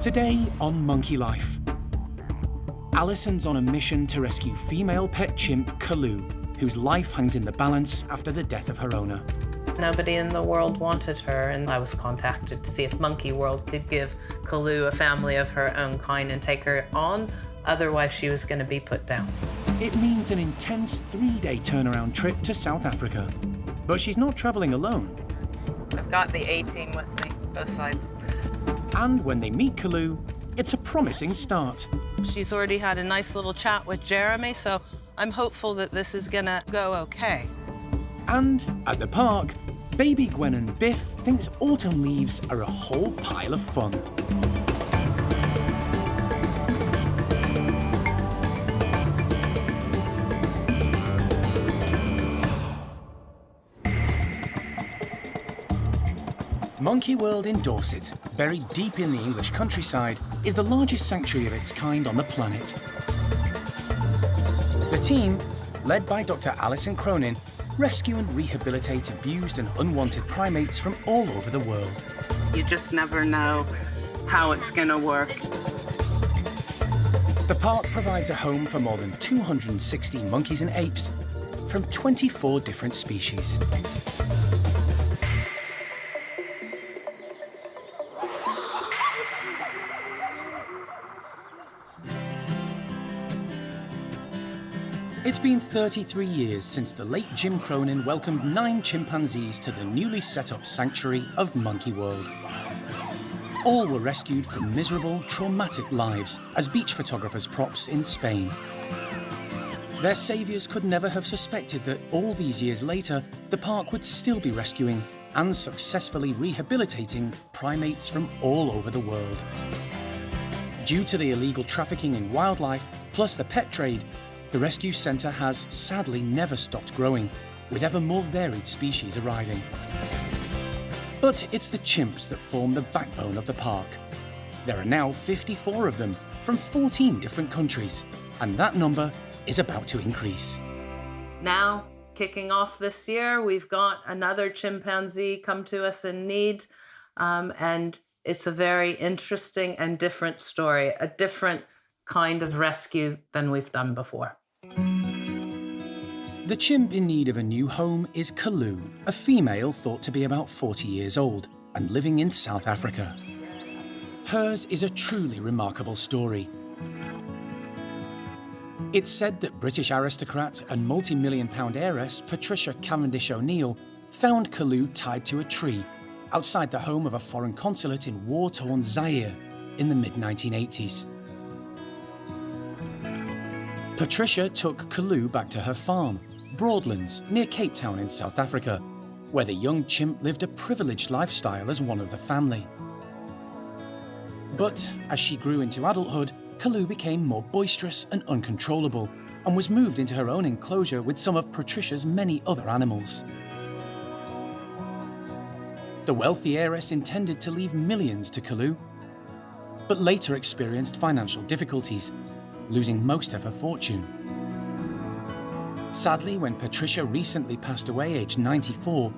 Today on Monkey Life, Alison's on a mission to rescue female pet chimp Kalu, whose life hangs in the balance after the death of her owner. Nobody in the world wanted her, and I was contacted to see if Monkey World could give Kalu a family of her own kind and take her on, otherwise she was going to be put down. It means an intense 3-day turnaround trip to South Africa. But she's not travelling alone. I've got the A-team with me, both sides. And when they meet Kalu, it's a promising start. She's already had a nice little chat with Jeremy, so I'm hopeful that this is gonna go okay. And at the park, baby guenon Biff thinks autumn leaves are a whole pile of fun. Monkey World in Dorset, buried deep in the English countryside, is the largest sanctuary of its kind on the planet. The team, led by Dr. Alison Cronin, rescue and rehabilitate abused and unwanted primates from all over the world. You just never know how it's gonna work. The park provides a home for more than 260 monkeys and apes from 24 different species. It's been 33 years since the late Jim Cronin welcomed 9 chimpanzees to the newly set up sanctuary of Monkey World. All were rescued from miserable, traumatic lives as beach photographers' props in Spain. Their saviours could never have suspected that all these years later, the park would still be rescuing and successfully rehabilitating primates from all over the world. Due to the illegal trafficking in wildlife, plus the pet trade, the rescue centre has sadly never stopped growing, with ever more varied species arriving. But it's the chimps that form the backbone of the park. There are now 54 of them from 14 different countries, and that number is about to increase. Now, kicking off this year, we've got another chimpanzee come to us in need, and it's a very interesting and different story, a different kind of rescue than we've done before. The chimp in need of a new home is Kalu, a female thought to be about 40 years old and living in South Africa. Hers is a truly remarkable story. It's said that British aristocrat and multi-million-pound heiress Patricia Cavendish O'Neill found Kalu tied to a tree outside the home of a foreign consulate in war-torn Zaire in the mid-1980s. Patricia took Kalu back to her farm, Broadlands, near Cape Town in South Africa, where the young chimp lived a privileged lifestyle as one of the family. But as she grew into adulthood, Kalu became more boisterous and uncontrollable and was moved into her own enclosure with some of Patricia's many other animals. The wealthy heiress intended to leave millions to Kalu, but later experienced financial difficulties, losing most of her fortune. Sadly, when Patricia recently passed away aged 94,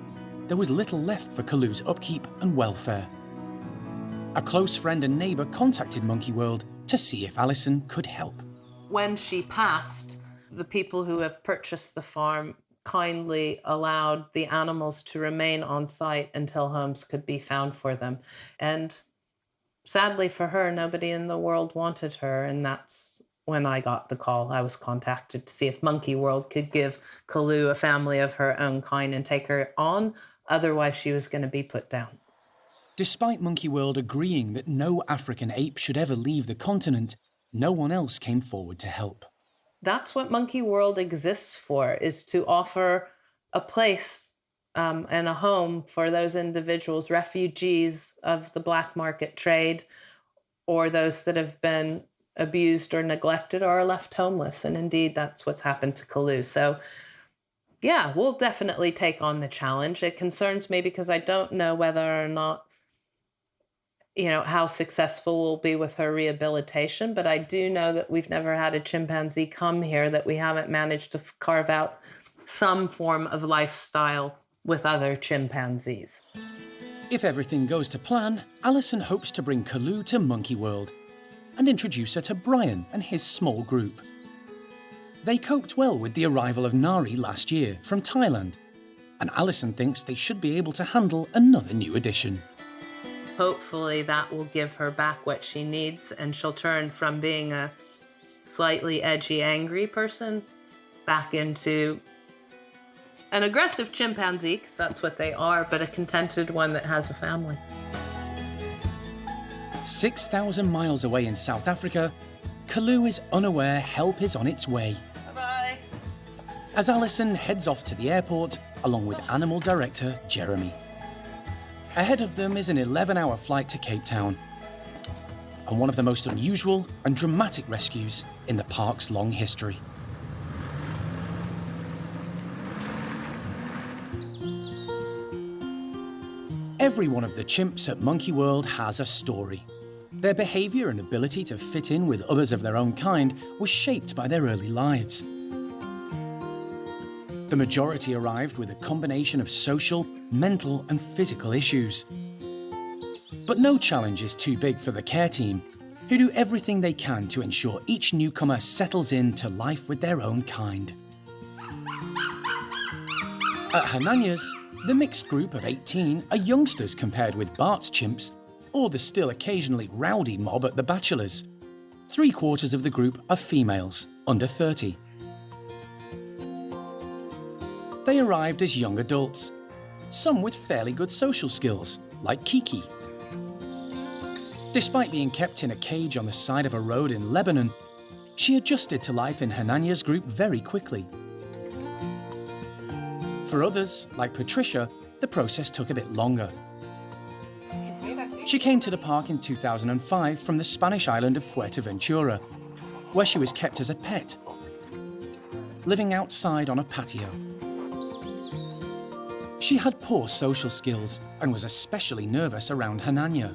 there was little left for Kalu's upkeep and welfare. A close friend and neighbour contacted Monkey World to see if Alison could help. When she passed, the people who have purchased the farm kindly allowed the animals to remain on site until homes could be found for them. And sadly for her, nobody in the world wanted her, and that's when I got the call. I was contacted to see if Monkey World could give Kalu a family of her own kind and take her on, otherwise she was going to be put down. Despite Monkey World agreeing that no African ape should ever leave the continent, no one else came forward to help. That's what Monkey World exists for, is to offer a place and a home for those individuals, refugees of the black market trade, or those that have been abused or neglected or are left homeless. And indeed, that's what's happened to Kalu. So yeah, we'll definitely take on the challenge. It concerns me because I don't know whether or not, how successful we'll be with her rehabilitation, but I do know that we've never had a chimpanzee come here that we haven't managed to carve out some form of lifestyle with other chimpanzees. If everything goes to plan, Alison hopes to bring Kalu to Monkey World and introduce her to Bryan and his small group. They coped well with the arrival of Nari last year from Thailand, and Alison thinks they should be able to handle another new addition. Hopefully that will give her back what she needs, and she'll turn from being a slightly edgy, angry person back into an aggressive chimpanzee, because that's what they are, but a contented one that has a family. 6,000 miles away in South Africa, Kalu is unaware help is on its way. Bye-bye. As Alison heads off to the airport, along with animal director Jeremy. Ahead of them is an 11-hour flight to Cape Town, and one of the most unusual and dramatic rescues in the park's long history. Every one of the chimps at Monkey World has a story. Their behaviour and ability to fit in with others of their own kind was shaped by their early lives. The majority arrived with a combination of social, mental and physical issues. But no challenge is too big for the care team, who do everything they can to ensure each newcomer settles into life with their own kind. At Hananya's, the mixed group of 18 are youngsters compared with Bart's chimps, or the still occasionally rowdy mob at the Bachelor's. 3/4 of the group are females, under 30. They arrived as young adults, some with fairly good social skills, like Kiki. Despite being kept in a cage on the side of a road in Lebanon, she adjusted to life in Hananya's group very quickly. For others, like Patricia, the process took a bit longer. She came to the park in 2005 from the Spanish island of Fuerteventura, where she was kept as a pet, living outside on a patio. She had poor social skills and was especially nervous around Hananya.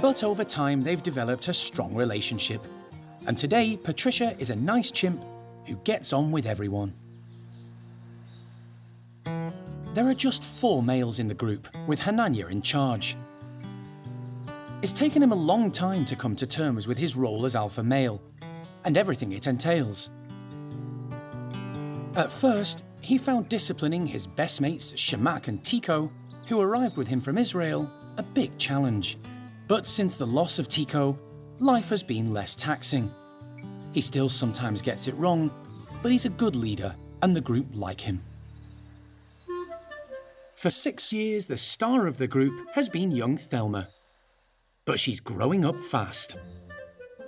But over time, they've developed a strong relationship. And today, Patricia is a nice chimp who gets on with everyone. There are just 4 males in the group, with Hananya in charge. It's taken him a long time to come to terms with his role as alpha male, and everything it entails. At first, he found disciplining his best mates Shamak and Tico, who arrived with him from Israel, a big challenge. But since the loss of Tico, life has been less taxing. He still sometimes gets it wrong, but he's a good leader, and the group like him. For 6 years, the star of the group has been young Thelma. But she's growing up fast.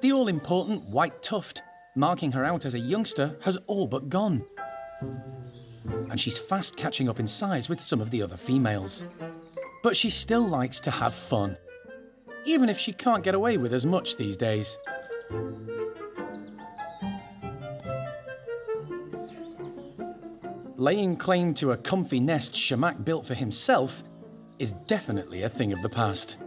The all-important white tuft, marking her out as a youngster, has all but gone. And she's fast catching up in size with some of the other females. But she still likes to have fun, even if she can't get away with as much these days. Laying claim to a comfy nest Shamak built for himself is definitely a thing of the past.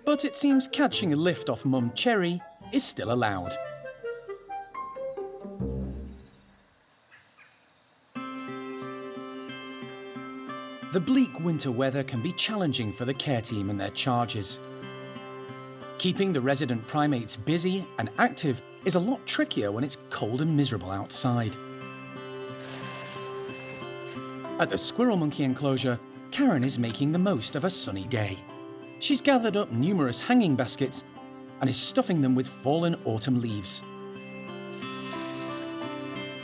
But it seems catching a lift off Mum Cherry is still allowed. The bleak winter weather can be challenging for the care team and their charges. Keeping the resident primates busy and active is a lot trickier when it's cold and miserable outside. At the squirrel monkey enclosure, Karen is making the most of a sunny day. She's gathered up numerous hanging baskets and is stuffing them with fallen autumn leaves.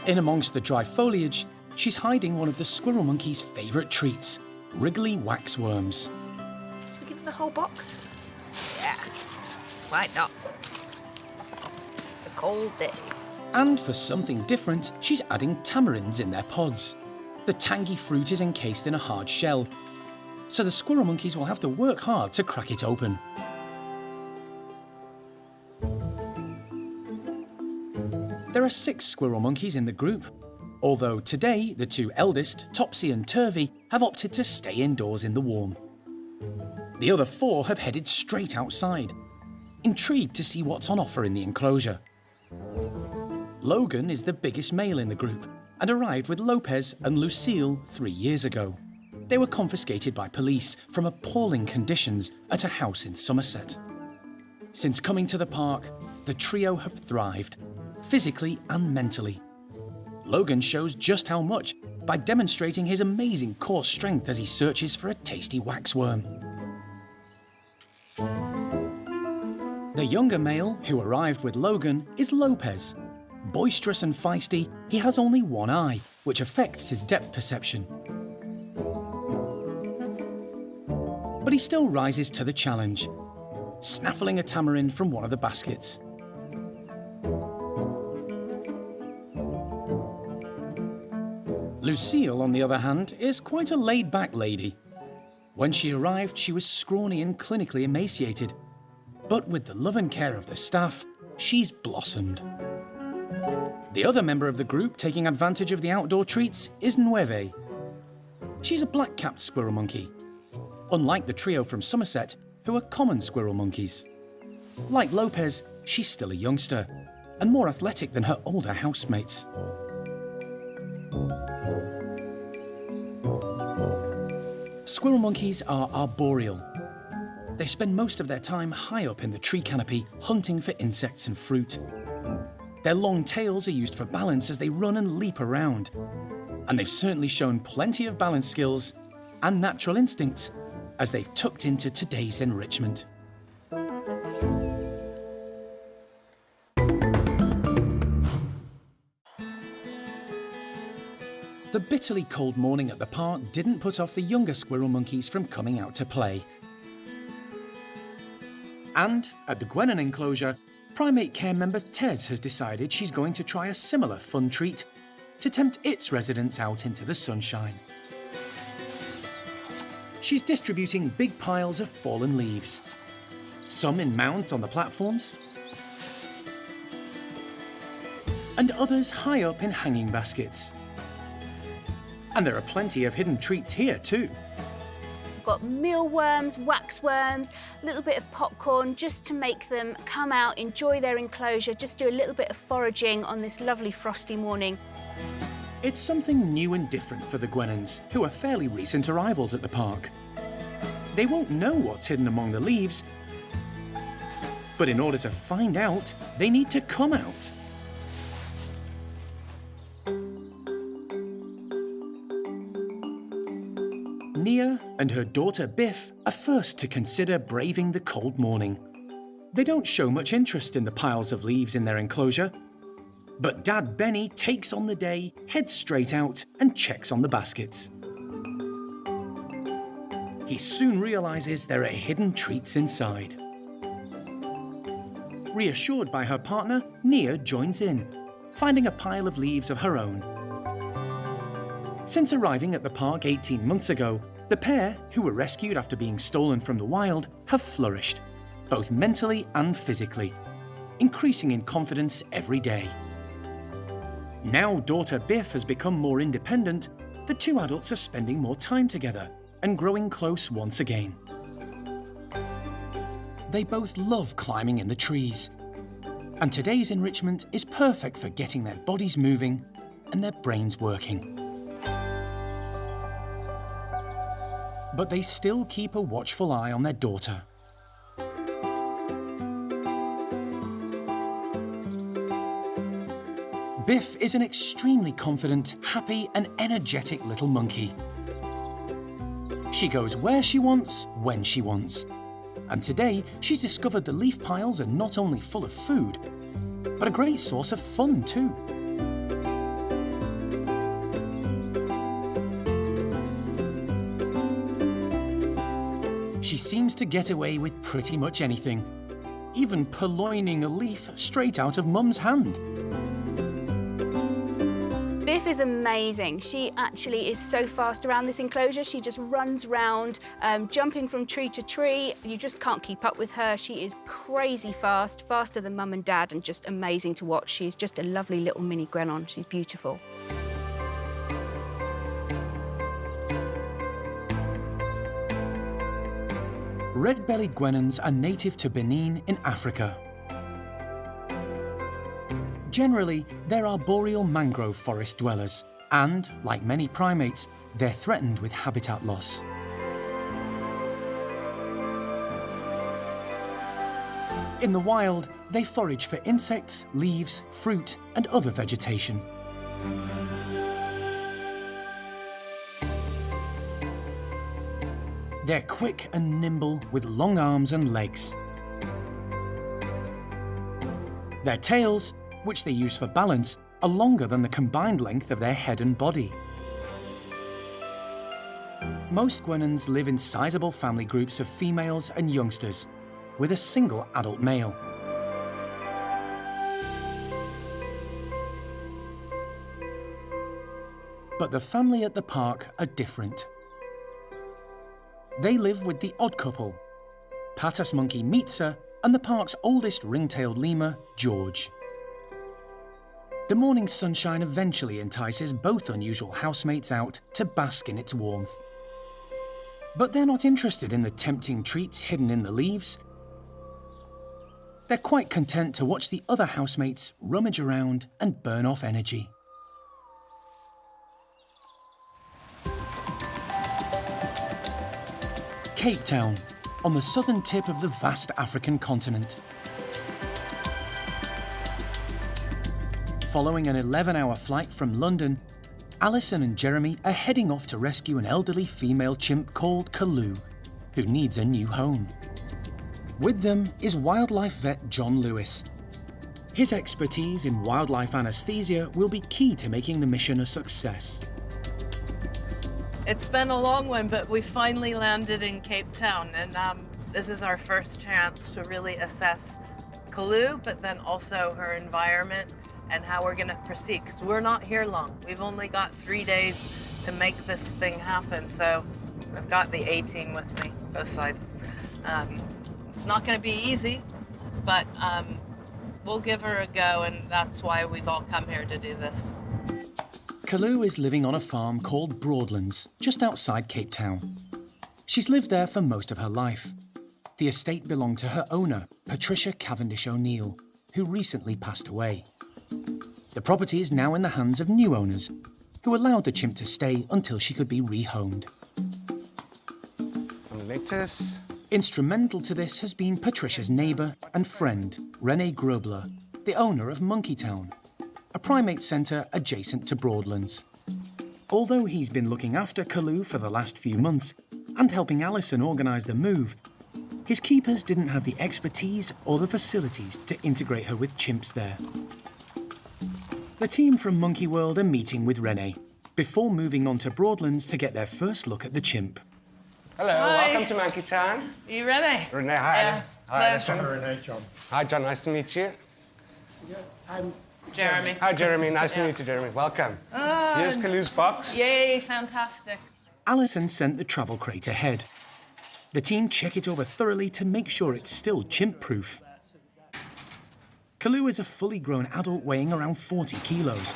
In amongst the dry foliage, she's hiding one of the squirrel monkey's favourite treats, wriggly waxworms. Should we give him the whole box? Yeah, why not? It's a cold day. And for something different, she's adding tamarinds in their pods. The tangy fruit is encased in a hard shell, so the squirrel monkeys will have to work hard to crack it open. There are 6 squirrel monkeys in the group, although today the 2 eldest, Topsy and Turvy, have opted to stay indoors in the warm. The other 4 have headed straight outside. intrigued to see what's on offer in the enclosure. Logan is the biggest male in the group and arrived with Lopez and Lucille 3 years ago. They were confiscated by police from appalling conditions at a house in Somerset. Since coming to the park, the trio have thrived, physically and mentally. Logan shows just how much by demonstrating his amazing core strength as he searches for a tasty waxworm. The younger male who arrived with Logan is Lopez. Boisterous and feisty, he has only one eye, which affects his depth perception. But he still rises to the challenge, snaffling a tamarind from one of the baskets. Lucille, on the other hand, is quite a laid-back lady. When she arrived, she was scrawny and clinically emaciated. But with the love and care of the staff, she's blossomed. The other member of the group taking advantage of the outdoor treats is Nueve. She's a black-capped squirrel monkey, unlike the trio from Somerset, who are common squirrel monkeys. Like Lopez, she's still a youngster, and more athletic than her older housemates. Squirrel monkeys are arboreal. They spend most of their time high up in the tree canopy, hunting for insects and fruit. Their long tails are used for balance as they run and leap around. And they've certainly shown plenty of balance skills and natural instincts as they've tucked into today's enrichment. The bitterly cold morning at the park didn't put off the younger squirrel monkeys from coming out to play. And at the guenon enclosure, primate care member Tez has decided she's going to try a similar fun treat to tempt its residents out into the sunshine. She's distributing big piles of fallen leaves, some in mounds on the platforms, and others high up in hanging baskets. And there are plenty of hidden treats here too. We've got mealworms, waxworms, a little bit of popcorn just to make them come out, enjoy their enclosure, just do a little bit of foraging on this lovely frosty morning. It's something new and different for the guenons, who are fairly recent arrivals at the park. They won't know what's hidden among the leaves, but in order to find out, they need to come out. Nia and her daughter Biff are first to consider braving the cold morning. They don't show much interest in the piles of leaves in their enclosure, but Dad Benny takes on the day, heads straight out and checks on the baskets. He soon realizes there are hidden treats inside. Reassured by her partner, Nia joins in, finding a pile of leaves of her own. Since arriving at the park 18 months ago, the pair, who were rescued after being stolen from the wild, have flourished, both mentally and physically, increasing in confidence every day. Now daughter Biff has become more independent, the two adults are spending more time together and growing close once again. They both love climbing in the trees, and today's enrichment is perfect for getting their bodies moving and their brains working. But they still keep a watchful eye on their daughter. Biff is an extremely confident, happy and energetic little monkey. She goes where she wants, when she wants. And today, she's discovered the leaf piles are not only full of food, but a great source of fun too. She seems to get away with pretty much anything, even purloining a leaf straight out of Mum's hand. Biff is amazing. She actually is so fast around this enclosure. She just runs round, jumping from tree to tree. You just can't keep up with her. She is crazy fast, faster than Mum and Dad, and just amazing to watch. She's just a lovely little mini guenon. She's beautiful. Red-bellied guenons are native to Benin in Africa. Generally, they're arboreal mangrove forest dwellers, and, like many primates, they're threatened with habitat loss. In the wild, they forage for insects, leaves, fruit, and other vegetation. They're quick and nimble with long arms and legs. Their tails, which they use for balance, are longer than the combined length of their head and body. Most guenons live in sizable family groups of females and youngsters, with a single adult male. But the family at the park are different. They live with the odd couple, Patas monkey Mitsa and the park's oldest ring-tailed lemur, George. The morning sunshine eventually entices both unusual housemates out to bask in its warmth. But they're not interested in the tempting treats hidden in the leaves. They're quite content to watch the other housemates rummage around and burn off energy. Cape Town, on the southern tip of the vast African continent. Following an 11-hour flight from London, Alison and Jeremy are heading off to rescue an elderly female chimp called Kalu, who needs a new home. With them is wildlife vet John Lewis. His expertise in wildlife anesthesia will be key to making the mission a success. It's been a long one, but we finally landed in Cape Town, and this is our first chance to really assess Kalu, but then also her environment and how we're gonna proceed, because we're not here long. We've only got 3 days to make this thing happen, so I've got the A-team with me, both sides. It's not gonna be easy, but we'll give her a go, and that's why we've all come here to do this. Kalu is living on a farm called Broadlands, just outside Cape Town. She's lived there for most of her life. The estate belonged to her owner, Patricia Cavendish O'Neill, who recently passed away. The property is now in the hands of new owners, who allowed the chimp to stay until she could be rehomed. Lettuce. Instrumental to this has been Patricia's neighbour and friend, René Grobler, the owner of Monkeytown, a primate centre adjacent to Broadlands. Although he's been looking after Kalu for the last few months and helping Alison organise the move, his keepers didn't have the expertise or the facilities to integrate her with chimps there. The team from Monkey World are meeting with René before moving on to Broadlands to get their first look at the chimp. Hello, Hi. welcome to Monkeytown. Are you ready? Renee, hi. Yeah, Hi, pleasure. Alison. Renee, John. Hi, John, nice to meet you. I'm Jeremy. Hi, Jeremy, nice to Yeah. meet you, Jeremy. Welcome. Here's Kalu's box. Yay, fantastic. Alison sent the travel crate ahead. The team check it over thoroughly to make sure it's still chimp-proof. Kalu is a fully grown adult weighing around 40 kilos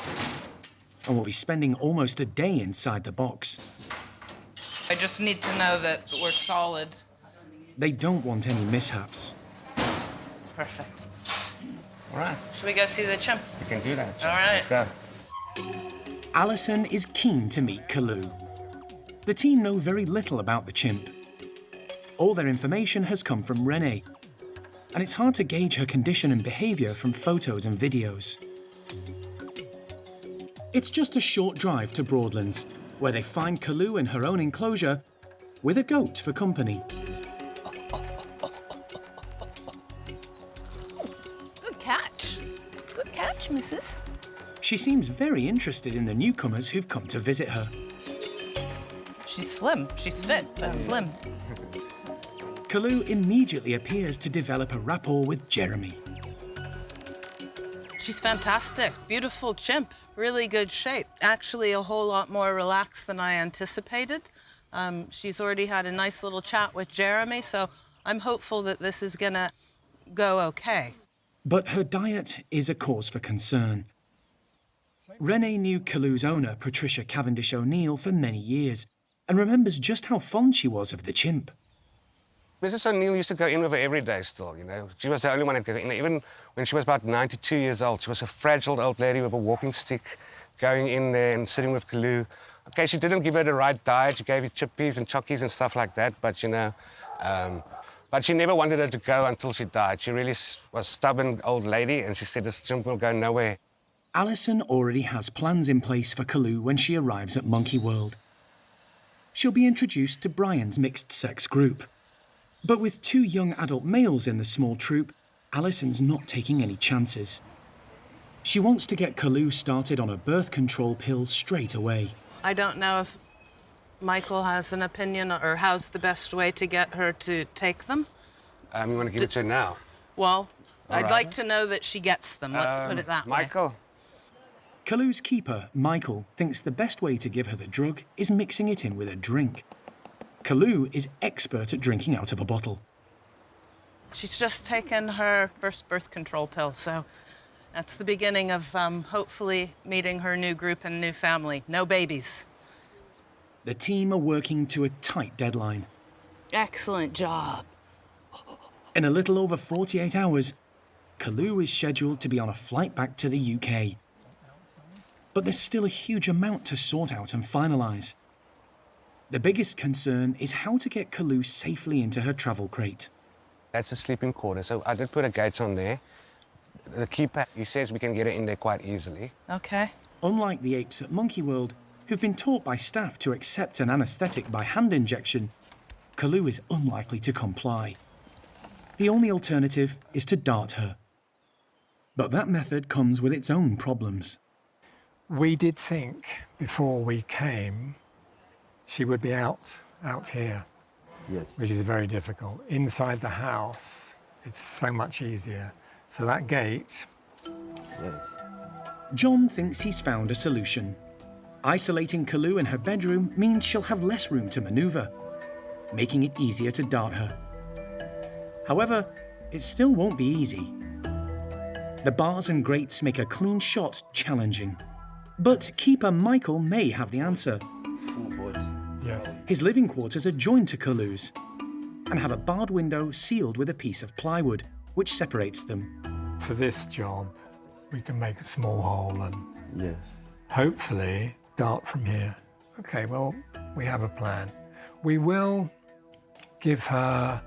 and will be spending almost a day inside the box. I just need to know that we're solid. They don't want any mishaps. Perfect. All right, Should we go see the chimp? we can do that. All right. Let's go. Alison is keen to meet Kalu. The team know very little about the chimp. All their information has come from René, and it's hard to gauge her condition and behaviour from photos and videos. It's just a short drive to Broadlands, where they find Kalu in her own enclosure with a goat for company. Good catch. Good catch, missus. She seems very interested in the newcomers who've come to visit her. She's slim. She's fit, but slim. Kalu immediately appears to develop a rapport with Jeremy. She's fantastic. Beautiful chimp. Really good shape. Actually, a whole lot more relaxed than I anticipated. She's already had a nice little chat with Jeremy, so I'm hopeful that this is gonna go okay. But her diet is a cause for concern. René knew Kalu's owner, Patricia Cavendish O'Neill, for many years and remembers just how fond she was of the chimp. Mrs. O'Neill used to go in with her every day still, you know. She was the only one that could go in. Even when she was about 92 years old, she was a fragile old lady with a walking stick going in there and sitting with Kalu. Okay, she didn't give her the right diet. She gave her chippies and chockies and stuff like that, but, you know, but she never wanted her to go until she died. She really was a stubborn old lady, and she said this chimp will go nowhere. Alison already has plans in place for Kalu when she arrives at Monkey World. She'll be introduced to Bryan's mixed-sex group. But with 2 young adult males in the small troop, Alison's not taking any chances. She wants to get Kalu started on a birth control pill straight away. I don't know if Michael has an opinion or how's the best way to get her to take them. You want to give it to her now? Well, I'd right. like to know that she gets them. Let's put it that way. Michael. Kalu's keeper, Michael, thinks the best way to give her the drug is mixing it in with a drink. Kalu is expert at drinking out of a bottle. She's just taken her first birth control pill, so that's the beginning of hopefully meeting her new group and new family. No babies. The team are working to a tight deadline. Excellent job. In a little over 48 hours, Kalu is scheduled to be on a flight back to the UK. But there's still a huge amount to sort out and finalise. The biggest concern is how to get Kalu safely into her travel crate. That's the sleeping quarter, so I did put a gate on there. The keeper, he says we can get her in there quite easily. Okay. Unlike the apes at Monkey World, who've been taught by staff to accept an anaesthetic by hand injection, Kalu is unlikely to comply. The only alternative is to dart her. But that method comes with its own problems. We did think before we came she would be out here, Yes. which is very difficult. Inside the house, it's so much easier. So that gate, Yes. John thinks he's found a solution. Isolating Kalu in her bedroom means she'll have less room to manoeuvre, making it easier to dart her. However, it still won't be easy. The bars and grates make a clean shot challenging. But keeper Michael may have the answer. Full board. yes. His living quarters are joined to Kalu's and have a barred window sealed with a piece of plywood, which separates them. For this job, we can make a small hole and Yes. hopefully dart from here. Okay, well, we have a plan. We will give her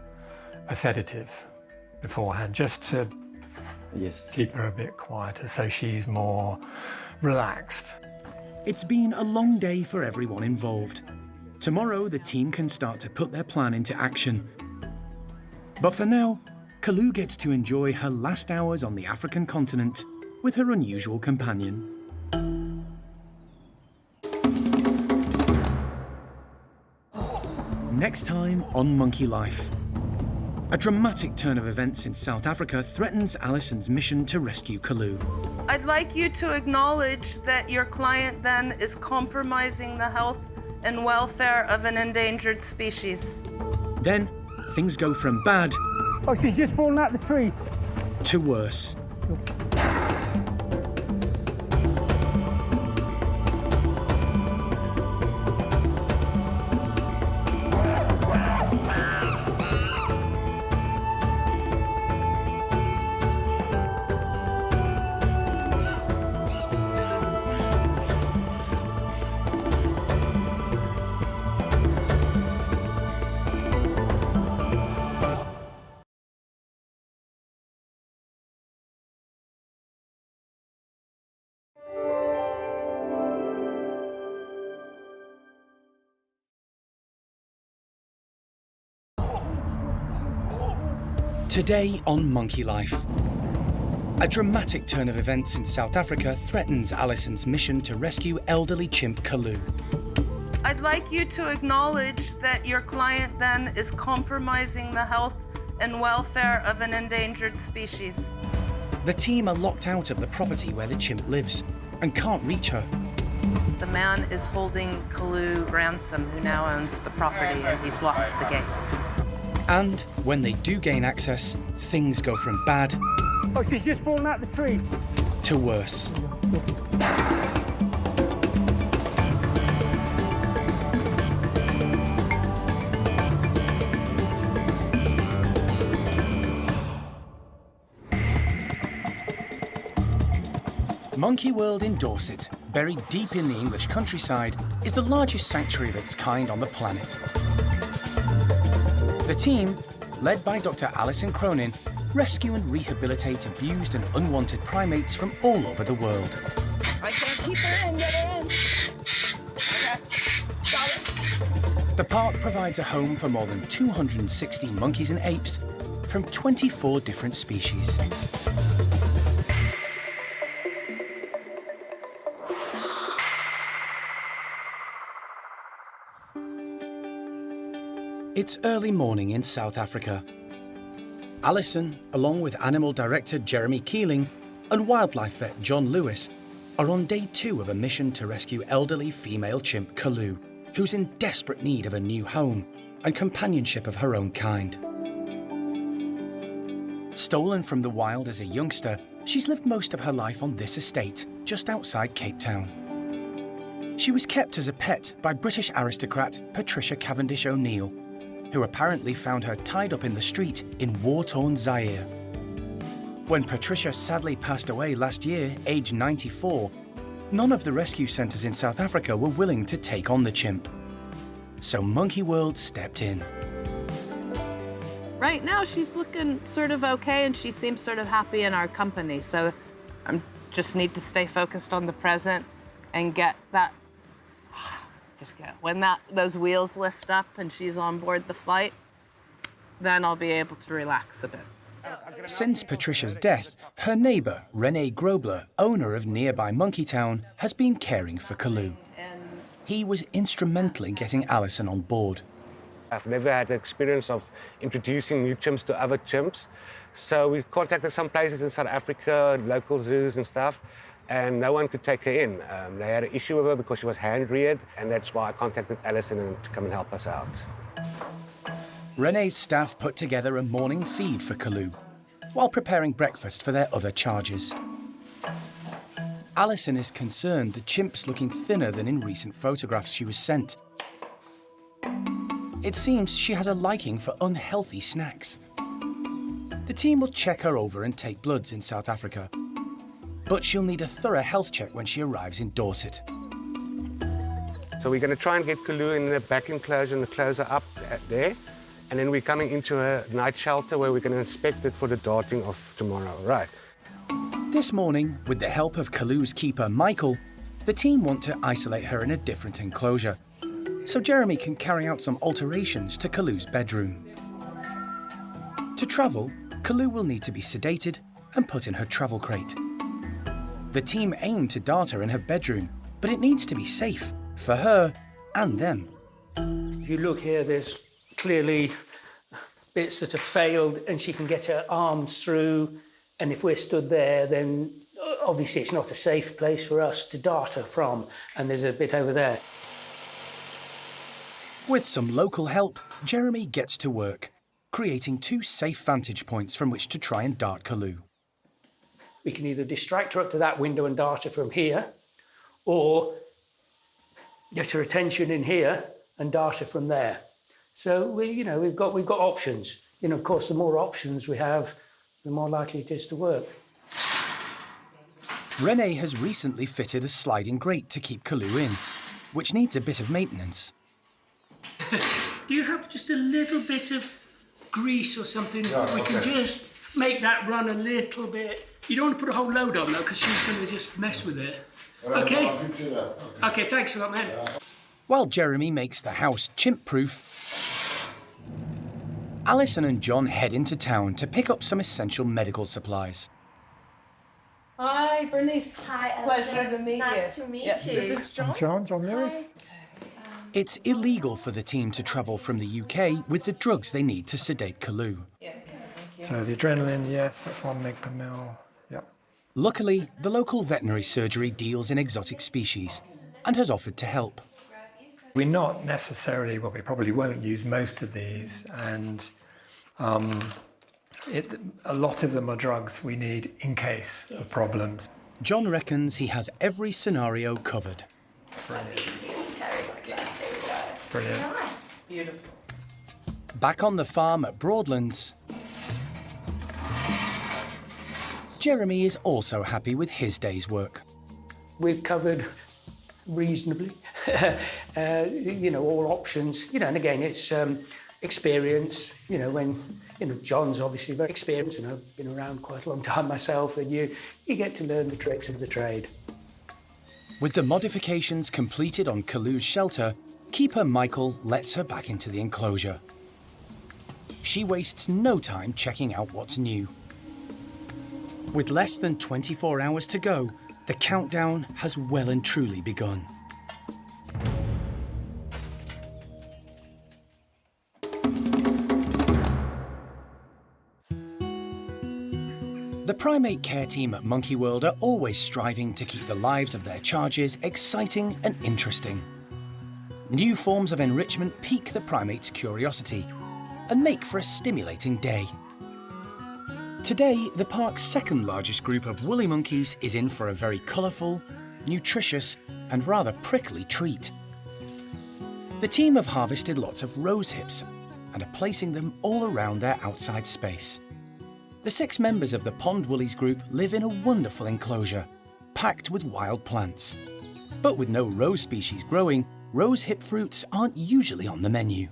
a sedative beforehand, just to Yes. keep her a bit quieter so she's more relaxed. It's been a long day for everyone involved. Tomorrow, the team can start to put their plan into action. But for now, Kalu gets to enjoy her last hours on the African continent with her unusual companion. Next time on Monkey Life. A dramatic turn of events in South Africa threatens Alison's mission to rescue Kalu. I'd like you to acknowledge that your client then is compromising the health and welfare of an endangered species. Then, things go from bad Oh, she's just fallen out the tree. to worse. Today on Monkey Life. A dramatic turn of events in South Africa threatens Alison's mission to rescue elderly chimp Kalu. I'd like you to acknowledge that your client then is compromising the health and welfare of an endangered species. The team are locked out of the property where the chimp lives and can't reach her. The man is holding Kalu ransom, who now owns the property, and he's locked the gates. And when they do gain access, things go from bad Oh, she's just fallen out the tree. to worse. Monkey World in Dorset, buried deep in the English countryside, is the largest sanctuary of its kind on the planet. The team, led by Dr. Alison Cronin, rescue and rehabilitate abused and unwanted primates from all over the world. I can't keep her in. Get her in. Okay. Got it. The park provides a home for more than 260 monkeys and apes from 24 different species. It's early morning in South Africa. Alison, along with animal director Jeremy Keeling and wildlife vet John Lewis, are on day 2 of a mission to rescue elderly female chimp Kalu, who's in desperate need of a new home and companionship of her own kind. Stolen from the wild as a youngster, she's lived most of her life on this estate, just outside Cape Town. She was kept as a pet by British aristocrat Patricia Cavendish O'Neill, who apparently found her tied up in the street in war-torn Zaire. When Patricia sadly passed away last year, aged 94, none of the rescue centres in South Africa were willing to take on the chimp. So Monkey World stepped in. Right now, she's looking sort of okay, and she seems sort of happy in our company. So I just need to stay focused on the present and get that. When those wheels lift up and she's on board the flight, then I'll be able to relax a bit. Since Patricia's death, her neighbour, Rene Grobler, owner of nearby Monkey Town, has been caring for Kalu. He was instrumental in getting Alison on board. I've never had the experience of introducing new chimps to other chimps. So we've contacted some places in South Africa, local zoos and stuff, and no one could take her in. They had an issue with her because she was hand-reared, and that's why I contacted Alison to come and help us out. Rene's staff put together a morning feed for Kalu, while preparing breakfast for their other charges. Alison is concerned the chimp's looking thinner than in recent photographs she was sent. It seems she has a liking for unhealthy snacks. The team will check her over and take bloods in South Africa, but she'll need a thorough health check when she arrives in Dorset. So we're going to try and get Kalu in the back enclosure and close her up there. And then we're coming into a night shelter where we're going to inspect it for the darting of tomorrow. Right. This morning, with the help of Kalu's keeper, Michael, the team want to isolate her in a different enclosure, so Jeremy can carry out some alterations to Kalu's bedroom. To travel, Kalu will need to be sedated and put in her travel crate. The team aim to dart her in her bedroom, but it needs to be safe for her and them. If you look here, there's clearly bits that have failed and she can get her arms through, and if we're stood there, then obviously it's not a safe place for us to dart her from, and there's a bit over there. With some local help, Jeremy gets to work, creating 2 safe vantage points from which to try and dart Kalu. We can either distract her up to that window and dart her from here, or get her attention in here and dart her from there. So we've got options. Of course, the more options we have, the more likely it is to work. Rene has recently fitted a sliding grate to keep Kalu in, which needs a bit of maintenance. Do you have just a little bit of grease or something? We can just make that run a little bit. You don't want to put a whole load on, though, because she's going to just mess with it. Okay? Okay, thanks a lot, man. While Jeremy makes the house chimp-proof, Alison and John head into town to pick up some essential medical supplies. Hi, Bernice. Hi, Pleasure to meet you. Nice to meet you. This is John. John Lewis. It's illegal for the team to travel from the UK with the drugs they need to sedate Kalu. So the adrenaline, yes, that's 1 mg per mil. Yep. Luckily, the local veterinary surgery deals in exotic species and has offered to help. We're not necessarily, well, we probably won't use most of these, and a lot of them are drugs we need in case of problems. John reckons he has every scenario covered. Brilliant. Nice. Beautiful. Back on the farm at Broadlands, Jeremy is also happy with his day's work. we've covered reasonably, all options, and again, it's experience, when, John's obviously very experienced, and I've been around quite a long time myself, and you get to learn the tricks of the trade. With the modifications completed on Kalu's shelter, keeper Michael lets her back into the enclosure. She wastes no time checking out what's new. With less than 24 hours to go, the countdown has well and truly begun. The primate care team at Monkey World are always striving to keep the lives of their charges exciting and interesting. New forms of enrichment pique the primates' curiosity and make for a stimulating day. Today, the park's second largest group of woolly monkeys is in for a very colourful, nutritious and rather prickly treat. The team have harvested lots of rose hips and are placing them all around their outside space. The 6 members of the Pond Woolies group live in a wonderful enclosure, packed with wild plants. But with no rose species growing, rose hip fruits aren't usually on the menu.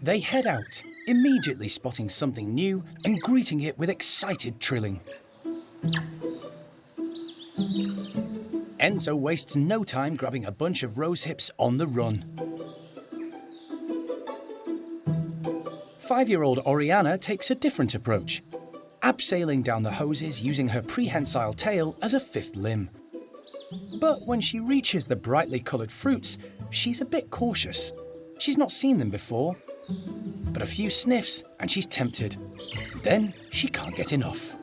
They head out, immediately spotting something new and greeting it with excited trilling. Enzo wastes no time grabbing a bunch of rose hips on the run. 5-year-old Oriana takes a different approach, abseiling down the hoses using her prehensile tail as a 5th limb. But when she reaches the brightly coloured fruits, she's a bit cautious. She's not seen them before. But a few sniffs and she's tempted. Then she can't get enough.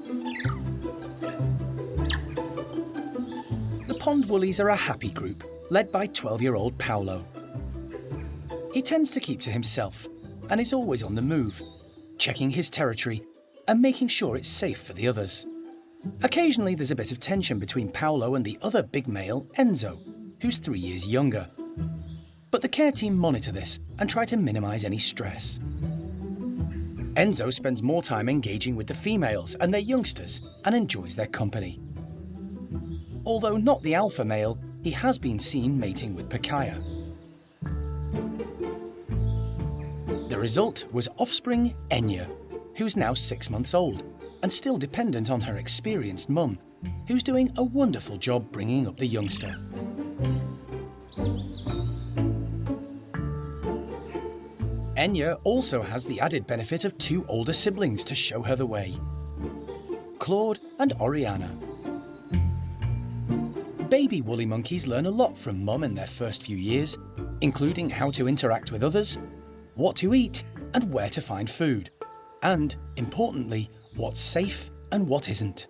The Pond Woolies are a happy group, led by 12-year-old Paolo. He tends to keep to himself and is always on the move, checking his territory and making sure it's safe for the others. Occasionally there's a bit of tension between Paolo and the other big male, Enzo, who's 3 years younger. But the care team monitor this and try to minimise any stress. Enzo spends more time engaging with the females and their youngsters and enjoys their company. Although not the alpha male, he has been seen mating with Pichihua. The result was offspring Nia, who's now 6 months old and still dependent on her experienced mum, who's doing a wonderful job bringing up the youngster. Nia also has the added benefit of 2 older siblings to show her the way, Claude and Oriana. Baby woolly monkeys learn a lot from mum in their first few years, including how to interact with others, what to eat and where to find food, and, importantly, what's safe and what isn't.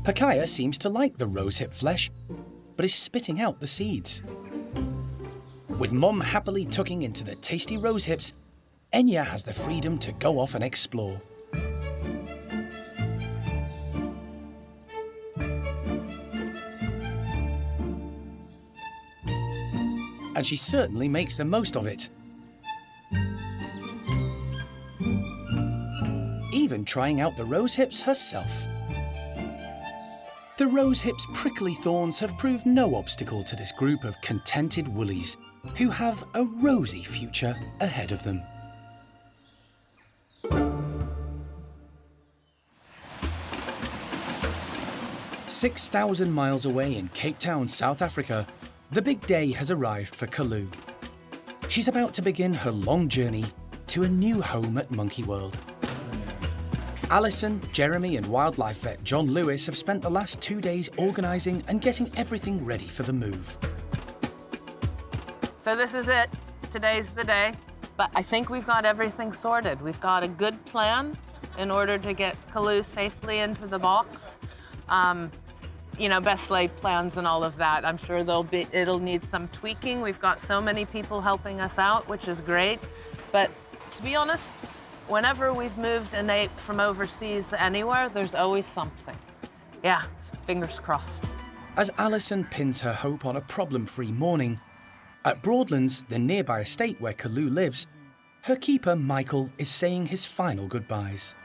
Pichihua seems to like the rosehip flesh, but is spitting out the seeds. With mum happily tucking into the tasty rosehips, Nia has the freedom to go off and explore. And she certainly makes the most of it. Even trying out the rosehips herself. The rosehips' prickly thorns have proved no obstacle to this group of contented woolies who have a rosy future ahead of them. "6,000 miles away in Cape Town, South Africa, the big day has arrived for Kalu. She's about to begin her long journey to a new home at Monkey World. Alison, Jeremy and wildlife vet John Lewis have spent the last 2 days organising and getting everything ready for the move. So this is it. Today's the day. But I think we've got everything sorted. We've got a good plan in order to get Kalu safely into the box. Best laid plans and all of that. I'm sure it'll need some tweaking. We've got so many people helping us out, which is great. But to be honest, whenever we've moved an ape from overseas anywhere, there's always something. Yeah, fingers crossed. As Alison pins her hope on a problem-free morning, at Broadlands, the nearby estate where Kalu lives, her keeper Michael is saying his final goodbyes.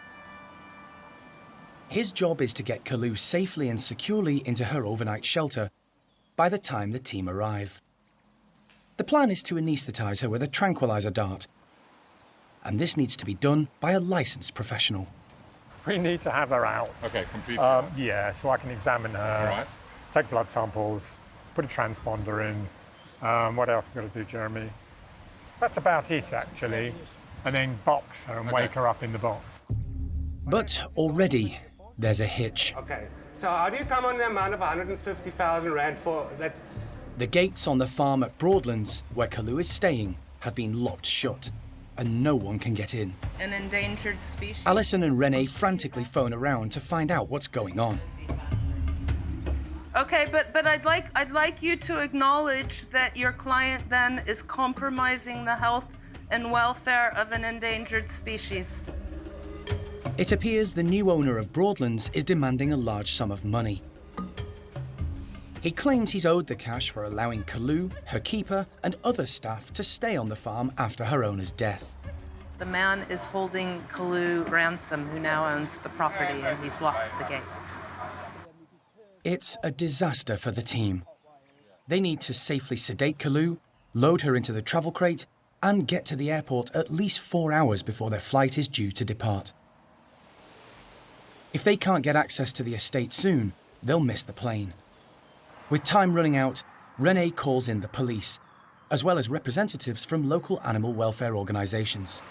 his job is to get Kalu safely and securely into her overnight shelter by the time the team arrive. The plan is to anaesthetise her with a tranquilizer dart, and this needs to be done by a licensed professional. We need to have her out. Okay, completely. Out. Yeah, so I can examine her, Right. take blood samples, put a transponder in. What else am I going to do, Jeremy? That's about it, actually. And then box her and wake her up in the box. But already there's a hitch. Okay, so how do you come on the amount of 150,000 rand for that? The gates on the farm at Broadlands, where Kalu is staying, have been locked shut, and no one can get in. An endangered species. Alison and Renee frantically phone around to find out what's going on. Okay, but I'd like you to acknowledge that your client then is compromising the health and welfare of an endangered species. It appears the new owner of Broadlands is demanding a large sum of money. He claims he's owed the cash for allowing Kalu, her keeper, and other staff to stay on the farm after her owner's death. The man is holding Kalu ransom, who now owns the property, and he's locked the gates. It's a disaster for the team. They need to safely sedate Kalu, load her into the travel crate, and get to the airport at least 4 hours before their flight is due to depart. If they can't get access to the estate soon, they'll miss the plane. With time running out, Renee calls in the police, as well as representatives from local animal welfare organisations.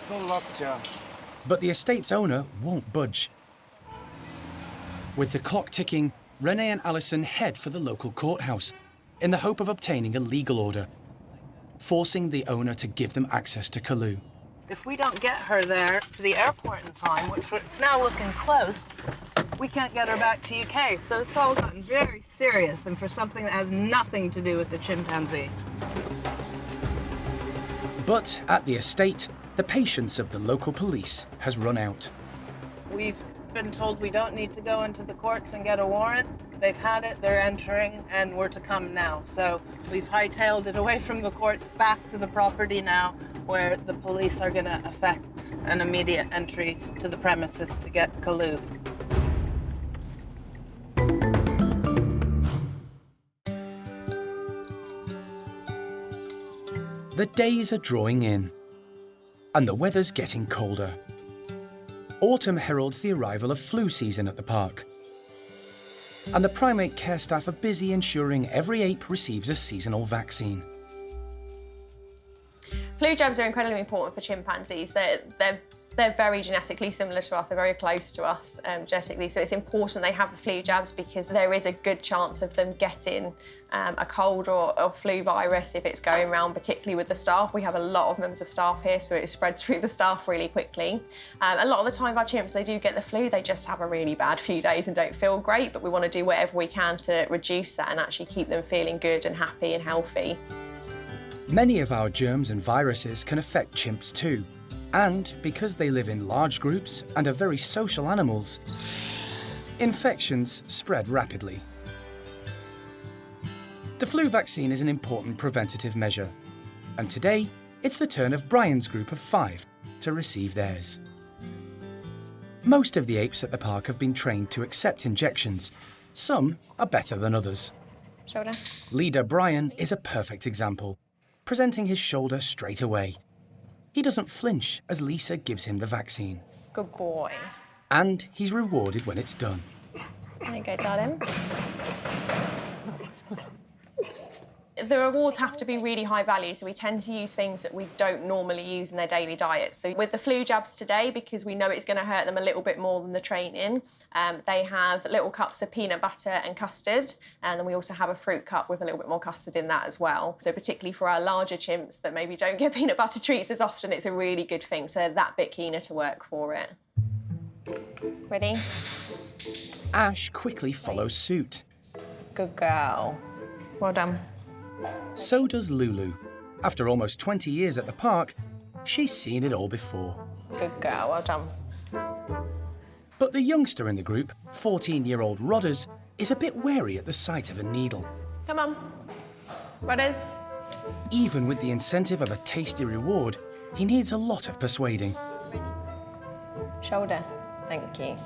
Still locked, Joe. But the estate's owner won't budge. With the clock ticking, Renee and Alison head for the local courthouse in the hope of obtaining a legal order, forcing the owner to give them access to Kalu. If we don't get her there to the airport in time, which it's now looking close, we can't get her back to UK. So it's all gotten very serious, and for something that has nothing to do with the chimpanzee. But at the estate, the patience of the local police has run out. We've been told we don't need to go into the courts and get a warrant. They've had it, they're entering, and we're to come now. So we've hightailed it away from the courts back to the property now, where the police are going to effect an immediate entry to the premises to get Kalu. The days are drawing in, and the weather's getting colder. Autumn heralds the arrival of flu season at the park. And the primate care staff are busy ensuring every ape receives a seasonal vaccine. Flu jabs are incredibly important for chimpanzees. They're very genetically similar to us, they're very close to us genetically, so it's important they have the flu jabs because there is a good chance of them getting a cold or flu virus if it's going around, particularly with the staff. We have a lot of members of staff here, so it spreads through the staff really quickly. A lot of the time our chimps, they do get the flu, they just have a really bad few days and don't feel great, but we want to do whatever we can to reduce that and actually keep them feeling good and happy and healthy. Many of our germs and viruses can affect chimps too. And because they live in large groups and are very social animals, infections spread rapidly. The flu vaccine is an important preventative measure, and today it's the turn of Bryan's group of 5 to receive theirs. Most of the apes at the park have been trained to accept injections. Some are better than others. Shoulder. Leader Bryan is a perfect example, presenting his shoulder straight away. He doesn't flinch as Lisa gives him the vaccine. Good boy. And he's rewarded when it's done. There you go, darling. The rewards have to be really high value, so we tend to use things that we don't normally use in their daily diet. So with the flu jabs today, because we know it's going to hurt them a little bit more than the training, they have little cups of peanut butter and custard, and then we also have a fruit cup with a little bit more custard in that as well. So particularly for our larger chimps that maybe don't get peanut butter treats as often, it's a really good thing, so they're that bit keener to work for it. Ready? Ash quickly follows suit. Good girl. Well done. So does Lulu. After almost 20 years at the park, she's seen it all before. Good girl, well done. But the youngster in the group, 14-year-old Rodders, is a bit wary at the sight of a needle. Come on. Rodders. Even with the incentive of a tasty reward, he needs a lot of persuading. Shoulder. Thank you.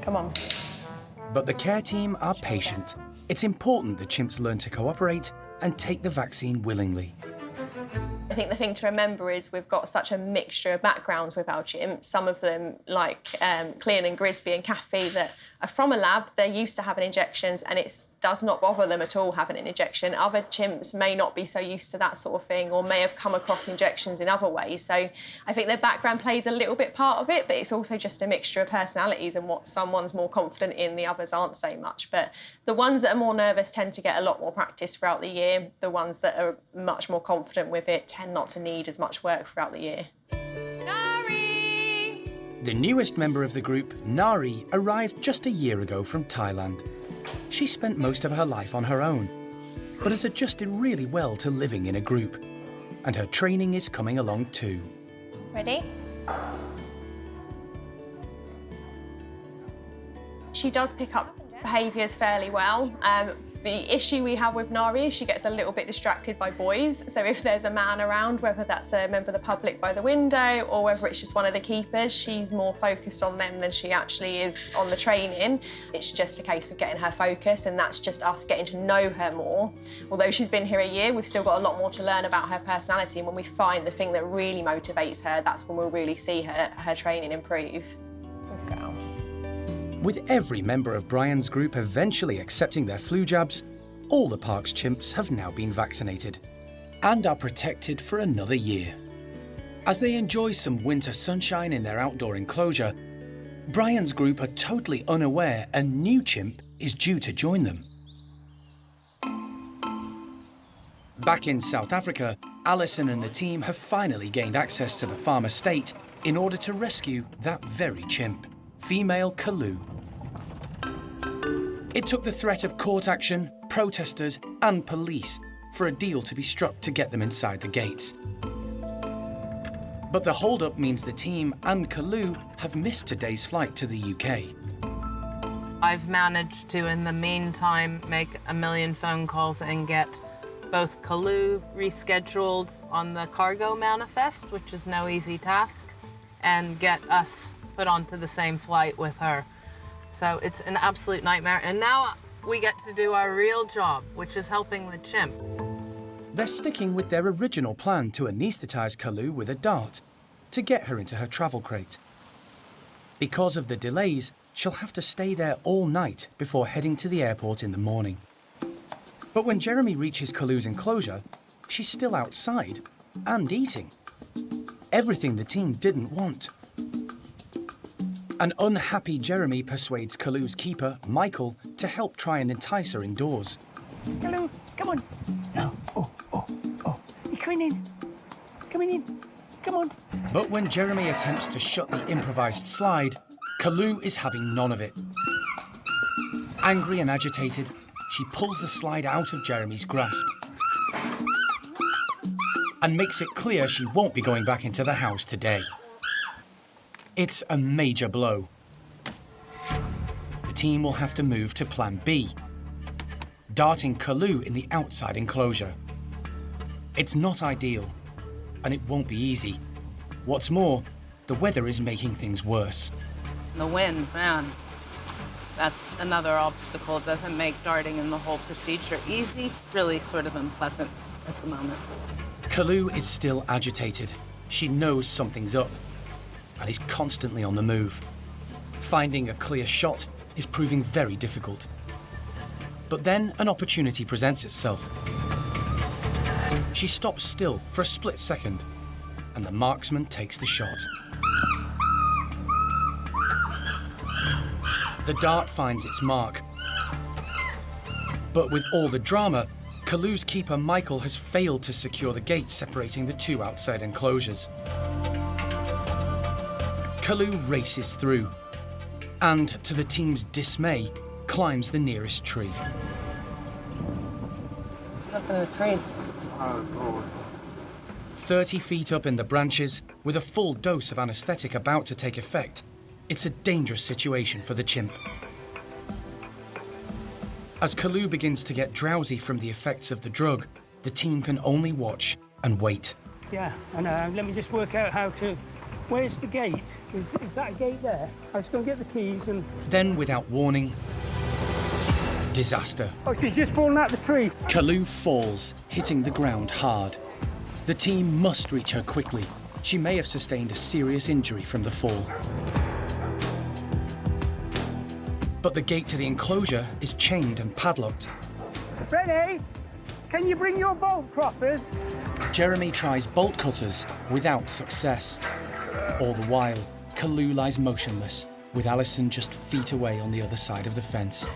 Come on. But the care team are patient. It's important the chimps learn to cooperate and take the vaccine willingly. I think the thing to remember is we've got such a mixture of backgrounds with our chimps. Some of them, like Clin and Grisby and Kathy, that are from a lab, they're used to having injections and it does not bother them at all having an injection. Other chimps may not be so used to that sort of thing or may have come across injections in other ways. So I think their background plays a little bit part of it, but it's also just a mixture of personalities and what someone's more confident in, the others aren't so much. But the ones that are more nervous tend to get a lot more practice throughout the year. The ones that are much more confident with it tend not to need as much work throughout the year. Nari! The newest member of the group, Nari, arrived just a year ago from Thailand. She spent most of her life on her own, but has adjusted really well to living in a group. And her training is coming along too. Ready? She does pick up behaviours fairly well. The issue we have with Nari is she gets a little bit distracted by boys. So if there's a man around, whether that's a member of the public by the window or whether it's just one of the keepers, she's more focused on them than she actually is on the training. It's just a case of getting her focus, and that's just us getting to know her more. Although she's been here a year, we've still got a lot more to learn about her personality, and when we find the thing that really motivates her, that's when we'll really see her training improve. Good girl. With every member of Bryan's group eventually accepting their flu jabs, all the park's chimps have now been vaccinated and are protected for another year. As they enjoy some winter sunshine in their outdoor enclosure, Bryan's group are totally unaware a new chimp is due to join them. Back in South Africa, Alison and the team have finally gained access to the farm estate in order to rescue that very chimp, female Kalu. It took the threat of court action, protesters and police for a deal to be struck to get them inside the gates. But the hold-up means the team and Kalu have missed today's flight to the UK. I've managed to, in the meantime, make a million phone calls and get both Kalu rescheduled on the cargo manifest, which is no easy task, and get us put onto the same flight with her. So it's an absolute nightmare. And now we get to do our real job, which is helping the chimp. They're sticking with their original plan to anaesthetise Kalu with a dart to get her into her travel crate. Because of the delays, she'll have to stay there all night before heading to the airport in the morning. But when Jeremy reaches Kalu's enclosure, she's still outside and eating. Everything the team didn't want. An unhappy Jeremy persuades Kalu's keeper, Michael, to help try and entice her indoors. Hello, come on. No. Oh. You're coming in. Coming in. Come on. But when Jeremy attempts to shut the improvised slide, Kalu is having none of it. Angry and agitated, she pulls the slide out of Jeremy's grasp and makes it clear she won't be going back into the house today. It's a major blow. The team will have to move to plan B, darting Kalu in the outside enclosure. It's not ideal, and it won't be easy. What's more, the weather is making things worse. The wind, man, that's another obstacle. It doesn't make darting in the whole procedure easy, really sort of unpleasant at the moment. Kalu is still agitated. She knows something's up and is constantly on the move. Finding a clear shot is proving very difficult. But then an opportunity presents itself. She stops still for a split second, and the marksman takes the shot. The dart finds its mark. But with all the drama, Kalu's keeper Michael has failed to secure the gate separating the two outside enclosures. Kalu races through, and to the team's dismay, climbs the nearest tree. Up in the tree. 30 feet up in the branches, with a full dose of anaesthetic about to take effect, it's a dangerous situation for the chimp. As Kalu begins to get drowsy from the effects of the drug, the team can only watch and wait. Yeah, and let me just work out how to... Where's the gate? Is that a gate there? I was going to get the keys and... Then, without warning, disaster. Oh, she's just fallen out the tree. Kalu falls, hitting the ground hard. The team must reach her quickly. She may have sustained a serious injury from the fall. But the gate to the enclosure is chained and padlocked. Benny, can you bring your bolt croppers? Jeremy tries bolt cutters without success. All the while, Kalu lies motionless, with Alison just feet away on the other side of the fence.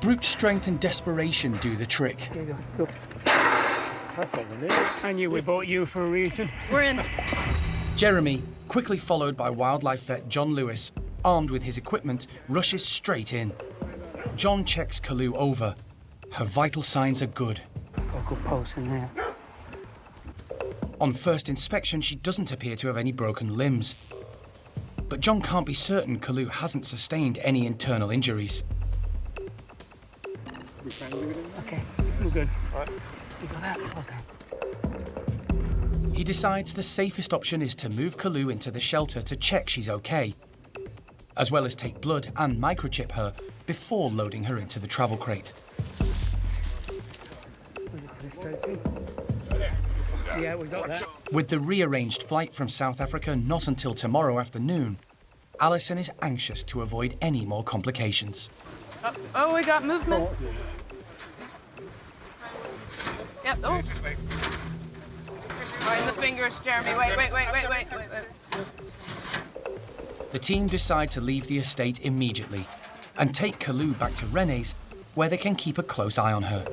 Brute strength and desperation do the trick. That's what we need. I knew we bought you for a reason. We're in. Jeremy, quickly followed by wildlife vet John Lewis, armed with his equipment, rushes straight in. John checks Kalu over. Her vital signs are good. Got a good pulse in there. On first inspection, she doesn't appear to have any broken limbs. But John can't be certain Kalu hasn't sustained any internal injuries. Okay, we're good. All right. You got that? Okay. He decides the safest option is to move Kalu into the shelter to check she's okay, as well as take blood and microchip her before loading her into the travel crate. Yeah, we got that. With the rearranged flight from South Africa not until tomorrow afternoon, Alison is anxious to avoid any more complications. Oh, we got movement. Yep, oh. Right in the fingers, Jeremy. Wait. The team decide to leave the estate immediately and take Kalu back to Rene's, where they can keep a close eye on her.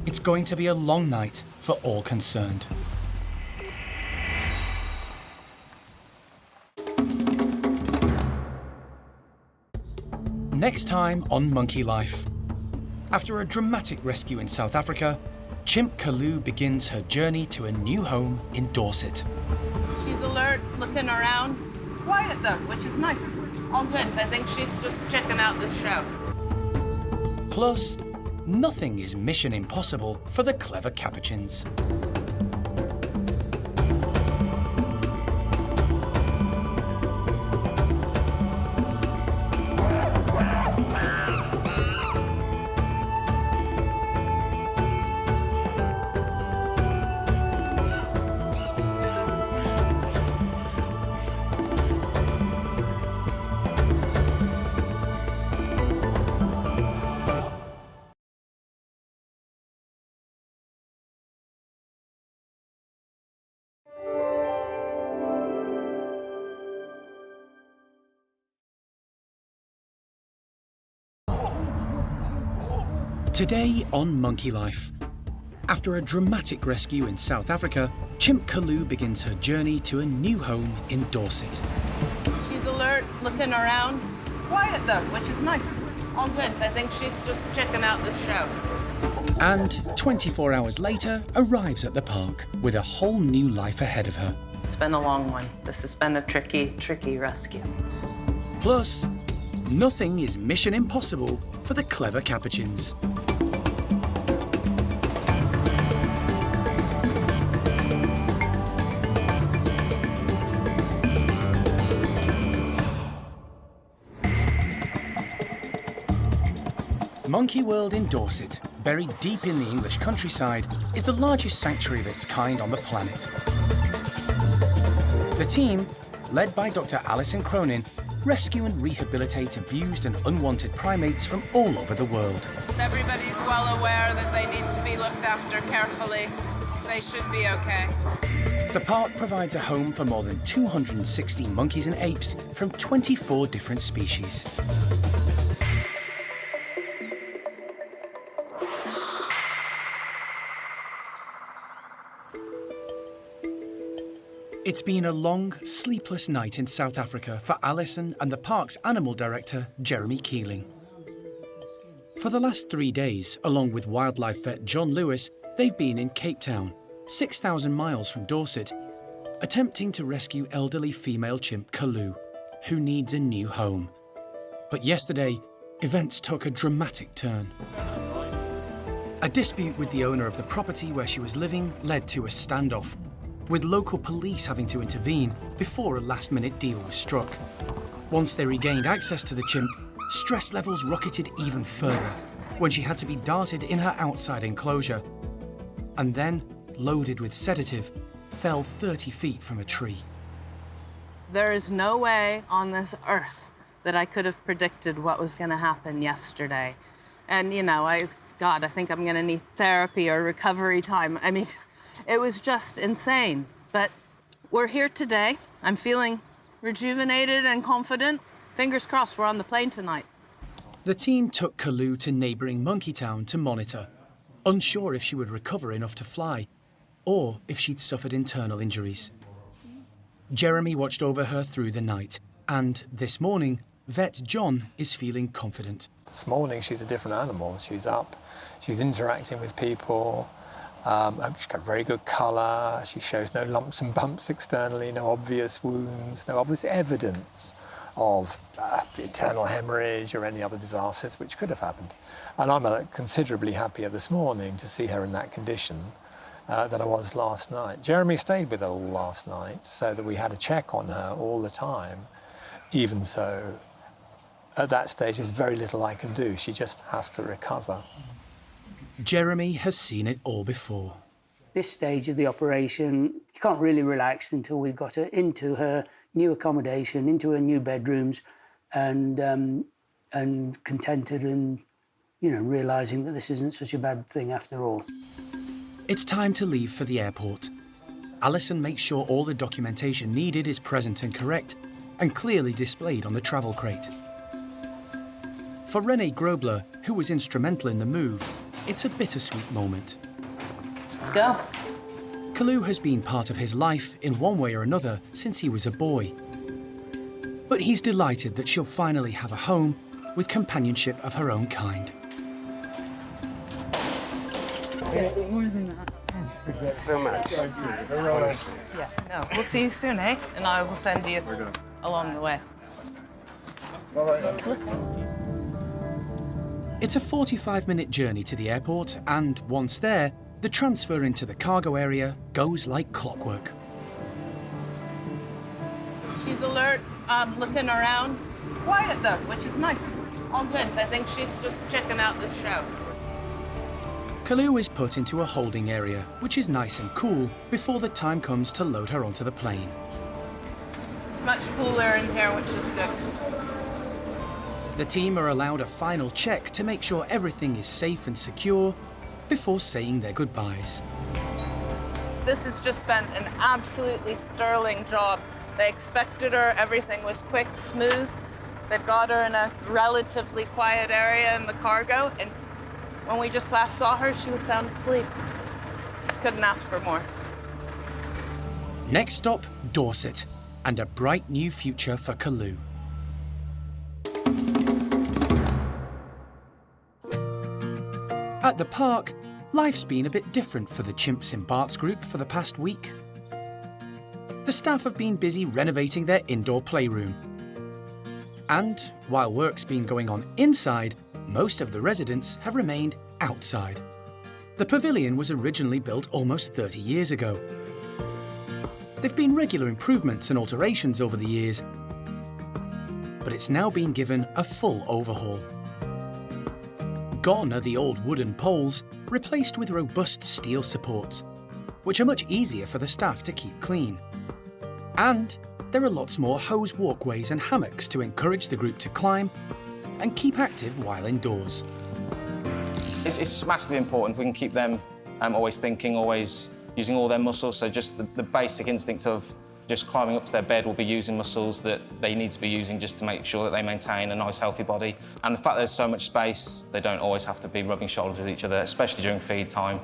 It's going to be a long night for all concerned. Next time on Monkey Life. After a dramatic rescue in South Africa, Chimp Kalu begins her journey to a new home in Dorset. She's alert, looking around. Quiet though, which is nice. All good. I think she's just checking out the show. Plus, nothing is mission impossible for the clever capuchins. Today on Monkey Life. After a dramatic rescue in South Africa, Chimp Kalu begins her journey to a new home in Dorset. She's alert, looking around. Quiet though, which is nice. All good. I think she's just checking out the show. And 24 hours later, arrives at the park with a whole new life ahead of her. It's been a long one. This has been a tricky rescue. Plus, nothing is mission impossible for the clever capuchins. Monkey World in Dorset, buried deep in the English countryside, is the largest sanctuary of its kind on the planet. The team, led by Dr. Alison Cronin, rescue and rehabilitate abused and unwanted primates from all over the world. Everybody's well aware that they need to be looked after carefully. They should be okay. The park provides a home for more than 260 monkeys and apes from 24 different species. It's been a long, sleepless night in South Africa for Alison and the park's animal director, Jeremy Keeling. For the last 3 days, along with wildlife vet John Lewis, they've been in Cape Town, 6,000 miles from Dorset, attempting to rescue elderly female chimp Kalu, who needs a new home. But yesterday, events took a dramatic turn. A dispute with the owner of the property where she was living led to a standoff. with local police having to intervene before a last-minute deal was struck. Once they regained access to the chimp, stress levels rocketed even further when she had to be darted in her outside enclosure and then, loaded with sedative, fell 30 feet from a tree. There is no way on this earth that I could have predicted what was going to happen yesterday. And, you know, I think I'm going to need therapy or recovery time. I mean, it was just insane. But we're here today. I'm feeling rejuvenated and confident. Fingers crossed we're on the plane tonight. The team took Kalu to neighbouring Monkey Town to monitor, unsure if she would recover enough to fly or if she'd suffered internal injuries. Jeremy watched over her through the night, and this morning, vet John is feeling confident. This morning she's a different animal. She's up, she's interacting with people, she's got very good colour, she shows no lumps and bumps externally, no obvious wounds, no obvious evidence of internal hemorrhage or any other disasters which could have happened. And I'm considerably happier this morning to see her in that condition than I was last night. Jeremy stayed with her all last night so that we had a check on her all the time. Even so, at that stage, there's very little I can do. She just has to recover. Jeremy has seen it all before. This stage of the operation, you can't really relax until we've got her into her new accommodation, into her new bedrooms, and contented and, you know, realising that this isn't such a bad thing after all. It's time to leave for the airport. Alison makes sure all the documentation needed is present and correct and clearly displayed on the travel crate. For René Grobler, who was instrumental in the move, it's a bittersweet moment. Let's go. Kalu has been part of his life in one way or another since he was a boy. But he's delighted that she'll finally have a home with companionship of her own kind. More than that. Thank you so much. Yeah, no, we'll see you soon, eh? And I will send you along the way. It's a 45-minute journey to the airport, and once there, the transfer into the cargo area goes like clockwork. She's alert, looking around. Quiet though, which is nice. All good. I think she's just checking out the show. Kalu is put into a holding area, which is nice and cool, before the time comes to load her onto the plane. It's much cooler in here, which is good. The team are allowed a final check to make sure everything is safe and secure before saying their goodbyes. This has just been an absolutely sterling job. They expected her, everything was quick, smooth. They've got her in a relatively quiet area in the cargo, and when we just last saw her, she was sound asleep. Couldn't ask for more. Next stop, Dorset, and a bright new future for Kalu. At the park, life's been a bit different for the Chimps in Bart's group for the past week. The staff have been busy renovating their indoor playroom. And while work's been going on inside, most of the residents have remained outside. The pavilion was originally built almost 30 years ago. There've been regular improvements and alterations over the years, but it's now been given a full overhaul. Gone are the old wooden poles, replaced with robust steel supports, which are much easier for the staff to keep clean. And there are lots more hose walkways and hammocks to encourage the group to climb and keep active while indoors. It's massively important if we can keep them always thinking, always using all their muscles. So just the basic instinct of just climbing up to their bed will be using muscles that they need to be using just to make sure that they maintain a nice, healthy body. And the fact there's so much space, they don't always have to be rubbing shoulders with each other, especially during feed time.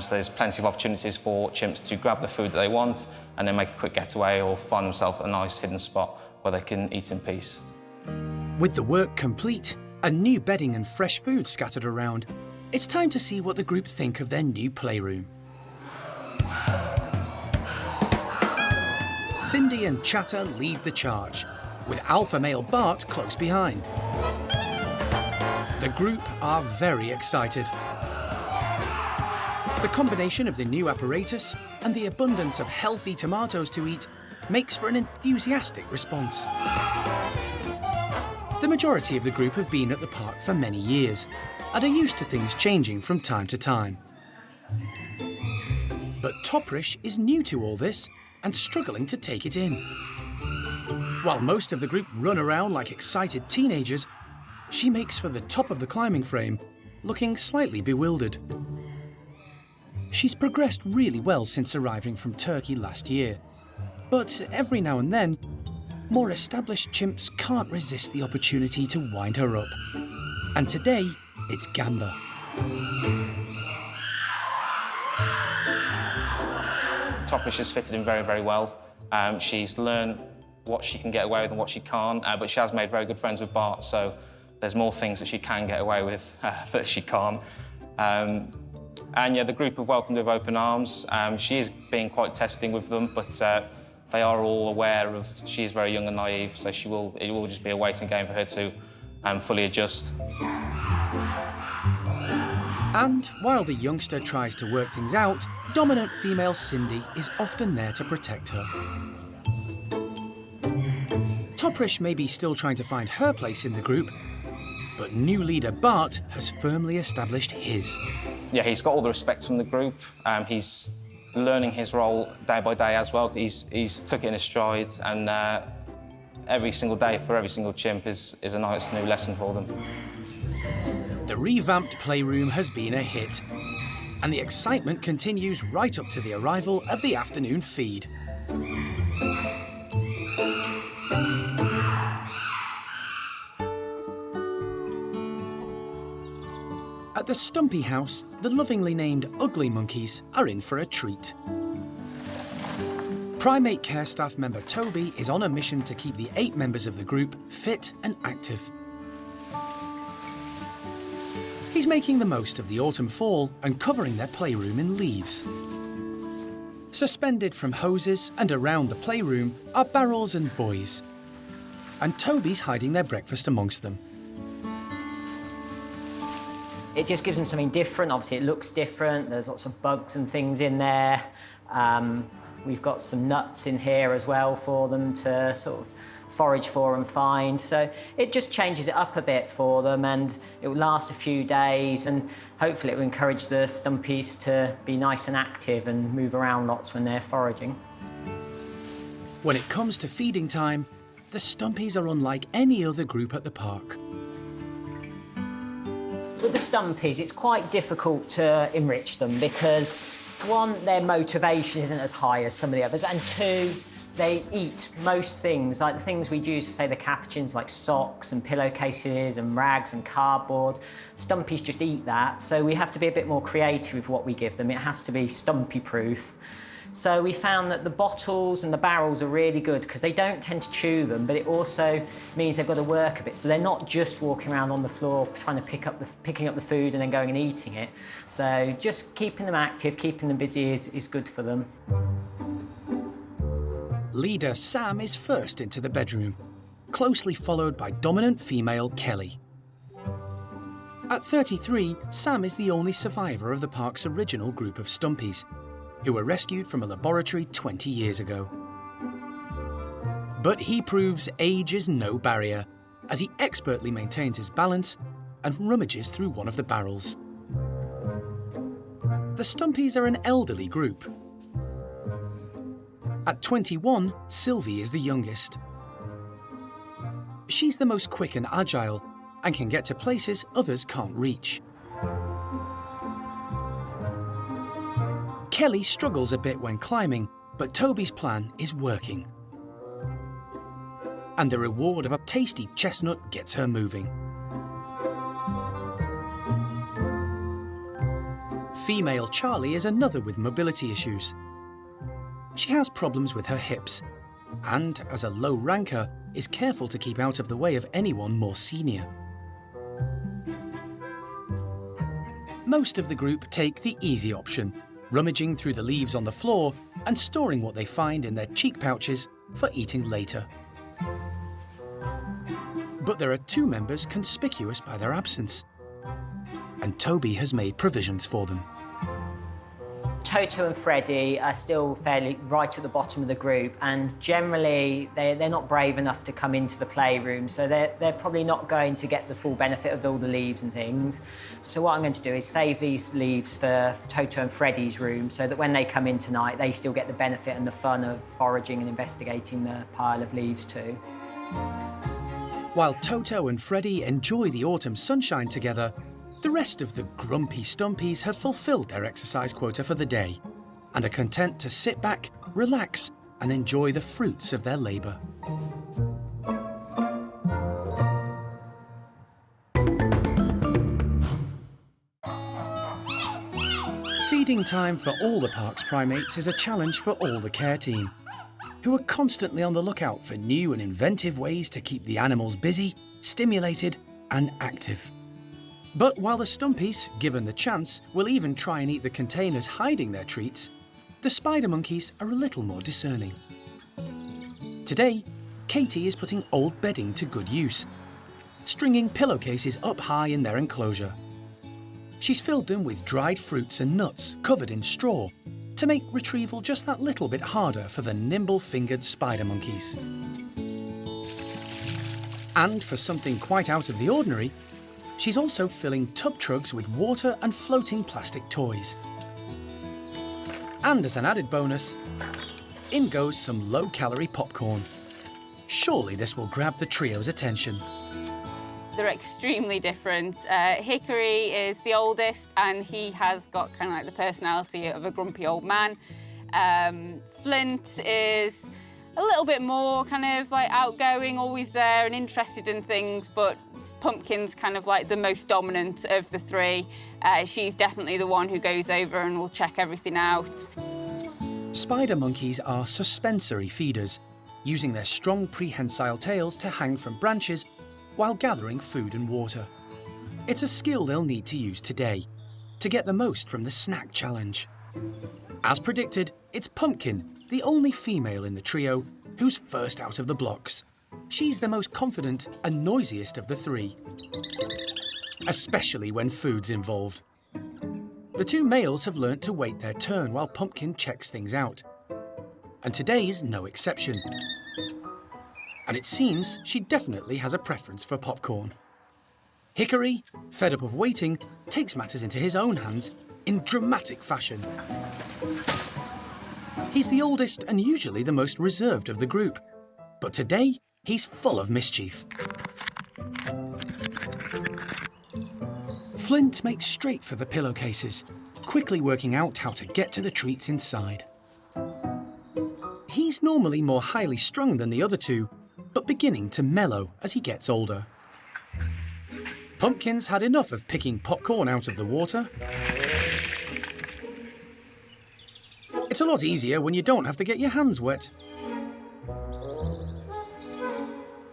So there's plenty of opportunities for chimps to grab the food that they want and then make a quick getaway or find themselves a nice hidden spot where they can eat in peace. With the work complete and new bedding and fresh food scattered around, it's time to see what the group think of their new playroom. Cindy and Chatter lead the charge, with alpha male Bart close behind. The group are very excited. The combination of the new apparatus and the abundance of healthy tomatoes to eat makes for an enthusiastic response. The majority of the group have been at the park for many years and are used to things changing from time to time. But Toprish is new to all this and struggling to take it in. While most of the group run around like excited teenagers, she makes for the top of the climbing frame, looking slightly bewildered. She's progressed really well since arriving from Turkey last year, but every now and then, more established chimps can't resist the opportunity to wind her up. And today, it's Gamba. Toprish has fitted in very, very well. She's learned what she can get away with and what she can't, but she has made very good friends with Bart, so there's more things that she can get away with that she can't. And yeah, the group have welcomed her with open arms. She is being quite testing with them, but they are all aware of she is very young and naive, so it will just be a waiting game for her to fully adjust. And while the youngster tries to work things out, dominant female Cindy is often there to protect her. Toprish may be still trying to find her place in the group, but new leader Bart has firmly established his. Yeah, he's got all the respect from the group. He's learning his role day by day as well. He's took it in his stride, and every single day for every single chimp is a nice new lesson for them. The revamped playroom has been a hit, and the excitement continues right up to the arrival of the afternoon feed. At the Stumpy house, the lovingly named Ugly Monkeys are in for a treat. Primate care staff member Toby is on a mission to keep the 8 members of the group fit and active. He's making the most of the autumn fall and covering their playroom in leaves. Suspended from hoses and around the playroom are barrels and buoys, and Toby's hiding their breakfast amongst them. It just gives them something different. Obviously, it looks different. There's lots of bugs and things in there. We've got some nuts in here as well for them to sort of forage for and find. So it just changes it up a bit for them, and it will last a few days, and hopefully it will encourage the Stumpies to be nice and active and move around lots when they're foraging. When it comes to feeding time, the Stumpies are unlike any other group at the park. With the Stumpies, it's quite difficult to enrich them because, one, their motivation isn't as high as some of the others, and two, they eat most things, like the things we'd use to say the capuchins, like socks and pillowcases and rags and cardboard. Stumpies just eat that, so we have to be a bit more creative with what we give them. It has to be Stumpy-proof. So we found that the bottles and the barrels are really good because they don't tend to chew them, but it also means they've got to work a bit. So they're not just walking around on the floor trying to picking up the food and then going and eating it. So just keeping them active, keeping them busy is good for them. Leader Sam is first into the bedroom, closely followed by dominant female Kelly. At 33, Sam is the only survivor of the park's original group of Stumpies, who were rescued from a laboratory 20 years ago. But he proves age is no barrier, as he expertly maintains his balance and rummages through one of the barrels. The Stumpies are an elderly group. At 21, Sylvie is the youngest. She's the most quick and agile, and can get to places others can't reach. Kelly struggles a bit when climbing, but Toby's plan is working. And the reward of a tasty chestnut gets her moving. Female Charlie is another with mobility issues. She has problems with her hips, and as a low ranker, is careful to keep out of the way of anyone more senior. Most of the group take the easy option, rummaging through the leaves on the floor and storing what they find in their cheek pouches for eating later. But there are 2 members conspicuous by their absence, and Toby has made provisions for them. Toto and Freddie are still fairly right at the bottom of the group, and generally they're not brave enough to come into the playroom, so they're probably not going to get the full benefit of all the leaves and things. So what I'm going to do is save these leaves for Toto and Freddie's room, so that when they come in tonight, they still get the benefit and the fun of foraging and investigating the pile of leaves too. While Toto and Freddie enjoy the autumn sunshine together, the rest of the grumpy stumpies have fulfilled their exercise quota for the day and are content to sit back, relax, and enjoy the fruits of their labour. Feeding time for all the park's primates is a challenge for all the care team, who are constantly on the lookout for new and inventive ways to keep the animals busy, stimulated, and active. But while the stumpies, given the chance, will even try and eat the containers hiding their treats, the spider monkeys are a little more discerning. Today, Katie is putting old bedding to good use, stringing pillowcases up high in their enclosure. She's filled them with dried fruits and nuts covered in straw to make retrieval just that little bit harder for the nimble-fingered spider monkeys. And for something quite out of the ordinary, she's also filling tub trugs with water and floating plastic toys. And as an added bonus, in goes some low-calorie popcorn. Surely this will grab the trio's attention. They're extremely different. Hickory is the oldest, and he has got kind of like the personality of a grumpy old man. Flint is a little bit more kind of like outgoing, always there and interested in things, but Pumpkin's kind of like the most dominant of the three. She's definitely the one who goes over and will check everything out. Spider monkeys are suspensory feeders, using their strong prehensile tails to hang from branches while gathering food and water. It's a skill they'll need to use today to get the most from the snack challenge. As predicted, it's Pumpkin, the only female in the trio, who's first out of the blocks. She's the most confident and noisiest of the three, especially when food's involved. The two males have learnt to wait their turn while Pumpkin checks things out, and today's no exception. And it seems she definitely has a preference for popcorn. Hickory, fed up of waiting, takes matters into his own hands in dramatic fashion. He's the oldest and usually the most reserved of the group, but today he's full of mischief. Flint makes straight for the pillowcases, quickly working out how to get to the treats inside. He's normally more highly strung than the other two, but beginning to mellow as he gets older. Pumpkin's had enough of picking popcorn out of the water. It's a lot easier when you don't have to get your hands wet.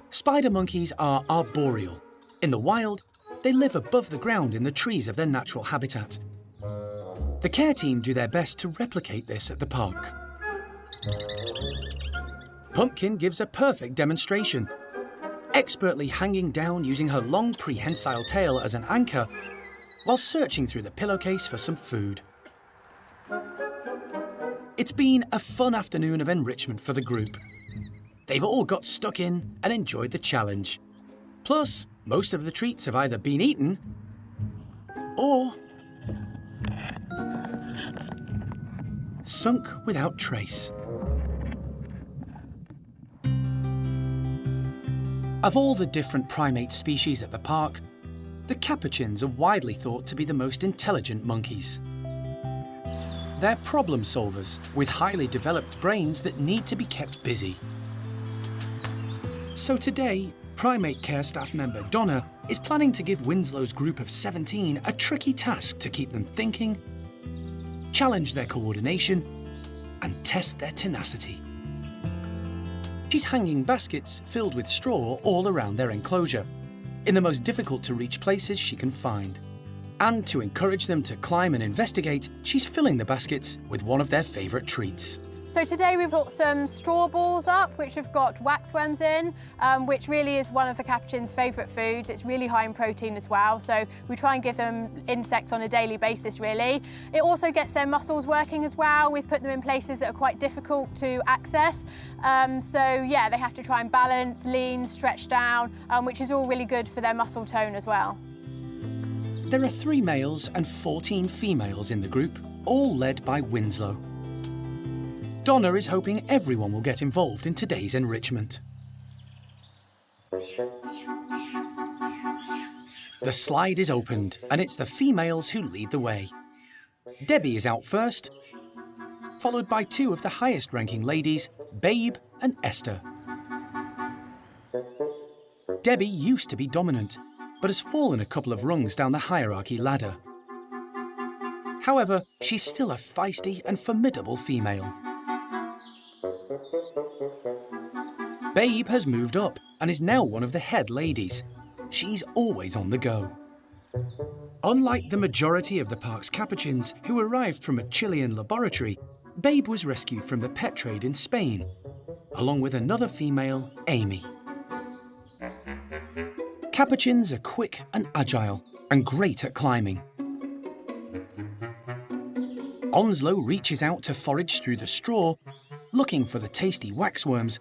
Spider monkeys are arboreal. In the wild, they live above the ground in the trees of their natural habitat. The care team do their best to replicate this at the park. Pumpkin gives a perfect demonstration, expertly hanging down using her long prehensile tail as an anchor while searching through the pillowcase for some food. It's been a fun afternoon of enrichment for the group. They've all got stuck in and enjoyed the challenge. Plus, most of the treats have either been eaten or sunk without trace. Of all the different primate species at the park, the capuchins are widely thought to be the most intelligent monkeys. They're problem solvers with highly developed brains that need to be kept busy. So today, primate care staff member Donna is planning to give Winslow's group of 17 a tricky task to keep them thinking, challenge their coordination, and test their tenacity. She's hanging baskets filled with straw all around their enclosure, in the most difficult to reach places she can find. And to encourage them to climb and investigate, she's filling the baskets with one of their favourite treats, So today we've got some straw balls up, which have got waxworms in, which really is one of the capuchin's favourite foods. It's really high in protein as well, so we try and give them insects on a daily basis, really. It also gets their muscles working as well. We've put them in places that are quite difficult to access. So yeah, they have to try and balance, lean, stretch down, which is all really good for their muscle tone as well. There are 3 males and 14 females in the group, all led by Winslow. Donna is hoping everyone will get involved in today's enrichment. The slide is opened, and it's the females who lead the way. Debbie is out first, followed by 2 of the highest-ranking ladies, Babe and Esther. Debbie used to be dominant, but has fallen a couple of rungs down the hierarchy ladder. However, she's still a feisty and formidable female. Babe has moved up and is now one of the head ladies. She's always on the go. Unlike the majority of the park's capuchins who arrived from a Chilean laboratory, Babe was rescued from the pet trade in Spain, along with another female, Amy. Capuchins are quick and agile and great at climbing. Onslow reaches out to forage through the straw, looking for the tasty waxworms,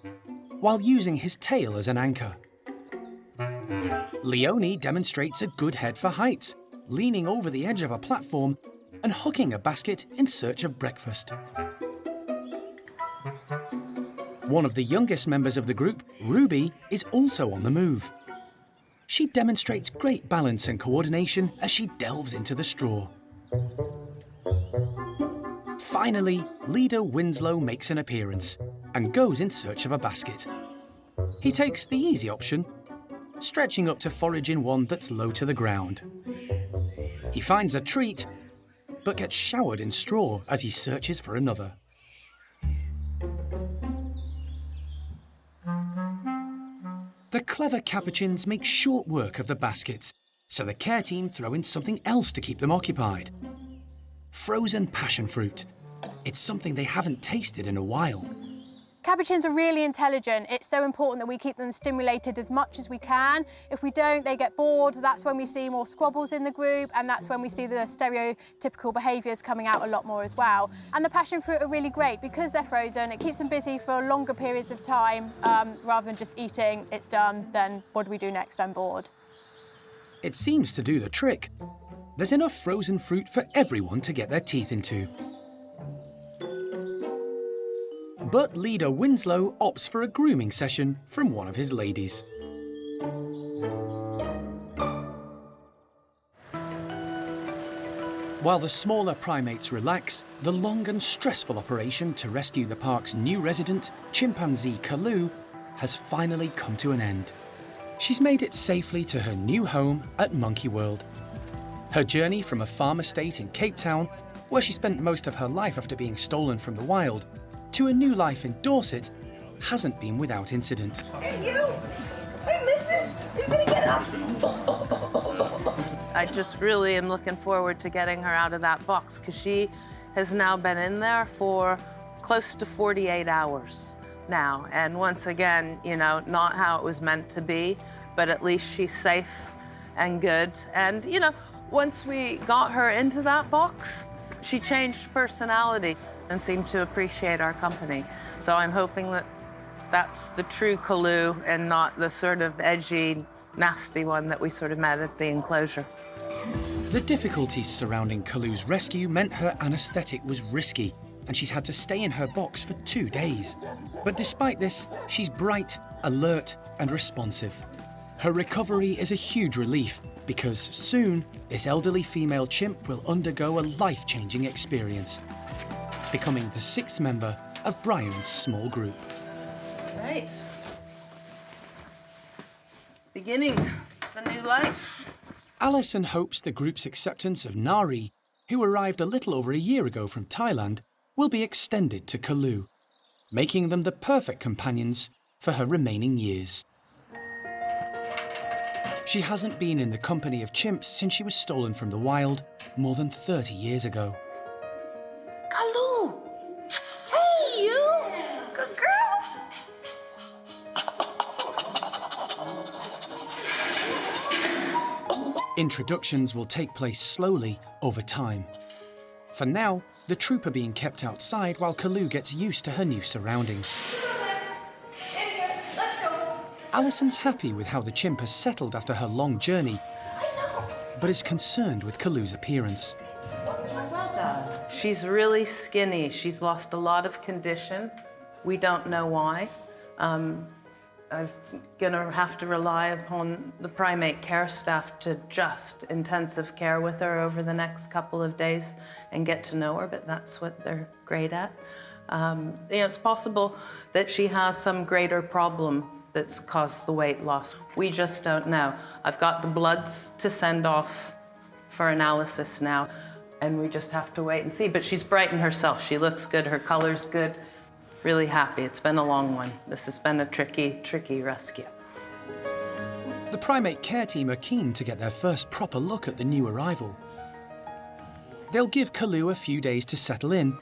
while using his tail as an anchor. Leonie demonstrates a good head for heights, leaning over the edge of a platform and hooking a basket in search of breakfast. One of the youngest members of the group, Ruby, is also on the move. She demonstrates great balance and coordination as she delves into the straw. Finally, leader Winslow makes an appearance and goes in search of a basket. He takes the easy option, stretching up to forage in one that's low to the ground. He finds a treat, but gets showered in straw as he searches for another. The clever capuchins make short work of the baskets, so the care team throw in something else to keep them occupied. Frozen passion fruit. It's something they haven't tasted in a while. Capuchins are really intelligent. It's so important that we keep them stimulated as much as we can. If we don't, they get bored. That's when we see more squabbles in the group, and that's when we see the stereotypical behaviours coming out a lot more as well. And the passion fruit are really great because they're frozen. It keeps them busy for longer periods of time, rather than just eating, it's done, then what do we do next? I'm bored. It seems to do the trick. There's enough frozen fruit for everyone to get their teeth into. But leader Winslow opts for a grooming session from one of his ladies. While the smaller primates relax, the long and stressful operation to rescue the park's new resident, chimpanzee Kalu, has finally come to an end. She's made it safely to her new home at Monkey World. Her journey from a farm estate in Cape Town, where she spent most of her life after being stolen from the wild, to a new life in Dorset, hasn't been without incident. Hey, you! Hey, missus! You gonna get up? I just really am looking forward to getting her out of that box because she has now been in there for close to 48 hours now. And once again, you know, not how it was meant to be, but at least she's safe and good. And, you know, once we got her into that box, she changed personality and seemed to appreciate our company. So I'm hoping that that's the true Kalu and not the sort of edgy, nasty one that we sort of met at the enclosure. The difficulties surrounding Kalu's rescue meant her anaesthetic was risky, and she's had to stay in her box for 2 days. But despite this, she's bright, alert, and responsive. Her recovery is a huge relief, because soon, this elderly female chimp will undergo a life-changing experience, becoming the 6th member of Bryan's small group. Right. Beginning the new life. Alison hopes the group's acceptance of Nari, who arrived a little over a year ago from Thailand, will be extended to Kalu, making them the perfect companions for her remaining years. She hasn't been in the company of chimps since she was stolen from the wild more than 30 years ago. Kalu! Hey, you! Introductions will take place slowly over time. For now, the troop are being kept outside while Kalu gets used to her new surroundings. Let's go. Alison's happy with how the chimp has settled after her long journey, but is concerned with Kalu's appearance. Well done. She's really skinny. She's lost a lot of condition. We don't know why. I'm gonna have to rely upon the primate care staff to just intensive care with her over the next couple of days and get to know her, but that's what they're great at. It's possible that she has some greater problem that's caused the weight loss. We just don't know. I've got the bloods to send off for analysis now, and we just have to wait and see. But she's bright in herself. She looks good, her color's good. Really happy. It's been a long one. This has been a tricky, tricky rescue. The primate care team are keen to get their first proper look at the new arrival. They'll give Kalu a few days to settle in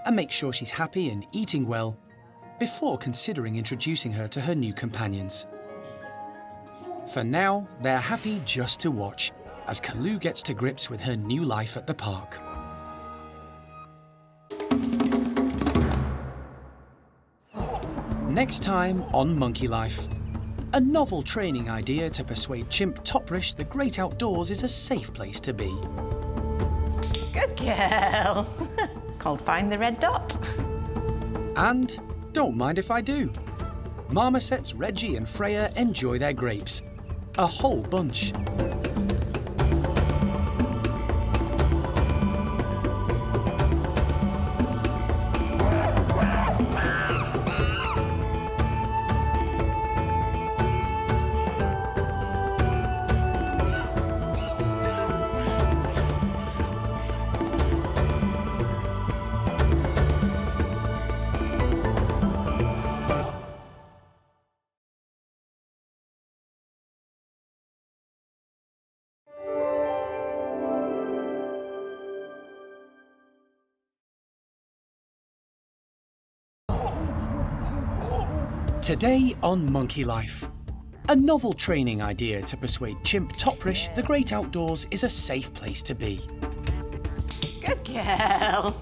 and make sure she's happy and eating well before considering introducing her to her new companions. For now, they're happy just to watch as Kalu gets to grips with her new life at the park. Next time on Monkey Life, a novel training idea to persuade Chimp Toprish the great outdoors is a safe place to be. Good girl. Can't find the red dot. And don't mind if I do. Marmosets Reggie and Freya enjoy their grapes. A whole bunch. Today on Monkey Life, a novel training idea to persuade Chimp Toprish the great outdoors is a safe place to be. Good girl.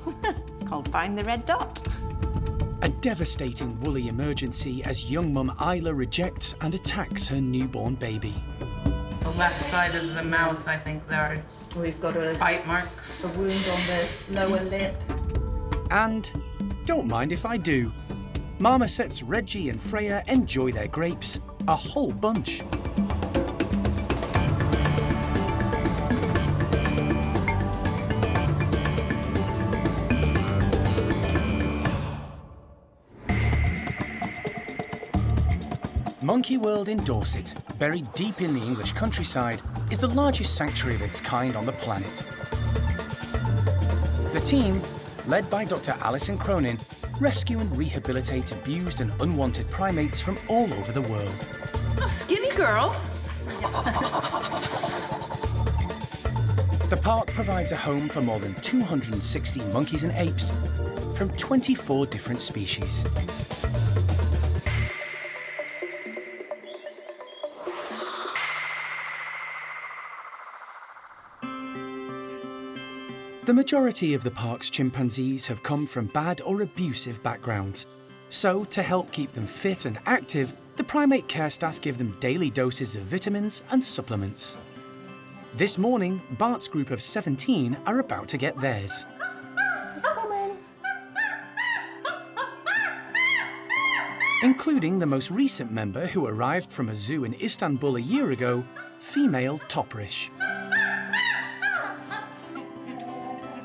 Can't find the red dot. A devastating woolly emergency as young mum Ayla rejects and attacks her newborn baby. The left side of the mouth, I think there are We've got a bite marks. wound on the lower lip. And don't mind if I do. Marmosets Reggie and Freya enjoy their grapes. A whole bunch. Monkey World in Dorset, buried deep in the English countryside, is the largest sanctuary of its kind on the planet. The team, led by Dr. Alison Cronin, rescue and rehabilitate abused and unwanted primates from all over the world. Oh, skinny girl. The park provides a home for more than 260 monkeys and apes from 24 different species. The majority of the park's chimpanzees have come from bad or abusive backgrounds. So, to help keep them fit and active, the primate care staff give them daily doses of vitamins and supplements. This morning, Bart's group of 17 are about to get theirs. He's coming. Including the most recent member who arrived from a zoo in Istanbul a year ago, female Toprish.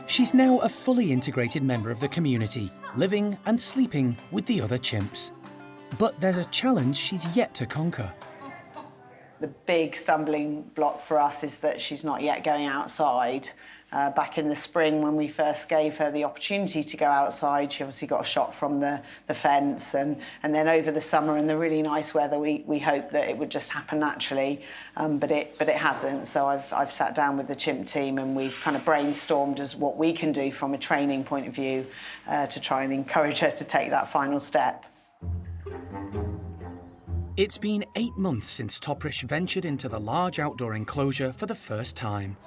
She's now a fully integrated member of the community, living and sleeping with the other chimps. But there's a challenge she's yet to conquer. The big stumbling block for us is that she's not yet going outside. Back in the spring, when we first gave her the opportunity to go outside, she obviously got a shock from the fence. And then over the summer and the really nice weather, we hoped that it would just happen naturally, but it hasn't. So I've sat down with the chimp team and we've kind of brainstormed as what we can do from a training point of view to try and encourage her to take that final step. It's been 8 months since Toprish ventured into the large outdoor enclosure for the first time.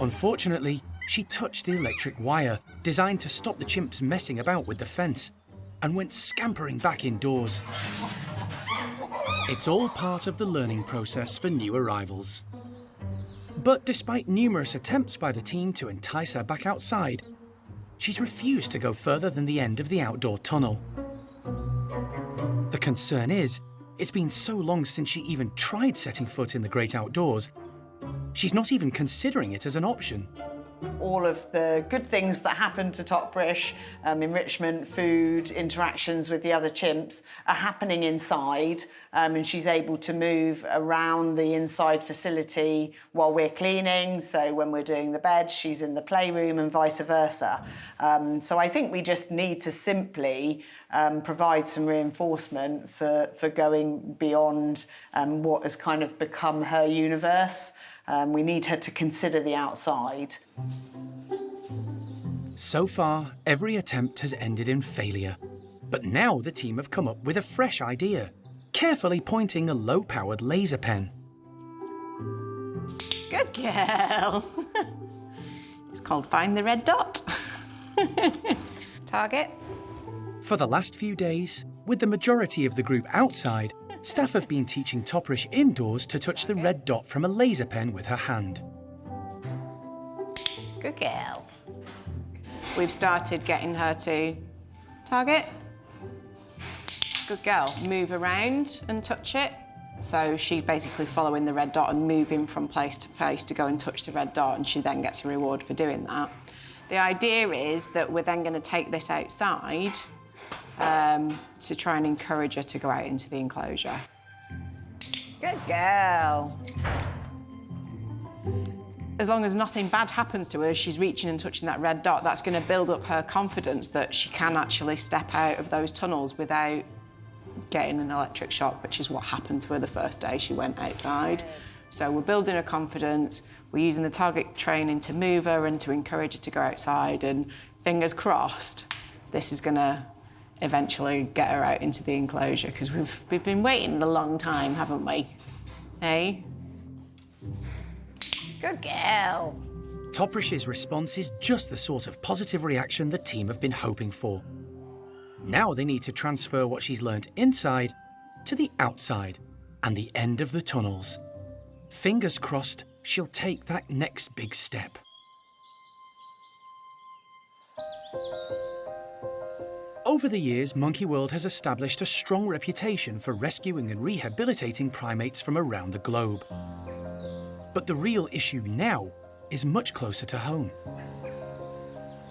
Unfortunately, she touched the electric wire designed to stop the chimps messing about with the fence and went scampering back indoors. It's all part of the learning process for new arrivals. But despite numerous attempts by the team to entice her back outside, she's refused to go further than the end of the outdoor tunnel. The concern is, it's been so long since she even tried setting foot in the great outdoors, she's not even considering it as an option. All of the good things that happen to Toprish, enrichment, food, interactions with the other chimps, are happening inside, and she's able to move around the inside facility while we're cleaning. So when we're doing the bed, she's in the playroom and vice versa. So I think we just need to simply provide some reinforcement for going beyond what has kind of become her universe. We need her to consider the outside. So far, every attempt has ended in failure. But now the team have come up with a fresh idea, carefully pointing a low-powered laser pen. Good girl. It's called Find the Red Dot. Target. For the last few days, with the majority of the group outside, staff have been teaching Toprish indoors to touch the red dot from a laser pen with her hand. Good girl. We've started getting her to target. Good girl. Move around and touch it. So she's basically following the red dot and moving from place to place to go and touch the red dot, and she then gets a reward for doing that. The idea is that we're then going to take this outside to try and encourage her to go out into the enclosure. Good girl. As long as nothing bad happens to her, she's reaching and touching that red dot, that's going to build up her confidence that she can actually step out of those tunnels without getting an electric shock, which is what happened to her the first day she went outside. So we're building her confidence, we're using the target training to move her and to encourage her to go outside, and fingers crossed, this is going to eventually get her out into the enclosure, because we've been waiting a long time, haven't we? Hey? Good girl. Toprish's response is just the sort of positive reaction the team have been hoping for. Now they need to transfer what she's learned inside to the outside and the end of the tunnels. Fingers crossed she'll take that next big step. Over the years, Monkey World has established a strong reputation for rescuing and rehabilitating primates from around the globe. But the real issue now is much closer to home.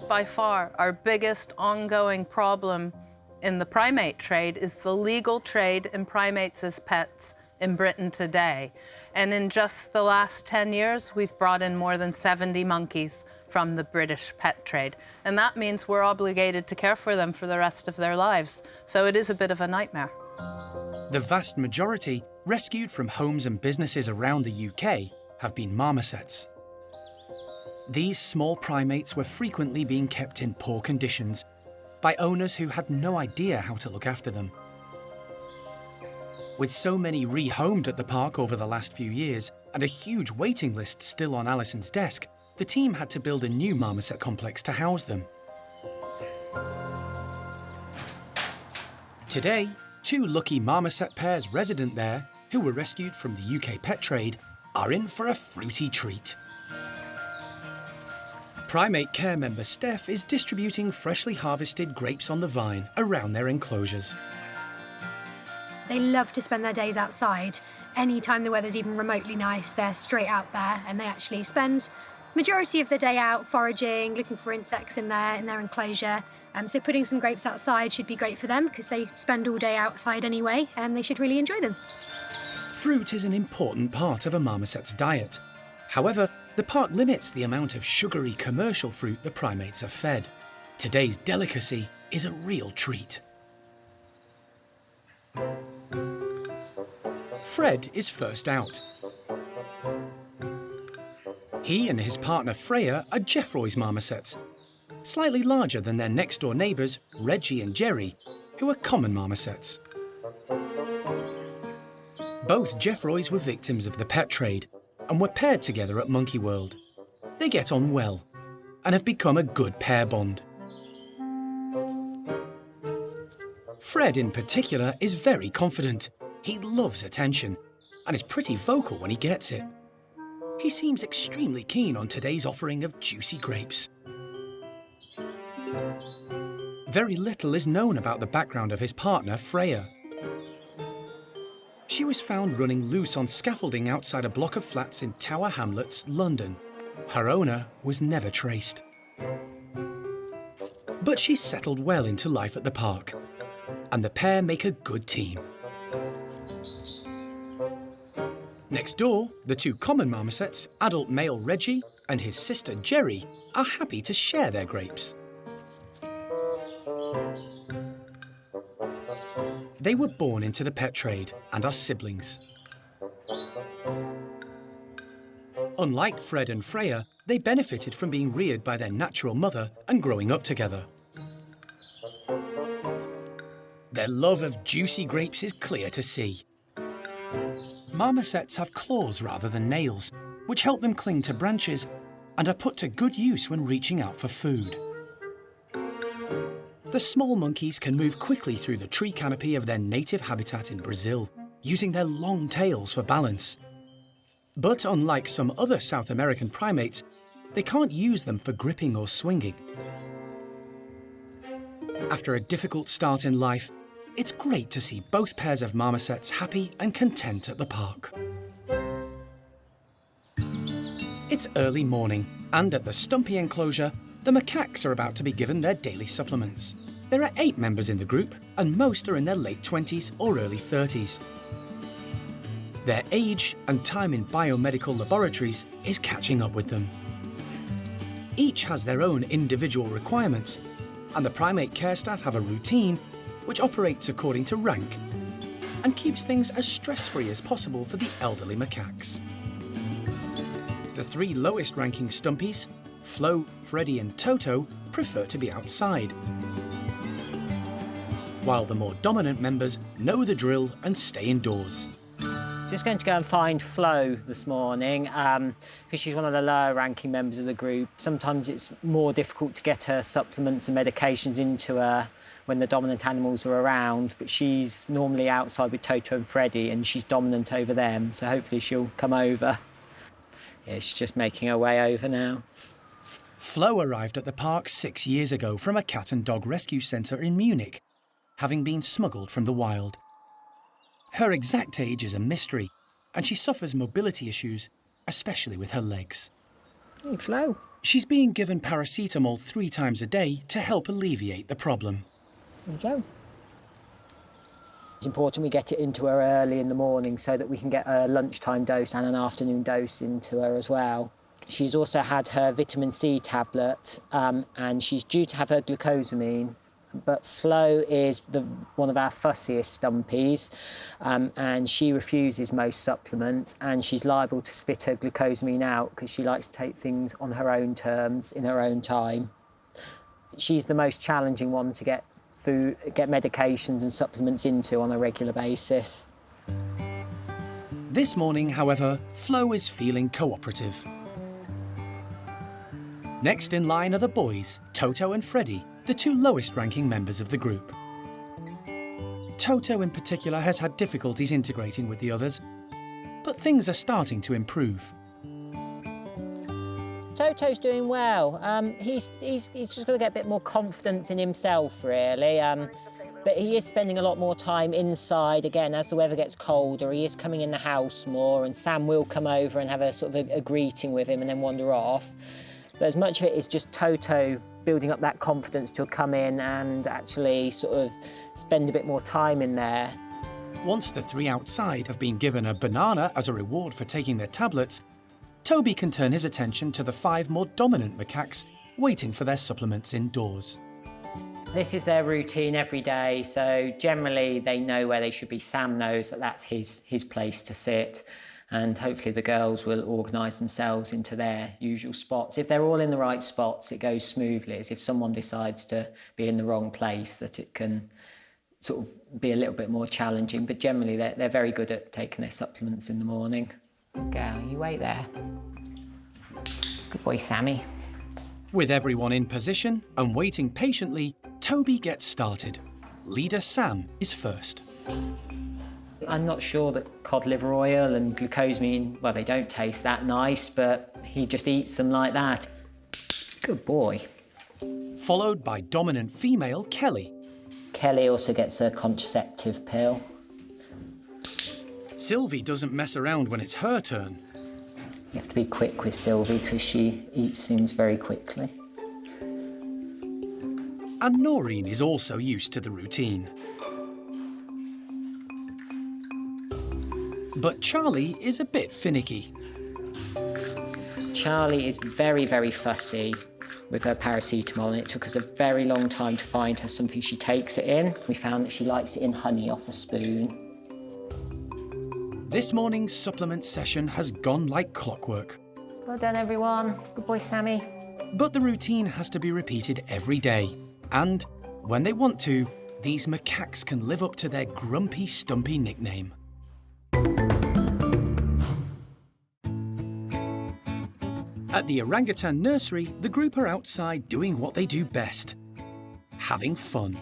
By far, our biggest ongoing problem in the primate trade is the legal trade in primates as pets in Britain today. And in just the last 10 years, we've brought in more than 70 monkeys from the British pet trade. And that means we're obligated to care for them for the rest of their lives. So it is a bit of a nightmare. The vast majority, rescued from homes and businesses around the UK, have been marmosets. These small primates were frequently being kept in poor conditions by owners who had no idea how to look after them. With so many rehomed at the park over the last few years and a huge waiting list still on Alison's desk, the team had to build a new marmoset complex to house them. Today, 2 lucky marmoset pairs resident there, who were rescued from the UK pet trade, are in for a fruity treat. Primate care member Steph is distributing freshly harvested grapes on the vine around their enclosures. They love to spend their days outside. Anytime the weather's even remotely nice, they're straight out there, and they actually spend majority of the day out foraging, looking for insects in their enclosure. So putting some grapes outside should be great for them because they spend all day outside anyway, and they should really enjoy them. Fruit is an important part of a marmoset's diet. However, the park limits the amount of sugary commercial fruit the primates are fed. Today's delicacy is a real treat. Fred is first out. He and his partner Freya are Jeffroy's marmosets, slightly larger than their next-door neighbours Reggie and Jerry, who are common marmosets. Both Jeffroys were victims of the pet trade and were paired together at Monkey World. They get on well and have become a good pair bond. Fred, in particular, is very confident. He loves attention and is pretty vocal when he gets it. He seems extremely keen on today's offering of juicy grapes. Very little is known about the background of his partner, Freya. She was found running loose on scaffolding outside a block of flats in Tower Hamlets, London. Her owner was never traced. But she's settled well into life at the park, and the pair make a good team. Next door, the two common marmosets, adult male Reggie and his sister Jerry, are happy to share their grapes. They were born into the pet trade and are siblings. Unlike Fred and Freya, they benefited from being reared by their natural mother and growing up together. Their love of juicy grapes is clear to see. Marmosets have claws rather than nails, which help them cling to branches and are put to good use when reaching out for food. The small monkeys can move quickly through the tree canopy of their native habitat in Brazil, using their long tails for balance. But unlike some other South American primates, they can't use them for gripping or swinging. After a difficult start in life, it's great to see both pairs of marmosets happy and content at the park. It's early morning, and at the Stumpy enclosure, the macaques are about to be given their daily supplements. There are 8 members in the group, and most are in their late 20s or early 30s. Their age and time in biomedical laboratories is catching up with them. Each has their own individual requirements, and the primate care staff have a routine which operates according to rank and keeps things as stress-free as possible for the elderly macaques. The 3 lowest-ranking Stumpies, Flo, Freddy and Toto, prefer to be outside, while the more dominant members know the drill and stay indoors. Just going to go and find Flo this morning because she's one of the lower ranking members of the group. Sometimes it's more difficult to get her supplements and medications into her when the dominant animals are around, but she's normally outside with Toto and Freddy and she's dominant over them, so hopefully she'll come over. Yeah, she's just making her way over now. Flo arrived at the park 6 years ago from a cat and dog rescue centre in Munich, having been smuggled from the wild. Her exact age is a mystery, and she suffers mobility issues, especially with her legs. Hey, Flo. She's being given paracetamol 3 times a day to help alleviate the problem. There we go. It's important we get it into her early in the morning so that we can get a lunchtime dose and an afternoon dose into her as well. She's also had her vitamin C tablet and she's due to have her glucosamine. But Flo is one of our fussiest Stumpies and she refuses most supplements and she's liable to spit her glucosamine out because she likes to take things on her own terms, in her own time. She's the most challenging one to get medications and supplements into on a regular basis. This morning, however, Flo is feeling cooperative. Next in line are the boys, Toto and Freddy, the 2 lowest-ranking members of the group. Toto in particular has had difficulties integrating with the others, but things are starting to improve. Toto's doing well. He's just got to get a bit more confidence in himself, really. But he is spending a lot more time inside. Again, as the weather gets colder, he is coming in the house more, and Sam will come over and have a sort of a greeting with him and then wander off. But as much of it is just Toto building up that confidence to come in and actually sort of spend a bit more time in there. Once the 3 outside have been given a banana as a reward for taking their tablets, Toby can turn his attention to the 5 more dominant macaques waiting for their supplements indoors. This is their routine every day, so generally they know where they should be. Sam knows that that's his place to sit, and hopefully the girls will organise themselves into their usual spots. If they're all in the right spots, it goes smoothly. As if someone decides to be in the wrong place, that it can sort of be a little bit more challenging, but generally they're very good at taking their supplements in the morning. Good girl, you wait there. Good boy, Sammy. With everyone in position and waiting patiently, Toby gets started. Leader Sam is first. I'm not sure that cod liver oil and glucosamine, well, they don't taste that nice, but he just eats them like that. Good boy. Followed by dominant female Kelly. Kelly also gets a contraceptive pill. Sylvie doesn't mess around when it's her turn. You have to be quick with Sylvie because she eats things very quickly. And Noreen is also used to the routine. But Charlie is a bit finicky. Charlie is very, very fussy with her paracetamol, and it took us a very long time to find her something she takes it in. We found that she likes it in honey off a spoon. This morning's supplement session has gone like clockwork. Well done, everyone. Good boy, Sammy. But the routine has to be repeated every day. And when they want to, these macaques can live up to their grumpy, stumpy nickname. At the orangutan nursery, the group are outside doing what they do best, having fun.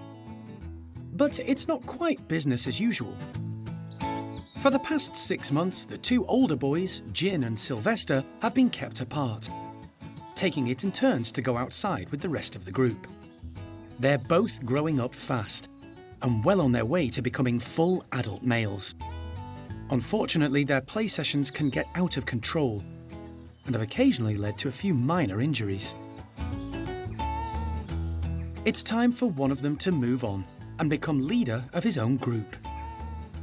But it's not quite business as usual. For the past 6 months, the two older boys, Jin and Sylvester, have been kept apart, taking it in turns to go outside with the rest of the group. They're both growing up fast and well on their way to becoming full adult males. Unfortunately, their play sessions can get out of control and have occasionally led to a few minor injuries. It's time for one of them to move on and become leader of his own group.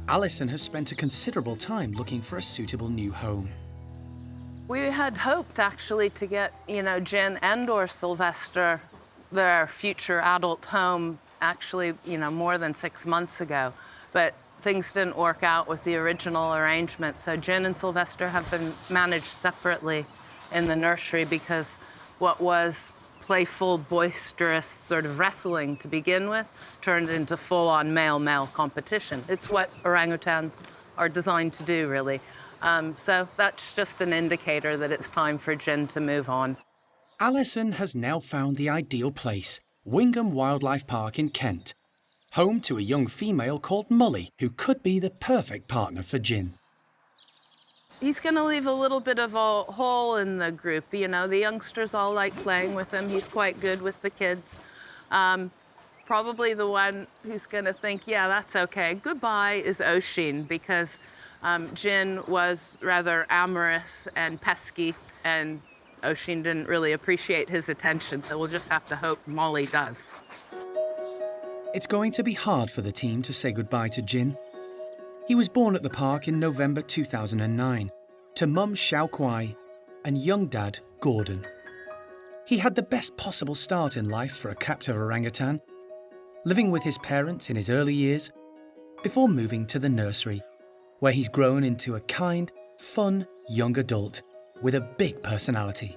Alison has spent a considerable time looking for a suitable new home. We had hoped actually to get, Jen and or Sylvester their future adult home actually, more than 6 months ago. But things didn't work out with the original arrangement. So Jen and Sylvester have been managed separately in the nursery because what was playful, boisterous sort of wrestling to begin with turned into full-on male-male competition. It's what orangutans are designed to do, really. So that's just an indicator that it's time for Jen to move on. Alison has now found the ideal place, Wingham Wildlife Park in Kent, home to a young female called Molly, who could be the perfect partner for Jin. He's going to leave a little bit of a hole in the group. The youngsters all like playing with him. He's quite good with the kids. Probably the one who's going to think, yeah, that's okay, goodbye, is Oshin, because Jin was rather amorous and pesky, and Oshin didn't really appreciate his attention, so we'll just have to hope Molly does. It's going to be hard for the team to say goodbye to Jin. He was born at the park in November 2009 to Mum Xiao Kuai and young dad Gordon. He had the best possible start in life for a captive orangutan, living with his parents in his early years before moving to the nursery, where he's grown into a kind, fun young adult with a big personality.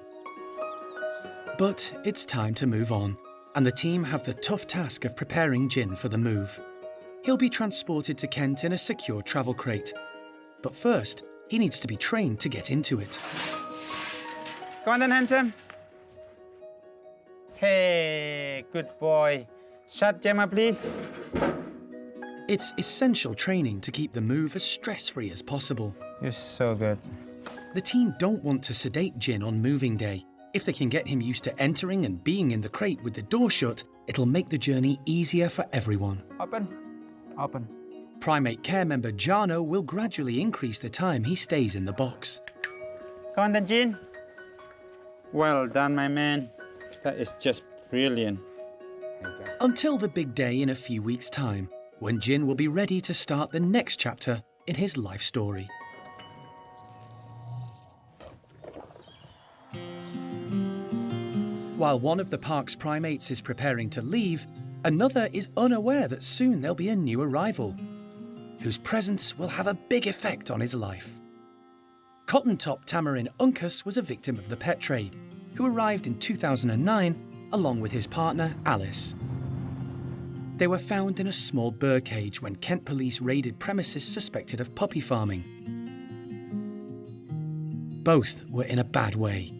But it's time to move on, and the team have the tough task of preparing Jin for the move. He'll be transported to Kent in a secure travel crate. But first, he needs to be trained to get into it. Come on then, handsome. Hey, good boy. Shut Gemma, please. It's essential training to keep the move as stress-free as possible. You're so good. The team don't want to sedate Jin on moving day. If they can get him used to entering and being in the crate with the door shut, it'll make the journey easier for everyone. Open. Primate care member Jarno will gradually increase the time he stays in the box. Come on then, Jin. Well done, my man. That is just brilliant. Until the big day in a few weeks' time, when Jin will be ready to start the next chapter in his life story. While one of the park's primates is preparing to leave, another is unaware that soon there'll be a new arrival, whose presence will have a big effect on his life. Cotton-top tamarin Uncas was a victim of the pet trade, who arrived in 2009 along with his partner Alice. They were found in a small birdcage when Kent police raided premises suspected of puppy farming. Both were in a bad way.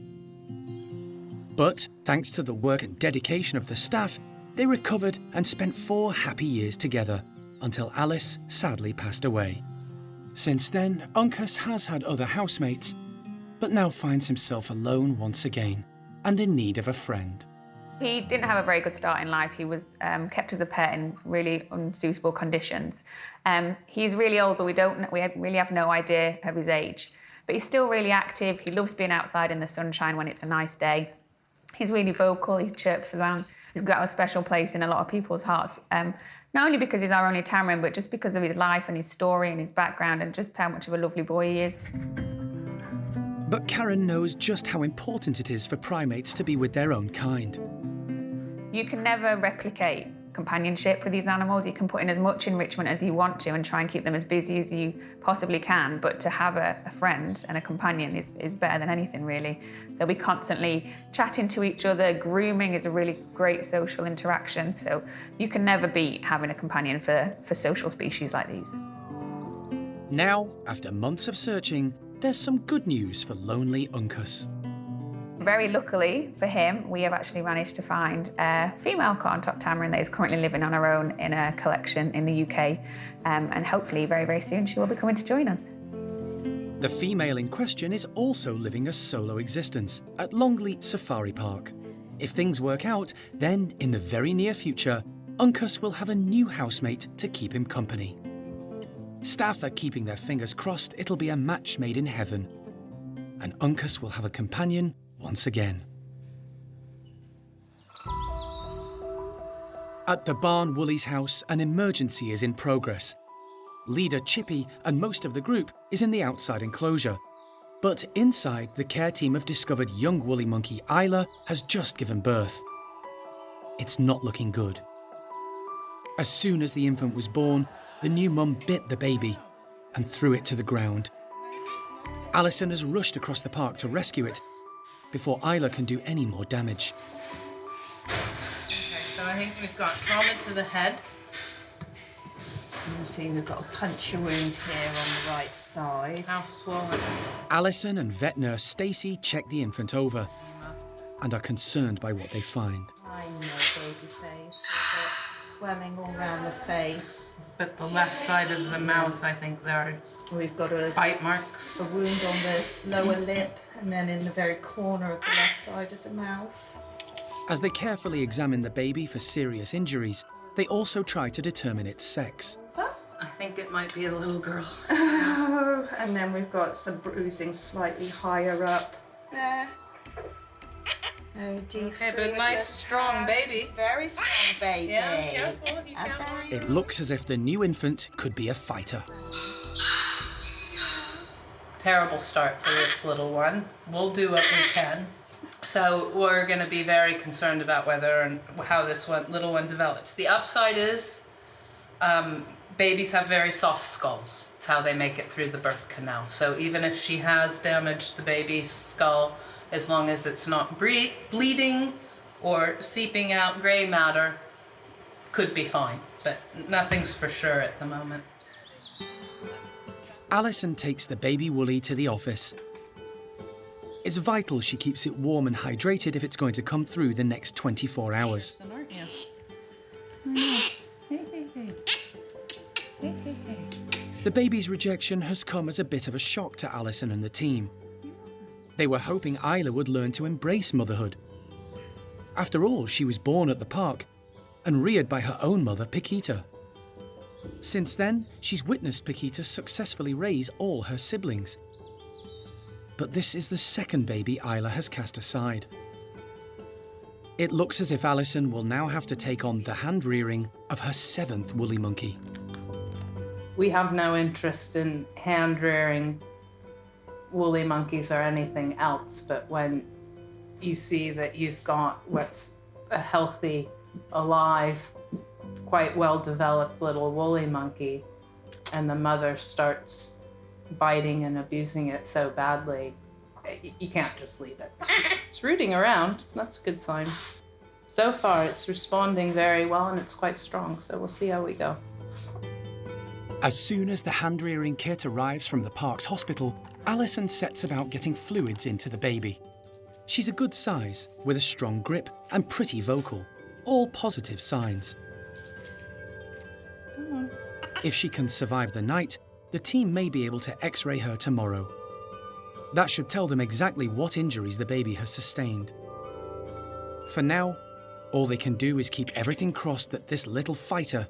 But thanks to the work and dedication of the staff, they recovered and spent 4 happy years together until Alice sadly passed away. Since then, Uncas has had other housemates, but now finds himself alone once again and in need of a friend. He didn't have a very good start in life. He was kept as a pet in really unsuitable conditions. He's really old, but we really have no idea of his age. But he's still really active. He loves being outside in the sunshine when it's a nice day. He's really vocal, he chirps around. He's got a special place in a lot of people's hearts. Not only because he's our only Tamarin, but just because of his life and his story and his background and just how much of a lovely boy he is. But Karen knows just how important it is for primates to be with their own kind. You can never replicate companionship with these animals. You can put in as much enrichment as you want to and try and keep them as busy as you possibly can, but to have a friend and a companion is better than anything, really. They'll be constantly chatting to each other. Grooming is a really great social interaction, so you can never beat having a companion for social species like these. Now, after months of searching, there's some good news for lonely Uncas. Very luckily for him, we have actually managed to find a female cotton-top tamarin that is currently living on her own in a collection in the UK. And hopefully very, very soon she will be coming to join us. The female in question is also living a solo existence at Longleat Safari Park. If things work out, then in the very near future, Uncas will have a new housemate to keep him company. Staff are keeping their fingers crossed it'll be a match made in heaven. And Uncas will have a companion once again. At the Barn Woolies house, an emergency is in progress. Leader Chippy and most of the group is in the outside enclosure. But inside, the care team have discovered young woolly monkey Ayla has just given birth. It's not looking good. As soon as the infant was born, the new mum bit the baby and threw it to the ground. Alison has rushed across the park to rescue it before Ayla can do any more damage. Okay, so I think we've got trauma to the head. You see we've got a puncture wound here on the right side. How swollen is it? Alison and vet nurse Stacey check the infant over and are concerned by what they find. I know, baby face. We've got swelling all around the face. But the left side of the mouth, I think there are We've got a bite marks. A wound on the lower lip and then in the very corner of the left side of the mouth. As they carefully examine the baby for serious injuries, they also try to determine its sex. I think it might be a little girl. Oh, and then we've got some bruising slightly higher up there. Okay, but nice, strong baby. Very strong baby. Yeah, careful, be careful. It looks as if the new infant could be a fighter. Terrible start for this little one. We'll do what we can. So we're going to be very concerned about whether and how this little one develops. The upside is babies have very soft skulls. It's how they make it through the birth canal. So even if she has damaged the baby's skull, as long as it's not bleeding or seeping out gray matter, could be fine. But nothing's for sure at the moment. Alison takes the baby woolly to the office. It's vital she keeps it warm and hydrated if it's going to come through the next 24 hours. The baby's rejection has come as a bit of a shock to Alison and the team. They were hoping Ayla would learn to embrace motherhood. After all, she was born at the park and reared by her own mother, Pichihua. Since then, she's witnessed Pichihua successfully raise all her siblings. But this is the second baby Ayla has cast aside. It looks as if Alison will now have to take on the hand-rearing of her 7th woolly monkey. We have no interest in hand-rearing woolly monkeys or anything else, but when you see that you've got what's a healthy, alive, quite well-developed little woolly monkey, and the mother starts biting and abusing it so badly, you can't just leave it. It's rooting around. That's a good sign. So far, it's responding very well and it's quite strong, so we'll see how we go. As soon as the hand-rearing kit arrives from the park's hospital, Alison sets about getting fluids into the baby. She's a good size, with a strong grip and pretty vocal, all positive signs. If she can survive the night, the team may be able to X-ray her tomorrow. That should tell them exactly what injuries the baby has sustained. For now, all they can do is keep everything crossed that this little fighter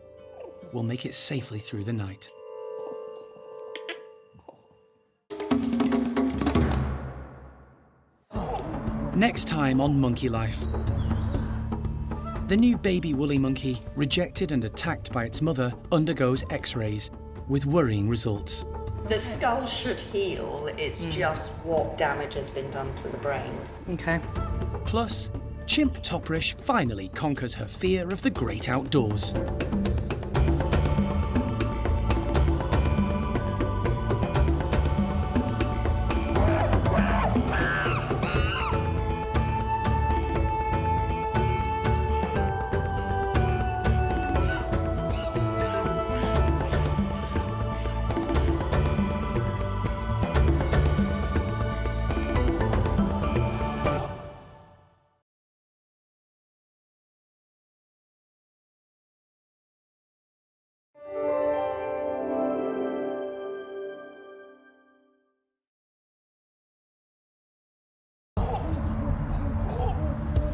will make it safely through the night. Next time on Monkey Life. The new baby woolly monkey, rejected and attacked by its mother, undergoes X-rays, with worrying results. The skull should heal, it's just what damage has been done to the brain. Okay. Plus, Chimp Toprish finally conquers her fear of the great outdoors.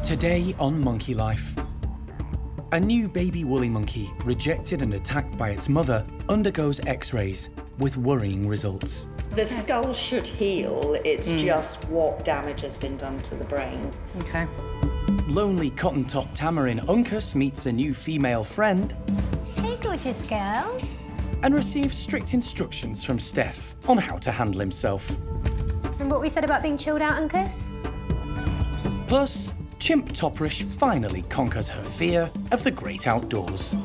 Today on Monkey Life. A new baby woolly monkey, rejected and attacked by its mother, undergoes X-rays with worrying results. The skull should heal, it's just what damage has been done to the brain. Okay. Lonely cotton-top tamarin Uncas meets a new female friend. Hey, gorgeous girl. And receives strict instructions from Steph on how to handle himself. Remember what we said about being chilled out, Uncas? Plus, Chimp Toprish finally conquers her fear of the great outdoors.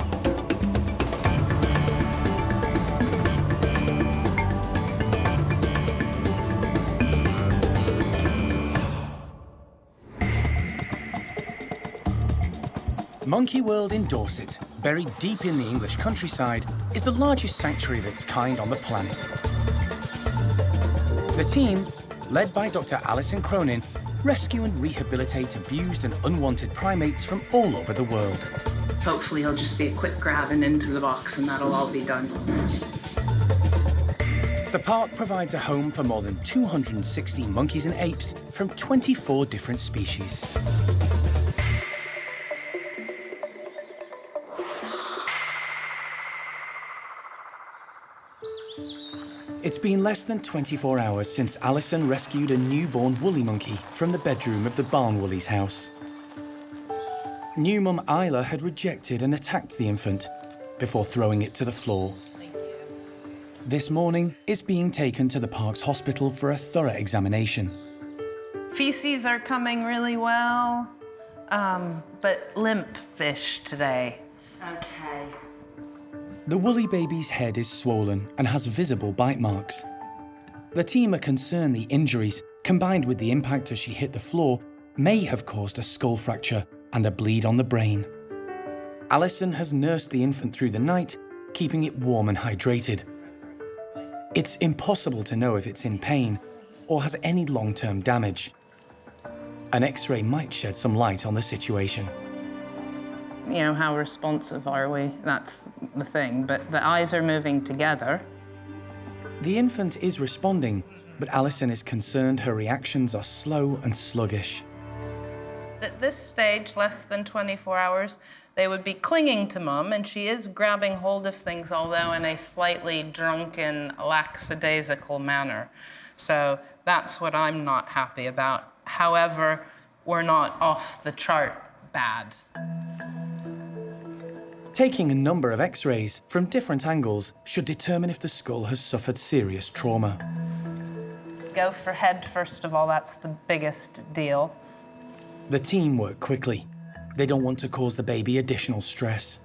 Monkey World in Dorset, buried deep in the English countryside, is the largest sanctuary of its kind on the planet. The team, led by Dr. Alison Cronin, rescue and rehabilitate abused and unwanted primates from all over the world. Hopefully it'll just be a quick grab and into the box and that'll all be done. The park provides a home for more than 260 monkeys and apes from 24 different species. It's been less than 24 hours since Alison rescued a newborn woolly monkey from the bedroom of the barn woolly's house. New mum Ayla had rejected and attacked the infant before throwing it to the floor. This morning, it's being taken to the park's hospital for a thorough examination. Feces are coming really well, but limp-ish today. Okay. The woolly baby's head is swollen and has visible bite marks. The team are concerned the injuries, combined with the impact as she hit the floor, may have caused a skull fracture and a bleed on the brain. Alison has nursed the infant through the night, keeping it warm and hydrated. It's impossible to know if it's in pain or has any long-term damage. An X-ray might shed some light on the situation. You know, how responsive are we? That's the thing, but the eyes are moving together. The infant is responding, but Alison is concerned her reactions are slow and sluggish. At this stage, less than 24 hours, they would be clinging to mum, and she is grabbing hold of things, although in a slightly drunken, lackadaisical manner. So that's what I'm not happy about. However, we're not off the chart bad. Taking a number of X-rays from different angles should determine if the skull has suffered serious trauma. Go for head, first of all. That's the biggest deal. The team work quickly. They don't want to cause the baby additional stress.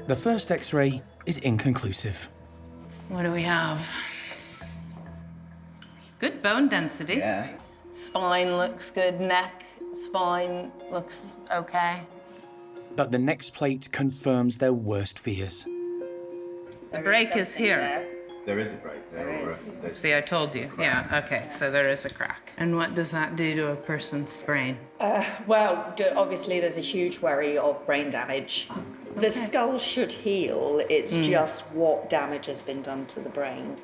The first X-ray is inconclusive. What do we have? Good bone density. Yeah. Spine looks good, neck, spine looks okay. But the next plate confirms their worst fears. The break is here. There is a break there. There's... See, I told you. Yeah, okay, so there is a crack. And what does that do to a person's brain? Well, obviously there's a huge worry of brain damage. The skull should heal, it's just what damage has been done to the brain.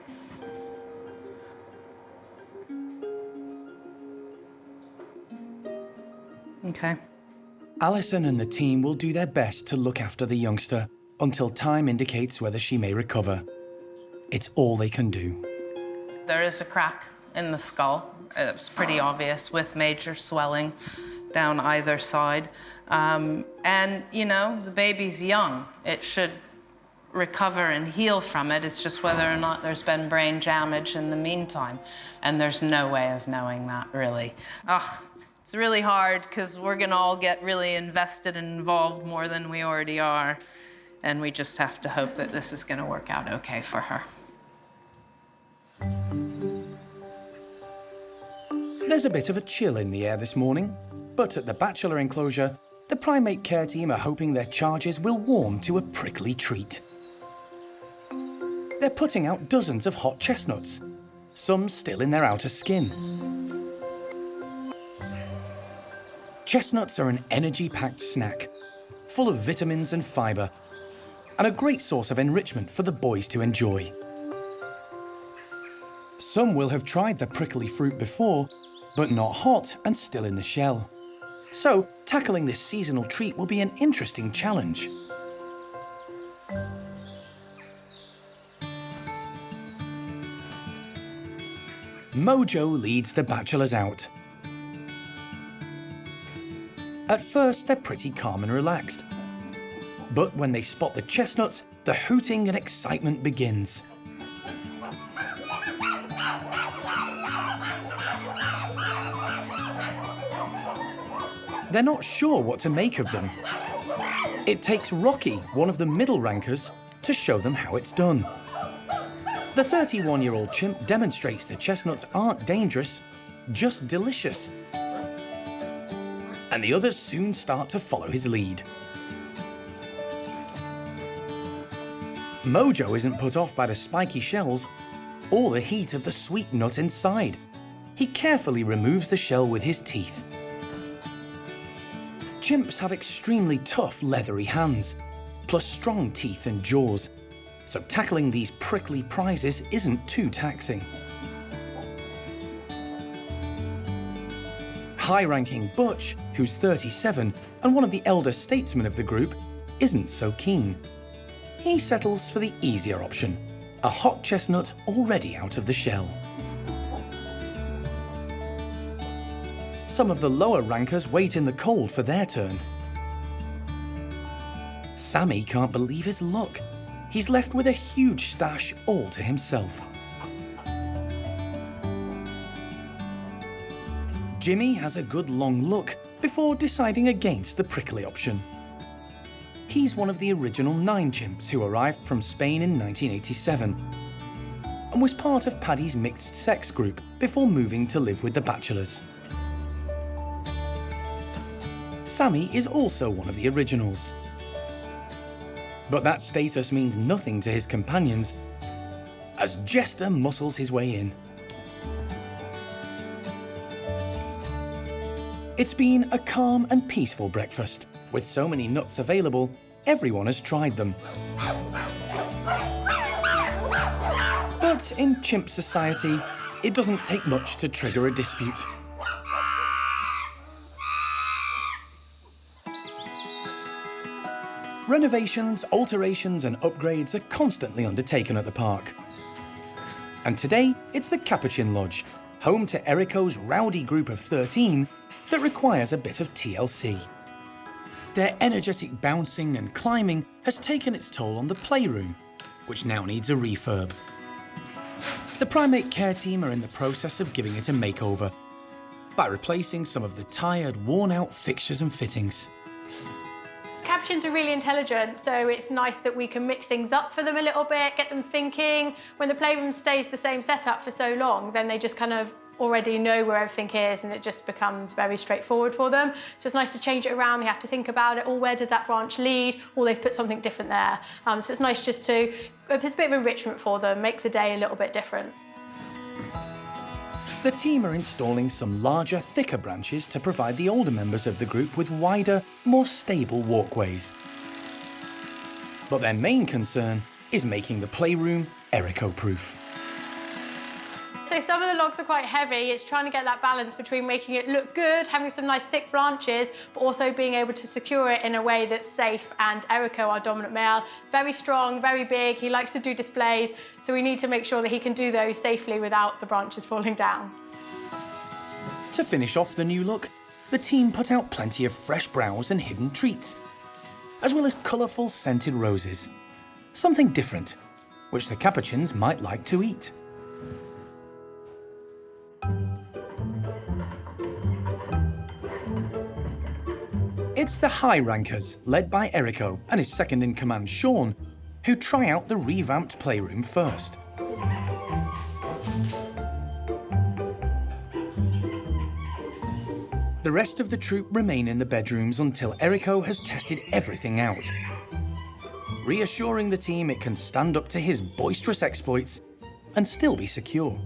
Okay. Alison and the team will do their best to look after the youngster until time indicates whether she may recover. It's all they can do. There is a crack in the skull. It's pretty obvious with major swelling down either side. And, you know, the baby's young. It should recover and heal from it. It's just whether or not there's been brain damage in the meantime. And there's no way of knowing that, really. Ugh, it's really hard because we're going to all get really invested and involved more than we already are. And we just have to hope that this is going to work out okay for her. There's a bit of a chill in the air this morning, but at the bachelor enclosure, the primate care team are hoping their charges will warm to a prickly treat. They're putting out dozens of hot chestnuts, some still in their outer skin. Chestnuts are an energy-packed snack, full of vitamins and fibre, and a great source of enrichment for the boys to enjoy. Some will have tried the prickly fruit before, but not hot and still in the shell. So, tackling this seasonal treat will be an interesting challenge. Mojo leads the bachelors out. At first, they're pretty calm and relaxed. But when they spot the chestnuts, the hooting and excitement begins. They're not sure what to make of them. It takes Rocky, one of the middle rankers, to show them how it's done. The 31-year-old chimp demonstrates the chestnuts aren't dangerous, just delicious. And the others soon start to follow his lead. Mojo isn't put off by the spiky shells or the heat of the sweet nut inside. He carefully removes the shell with his teeth. Chimps have extremely tough, leathery hands, plus strong teeth and jaws, so tackling these prickly prizes isn't too taxing. High-ranking Butch, who's 37 and one of the elder statesmen of the group, isn't so keen. He settles for the easier option, a hot chestnut already out of the shell. Some of the lower rankers wait in the cold for their turn. Sammy can't believe his luck. He's left with a huge stash all to himself. Jimmy has a good long look before deciding against the prickly option. He's one of the original 9 chimps who arrived from Spain in 1987 and was part of Paddy's mixed-sex group before moving to live with the bachelors. Sammy is also one of the originals. But that status means nothing to his companions as Jester muscles his way in. It's been a calm and peaceful breakfast. With so many nuts available, everyone has tried them. But in chimp society, it doesn't take much to trigger a dispute. Renovations, alterations and upgrades are constantly undertaken at the park. And today, it's the Capuchin Lodge, home to Erico's rowdy group of 13 that requires a bit of TLC. Their energetic bouncing and climbing has taken its toll on the playroom, which now needs a refurb. The primate care team are in the process of giving it a makeover by replacing some of the tired, worn-out fixtures and fittings. capuchins are really intelligent, so it's nice that we can mix things up for them a little bit, get them thinking. When the playroom stays the same setup for so long, then they just kind of already know where everything is, and it just becomes very straightforward for them. So it's nice to change it around. They have to think about it. Oh, where does that branch lead? Or they've put something different there. So it's nice just to, it's a bit of enrichment for them, make the day a little bit different. The team are installing some larger, thicker branches to provide the older members of the group with wider, more stable walkways. But their main concern is making the playroom Erico-proof. So some of the logs are quite heavy. It's trying to get that balance between making it look good, having some nice thick branches, but also being able to secure it in a way that's safe. And Erico, our dominant male, very strong, very big. He likes to do displays, so we need to make sure that he can do those safely without the branches falling down. To finish off the new look, the team put out plenty of fresh browse and hidden treats, as well as colourful scented roses. Something different, which the capuchins might like to eat. It's the high rankers, led by Erico and his second-in-command Sean, who try out the revamped playroom first. The rest of the troop remain in the bedrooms until Erico has tested everything out, reassuring the team it can stand up to his boisterous exploits and still be secure.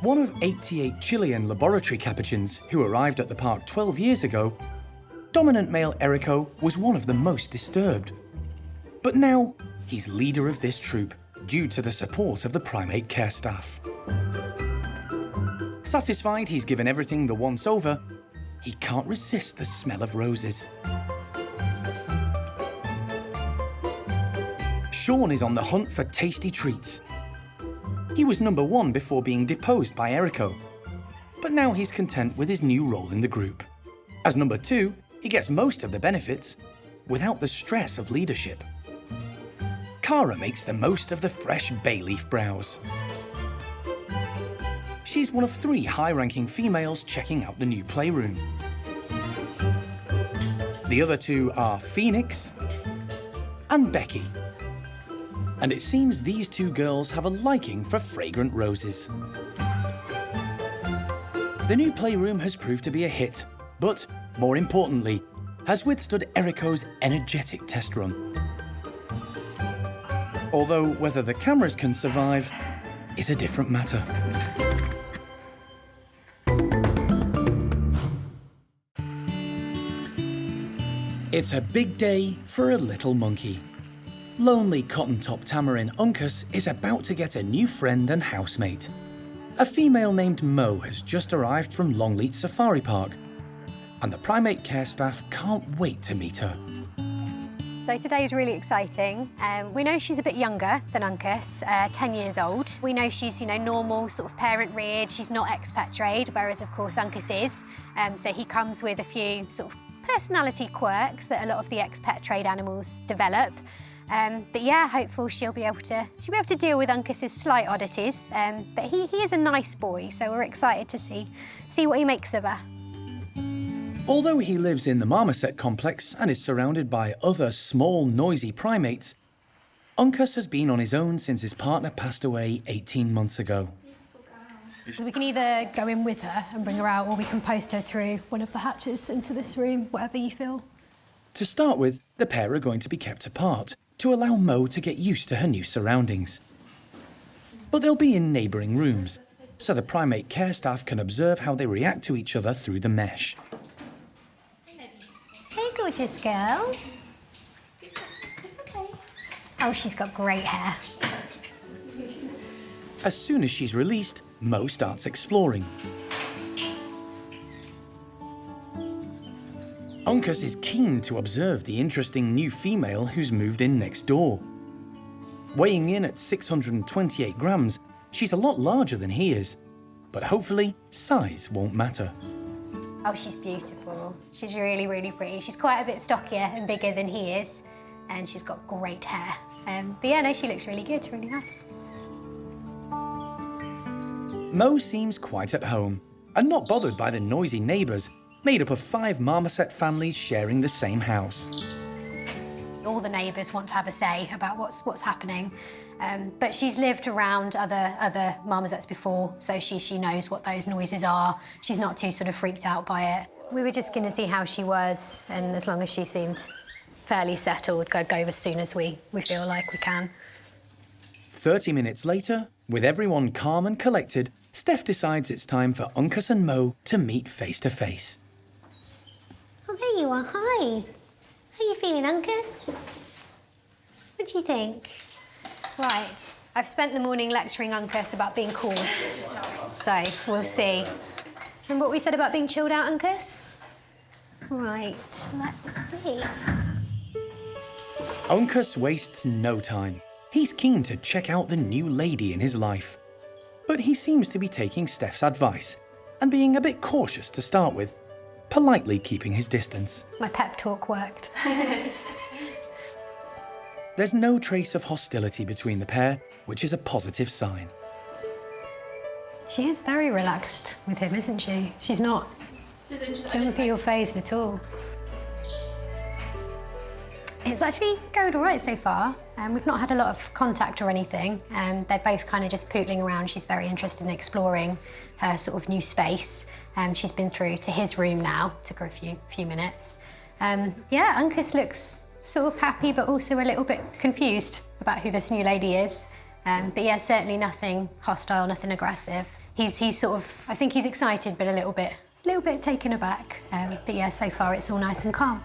One of 88 Chilean laboratory capuchins who arrived at the park 12 years ago, dominant male Erico was one of the most disturbed. But now, he's leader of this troop due to the support of the primate care staff. Satisfied he's given everything the once over, he can't resist the smell of roses. Sean is on the hunt for tasty treats. He was number 1 before being deposed by Erico, but now he's content with his new role in the group. As number 2, he gets most of the benefits without the stress of leadership. Cara makes the most of the fresh bay leaf browse. She's one of 3 high-ranking females checking out the new playroom. The other 2 are Phoenix and Becky. And it seems these 2 girls have a liking for fragrant roses. The new playroom has proved to be a hit, but, more importantly, has withstood Erico's energetic test run. Although whether the cameras can survive is a different matter. It's a big day for a little monkey. Lonely cotton-top tamarin Uncas is about to get a new friend and housemate. A female named Mo has just arrived from Longleat Safari Park, and the primate care staff can't wait to meet her. So today is really exciting. We know she's a bit younger than Uncas, 10 years old. We know she's, normal, sort of parent-reared. She's not expatriated, whereas, of course, Uncas is. So he comes with a few sort of personality quirks that a lot of the expat-trade animals develop. But yeah, hopeful she'll be able to deal with Uncas's slight oddities. But he is a nice boy, so we're excited to see what he makes of her. Although he lives in the marmoset complex and is surrounded by other small, noisy primates, Uncas has been on his own since his partner passed away 18 months ago. We can either go in with her and bring her out, or we can post her through one of the hatches into this room, whatever you feel. To start with, the pair are going to be kept apart to allow Mo to get used to her new surroundings. But they'll be in neighbouring rooms, so the primate care staff can observe how they react to each other through the mesh. Hey, gorgeous girl. Oh, she's got great hair. As soon as she's released, Mo starts exploring. Uncas is keen to observe the interesting new female who's moved in next door. Weighing in at 628 grams, she's a lot larger than he is, but hopefully size won't matter. Oh, she's beautiful. She's really, really pretty. She's quite a bit stockier and bigger than he is, and she's got great hair. But yeah, no, she looks really good, really nice. Mo seems quite at home and not bothered by the noisy neighbours made up of 5 marmoset families sharing the same house. All the neighbours want to have a say about what's happening. But she's lived around other marmosets before, so she knows what those noises are. She's not too sort of freaked out by it. We were just going to see how she was, and as long as she seemed fairly settled, go as soon as we feel like we can. 30 minutes later, with everyone calm and collected, Steph decides it's time for Uncas and Mo to meet face to face. Oh, there you are. Hi. How are you feeling, Uncas? What do you think? Right, I've spent the morning lecturing Uncas about being cool, so we'll see. Remember what we said about being chilled out, Uncas? Right, let's see. Uncas wastes no time. He's keen to check out the new lady in his life. But he seems to be taking Steph's advice and being a bit cautious to start with, politely keeping his distance. My pep talk worked. There's no trace of hostility between the pair, which is a positive sign. She is very relaxed with him, isn't she? She's not jumpy or phased at all. It's actually going all right so far. We've not had a lot of contact or anything. They're both kind of just pootling around. She's very interested in exploring her sort of new space. She's been through to his room now. Took her a few minutes. Yeah, Uncas looks sort of happy, but also a little bit confused about who this new lady is. But yeah, certainly nothing hostile, nothing aggressive. He's sort of, I think he's excited, but a little bit taken aback. But yeah, so far it's all nice and calm.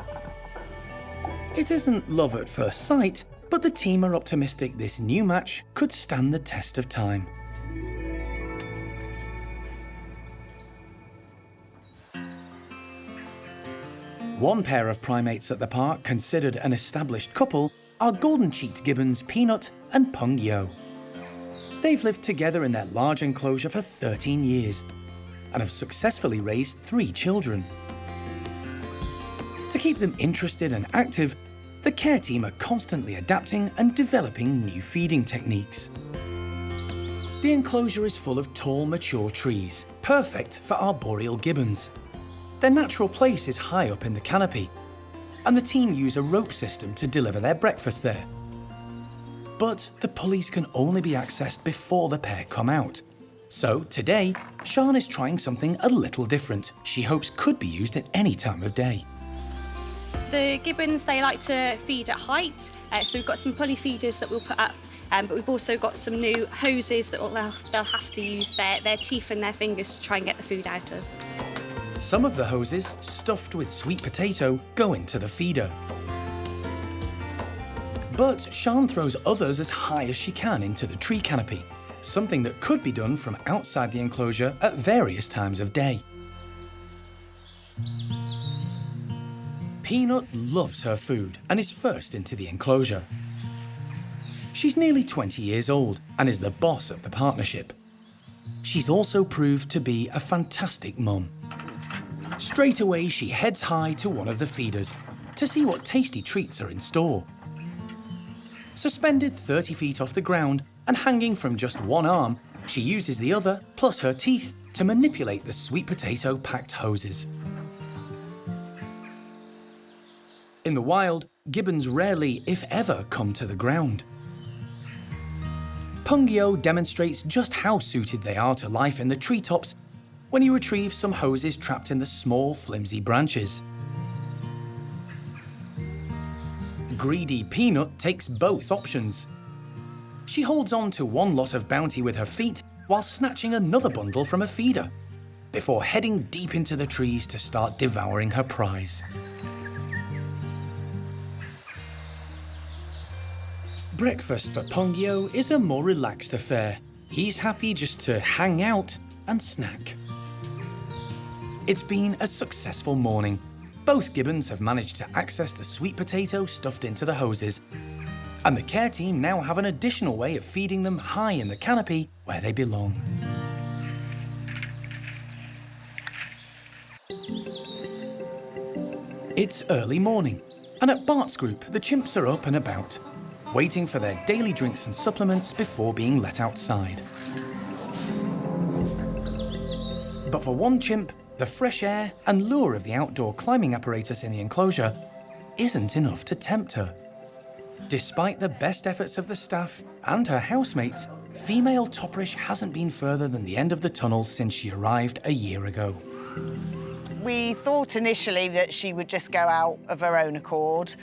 It isn't love at first sight, but the team are optimistic this new match could stand the test of time. One pair of primates at the park considered an established couple are golden-cheeked gibbons Peanut and Pung Yo. They've lived together in their large enclosure for 13 years and have successfully raised 3 children. To keep them interested and active, the care team are constantly adapting and developing new feeding techniques. The enclosure is full of tall, mature trees, perfect for arboreal gibbons. Their natural place is high up in the canopy, and the team use a rope system to deliver their breakfast there. But the pulleys can only be accessed before the pair come out. So today, Sian is trying something a little different she hopes could be used at any time of day. The gibbons, they like to feed at height, so we've got some pulley feeders that we'll put up, but we've also got some new hoses that they'll have to use their teeth and their fingers to try and get the food out of. Some of the hoses, stuffed with sweet potato, go into the feeder. But Sian throws others as high as she can into the tree canopy, something that could be done from outside the enclosure at various times of day. Peanut loves her food and is first into the enclosure. She's nearly 20 years old and is the boss of the partnership. She's also proved to be a fantastic mum. Straight away, she heads high to one of the feeders to see what tasty treats are in store. Suspended 30 feet off the ground and hanging from just one arm, she uses the other, plus her teeth, to manipulate the sweet potato-packed hoses. In the wild, gibbons rarely, if ever, come to the ground. Pung Yo demonstrates just how suited they are to life in the treetops when he retrieves some hoses trapped in the small, flimsy branches. Greedy Peanut takes both options. She holds on to one lot of bounty with her feet while snatching another bundle from a feeder, before heading deep into the trees to start devouring her prize. Breakfast for Pung Yo is a more relaxed affair. He's happy just to hang out and snack. It's been a successful morning. Both gibbons have managed to access the sweet potato stuffed into the hoses, and the care team now have an additional way of feeding them high in the canopy where they belong. It's early morning, and at Bart's group, the chimps are up and about, waiting for their daily drinks and supplements before being let outside. But for one chimp, the fresh air and lure of the outdoor climbing apparatus in the enclosure isn't enough to tempt her. Despite the best efforts of the staff and her housemates, female Toprish hasn't been further than the end of the tunnel since she arrived a year ago. We thought initially that she would just go out of her own accord.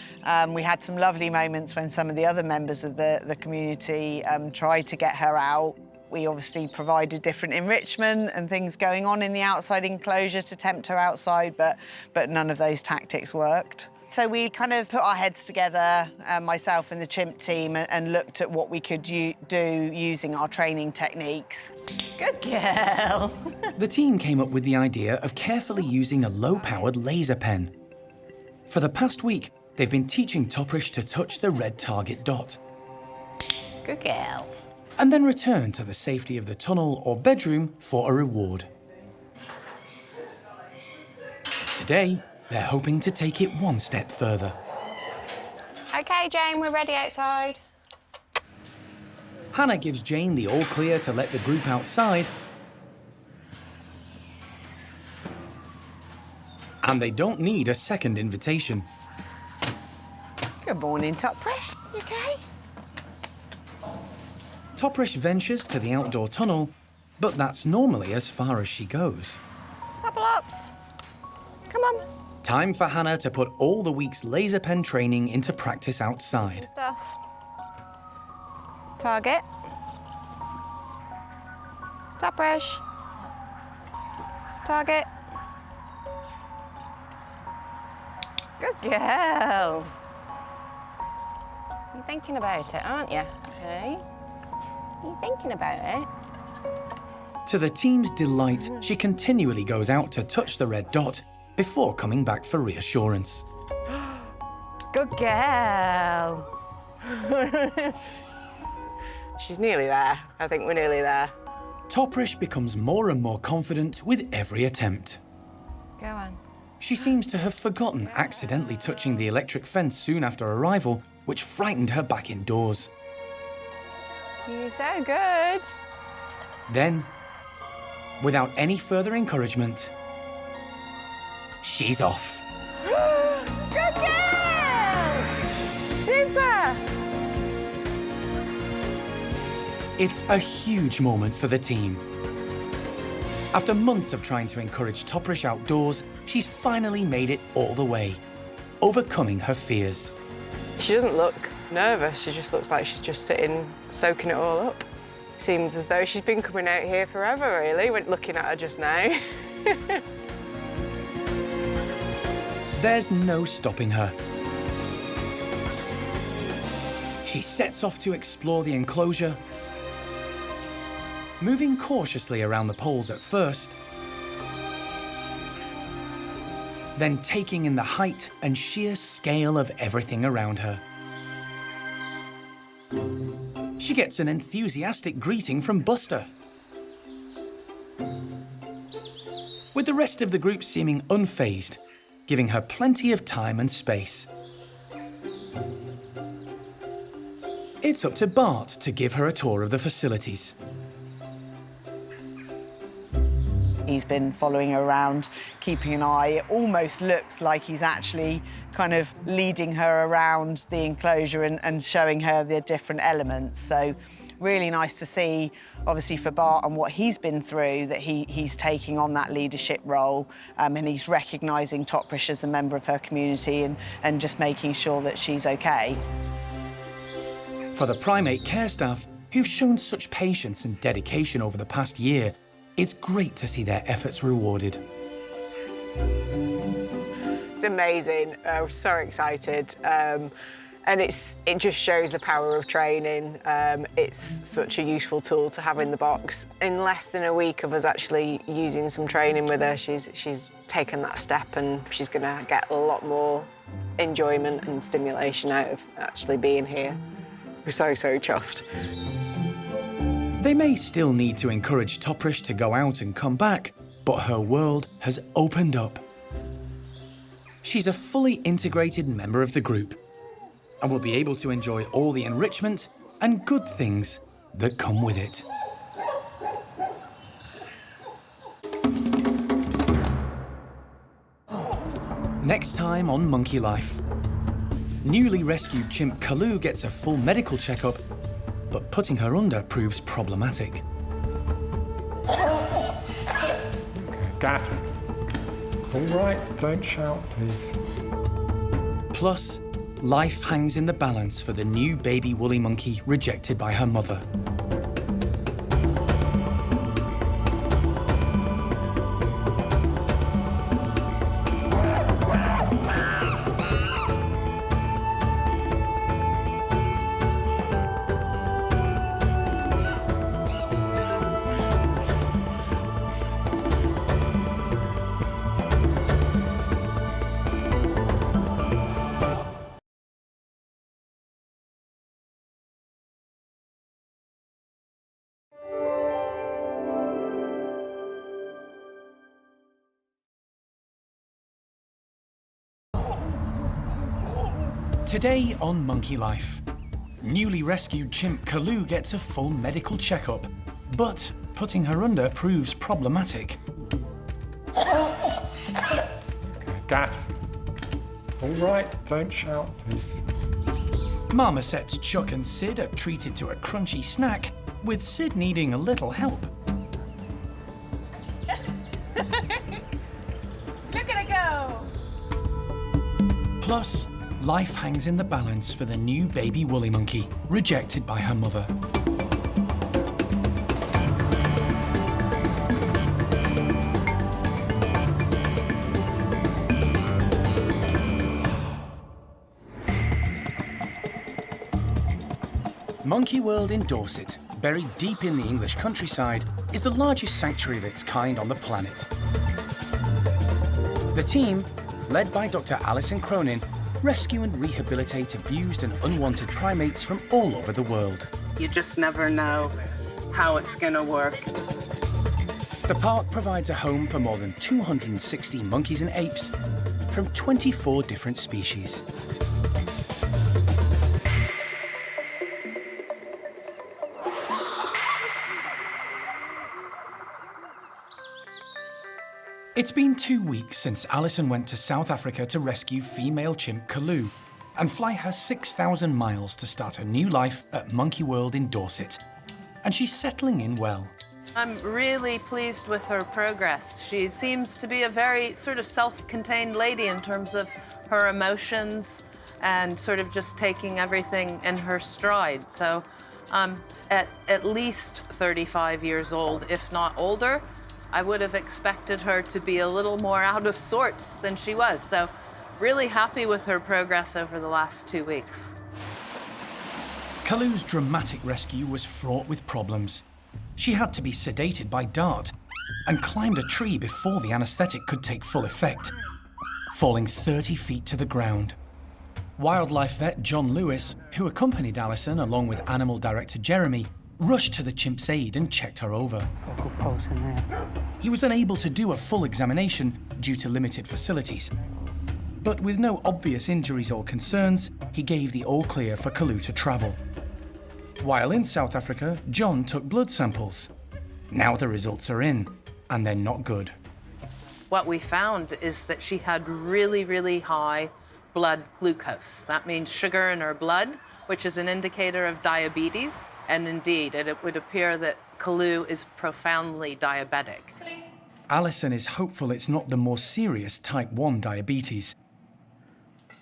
We had some lovely moments when some of the other members of the community tried to get her out. We obviously provided different enrichment and things going on in the outside enclosure to tempt her outside, but none of those tactics worked. So we kind of put our heads together, myself and the chimp team, and looked at what we could do using our training techniques. Good girl. The team came up with the idea of carefully using a low-powered laser pen. For the past week, they've been teaching Toprish to touch the red target dot. Good girl. And then return to the safety of the tunnel or bedroom for a reward. Today, they're hoping to take it one step further. OK, Jane, we're ready outside. Hannah gives Jane the all-clear to let the group outside. And they don't need a second invitation. Good morning, Toprish. You OK? Toprish ventures to the outdoor tunnel, but that's normally as far as she goes. Double ups. Come on. Time for Hannah to put all the week's laser pen training into practice outside. Stuff. Target. Toprish. Target. Good girl. You're thinking about it, aren't you? Okay. You're thinking about it. To the team's delight, she continually goes out to touch the red dot before coming back for reassurance. Good girl. She's nearly there. I think we're nearly there. Toprish becomes more and more confident with every attempt. Go on. She seems to have forgotten accidentally touching the electric fence soon after arrival, which frightened her back indoors. You're so good. Then, without any further encouragement, she's off. Good girl! Super! It's a huge moment for the team. After months of trying to encourage Toprish outdoors, she's finally made it all the way, overcoming her fears. She doesn't look nervous. She just looks like she's just sitting, soaking it all up. Seems as though she's been coming out here forever, really, when looking at her just now. There's no stopping her. She sets off to explore the enclosure, moving cautiously around the poles at first, then taking in the height and sheer scale of everything around her. She gets an enthusiastic greeting from Buster, with the rest of the group seeming unfazed, giving her plenty of time and space. It's up to Bart to give her a tour of the facilities. He's been following her around, keeping an eye. It almost looks like he's actually kind of leading her around the enclosure and showing her the different elements. So really nice to see, obviously, for Bart and what he's been through, that he's taking on that leadership role, and he's recognising Toprish as a member of her community and just making sure that she's OK. For the primate care staff, who've shown such patience and dedication over the past year, it's great to see their efforts rewarded. It's amazing. I'm so excited. And it just shows the power of training. It's such a useful tool to have in the box. In less than a week of us actually using some training with her, she's taken that step, and she's going to get a lot more enjoyment and stimulation out of actually being here. We're so chuffed. They may still need to encourage Toprish to go out and come back, but her world has opened up. She's a fully integrated member of the group and will be able to enjoy all the enrichment and good things that come with it. Next time on Monkey Life. Newly rescued chimp Kalu gets a full medical checkup, but putting her under proves problematic. Gas. All right, don't shout, please. Plus, life hangs in the balance for the new baby woolly monkey rejected by her mother. Today on Monkey Life, newly rescued chimp Kalu gets a full medical checkup, but putting her under proves problematic. Gas. All right, don't shout, please. Marmosets Chuck and Sid are treated to a crunchy snack, with Sid needing a little help. Look at it go! Plus, life hangs in the balance for the new baby woolly monkey, rejected by her mother. Monkey World in Dorset, buried deep in the English countryside, is the largest sanctuary of its kind on the planet. The team, led by Dr. Alison Cronin, rescue and rehabilitate abused and unwanted primates from all over the world. You just never know how it's going to work. The park provides a home for more than 260 monkeys and apes from 24 different species. It's been 2 weeks since Alison went to South Africa to rescue female chimp Kalu and fly her 6,000 miles to start a new life at Monkey World in Dorset. And she's settling in well. I'm really pleased with her progress. She seems to be a very sort of self-contained lady in terms of her emotions and sort of just taking everything in her stride. So at least 35 years old, if not older, I would have expected her to be a little more out of sorts than she was. So really happy with her progress over the last 2 weeks. Kalu's dramatic rescue was fraught with problems. She had to be sedated by DART and climbed a tree before the anaesthetic could take full effect, falling 30 feet to the ground. Wildlife vet John Lewis, who accompanied Alison along with animal director Jeremy, rushed to the chimp's aid and checked her over. Good pulse in there. He was unable to do a full examination due to limited facilities. But with no obvious injuries or concerns, he gave the all clear for Kalu to travel. While in South Africa, John took blood samples. Now the results are in, and they're not good. What we found is that she had really, really high blood glucose. That means sugar in her blood, which is an indicator of diabetes. And indeed, it would appear that Kalu is profoundly diabetic. Alison is hopeful it's not the more serious type 1 diabetes.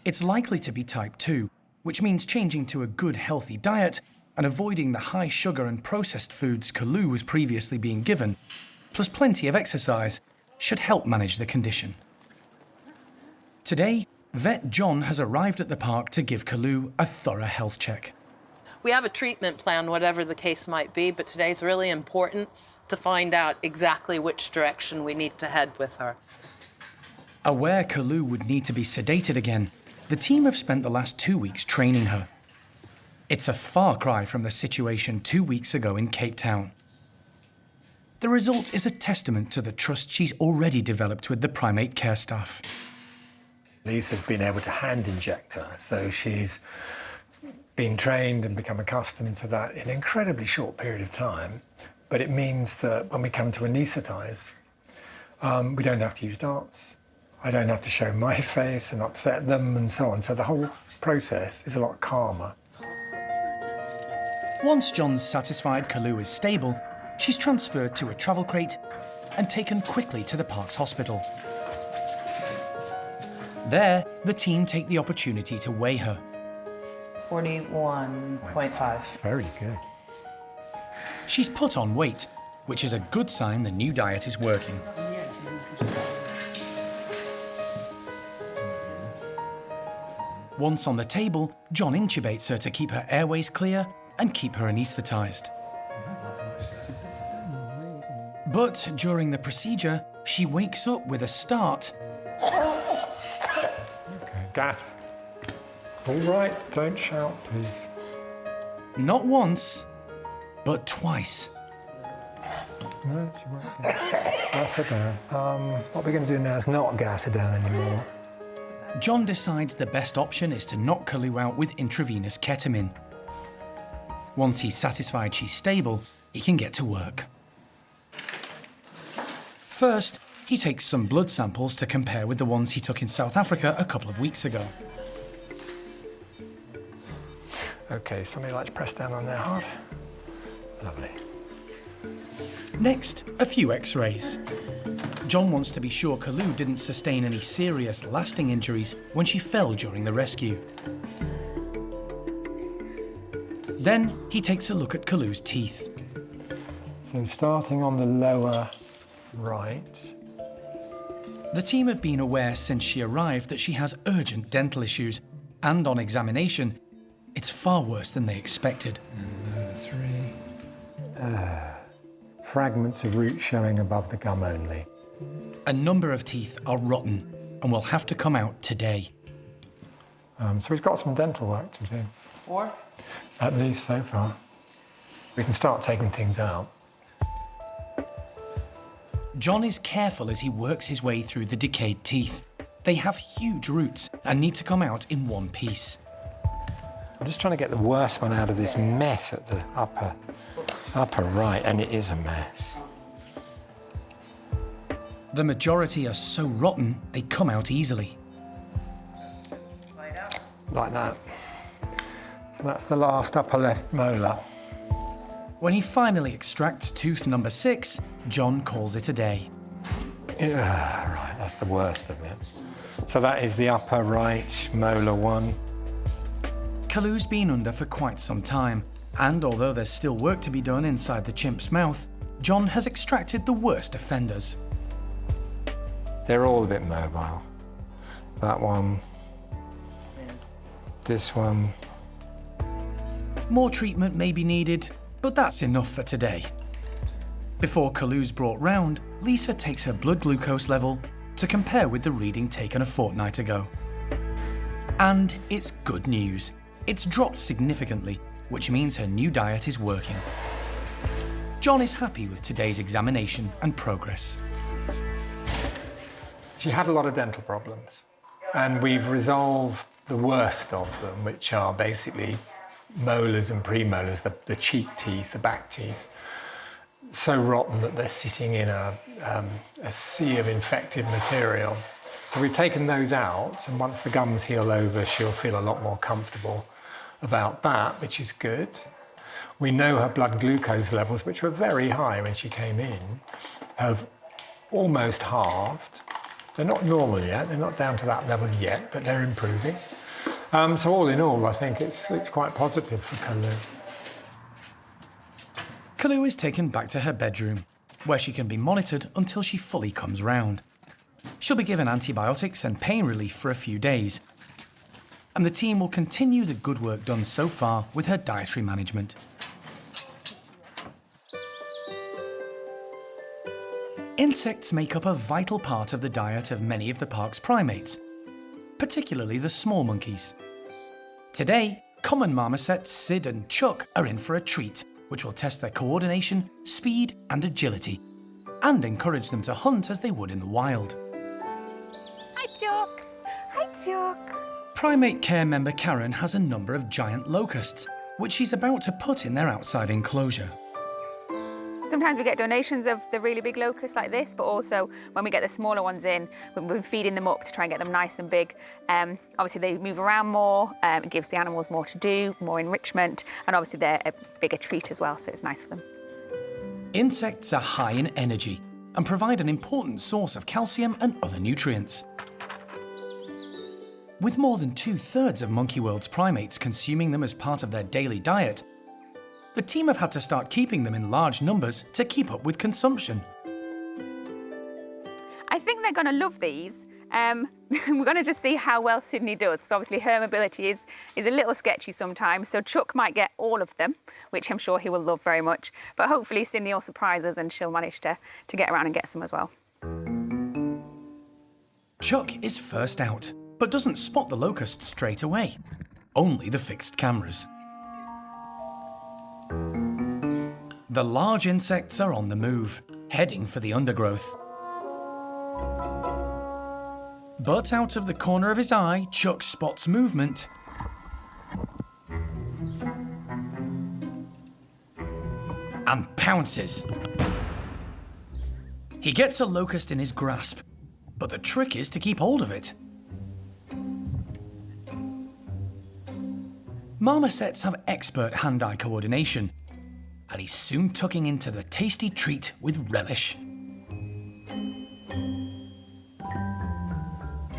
It's likely to be type 2, which means changing to a good, healthy diet and avoiding the high sugar and processed foods Kalu was previously being given, plus plenty of exercise, should help manage the condition. Today, vet John has arrived at the park to give Kalu a thorough health check. We have a treatment plan, whatever the case might be, but today's really important to find out exactly which direction we need to head with her. Aware Kalu would need to be sedated again, the team have spent the last 2 weeks training her. It's a far cry from the situation 2 weeks ago in Cape Town. The result is a testament to the trust she's already developed with the primate care staff. Lisa's been able to hand inject her, so she's been trained and become accustomed to that in an incredibly short period of time. But it means that when we come to anaesthetize, we don't have to use darts. I don't have to show my face and upset them and so on. So the whole process is a lot calmer. Once John's satisfied Kalu is stable, she's transferred to a travel crate and taken quickly to the park's hospital. There, the team take the opportunity to weigh her. 41.5. Very good. She's put on weight, which is a good sign the new diet is working. Once on the table, John intubates her to keep her airways clear and keep her anaesthetised. But during the procedure, she wakes up with a start. Okay, gas. All right, don't shout, please. Not once, but twice. No, she won't get. Gas her down. What we're going to do now is not gas her down anymore. John decides the best option is to knock Kalu out with intravenous ketamine. Once he's satisfied she's stable, he can get to work. First, he takes some blood samples to compare with the ones he took in South Africa a couple of weeks ago. Okay, somebody like to press down on their heart. Lovely. Next, a few x-rays. John wants to be sure Kalu didn't sustain any serious, lasting injuries when she fell during the rescue. Then, he takes a look at Kalu's teeth. So starting on the lower right. The team have been aware since she arrived that she has urgent dental issues, and on examination, it's far worse than they expected. And lower 3. Fragments of root showing above the gum only. A number of teeth are rotten and will have to come out today. So we've got some dental work to do. 4? At least so far. We can start taking things out. John is careful as he works his way through the decayed teeth. They have huge roots and need to come out in one piece. I'm just trying to get the worst one out of this mess at the upper right, and it is a mess. The majority are so rotten, they come out easily. Like that. So that's the last upper left molar. When he finally extracts tooth number 6, John calls it a day. Right, that's the worst of it. So that is the upper right molar 1. Kalu's been under for quite some time, and although there's still work to be done inside the chimp's mouth, John has extracted the worst offenders. They're all a bit mobile. That one, this one. More treatment may be needed, but that's enough for today. Before Kalu's brought round, Lisa takes her blood glucose level to compare with the reading taken a fortnight ago. And it's good news. It's dropped significantly, which means her new diet is working. John is happy with today's examination and progress. She had a lot of dental problems, and we've resolved the worst of them, which are basically molars and premolars, the cheek teeth, the back teeth, so rotten that they're sitting in a sea of infected material. So we've taken those out, and once the gums heal over, she'll feel a lot more comfortable about that, which is good. We know her blood glucose levels, which were very high when she came in, have almost halved. They're not normal yet, they're not down to that level yet, but they're improving. So all in all, I think it's quite positive for Kalu. Kalu is taken back to her bedroom, where she can be monitored until she fully comes round. She'll be given antibiotics and pain relief for a few days, and the team will continue the good work done so far with her dietary management. Insects make up a vital part of the diet of many of the park's primates, particularly the small monkeys. Today, common marmosets Sid and Chuck are in for a treat, which will test their coordination, speed and agility, and encourage them to hunt as they would in the wild. Hi, Chuck. Hi, Chuck. Primate care member Karen has a number of giant locusts, which she's about to put in their outside enclosure. So Sometimes we get donations of the really big locusts like this, but also when we get the smaller ones in, we've been feeding them up to try and get them nice and big. Obviously they move around more, it gives the animals more to do, more enrichment, and obviously they're a bigger treat as well, so it's nice for them. Insects are high in energy and provide an important source of calcium and other nutrients. With more than 2/3 of Monkey World's primates consuming them as part of their daily diet, the team have had to start keeping them in large numbers to keep up with consumption. I think they're going to love these. We're going to just see how well Sydney does, because obviously her mobility is a little sketchy sometimes, so Chuck might get all of them, which I'm sure he will love very much, but hopefully Sydney will surprise us and she'll manage to get around and get some as well. Chuck is first out, but doesn't spot the locusts straight away, only the fixed cameras. The large insects are on the move, heading for the undergrowth. But out of the corner of his eye, Chuck spots movement. And pounces. He gets a locust in his grasp, but the trick is to keep hold of it. Marmosets have expert hand-eye coordination, and he's soon tucking into the tasty treat with relish.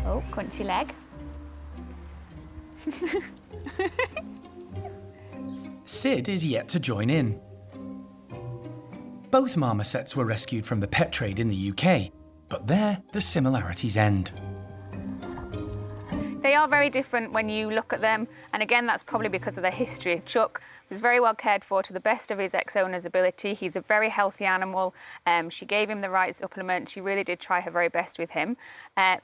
Oh, crunchy leg. Sid is yet to join in. Both marmosets were rescued from the pet trade in the UK, but there the similarities end. They are very different when you look at them, and again that's probably because of their history. Chuck was very well cared for to the best of his ex-owner's ability. He's a very healthy animal. She gave him the right supplement. She really did try her very best with him.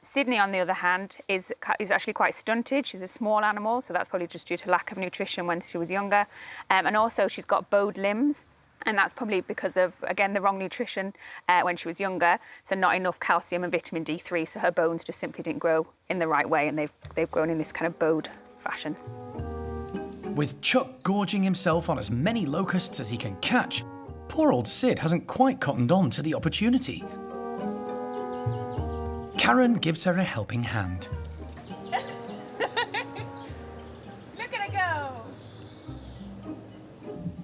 Sydney, on the other hand, is actually quite stunted. She's a small animal, so that's probably just due to lack of nutrition when she was younger. And also she's got bowed limbs. And that's probably because of, again, the wrong nutrition when she was younger, so not enough calcium and vitamin D3, so her bones just simply didn't grow in the right way, and they've grown in this kind of bowed fashion. With Chuck gorging himself on as many locusts as he can catch, poor old Sid hasn't quite cottoned on to the opportunity. Karen gives her a helping hand. Look at her go!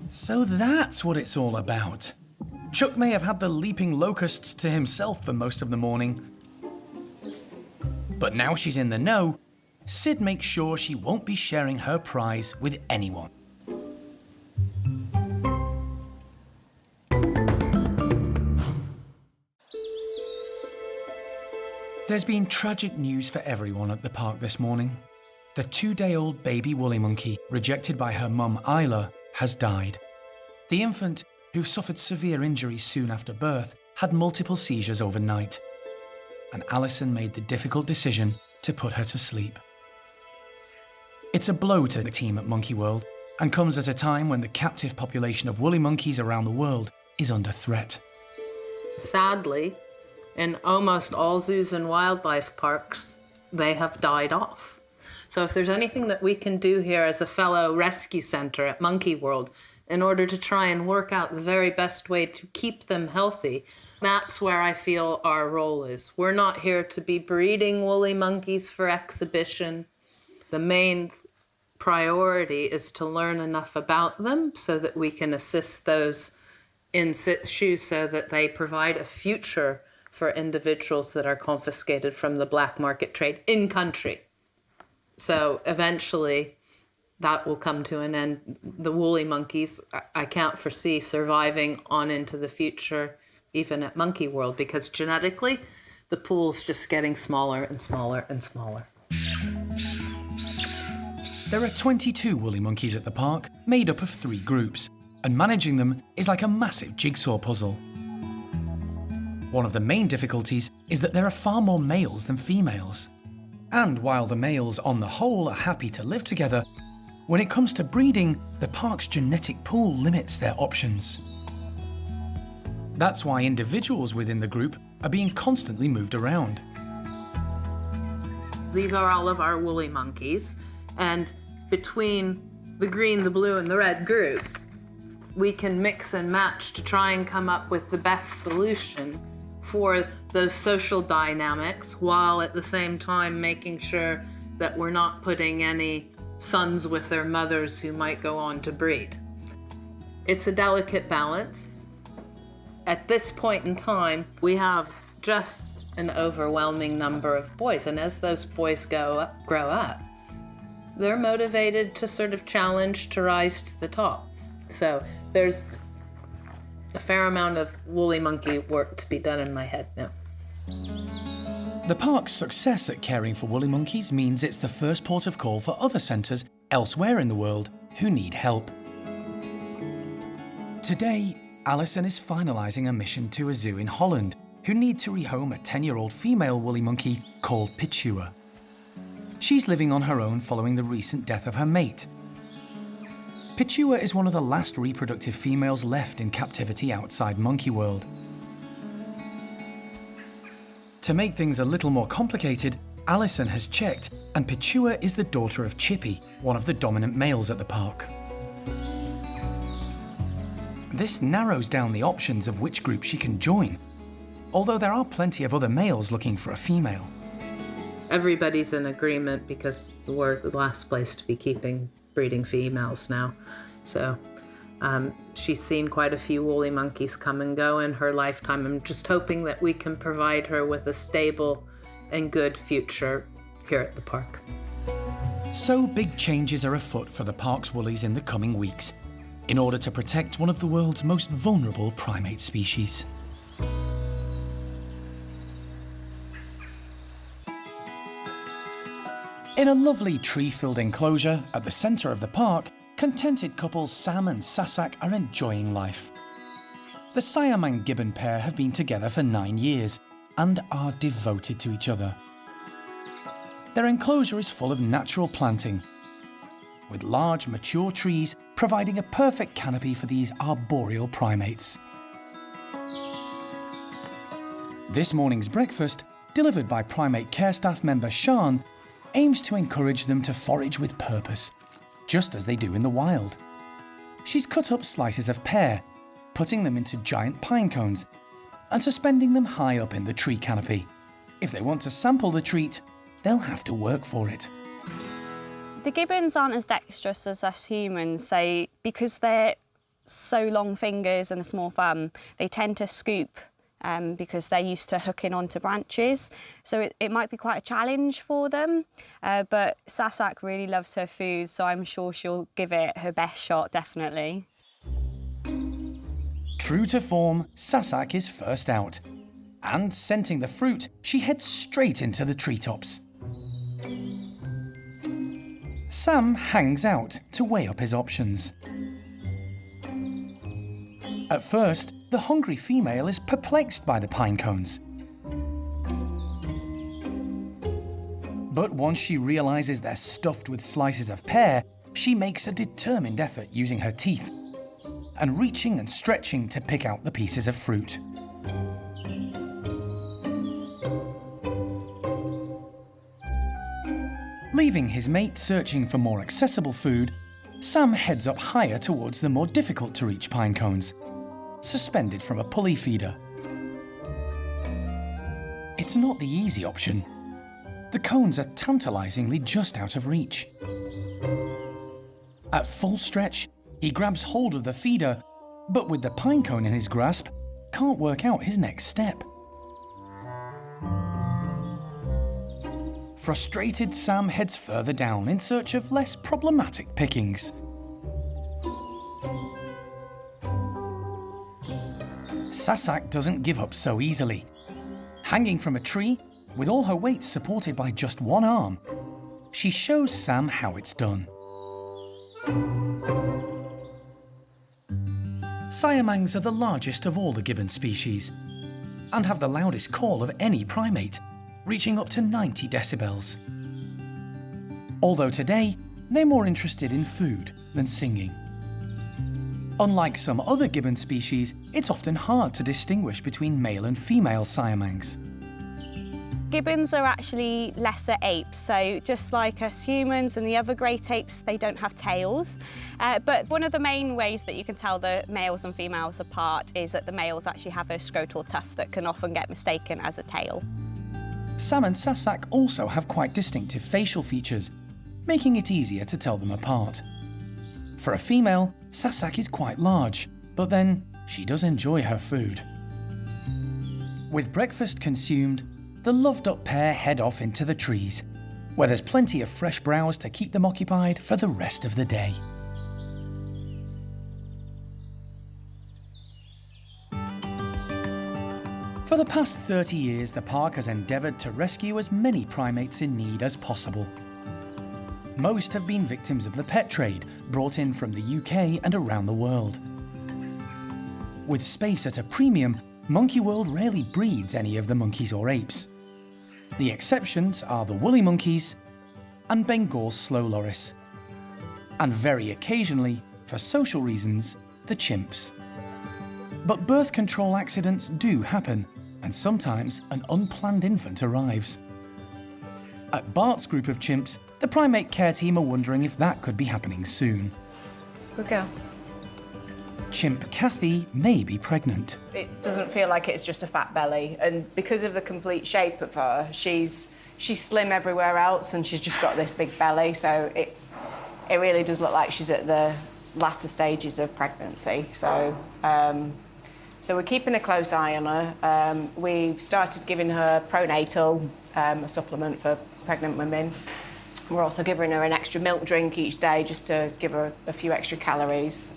So that's what it's all about. Chuck may have had the leaping locusts to himself for most of the morning. But now she's in the know, Sid makes sure she won't be sharing her prize with anyone. There's been tragic news for everyone at the park this morning. The 2-day-old baby woolly monkey, rejected by her mum Ayla, has died. The infant, who suffered severe injuries soon after birth, had multiple seizures overnight, and Alison made the difficult decision to put her to sleep. It's a blow to the team at Monkey World, and comes at a time when the captive population of woolly monkeys around the world is under threat. Sadly, in almost all zoos and wildlife parks, they have died off. So if there's anything that we can do here as a fellow rescue centre at Monkey World in order to try and work out the very best way to keep them healthy, that's where I feel our role is. We're not here to be breeding woolly monkeys for exhibition. The main priority is to learn enough about them so that we can assist those in situ so that they provide a future for individuals that are confiscated from the black market trade in country. So eventually that will come to an end. The woolly monkeys, I can't foresee surviving on into the future, even at Monkey World, because genetically, the pool's just getting smaller and smaller and smaller. There are 22 woolly monkeys at the park, made up of 3 groups, and managing them is like a massive jigsaw puzzle. One of the main difficulties is that there are far more males than females. And while the males on the whole are happy to live together, when it comes to breeding, the park's genetic pool limits their options. That's why individuals within the group are being constantly moved around. These are all of our woolly monkeys, and between the green, the blue, and the red group, we can mix and match to try and come up with the best solution for those social dynamics, while at the same time making sure that we're not putting any sons with their mothers who might go on to breed. It's a delicate balance. At this point in time, we have just an overwhelming number of boys, and as those boys grow up, they're motivated to sort of challenge to rise to the top. So there's a fair amount of woolly monkey work to be done in my head now. The park's success at caring for woolly monkeys means it's the first port of call for other centres elsewhere in the world who need help. Today, Alison is finalising a mission to a zoo in Holland who need to rehome a 10-year-old female woolly monkey called Pichihua. She's living on her own following the recent death of her mate. Pichihua is one of the last reproductive females left in captivity outside Monkey World. To make things a little more complicated, Alison has checked, and Pichihua is the daughter of Chippy, one of the dominant males at the park. This narrows down the options of which group she can join, although there are plenty of other males looking for a female. Everybody's in agreement because we're the last place to be keeping breeding females now. So she's seen quite a few woolly monkeys come and go in her lifetime. I'm just hoping that we can provide her with a stable and good future here at the park. So big changes are afoot for the park's woolies in the coming weeks, in order to protect one of the world's most vulnerable primate species. In a lovely tree-filled enclosure at the centre of the park, contented couples Sam and Sasak are enjoying life. The Siamang gibbon pair have been together for 9 years and are devoted to each other. Their enclosure is full of natural planting, with large mature trees providing a perfect canopy for these arboreal primates. This morning's breakfast, delivered by primate care staff member Sean, aims to encourage them to forage with purpose, just as they do in the wild. She's cut up slices of pear, putting them into giant pine cones and suspending them high up in the tree canopy. If they want to sample the treat, they'll have to work for it. The gibbons aren't as dexterous as us humans, so because they're so long fingers and a small thumb, they tend to scoop because they're used to hooking onto branches. So it might be quite a challenge for them, but Sasak really loves her food, so I'm sure she'll give it her best shot, definitely. True to form, Sasak is first out, and scenting the fruit, she heads straight into the treetops. Sam hangs out to weigh up his options. At first, the hungry female is perplexed by the pine cones. But once she realises they're stuffed with slices of pear, she makes a determined effort using her teeth and reaching and stretching to pick out the pieces of fruit. Leaving his mate searching for more accessible food, Sam heads up higher towards the more difficult to reach pine cones, suspended from a pulley feeder. It's not the easy option. The cones are tantalisingly just out of reach. At full stretch, he grabs hold of the feeder, but with the pine cone in his grasp, can't work out his next step. Frustrated, Sam heads further down in search of less problematic pickings. Sasak doesn't give up so easily. Hanging from a tree, with all her weight supported by just one arm, she shows Sam how it's done. Siamangs are the largest of all the gibbon species and have the loudest call of any primate, reaching up to 90 decibels. Although today, they're more interested in food than singing. Unlike some other gibbon species, it's often hard to distinguish between male and female Siamangs. Gibbons are actually lesser apes, so just like us humans and the other great apes, they don't have tails. But one of the main ways that you can tell the males and females apart is that the males actually have a scrotal tuft that can often get mistaken as a tail. Sam and Sasak also have quite distinctive facial features, making it easier to tell them apart. For a female, Sasak is quite large, but then she does enjoy her food. With breakfast consumed, the loved-up pair head off into the trees, where there's plenty of fresh browse to keep them occupied for the rest of the day. For the past 30 years, the park has endeavoured to rescue as many primates in need as possible. Most have been victims of the pet trade, brought in from the UK and around the world. With space at a premium, Monkey World rarely breeds any of the monkeys or apes. The exceptions are the woolly monkeys and Bengal slow loris. And very occasionally, for social reasons, the chimps. But birth control accidents do happen, and sometimes an unplanned infant arrives. At Bart's group of chimps, the primate care team are wondering if that could be happening soon. Good girl. Chimp Kathy may be pregnant. It doesn't feel like it's just a fat belly, and because of the complete shape of her, she's slim everywhere else, and she's just got this big belly, so it really does look like she's at the latter stages of pregnancy. So we're keeping a close eye on her. We've started giving her pronatal, a supplement for pregnant women. We're also giving her an extra milk drink each day just to give her a few extra calories.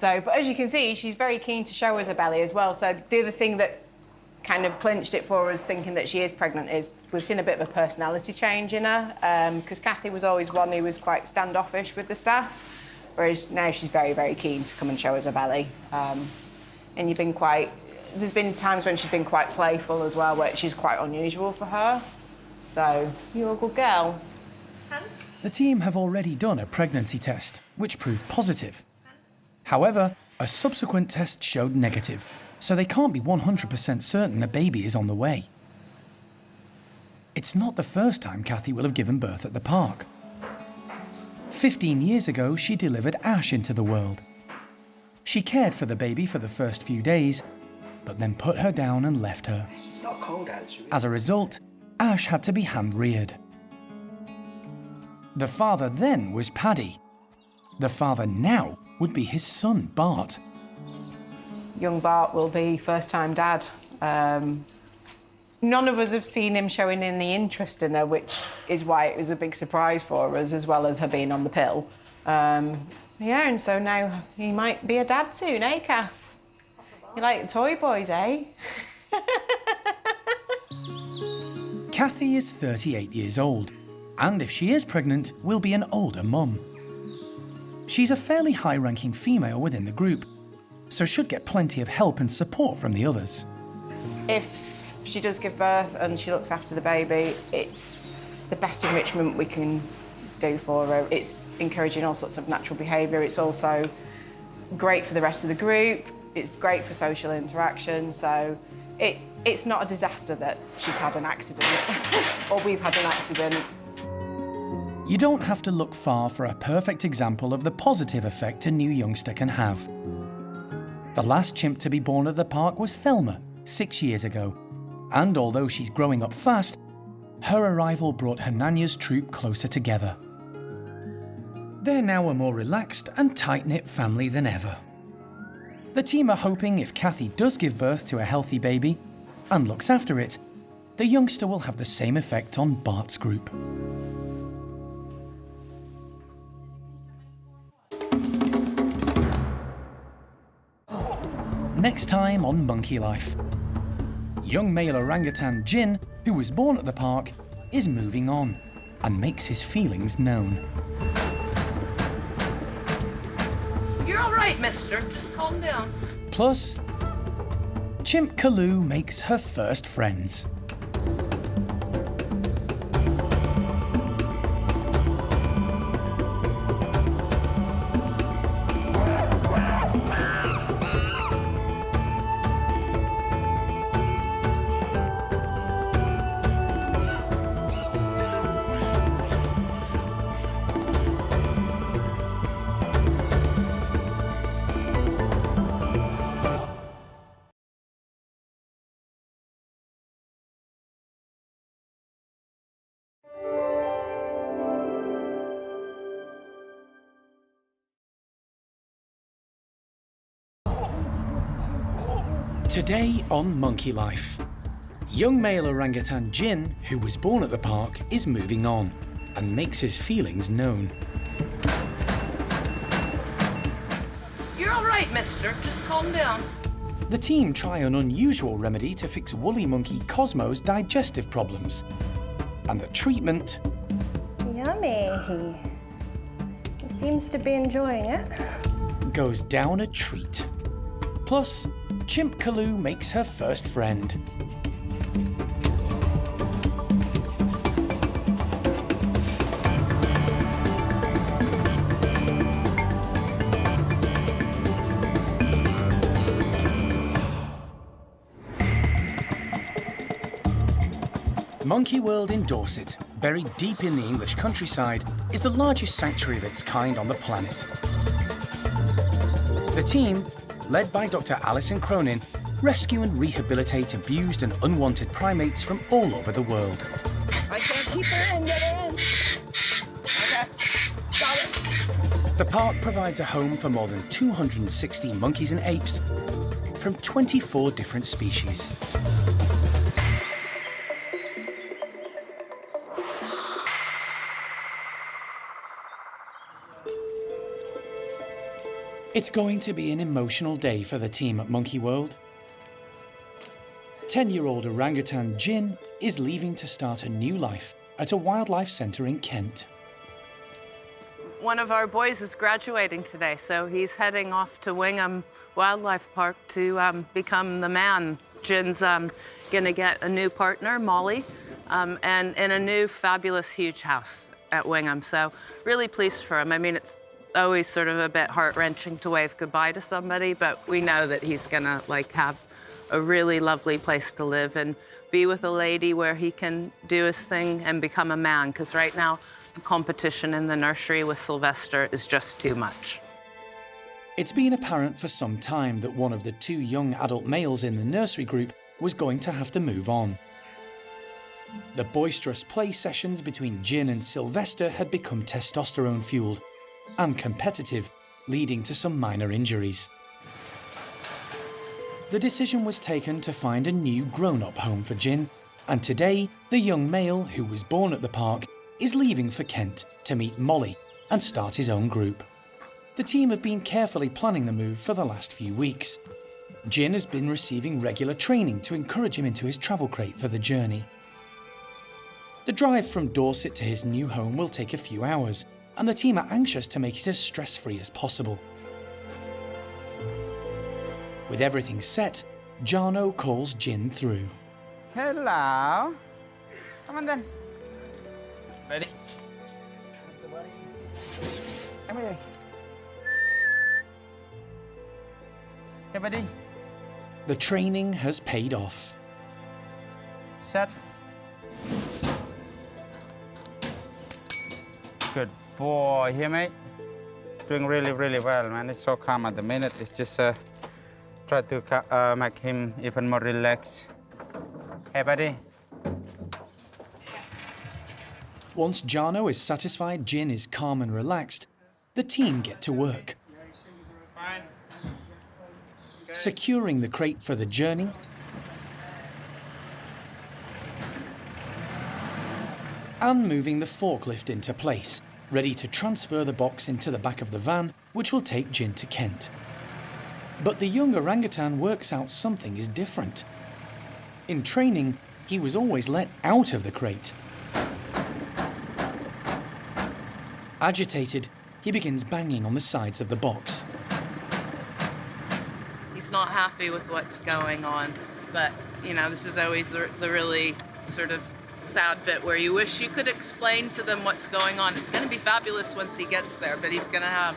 But as you can see, she's very keen to show us her belly as well. So the other thing that kind of clinched it for us thinking that she is pregnant is we've seen a bit of a personality change in her, because Kathy was always one who was quite standoffish with the staff, whereas now she's very, very keen to come and show us her belly. And there's been times when she's been quite playful as well, which is quite unusual for her. So, you're a good girl. The team have already done a pregnancy test, which proved positive. However, a subsequent test showed negative, so they can't be 100% certain a baby is on the way. It's not the first time Kathy will have given birth at the park. 15 years ago, she delivered Ash into the world. She cared for the baby for the first few days, but then put her down and left her. It's not cold, actually. As a result, Ash had to be hand-reared. The father then was Paddy. The father now would be his son, Bart. Young Bart will be first-time dad. None of us have seen him showing any interest in her, which is why it was a big surprise for us, as well as her being on the pill. And so now he might be a dad soon, eh, Kath? You like toy boys, eh? Kathy is 38 years old, and if she is pregnant, will be an older mum. She's a fairly high-ranking female within the group, so should get plenty of help and support from the others. If she does give birth and she looks after the baby, it's the best enrichment we can do for her. It's encouraging all sorts of natural behaviour. It's also great for the rest of the group. It's great for social interaction. So it's not a disaster that she's had an accident or we've had an accident. You don't have to look far for a perfect example of the positive effect a new youngster can have. The last chimp to be born at the park was Thelma, 6 years ago. And although she's growing up fast, her arrival brought her Nanya's troop closer together. They're now a more relaxed and tight-knit family than ever. The team are hoping if Kathy does give birth to a healthy baby and looks after it, the youngster will have the same effect on Bart's group. Next time on Monkey Life. Young male orangutan Jin, who was born at the park, is moving on and makes his feelings known. You're all right, mister. Just calm down. Plus, Chimp Kalu makes her first friends. Today on Monkey Life, young male orangutan Tien, who was born at the park, is moving on and makes his feelings known. You're all right, mister. Just calm down. The team try an unusual remedy to fix woolly monkey Cosmo's digestive problems. And the treatment Yummy. He seems to be enjoying it. goes down a treat. Plus, Chimp Kalu makes her first friend. Monkey World in Dorset, buried deep in the English countryside, is the largest sanctuary of its kind on the planet. The team, led by Dr. Alison, rescue and rehabilitate abused and unwanted primates from all over the world. I can't keep her in, get her in. Okay, got it. The park provides a home for more than 260 monkeys and apes from 24 different species. It's going to be an emotional day for the team at Monkey World. 10-year-old orangutan Tien is leaving to start a new life at a wildlife centre in Kent. One of our boys is graduating today, so he's heading off to Wingham Wildlife Park to become the man. Tien's gonna get a new partner, Molly, and in a new fabulous huge house at Wingham. So really pleased for him. I mean, it's always sort of a bit heart-wrenching to wave goodbye to somebody, but we know that he's gonna have a really lovely place to live and be with a lady where he can do his thing and become a man, because right now the competition in the nursery with Sylvester is just too much. It's been apparent for some time that one of the two young adult males in the nursery group was going to have to move on. The boisterous play sessions between Tien and Sylvester had become testosterone-fueled and competitive, leading to some minor injuries. The decision was taken to find a new grown-up home for Tien, and today the young male who was born at the park is leaving for Kent to meet Molly and start his own group. The team have been carefully planning the move for the last few weeks. Tien has been receiving regular training to encourage him into his travel crate for the journey. The drive from Dorset to his new home will take a few hours, and the team are anxious to make it as stress-free as possible. With everything set, Jarno calls Tien through. Hello. Come on then. Ready? Come here. Hey, buddy. The training has paid off. Set. Good boy. Here, mate. Doing really, really well, man. It's so calm at the minute. It's just try to make him even more relaxed. Hey, buddy. Once Jarno is satisfied Tien is calm and relaxed, the team get to work. Fine. Okay. Securing the crate for the journey, and moving the forklift into place, ready to transfer the box into the back of the van, which will take Tien to Kent. But the young orangutan works out something is different. In training, he was always let out of the crate. Agitated, he begins banging on the sides of the box. He's not happy with what's going on, but, you know, this is always the really sort of sad bit where you wish you could explain to them what's going on. It's going to be fabulous once he gets there, but he's going to have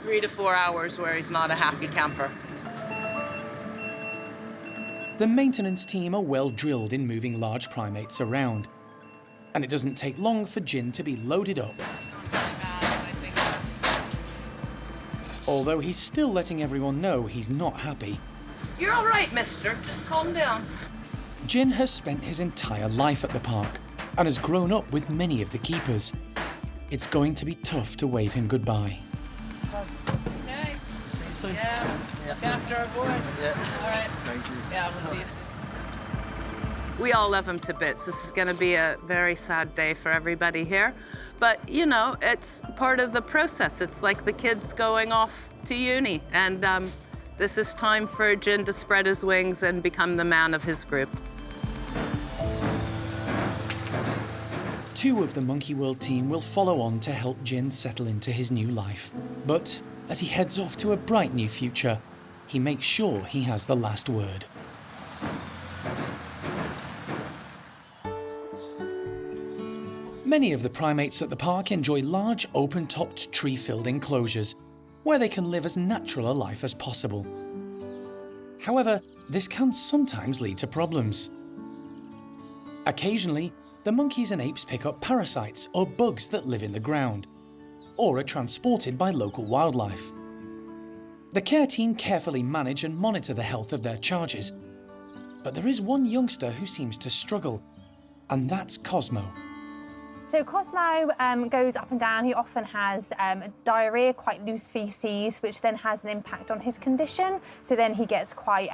3 to 4 hours where he's not a happy camper. The maintenance team are well drilled in moving large primates around, and it doesn't take long for Tien to be loaded up. Although he's still letting everyone know he's not happy. You're all right, mister. Just calm down. Tien has spent his entire life at the park and has grown up with many of the keepers. It's going to be tough to wave him goodbye. Okay. See you soon. Yeah. after our boy. Yeah. All right. Thank you. Yeah, we'll see you. We all love him to bits. This is going to be a very sad day for everybody here. But, you know, it's part of the process. It's like the kids going off to uni. And this is time for Jin to spread his wings and become the man of his group. 2 of the Monkey World team will follow on to help Jin settle into his new life. But as he heads off to a bright new future, he makes sure he has the last word. Many of the primates at the park enjoy large, open-topped, tree-filled enclosures where they can live as natural a life as possible. However, this can sometimes lead to problems. Occasionally, the monkeys and apes pick up parasites or bugs that live in the ground, or are transported by local wildlife. The care team carefully manage and monitor the health of their charges, but there is one youngster who seems to struggle, and that's Cosmo. So Cosmo goes up and down. He often has diarrhea, quite loose feces, which then has an impact on his condition. So then he gets quite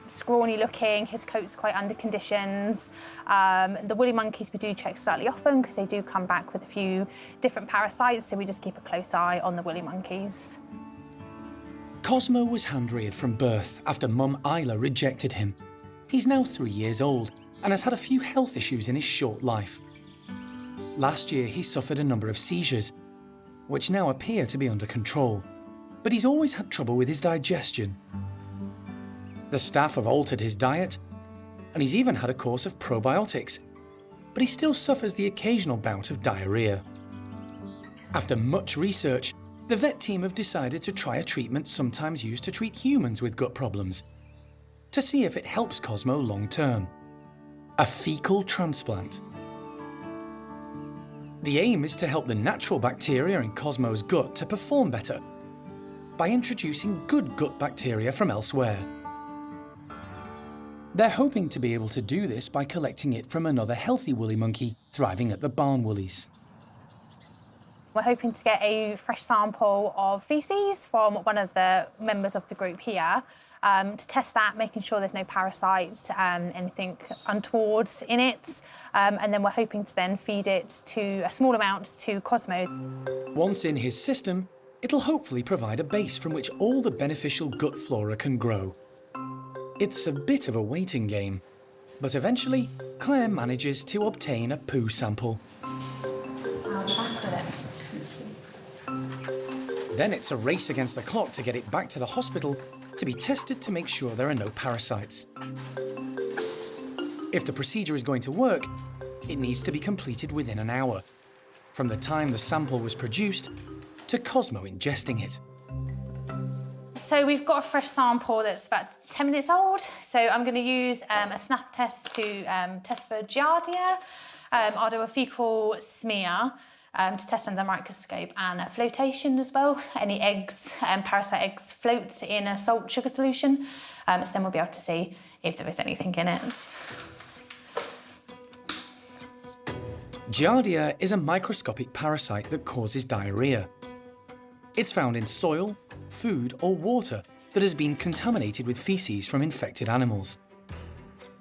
scrawny looking, his coat's quite under conditions. The woolly monkeys we do check slightly often because they do come back with a few different parasites, so we just keep a close eye on the woolly monkeys. Cosmo was hand-reared from birth after mum Ayla rejected him. He's now 3 years old and has had a few health issues in his short life. Last year, he suffered a number of seizures, which now appear to be under control, but he's always had trouble with his digestion. The staff have altered his diet, and he's even had a course of probiotics, but he still suffers the occasional bout of diarrhea. After much research, the vet team have decided to try a treatment sometimes used to treat humans with gut problems, to see if it helps Cosmo long term. A fecal transplant. The aim is to help the natural bacteria in Cosmo's gut to perform better by introducing good gut bacteria from elsewhere. They're hoping to be able to do this by collecting it from another healthy woolly monkey thriving at the barn woolies. We're hoping to get a fresh sample of faeces from one of the members of the group here to test that, making sure there's no parasites, anything untoward in it. And then we're hoping to then feed it to a small amount to Cosmo. Once in his system, it'll hopefully provide a base from which all the beneficial gut flora can grow. It's a bit of a waiting game, but eventually Claire manages to obtain a poo sample. I'll be back with it. Then it's a race against the clock to get it back to the hospital to be tested to make sure there are no parasites. If the procedure is going to work, it needs to be completed within an hour, from the time the sample was produced to Cosmo ingesting it. So we've got a fresh sample that's about 10 minutes old. So I'm going to use a snap test to test for Giardia. I'll do a fecal smear to test under the microscope and flotation as well. Any eggs, parasite eggs, float in a salt sugar solution. So then we'll be able to see if there is anything in it. Giardia is a microscopic parasite that causes diarrhea. It's found in soil, food or water that has been contaminated with feces from infected animals.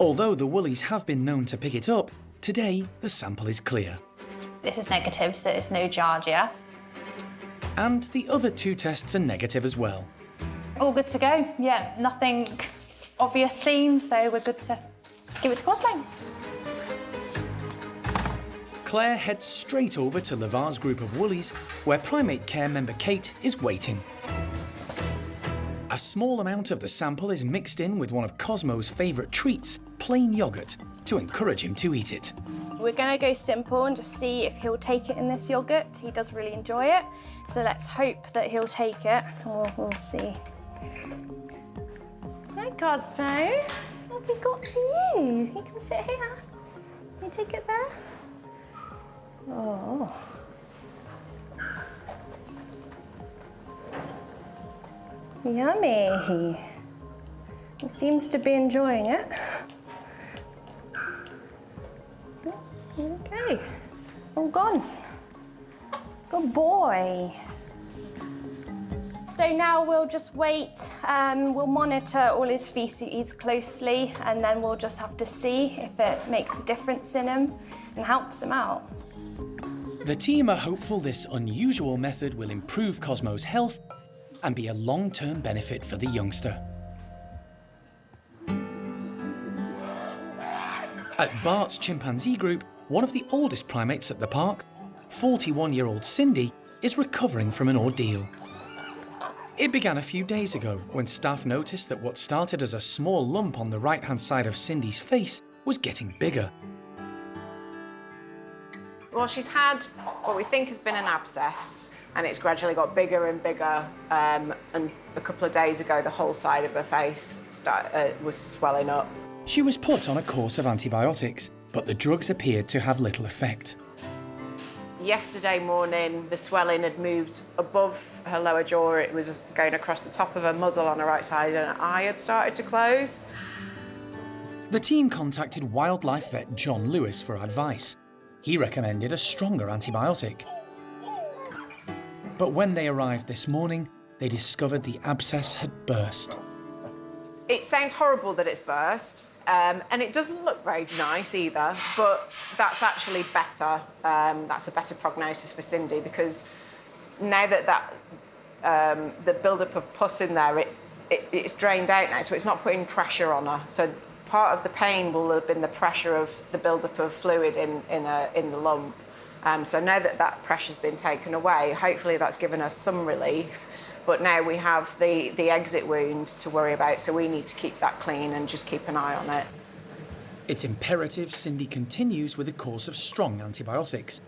Although the woolies have been known to pick it up, today the sample is clear. This is negative, so it's no Giardia. And the other 2 tests are negative as well. All good to go. Yeah, nothing obvious seen, so we're good to give it to Cosmo. Claire heads straight over to Levar's group of woolies, where primate care member Kate is waiting. A small amount of the sample is mixed in with one of Cosmo's favourite treats, plain yoghurt, to encourage him to eat it. We're going to go simple and just see if he'll take it in this yoghurt. He does really enjoy it, so let's hope that he'll take it, and we'll see. Hi, Cosmo. What have we got for you? You can sit here. You take it there. Oh. Yummy. He seems to be enjoying it. Okay, all gone. Good boy. So now we'll just wait, we'll monitor all his feces closely, and then we'll just have to see if it makes a difference in him and helps him out. The team are hopeful this unusual method will improve Cosmo's health and be a long-term benefit for the youngster. At Bart's chimpanzee group, one of the oldest primates at the park, 41-year-old Cindy, is recovering from an ordeal. It began a few days ago when staff noticed that what started as a small lump on the right-hand side of Cindy's face was getting bigger. Well, she's had what we think has been an abscess, and it's gradually got bigger and bigger, and a couple of days ago the whole side of her face was swelling up. She was put on a course of antibiotics, but the drugs appeared to have little effect. Yesterday morning, the swelling had moved above her lower jaw. It was going across the top of her muzzle on her right side, and her eye had started to close. The team contacted wildlife vet John Lewis for advice. He recommended a stronger antibiotic. But when they arrived this morning, they discovered the abscess had burst. It sounds horrible that it's burst, and it doesn't look very nice either, but that's actually better. That's a better prognosis for Cindy, because now that the build-up of pus in there, it's drained out now, so it's not putting pressure on her. So part of the pain will have been the pressure of the build-up of fluid in the lump. So now that pressure's been taken away, hopefully that's given us some relief. But now we have the exit wound to worry about, so we need to keep that clean and just keep an eye on it. It's imperative Cindy continues with a course of strong antibiotics.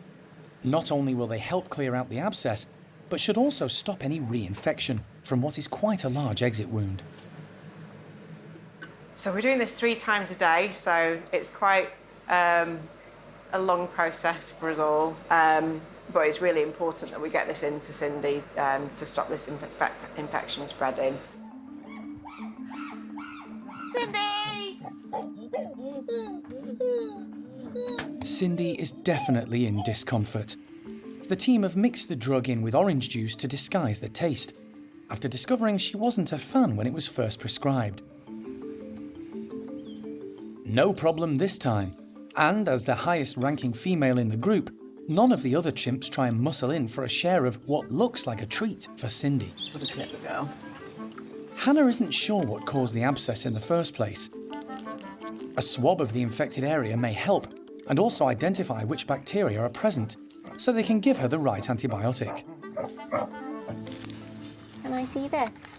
Not only will they help clear out the abscess, but should also stop any reinfection from what is quite a large exit wound. So we're doing this 3 times a day, so it's quite a long process for us all. But it's really important that we get this into Cindy to stop this infection spreading. Cindy! Cindy is definitely in discomfort. The team have mixed the drug in with orange juice to disguise the taste, after discovering she wasn't a fan when it was first prescribed. No problem this time, and as the highest-ranking female in the group, none of the other chimps try and muscle in for a share of what looks like a treat for Cindy. What a clever girl. Hannah isn't sure what caused the abscess in the first place. A swab of the infected area may help, and also identify which bacteria are present, so they can give her the right antibiotic. Can I see this?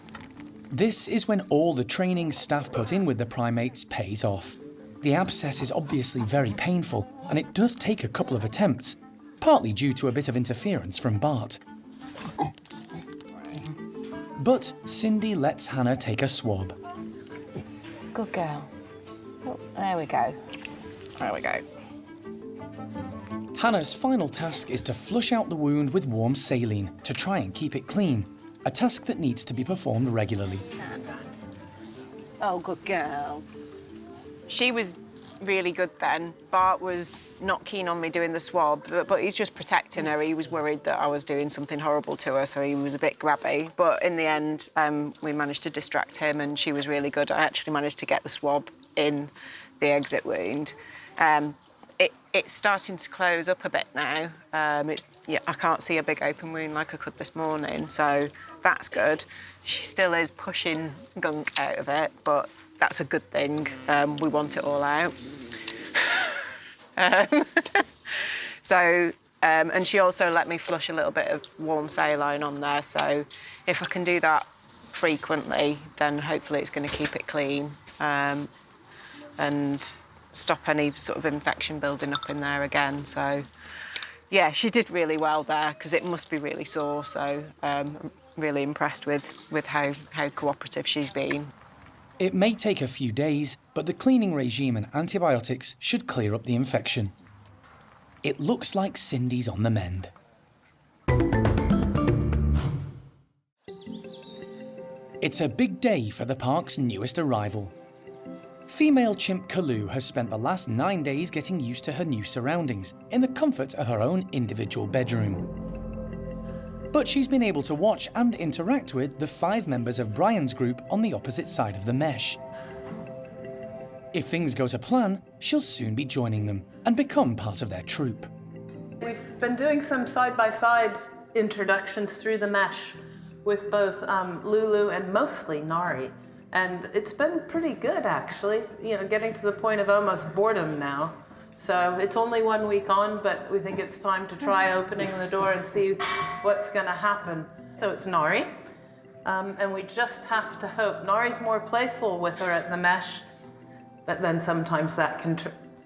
This is when all the training staff put in with the primates pays off. The abscess is obviously very painful, and it does take a couple of attempts, partly due to a bit of interference from Bart. But Cindy lets Hannah take a swab. Good girl. Oh, there we go. There we go. Hannah's final task is to flush out the wound with warm saline to try and keep it clean, a task that needs to be performed regularly. Oh, good girl. She was really good then. Bart was not keen on me doing the swab, but he's just protecting her. He was worried that I was doing something horrible to her, so he was a bit grabby. But in the end, we managed to distract him, and she was really good. I actually managed to get the swab in the exit wound. It's starting to close up a bit now. I can't see a big open wound like I could this morning, so that's good. She still is pushing gunk out of it, but that's a good thing. We want it all out. And she also let me flush a little bit of warm saline on there, so if I can do that frequently, then hopefully it's going to keep it clean and stop any sort of infection building up in there again. So, yeah, she did really well there, because it must be really sore, so I'm really impressed with how cooperative she's been. It may take a few days, but the cleaning regime and antibiotics should clear up the infection. It looks like Cindy's on the mend. It's a big day for the park's newest arrival. Female chimp Kalu has spent the last 9 days getting used to her new surroundings in the comfort of her own individual bedroom. But she's been able to watch and interact with the 5 members of Bryan's group on the opposite side of the mesh. If things go to plan, she'll soon be joining them and become part of their troop. We've been doing some side-by-side introductions through the mesh with both Lulu and mostly Nari. And it's been pretty good, actually, you know, getting to the point of almost boredom now. So it's only 1 week on, but we think it's time to try opening the door and see what's going to happen. So it's Nari, and we just have to hope. Nari's more playful with her at the mesh, but then sometimes that can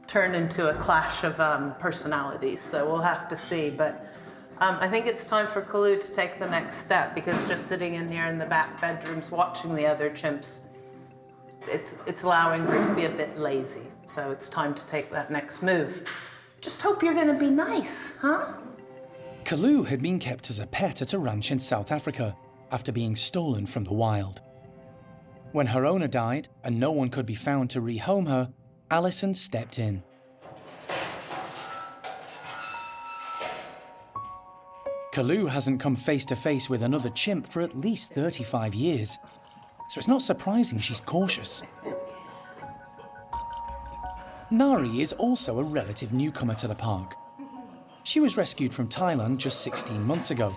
turn into a clash of personalities, so we'll have to see. But I think it's time for Kalu to take the next step, because just sitting in here in the back bedrooms watching the other chimps, it's allowing her to be a bit lazy. So it's time to take that next move. Just hope you're going to be nice, huh? Kalu had been kept as a pet at a ranch in South Africa after being stolen from the wild. When her owner died and no one could be found to rehome her, Alison stepped in. Kalu hasn't come face to face with another chimp for at least 35 years, so it's not surprising she's cautious. Nari is also a relative newcomer to the park. She was rescued from Thailand just 16 months ago,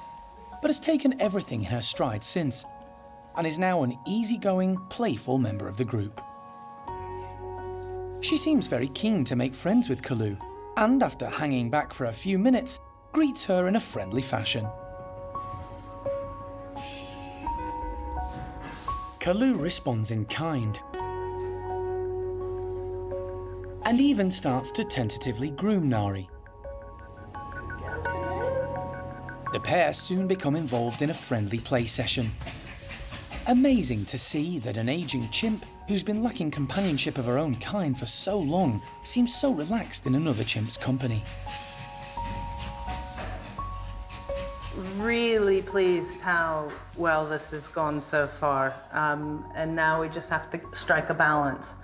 but has taken everything in her stride since, and is now an easygoing, playful member of the group. She seems very keen to make friends with Kalu, and after hanging back for a few minutes, greets her in a friendly fashion. Kalu responds in kind, and even starts to tentatively groom Nari. The pair soon become involved in a friendly play session. Amazing to see that an aging chimp who's been lacking companionship of her own kind for so long seems so relaxed in another chimp's company. Really pleased how well this has gone so far, and now we just have to strike a balance.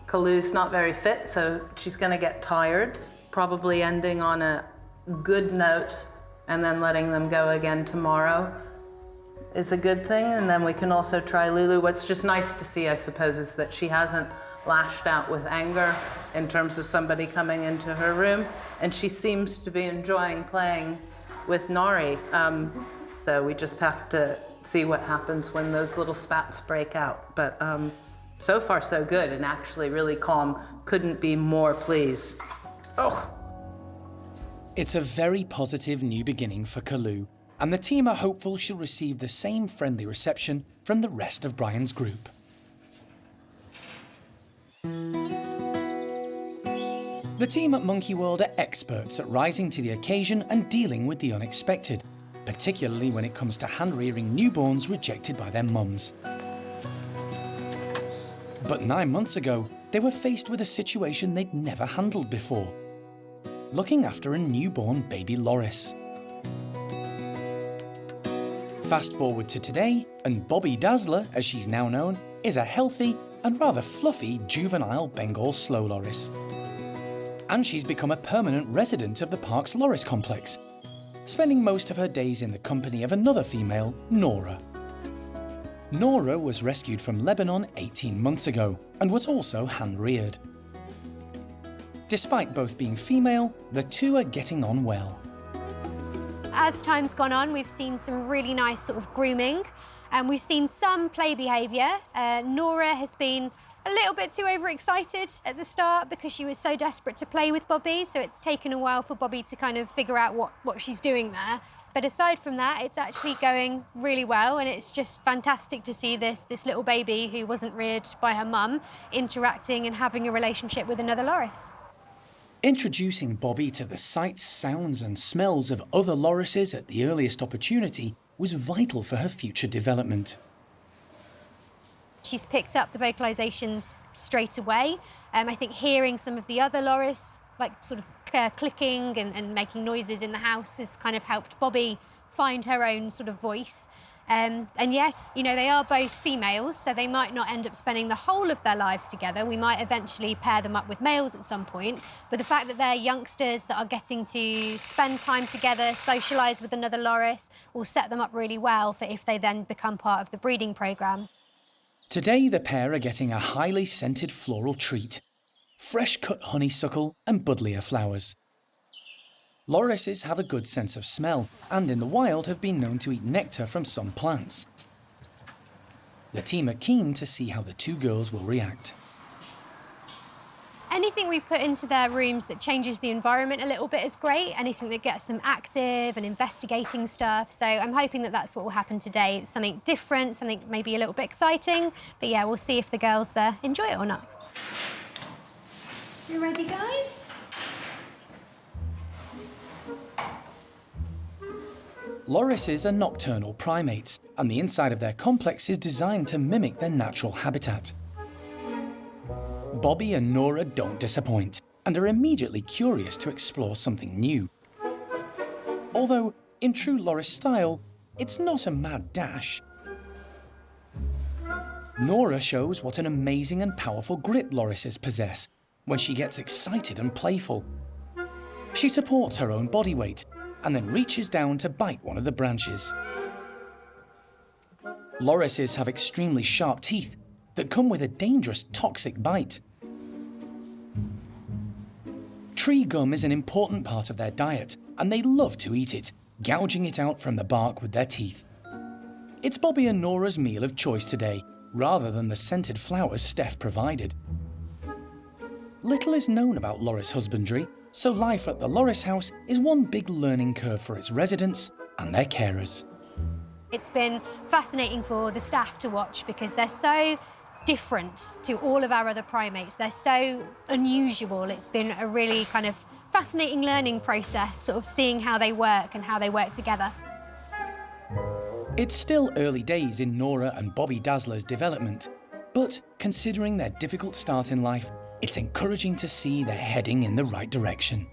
Kalu's not very fit, so she's going to get tired, probably ending on a good note and then letting them go again tomorrow is a good thing. And then we can also try Lulu. What's just nice to see, I suppose, is that she hasn't lashed out with anger in terms of somebody coming into her room, and she seems to be enjoying playing with Nari. So we just have to see what happens when those little spats break out. But so far so good, and actually really calm. Couldn't be more pleased. Oh. It's a very positive new beginning for Kalu, and the team are hopeful she'll receive the same friendly reception from the rest of Bryan's group. The team at Monkey World are experts at rising to the occasion and dealing with the unexpected, particularly when it comes to hand-rearing newborns rejected by their mums. But 9 months ago, they were faced with a situation they'd never handled before: looking after a newborn baby loris. Fast forward to today, and Bobby Dazzler, as she's now known, is a healthy and rather fluffy juvenile Bengal slow loris. And she's become a permanent resident of the park's loris complex, spending most of her days in the company of another female, Nora. Nora was rescued from Lebanon 18 months ago and was also hand-reared. Despite both being female, the two are getting on well. As time's gone on, we've seen some really nice sort of grooming, and we've seen some play behaviour. Nora has been a little bit too overexcited at the start because she was so desperate to play with Bobby, so it's taken a while for Bobby to kind of figure out what she's doing there. But aside from that, it's actually going really well, and it's just fantastic to see this little baby who wasn't reared by her mum interacting and having a relationship with another loris. Introducing Bobby to the sights, sounds and smells of other lorises at the earliest opportunity was vital for her future development. She's picked up the vocalisations straight away. I think hearing some of the other loris, like sort of clicking and making noises in the house, has kind of helped Bobby find her own sort of voice. And yeah, you know, they are both females, so they might not end up spending the whole of their lives together. We might eventually pair them up with males at some point. But the fact that they're youngsters that are getting to spend time together, socialise with another loris, will set them up really well for if they then become part of the breeding programme. Today, the pair are getting a highly scented floral treat: fresh-cut honeysuckle and buddleia flowers. Lorises have a good sense of smell and in the wild have been known to eat nectar from some plants. The team are keen to see how the two girls will react. Anything we put into their rooms that changes the environment a little bit is great. Anything that gets them active and investigating stuff. So I'm hoping that that's what will happen today. It's something different, something maybe a little bit exciting. But yeah, we'll see if the girls enjoy it or not. You ready, guys? Lorises are nocturnal primates, and the inside of their complex is designed to mimic their natural habitat. Bobby and Nora don't disappoint, and are immediately curious to explore something new. Although, in true Loris style, it's not a mad dash. Nora shows what an amazing and powerful grip Lorises possess when she gets excited and playful. She supports her own body weight, and then reaches down to bite one of the branches. Lorises have extremely sharp teeth that come with a dangerous toxic bite. Tree gum is an important part of their diet, and they love to eat it, gouging it out from the bark with their teeth. It's Bobby and Nora's meal of choice today, rather than the scented flowers Steph provided. Little is known about Loris husbandry, so life at the Loris house is one big learning curve for its residents and their carers. It's been fascinating for the staff to watch because they're so different to all of our other primates. They're so unusual. It's been a really kind of fascinating learning process, sort of seeing how they work and how they work together. It's still early days in Nora and Bobby Dazzler's development, but considering their difficult start in life, it's encouraging to see they're heading in the right direction.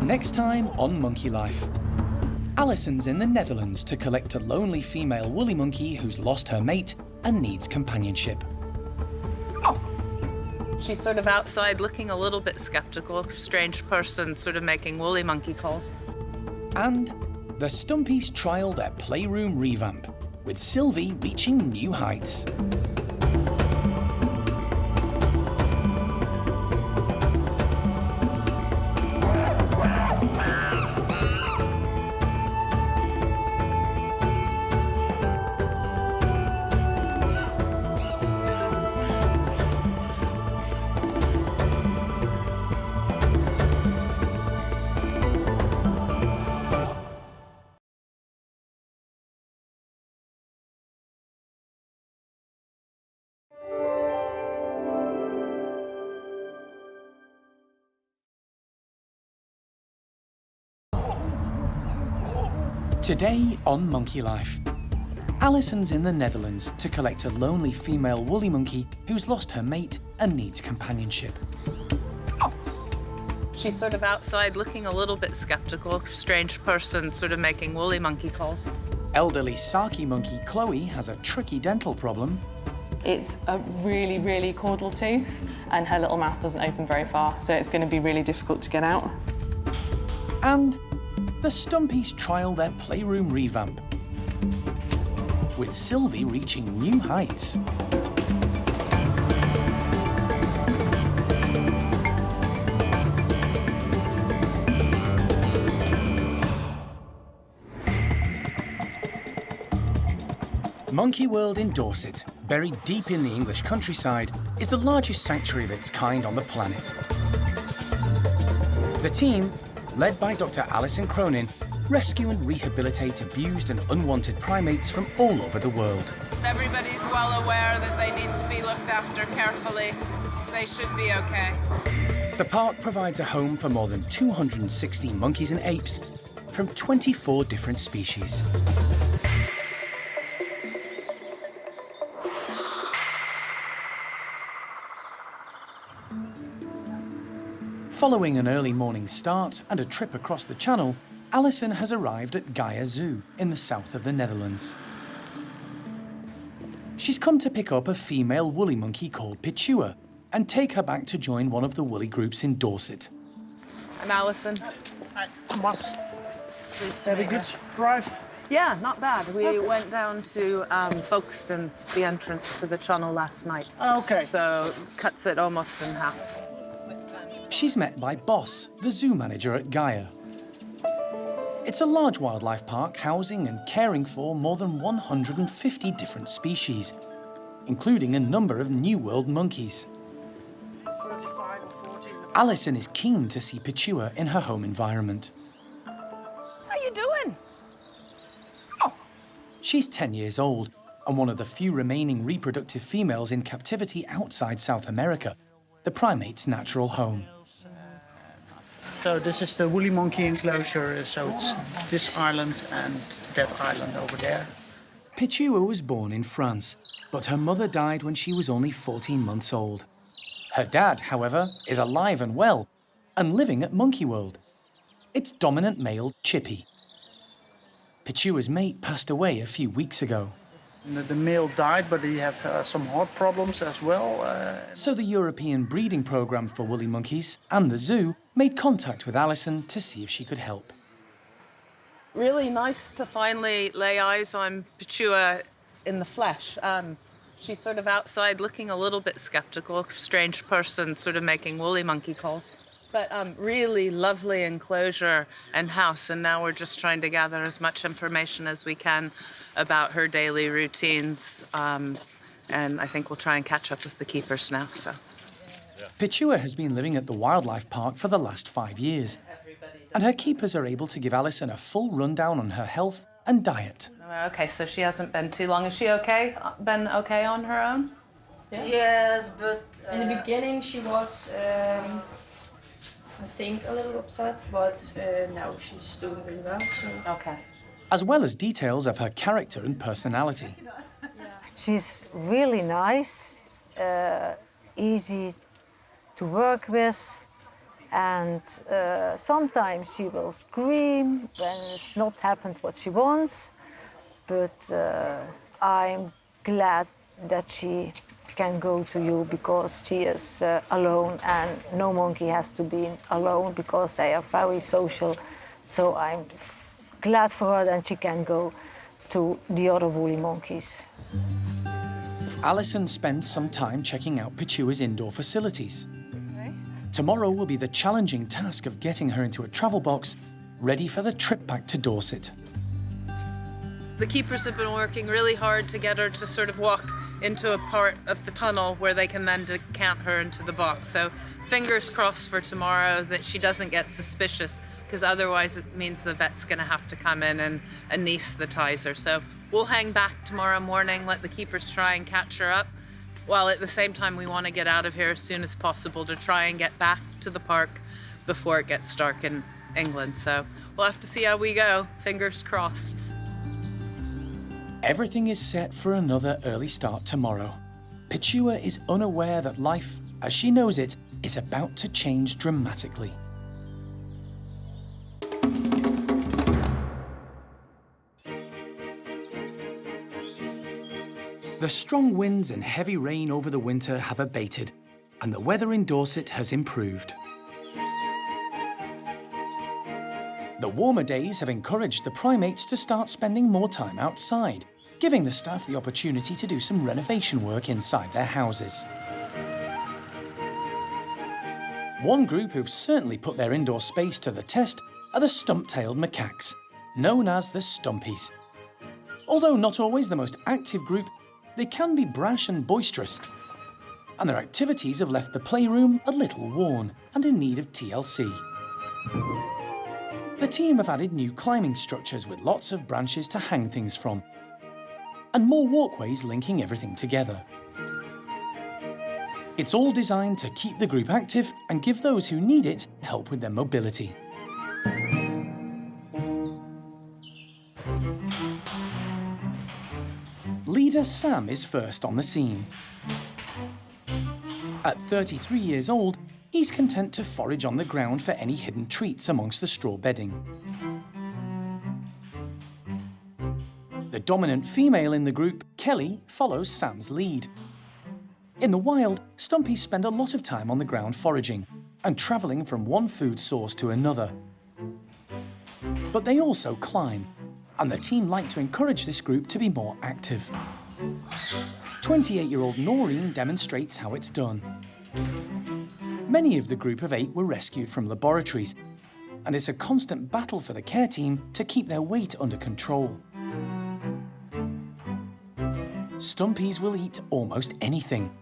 Next time on Monkey Life. Alison's in the Netherlands to collect a lonely female woolly monkey who's lost her mate and needs companionship. She's sort of outside looking a little bit skeptical, strange person sort of making woolly monkey calls. And the Stumpies trial their playroom revamp, with Sylvie reaching new heights. Today on Monkey Life. Alison's in the Netherlands to collect a lonely female woolly monkey who's lost her mate and needs companionship. She's sort of outside looking a little bit skeptical, strange person sort of making woolly monkey calls. Elderly Saki monkey Chloe has a tricky dental problem. It's a really, really caudal tooth, and her little mouth doesn't open very far, so it's going to be really difficult to get out. And the Stumpies trial their playroom revamp, with Sylvie reaching new heights. Monkey World in Dorset, buried deep in the English countryside, is the largest sanctuary of its kind on the planet. The team, led by Dr. Alison Cronin, rescue and rehabilitate abused and unwanted primates from all over the world. Everybody's well aware that they need to be looked after carefully. They should be okay. The park provides a home for more than 260 monkeys and apes from 24 different species. Following an early morning start and a trip across the channel, Alison has arrived at Gaia Zoo in the south of the Netherlands. She's come to pick up a female woolly monkey called Pichihua and take her back to join one of the woolly groups in Dorset. I'm Alison. Hi, Thomas. Pleased to Had a meet good you. drive? Yeah, not bad. We went down to Folkestone, the entrance to the channel last night. Okay. So cuts it almost in half. She's met by Boss, the zoo manager at Gaia. It's a large wildlife park housing and caring for more than 150 different species, including a number of New World monkeys. 35 or 40. Alison is keen to see Pichihua in her home environment. How you doing? She's 10 years old and one of the few remaining reproductive females in captivity outside South America, the primate's natural home. So this is the woolly monkey enclosure, so it's this island and that island over there. Pichihua was born in France, but her mother died when she was only 14 months old. Her dad, however, is alive and well and living at Monkey World. It's dominant male Chippy. Pichihua's mate passed away a few weeks ago. The male died, but he had some heart problems as well. So the European breeding programme for woolly monkeys and the zoo made contact with Alison to see if she could help. Really nice to finally lay eyes on Pichihua in the flesh. She's sort of outside looking a little bit skeptical, strange person sort of making woolly monkey calls. But really lovely enclosure and house, and now we're just trying to gather as much information as we can about her daily routines, and I think we'll try and catch up with the keepers now. So, Pichihua has been living at the wildlife park for the last 5 years, and her keepers are able to give Alison a full rundown on her health and diet. Okay, so she hasn't been too long. Is she okay? Been okay on her own? Yeah. Yes, but in the beginning she was, I think, a little upset, but now she's doing really well. So. Okay. As well as details of her character and personality. She's really nice, easy to work with, and sometimes she will scream when it's not happened what she wants, but I'm glad that she can go to you because she is alone, and no monkey has to be alone because they are very social. So I'm glad for her that she can go to the other woolly monkeys. Alison spends some time checking out Pichihua's indoor facilities. Tomorrow will be the challenging task of getting her into a travel box, ready for the trip back to Dorset. The keepers have been working really hard to get her to sort of walk into a part of the tunnel where they can then decant her into the box. So fingers crossed for tomorrow that she doesn't get suspicious, because otherwise it means the vet's going to have to come in and anesthetize her. So we'll hang back tomorrow morning, let the keepers try and catch her up, while at the same time we want to get out of here as soon as possible to try and get back to the park before it gets dark in England. So we'll have to see how we go. Fingers crossed. Everything is set for another early start tomorrow. Pichihua is unaware that life, as she knows it, is about to change dramatically. The strong winds and heavy rain over the winter have abated, and the weather in Dorset has improved. The warmer days have encouraged the primates to start spending more time outside, giving the staff the opportunity to do some renovation work inside their houses. One group who've certainly put their indoor space to the test are the stump-tailed macaques, known as the Stumpies. Although not always the most active group, they can be brash and boisterous, and their activities have left the playroom a little worn and in need of TLC. The team have added new climbing structures with lots of branches to hang things from, and more walkways linking everything together. It's all designed to keep the group active and give those who need it help with their mobility. Leader Sam is first on the scene. At 33 years old, he's content to forage on the ground for any hidden treats amongst the straw bedding. The dominant female in the group, Kelly, follows Sam's lead. In the wild, stumpies spend a lot of time on the ground foraging and travelling from one food source to another. But they also climb, and the team like to encourage this group to be more active. 28-year-old Noreen demonstrates how it's done. Many of the group of 8 were rescued from laboratories, and it's a constant battle for the care team to keep their weight under control. Stumpies will eat almost anything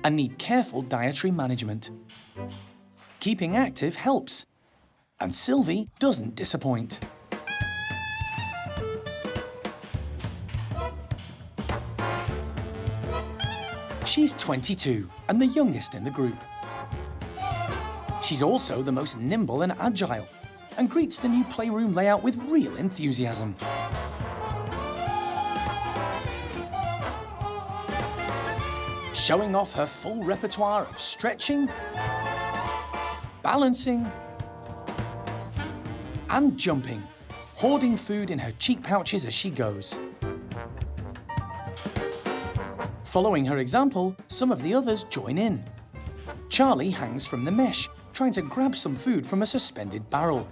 and need careful dietary management. Keeping active helps, and Sylvie doesn't disappoint. She's 22 and the youngest in the group. She's also the most nimble and agile and greets the new playroom layout with real enthusiasm. Showing off her full repertoire of stretching, balancing, and jumping, hoarding food in her cheek pouches as she goes. Following her example, some of the others join in. Charlie hangs from the mesh, trying to grab some food from a suspended barrel,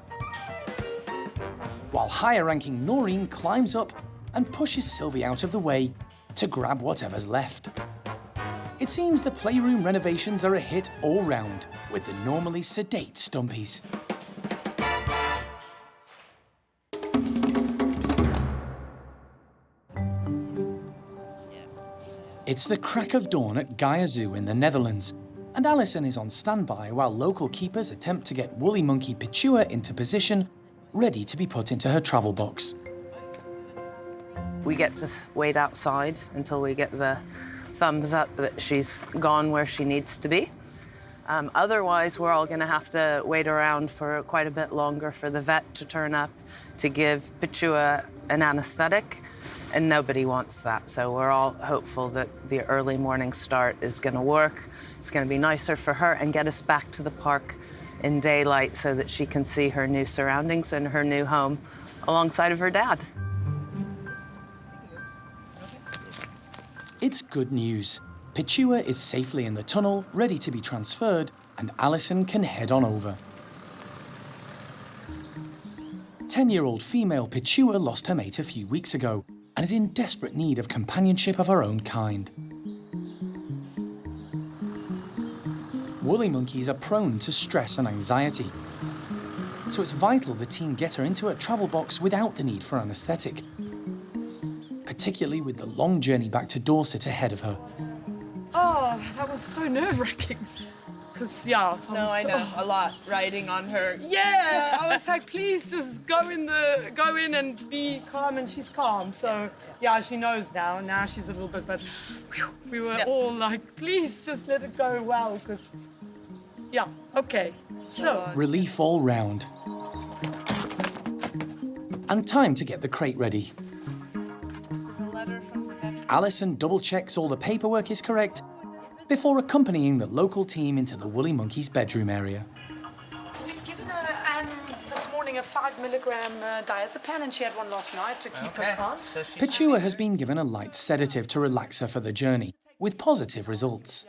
while higher-ranking Noreen climbs up and pushes Sylvie out of the way to grab whatever's left. It seems the playroom renovations are a hit all round, with the normally sedate Stumpies. It's the crack of dawn at Gaia Zoo in the Netherlands, and Alison is on standby while local keepers attempt to get woolly monkey Pichihua into position, ready to be put into her travel box. We get to wait outside until we get the thumbs up that she's gone where she needs to be. Otherwise, we're all going to have to wait around for quite a bit longer for the vet to turn up to give Pichihua an anesthetic, and nobody wants that. So we're all hopeful that the early morning start is going to work. It's going to be nicer for her and get us back to the park in daylight so that she can see her new surroundings and her new home alongside of her dad. It's good news. Pichihua is safely in the tunnel, ready to be transferred, and Alison can head on over. 10-year-old female Pichihua lost her mate a few weeks ago and is in desperate need of companionship of her own kind. Woolly monkeys are prone to stress and anxiety, so it's vital the team get her into a travel box without the need for anaesthetic, particularly with the long journey back to Dorset ahead of her. Oh, that was so nerve-wracking. Because, yeah. I know, a lot riding on her. Yeah, I was like, please just go in and be calm, and she's calm. So, yeah, she knows now. Now she's a little bit, but we were all like, please just let it go well, because, yeah, okay. So. Relief all round. And time to get the crate ready. Alison double-checks all the paperwork is correct before accompanying the local team into the woolly monkey's bedroom area. We've given her this morning a 5 milligram diazepam, and she had one last night to keep her calm. Pichihua has been given a light sedative to relax her for the journey, with positive results.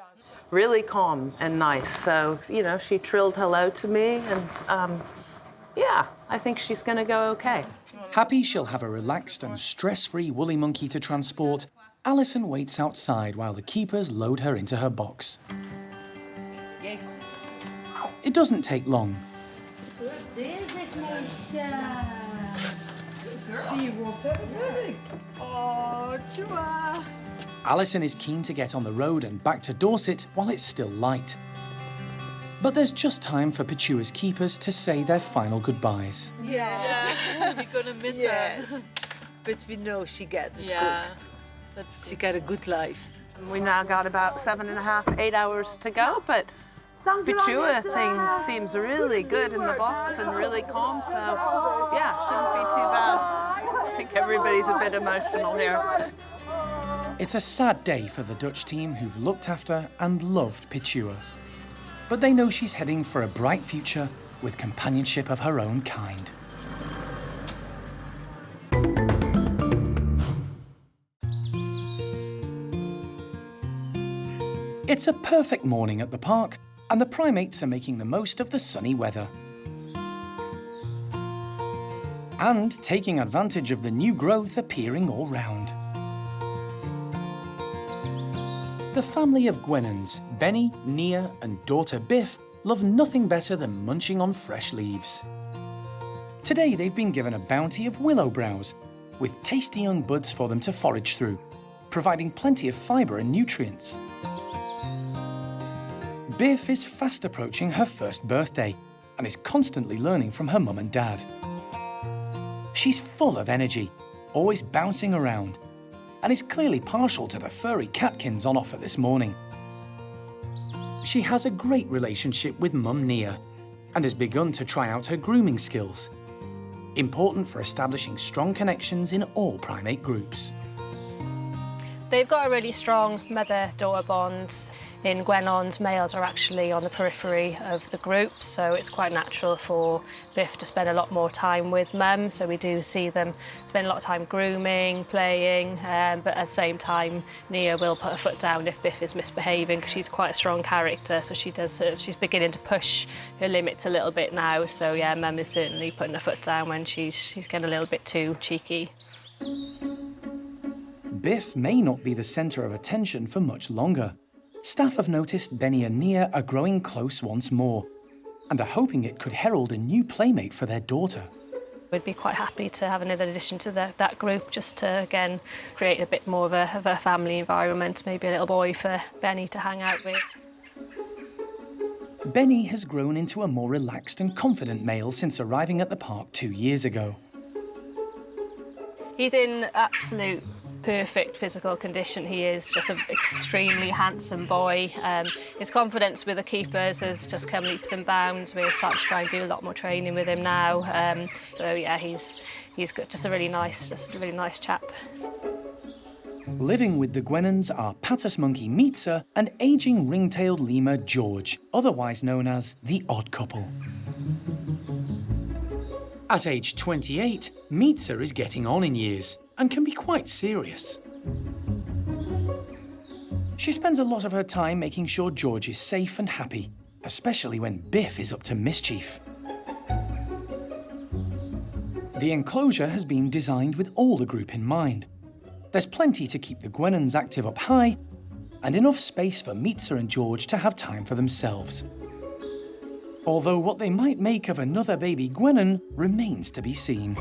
Really calm and nice. So, you know, she trilled hello to me, and yeah, I think she's going to go okay. Happy she'll have a relaxed and stress-free woolly monkey to transport, Alison waits outside while the keepers load her into her box. It doesn't take long. Alison is keen to get on the road and back to Dorset while it's still light. But there's just time for Pichihua's keepers to say their final goodbyes. Yes. Yeah, you're gonna miss her. But we know she gets it Yeah, good. that's good. She got a good life. We now got about 7.5, 8 hours to go, but Pichihua thing seems really good in the box and really calm, so yeah, shouldn't be too bad. I think everybody's a bit emotional here. It's a sad day for the Dutch team who've looked after and loved Pichihua. but they know she's heading for a bright future with companionship of her own kind. It's a perfect morning at the park, and the primates are making the most of the sunny weather. And taking advantage of the new growth appearing all round. The family of guenons, Benny, Nia and daughter Biff, love nothing better than munching on fresh leaves. Today they've been given a bounty of willow browse, with tasty young buds for them to forage through, providing plenty of fibre and nutrients. Biff is fast approaching her first birthday and is constantly learning from her mum and dad. She's full of energy, always bouncing around, and is clearly partial to the furry catkins on offer this morning. She has a great relationship with mum Nia and has begun to try out her grooming skills, important for establishing strong connections in all primate groups. They've got a really strong mother-daughter bond. In guenons, males are actually on the periphery of the group, so it's quite natural for Biff to spend a lot more time with mum. So we do see them spend a lot of time grooming, playing, but at the same time, Nia will put her foot down if Biff is misbehaving, because she's quite a strong character. So she does she's beginning to push her limits a little bit now. So yeah, mum is certainly putting her foot down when she's getting a little bit too cheeky. Biff may not be the centre of attention for much longer. Staff have noticed Benny and Nia are growing close once more and are hoping it could herald a new playmate for their daughter. We'd be quite happy to have another addition to that group, just to, again, create a bit more of a family environment, maybe a little boy for Benny to hang out with. Benny has grown into a more relaxed and confident male since arriving at the park 2 years ago. He's in absolute perfect physical condition. He is just an extremely handsome boy. His confidence with the keepers has just come leaps and bounds. We're starting to try and do a lot more training with him now. So yeah, he's got just a really nice chap. Living with the guenons are Patus monkey Meetzer and aging ring-tailed lemur George, otherwise known as the odd couple. At age 28, Meetzer is getting on in years and can be quite serious. She spends a lot of her time making sure George is safe and happy, especially when Biff is up to mischief. The enclosure has been designed with all the group in mind. There's plenty to keep the guenons active up high, and enough space for Meetzer and George to have time for themselves. Although what they might make of another baby guenon remains to be seen.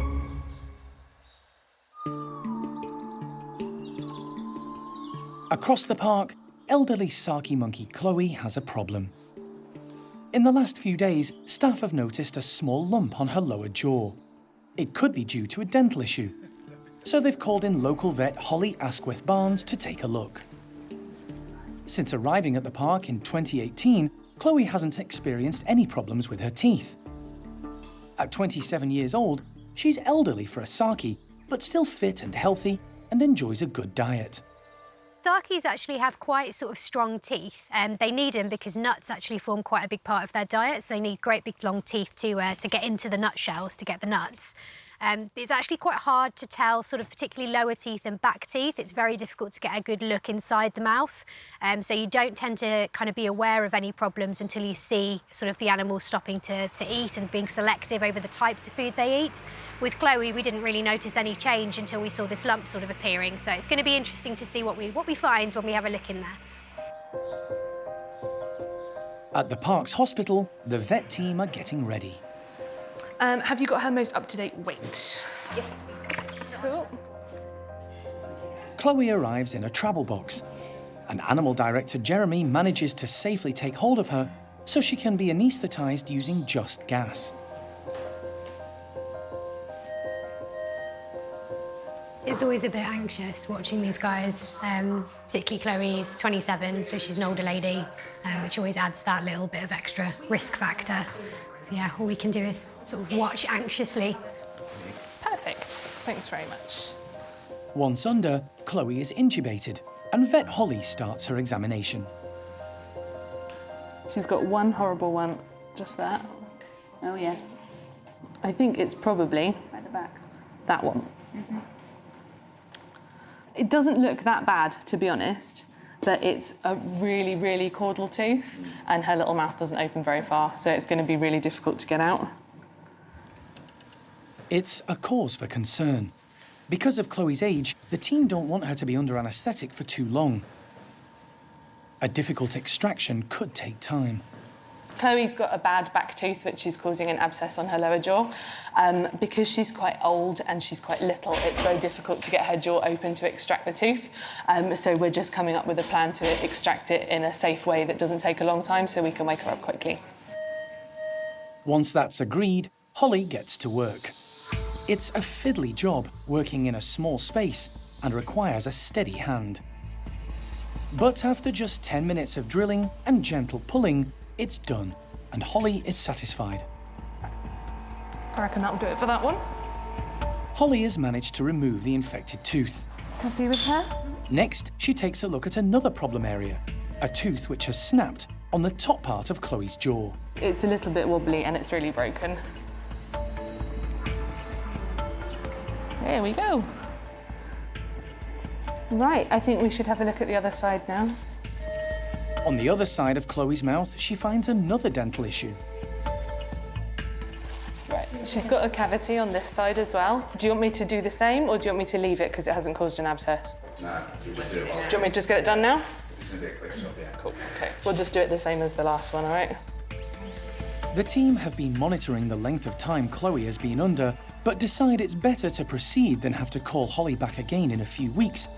Across the park, elderly Saki monkey Chloe has a problem. In the last few days, staff have noticed a small lump on her lower jaw. It could be due to a dental issue, so they've called in local vet Holly Asquith Barnes to take a look. Since arriving at the park in 2018, Chloe hasn't experienced any problems with her teeth. At 27 years old, she's elderly for a Saki, but still fit and healthy and enjoys a good diet. Sakis actually have quite sort of strong teeth. They need them because nuts actually form quite a big part of their diet, so they need great big long teeth to get into the nutshells to get the nuts. It's actually quite hard to tell sort of particularly lower teeth and back teeth. It's very difficult to get a good look inside the mouth. So you don't tend to kind of be aware of any problems until you see sort of the animal stopping to eat and being selective over the types of food they eat. With Chloe, we didn't really notice any change until we saw this lump sort of appearing. So it's going to be interesting to see what we find when we have a look in there. At the park's hospital, the vet team are getting ready. Have you got her most up-to-date weight? Yes. Cool. Chloe arrives in a travel box, and animal director Jeremy manages to safely take hold of her so she can be anaesthetised using just gas. It's always a bit anxious watching these guys, particularly Chloe's 27, so she's an older lady, which always adds that little bit of extra risk factor. So yeah, all we can do is sort of watch anxiously. Perfect. Thanks very much. Once under, Chloe is intubated, and vet Holly starts her examination. She's got one horrible one just there. Oh yeah. I think it's probably at the back. That one. Mm-hmm. It doesn't look that bad, to be honest, but it's a really, really caudal tooth, and her little mouth doesn't open very far, so it's going to be really difficult to get out. It's a cause for concern. Because of Chloe's age, the team don't want her to be under anaesthetic for too long. A difficult extraction could take time. Chloe's got a bad back tooth, which is causing an abscess on her lower jaw. Because she's quite old and she's quite little, it's very difficult to get her jaw open to extract the tooth. So we're just coming up with a plan to extract it in a safe way that doesn't take a long time so we can wake her up quickly. Once that's agreed, Holly gets to work. It's a fiddly job, working in a small space, and requires a steady hand. But after just 10 minutes of drilling and gentle pulling, it's done, and Holly is satisfied. I reckon that'll do it for that one. Holly has managed to remove the infected tooth. Happy with her? Next, she takes a look at another problem area, a tooth which has snapped on the top part of Chloe's jaw. It's a little bit wobbly and it's really broken. There we go. Right, I think we should have a look at the other side now. On the other side of Chloe's mouth, she finds another dental issue. Right, she's got a cavity on this side as well. Do you want me to do the same, or do you want me to leave it because it hasn't caused an abscess? No, you just do it. Do you want me to just get it done now? It's going to be a quick job, yeah. Cool, okay. We'll just do it the same as the last one, all right? The team have been monitoring the length of time Chloe has been under, but decide it's better to proceed than have to call Holly back again in a few weeks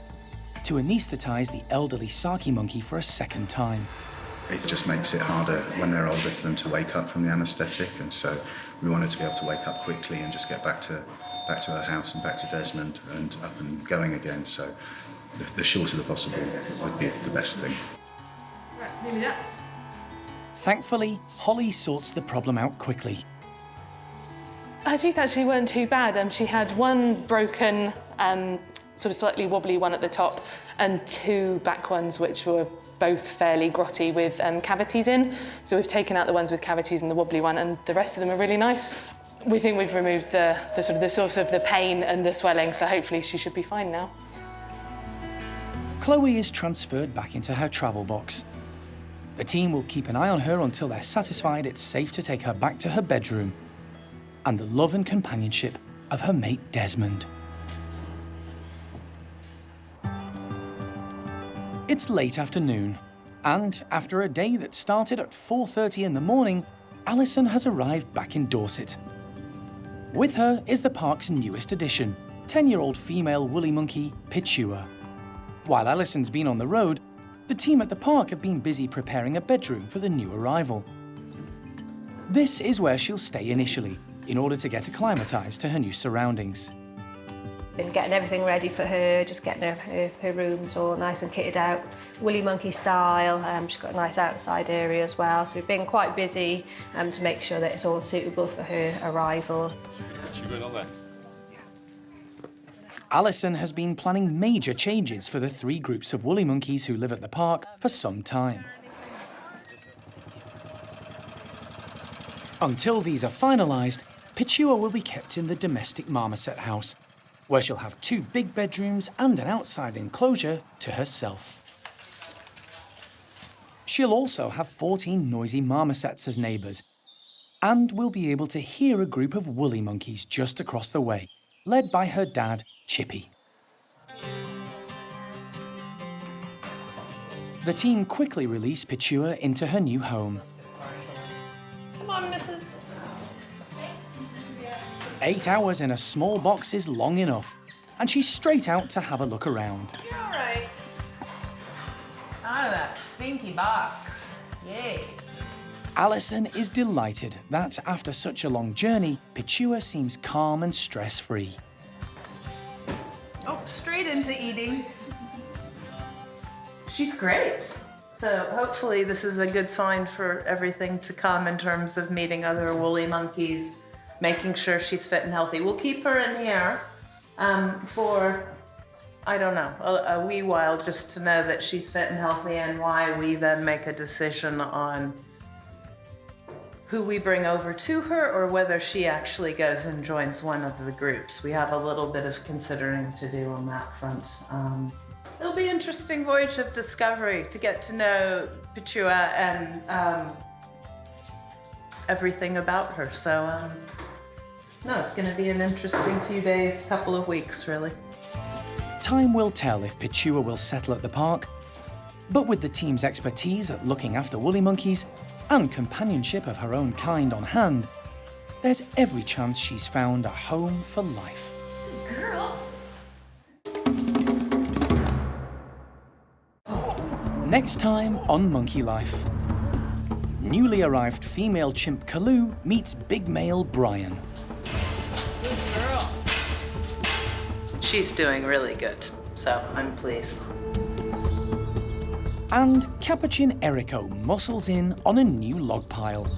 to anaesthetise the elderly Saki monkey for a second time. It just makes it harder when they're older for them to wake up from the anaesthetic, and so we wanted to be able to wake up quickly and just get back to her house and back to Desmond and up and going again. So the shorter the possible would be the best thing. Thankfully, Holly sorts the problem out quickly. Her teeth actually weren't too bad. She had one broken, sort of slightly wobbly one at the top, and two back ones which were both fairly grotty with cavities in. So we've taken out the ones with cavities and the wobbly one, and the rest of them are really nice. We think we've removed the source of the pain and the swelling, so hopefully she should be fine now. Chloe is transferred back into her travel box. The team will keep an eye on her until they're satisfied it's safe to take her back to her bedroom and the love and companionship of her mate Desmond. It's late afternoon, and after a day that started at 4:30 in the morning, Alison has arrived back in Dorset. With her is the park's newest addition, 10-year-old female woolly monkey, Pichihua. While Alison's been on the road, the team at the park have been busy preparing a bedroom for the new arrival. This is where she'll stay initially, in order to get acclimatised to her new surroundings. Been getting everything ready for her, just getting her rooms all nice and kitted out, woolly monkey style. She's got a nice outside area as well, so we've been quite busy to make sure that it's all suitable for her arrival. Alison has been planning major changes for the 3 groups of woolly monkeys who live at the park for some time. Until these are finalised, Pichihua will be kept in the domestic marmoset house, where she'll have 2 big bedrooms and an outside enclosure to herself. She'll also have 14 noisy marmosets as neighbours, and will be able to hear a group of woolly monkeys just across the way, led by her dad, Chippy. The team quickly release Pichihua into her new home. Come on, missus. 8 hours in a small box is long enough, and she's straight out to have a look around. You're all right. Oh, that stinky box. Yay. Alison is delighted that after such a long journey, Pichihua seems calm and stress-free. Oh, straight into eating. She's great. So hopefully this is a good sign for everything to come in terms of meeting other woolly monkeys, making sure she's fit and healthy. We'll keep her in here for, I don't know, a wee while, just to know that she's fit and healthy, and why we then make a decision on who we bring over to her or whether she actually goes and joins one of the groups. We have a little bit of considering to do on that front. It'll be an interesting voyage of discovery to get to know Pichihua and everything about her. So, no, it's going to be an interesting few days, couple of weeks, really. Time will tell if Pichihua will settle at the park, but with the team's expertise at looking after woolly monkeys and companionship of her own kind on hand, there's every chance she's found a home for life. Girl. Next time on Monkey Life. Newly arrived female chimp Kalu meets big male Bryan. Good girl. She's doing really good, so I'm pleased. And Capuchin Erico muscles in on a new log pile.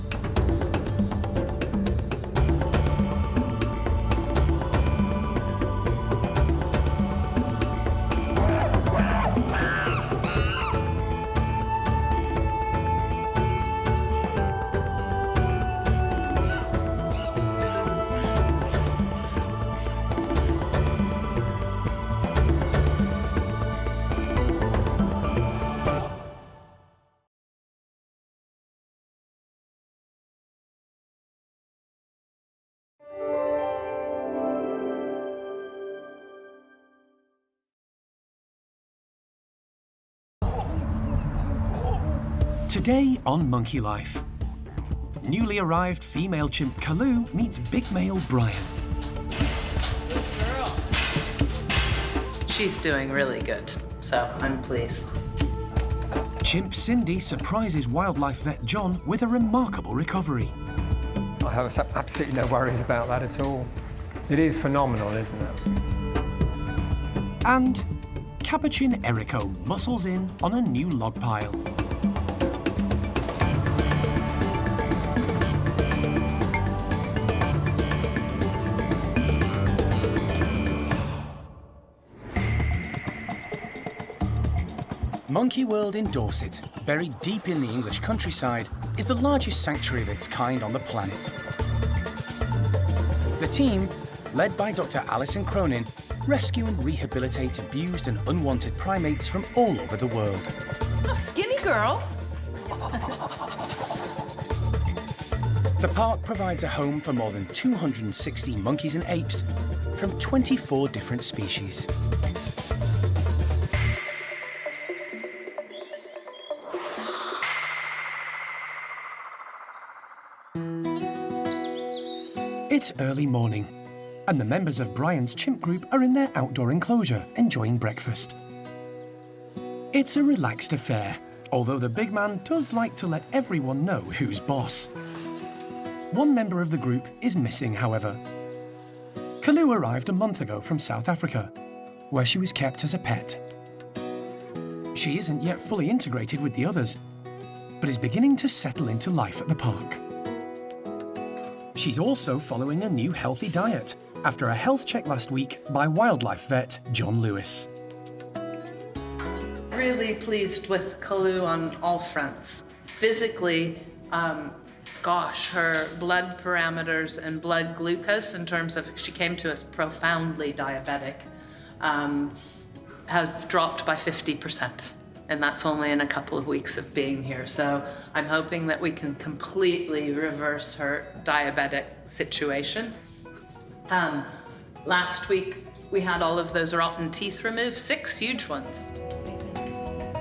Today on Monkey Life. Newly arrived female chimp Kalu meets big male Bryan. Girl. She's doing really good, so I'm pleased. Chimp Cindy surprises wildlife vet John with a remarkable recovery. I have absolutely no worries about that at all. It is phenomenal, isn't it? And Capuchin Erico muscles in on a new log pile. Monkey World in Dorset, buried deep in the English countryside, is the largest sanctuary of its kind on the planet. The team, led by Dr. Alison Cronin, rescue and rehabilitate abused and unwanted primates from all over the world. Oh, skinny girl. The park provides a home for more than 260 monkeys and apes from 24 different species. It's early morning, and the members of Bryan's chimp group are in their outdoor enclosure enjoying breakfast. It's a relaxed affair, although the big man does like to let everyone know who's boss. One member of the group is missing, however. Kalu arrived a month ago from South Africa, where she was kept as a pet. She isn't yet fully integrated with the others, but is beginning to settle into life at the park. She's also following a new healthy diet after a health check last week by wildlife vet John Lewis. Really pleased with Kalu on all fronts. Physically, gosh, her blood parameters and blood glucose in terms of, she came to us profoundly diabetic, have dropped by 50%. And that's only in a couple of weeks of being here. So I'm hoping that we can completely reverse her diabetic situation. Last week, we had all of those rotten teeth removed, 6 huge ones.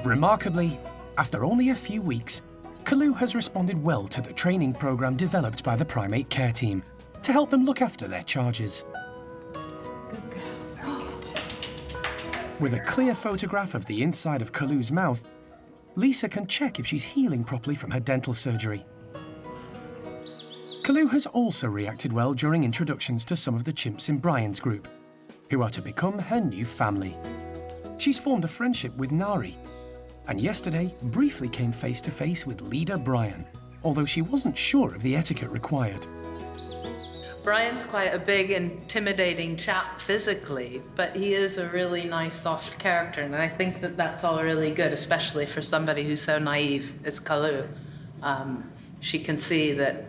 Remarkably, after only a few weeks, Kalu has responded well to the training program developed by the primate care team to help them look after their charges. With a clear photograph of the inside of Kalu's mouth, Lisa can check if she's healing properly from her dental surgery. Kalu has also reacted well during introductions to some of the chimps in Bryan's group, who are to become her new family. She's formed a friendship with Nari, and yesterday briefly came face to face with leader Bryan, although she wasn't sure of the etiquette required. Bryan's quite a big, intimidating chap physically, but he is a really nice, soft character, and I think that that's all really good, especially for somebody who's so naive as Kalu. She can see that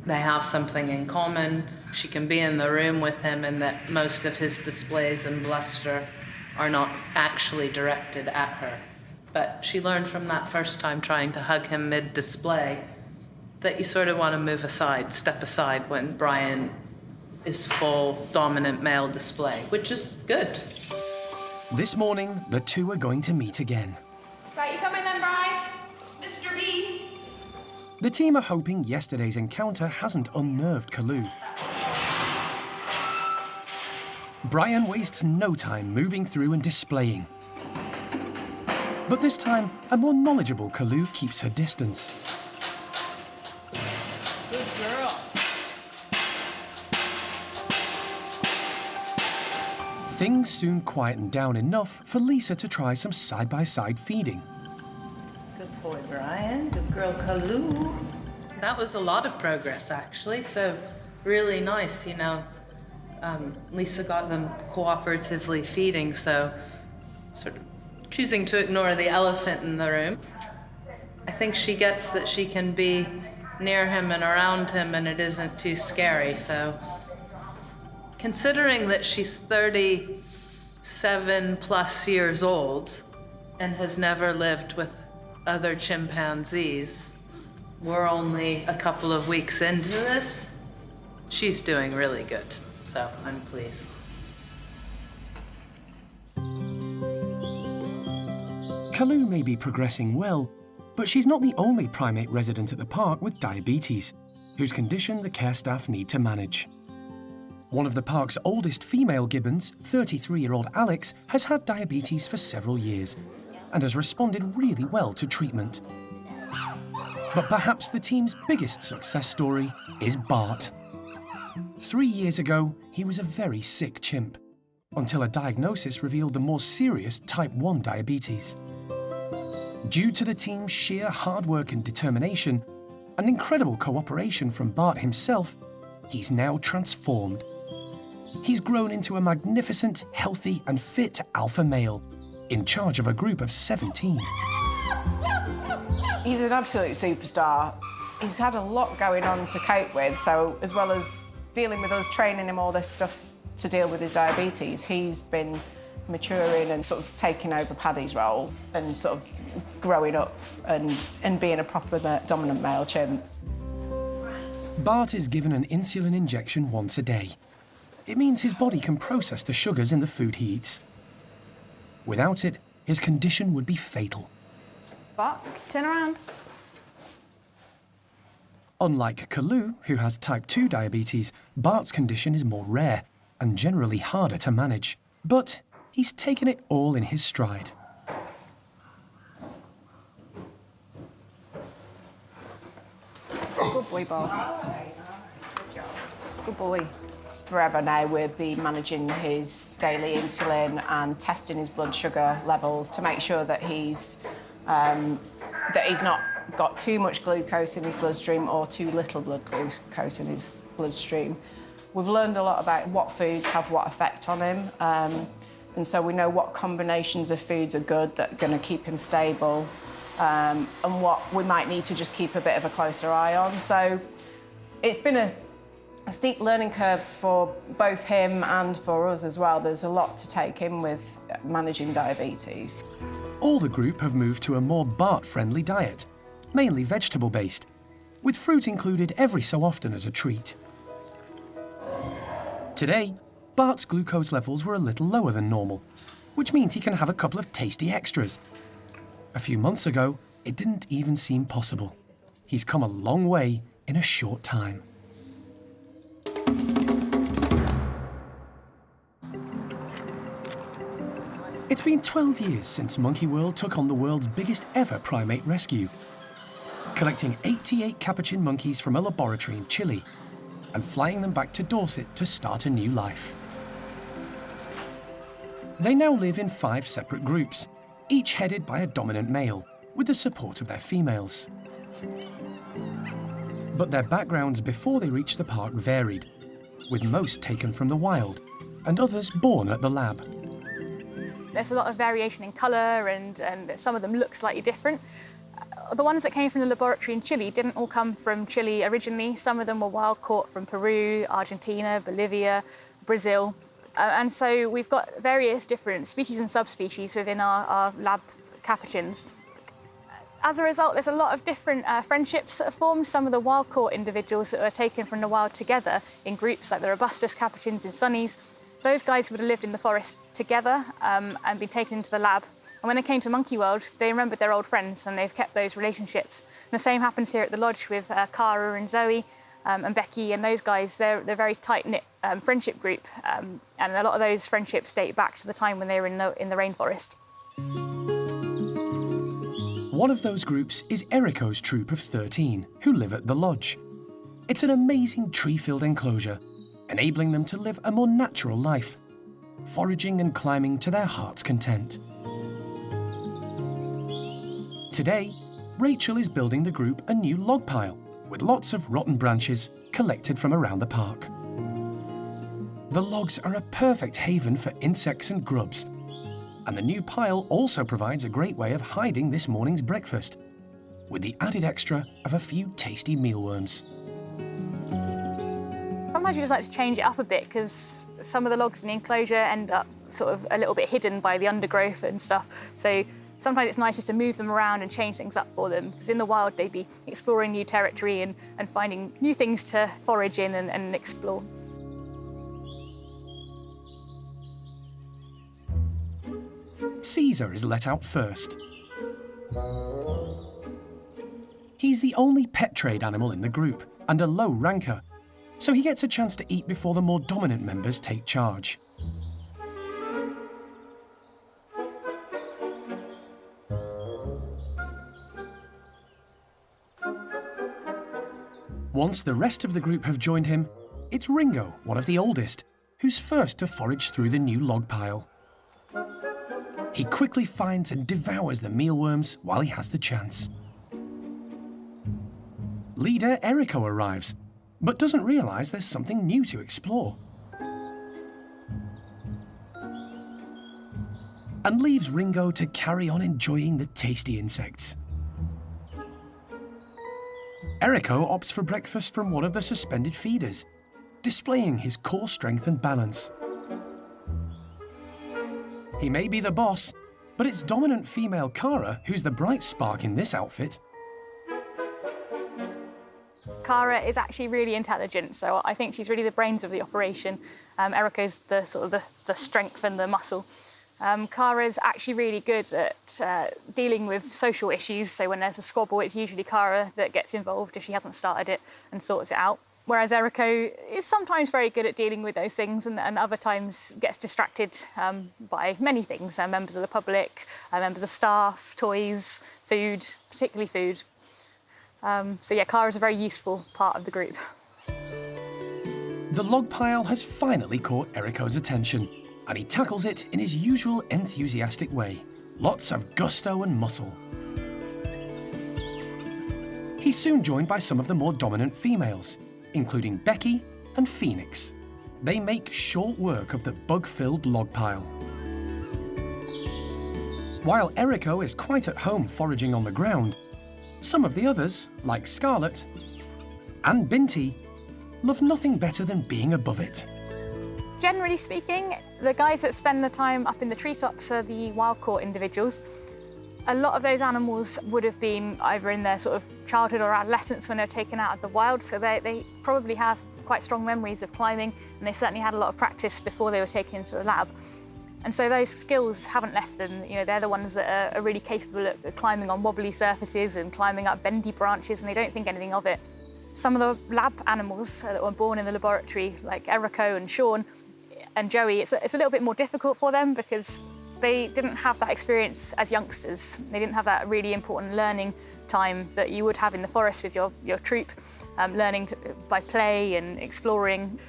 they have something in common. She can be in the room with him, and that most of his displays and bluster are not actually directed at her. But she learned from that first time trying to hug him mid-display that you sort of want to move aside, step aside when Bryan is full dominant male display, which is good. This morning, the two are going to meet again. Right, you coming then, Bryan? Mr. B. The team are hoping yesterday's encounter hasn't unnerved Kalu. Bryan wastes no time moving through and displaying. But this time, a more knowledgeable Kalu keeps her distance. Good girl. Things soon quieten down enough for Lisa to try some side-by-side feeding. Good boy, Bryan. Good girl, Kalu. That was a lot of progress, actually, so really nice, you know. Lisa got them cooperatively feeding, so sort of choosing to ignore the elephant in the room. I think she gets that she can be near him and around him and it isn't too scary, so considering that she's 37 plus years old and has never lived with other chimpanzees, we're only a couple of weeks into this. She's doing really good, so I'm pleased. Kalu may be progressing well, but she's not the only primate resident at the park with diabetes, whose condition the care staff need to manage. One of the park's oldest female gibbons, 33-year-old Alex, has had diabetes for several years and has responded really well to treatment. But perhaps the team's biggest success story is Bart. 3 years ago, he was a very sick chimp, until a diagnosis revealed the more serious type 1 diabetes. Due to the team's sheer hard work and determination, and incredible cooperation from Bart himself, he's now transformed. He's grown into a magnificent, healthy and fit alpha male, in charge of a group of 17. He's an absolute superstar. He's had a lot going on to cope with, so as well as dealing with us, training him all this stuff to deal with his diabetes, he's been maturing and sort of taking over Paddy's role and sort of growing up and being a proper dominant male chimp. Bart is given an insulin injection once a day. It means his body can process the sugars in the food he eats. Without it, his condition would be fatal. Bart, turn around. Unlike Kalu, who has type 2 diabetes, Bart's condition is more rare and generally harder to manage. But he's taken it all in his stride. Good boy, Bart. Good boy. Forever now we'll be managing his daily insulin and testing his blood sugar levels to make sure that he's not got too much glucose in his bloodstream or too little blood glucose in his bloodstream. We've learned a lot about what foods have what effect on him, and so we know what combinations of foods are good that are going to keep him stable, and what we might need to just keep a bit of a closer eye on. So it's been a steep learning curve for both him and for us as well. There's a lot to take in with managing diabetes. All the group have moved to a more Bart-friendly diet, mainly vegetable-based, with fruit included every so often as a treat. Today, Bart's glucose levels were a little lower than normal, which means he can have a couple of tasty extras. A few months ago, it didn't even seem possible. He's come a long way in a short time. It's been 12 years since Monkey World took on the world's biggest ever primate rescue, collecting 88 capuchin monkeys from a laboratory in Chile and flying them back to Dorset to start a new life. They now live in 5 separate groups, each headed by a dominant male, with the support of their females. But their backgrounds before they reached the park varied, with most taken from the wild and others born at the lab. There's a lot of variation in colour and some of them look slightly different. the ones that came from the laboratory in Chile didn't all come from Chile originally. Some of them were wild caught from Peru, Argentina, Bolivia, Brazil. And so we've got various different species and subspecies within our lab capuchins. As a result, there's a lot of different friendships that are formed. Some of the wild-caught individuals that were taken from the wild together in groups, like the robustus capuchins and sunnies, those guys would have lived in the forest together and been taken into the lab. And when they came to Monkey World, they remembered their old friends and they've kept those relationships. And the same happens here at the lodge with Cara and Zoe and Becky and those guys. They're a very tight-knit friendship group. And a lot of those friendships date back to the time when they were in the rainforest. One of those groups is Eriko's troop of 13, who live at the lodge. It's an amazing tree-filled enclosure, enabling them to live a more natural life, foraging and climbing to their heart's content. Today, Rachel is building the group a new log pile with lots of rotten branches collected from around the park. The logs are a perfect haven for insects and grubs, and the new pile also provides a great way of hiding this morning's breakfast, with the added extra of a few tasty mealworms. Sometimes you just like to change it up a bit because some of the logs in the enclosure end up sort of a little bit hidden by the undergrowth and stuff. So sometimes it's nice just to move them around and change things up for them, because in the wild they'd be exploring new territory and finding new things to forage in and explore. Caesar is let out first. He's the only pet trade animal in the group and a low ranker, so he gets a chance to eat before the more dominant members take charge. Once the rest of the group have joined him, it's Ringo, one of the oldest, who's first to forage through the new log pile. He quickly finds and devours the mealworms while he has the chance. Leader Eriko arrives, but doesn't realise there's something new to explore. And leaves Ringo to carry on enjoying the tasty insects. Eriko opts for breakfast from one of the suspended feeders, displaying his core strength and balance. He may be the boss, but it's dominant female Cara who's the bright spark in this outfit. Cara is actually really intelligent, so I think she's really the brains of the operation. Eriko's the sort of the strength and the muscle. Cara's actually really good at dealing with social issues, so when there's a squabble, it's usually Cara that gets involved if she hasn't started it and sorts it out. Whereas Eriko is sometimes very good at dealing with those things and other times gets distracted by many things, members of the public, members of staff, toys, food, particularly food. So yeah, Cara's a very useful part of the group. The log pile has finally caught Eriko's attention, and he tackles it in his usual enthusiastic way. Lots of gusto and muscle. He's soon joined by some of the more dominant females, including Becky and Phoenix. They make short work of the bug-filled log pile. While Eriko is quite at home foraging on the ground, some of the others, like Scarlet and Binti, love nothing better than being above it. Generally speaking, the guys that spend the time up in the treetops are the wild-caught individuals. A lot of those animals would have been either in their sort of childhood or adolescence when they were taken out of the wild, so they probably have quite strong memories of climbing, and they certainly had a lot of practice before they were taken into the lab. And so those skills haven't left them. You know, they're the ones that are really capable of climbing on wobbly surfaces and climbing up bendy branches, and they don't think anything of it. Some of the lab animals that were born in the laboratory, like Eriko and Sean and Joey, it's a little bit more difficult for them because they didn't have that experience as youngsters. They didn't have that really important learning time that you would have in the forest with your troop, learning by play and exploring.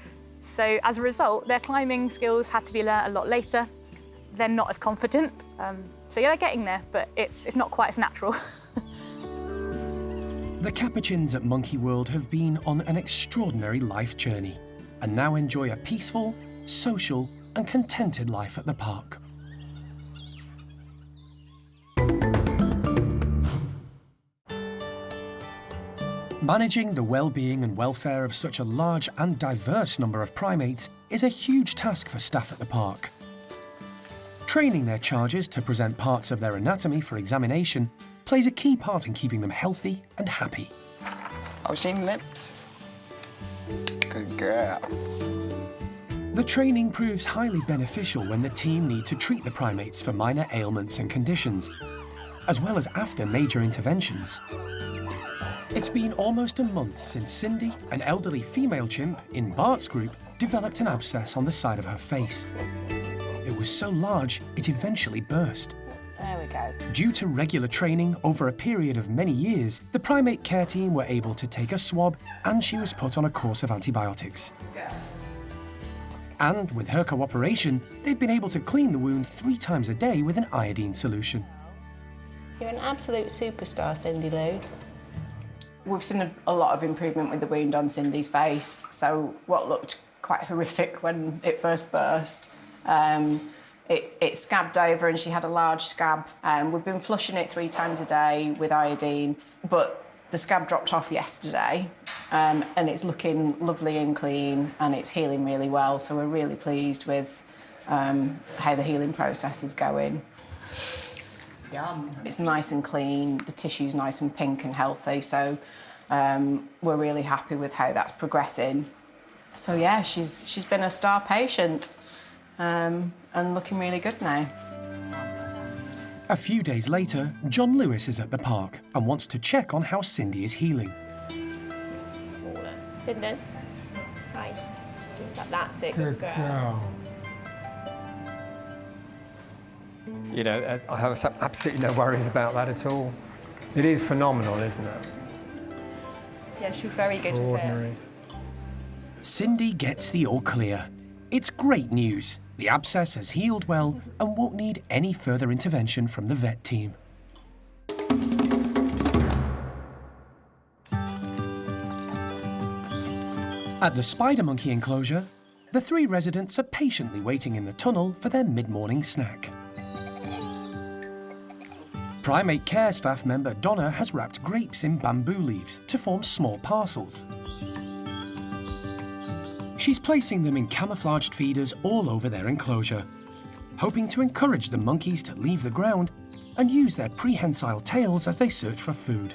So as a result, their climbing skills had to be learnt a lot later. They're not as confident. So yeah, they're getting there, but it's not quite as natural. The capuchins at Monkey World have been on an extraordinary life journey and now enjoy a peaceful, social and contented life at the park. Managing the well-being and welfare of such a large and diverse number of primates is a huge task for staff at the park. Training their charges to present parts of their anatomy for examination plays a key part in keeping them healthy and happy. Ocean lips. Good girl. The training proves highly beneficial when the team need to treat the primates for minor ailments and conditions, as well as after major interventions. It's been almost a month since Cindy, an elderly female chimp in Bart's group, developed an abscess on the side of her face. It was so large, it eventually burst. There we go. Due to regular training over a period of many years, the primate care team were able to take a swab and she was put on a course of antibiotics. And with her cooperation, they've been able to clean the wound 3 times a day with an iodine solution. You're an absolute superstar, Cindy Lou. We've seen a lot of improvement with the wound on Cindy's face. So what looked quite horrific when it first burst, it scabbed over and she had a large scab. We've been flushing it 3 times a day with iodine, but the scab dropped off yesterday and it's looking lovely and clean and it's healing really well. So we're really pleased with how the healing process is going. Yum. It's nice and clean, the tissue's nice and pink and healthy, so we're really happy with how that's progressing. So yeah, she's been a star patient and looking really good now. A few days later, John Lewis is at the park and wants to check on how Cindy is healing. Cinders. Hi. Just like that's it, good girl. You know, I have absolutely no worries about that at all. It is phenomenal, isn't it? Yeah, she was very good with it. Cindy gets the all clear. It's great news. The abscess has healed well and won't need any further intervention from the vet team. At the spider monkey enclosure, the 3 residents are patiently waiting in the tunnel for their mid-morning snack. Primate care staff member Donna has wrapped grapes in bamboo leaves to form small parcels. She's placing them in camouflaged feeders all over their enclosure, hoping to encourage the monkeys to leave the ground and use their prehensile tails as they search for food.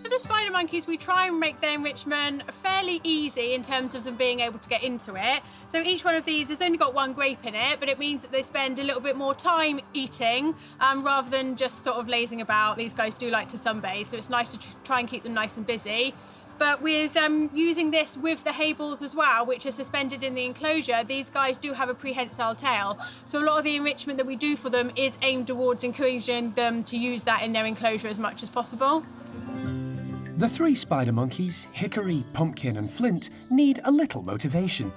For the spider monkeys, we try and make their enrichment fairly easy in terms of them being able to get into it. So each one of these has only got 1 grape in it, but it means that they spend a little bit more time eating rather than just sort of lazing about. These guys do like to sunbathe, so it's nice to try and keep them nice and busy. But with using this with the hay balls as well, which are suspended in the enclosure, these guys do have a prehensile tail. So a lot of the enrichment that we do for them is aimed towards encouraging them to use that in their enclosure as much as possible. The 3 spider monkeys, Hickory, Pumpkin and Flint, need a little motivation.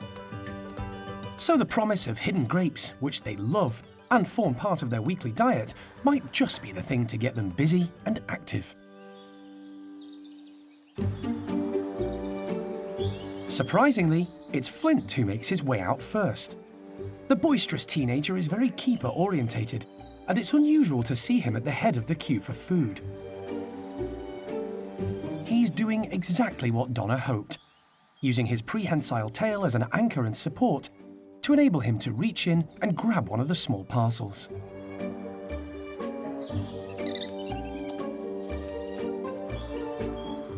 So the promise of hidden grapes, which they love and form part of their weekly diet, might just be the thing to get them busy and active. Surprisingly, it's Flint who makes his way out first. The boisterous teenager is very keeper-orientated, and it's unusual to see him at the head of the queue for food. He's doing exactly what Donna hoped, using his prehensile tail as an anchor and support to enable him to reach in and grab one of the small parcels.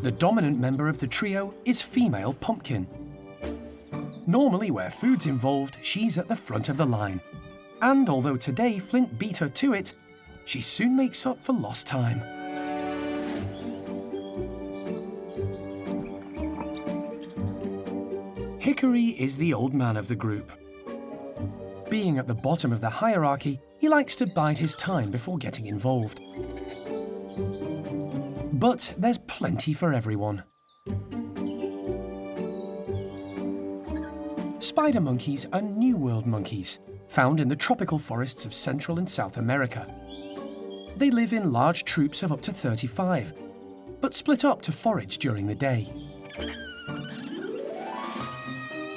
The dominant member of the trio is female Pumpkin. Normally, where food's involved, she's at the front of the line. And although today Flint beat her to it, she soon makes up for lost time. Hickory is the old man of the group. Being at the bottom of the hierarchy, he likes to bide his time before getting involved. But there's plenty for everyone. Spider monkeys are New World monkeys, found in the tropical forests of Central and South America. They live in large troops of up to 35, but split up to forage during the day.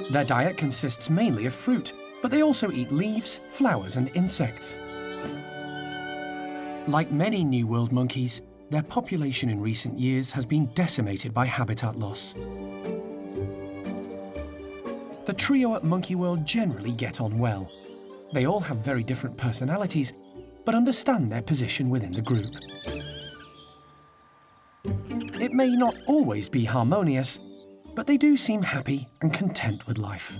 Their diet consists mainly of fruit, but they also eat leaves, flowers and insects. Like many New World monkeys, their population in recent years has been decimated by habitat loss. The trio at Monkey World generally get on well. They all have very different personalities, but understand their position within the group. It may not always be harmonious, but they do seem happy and content with life.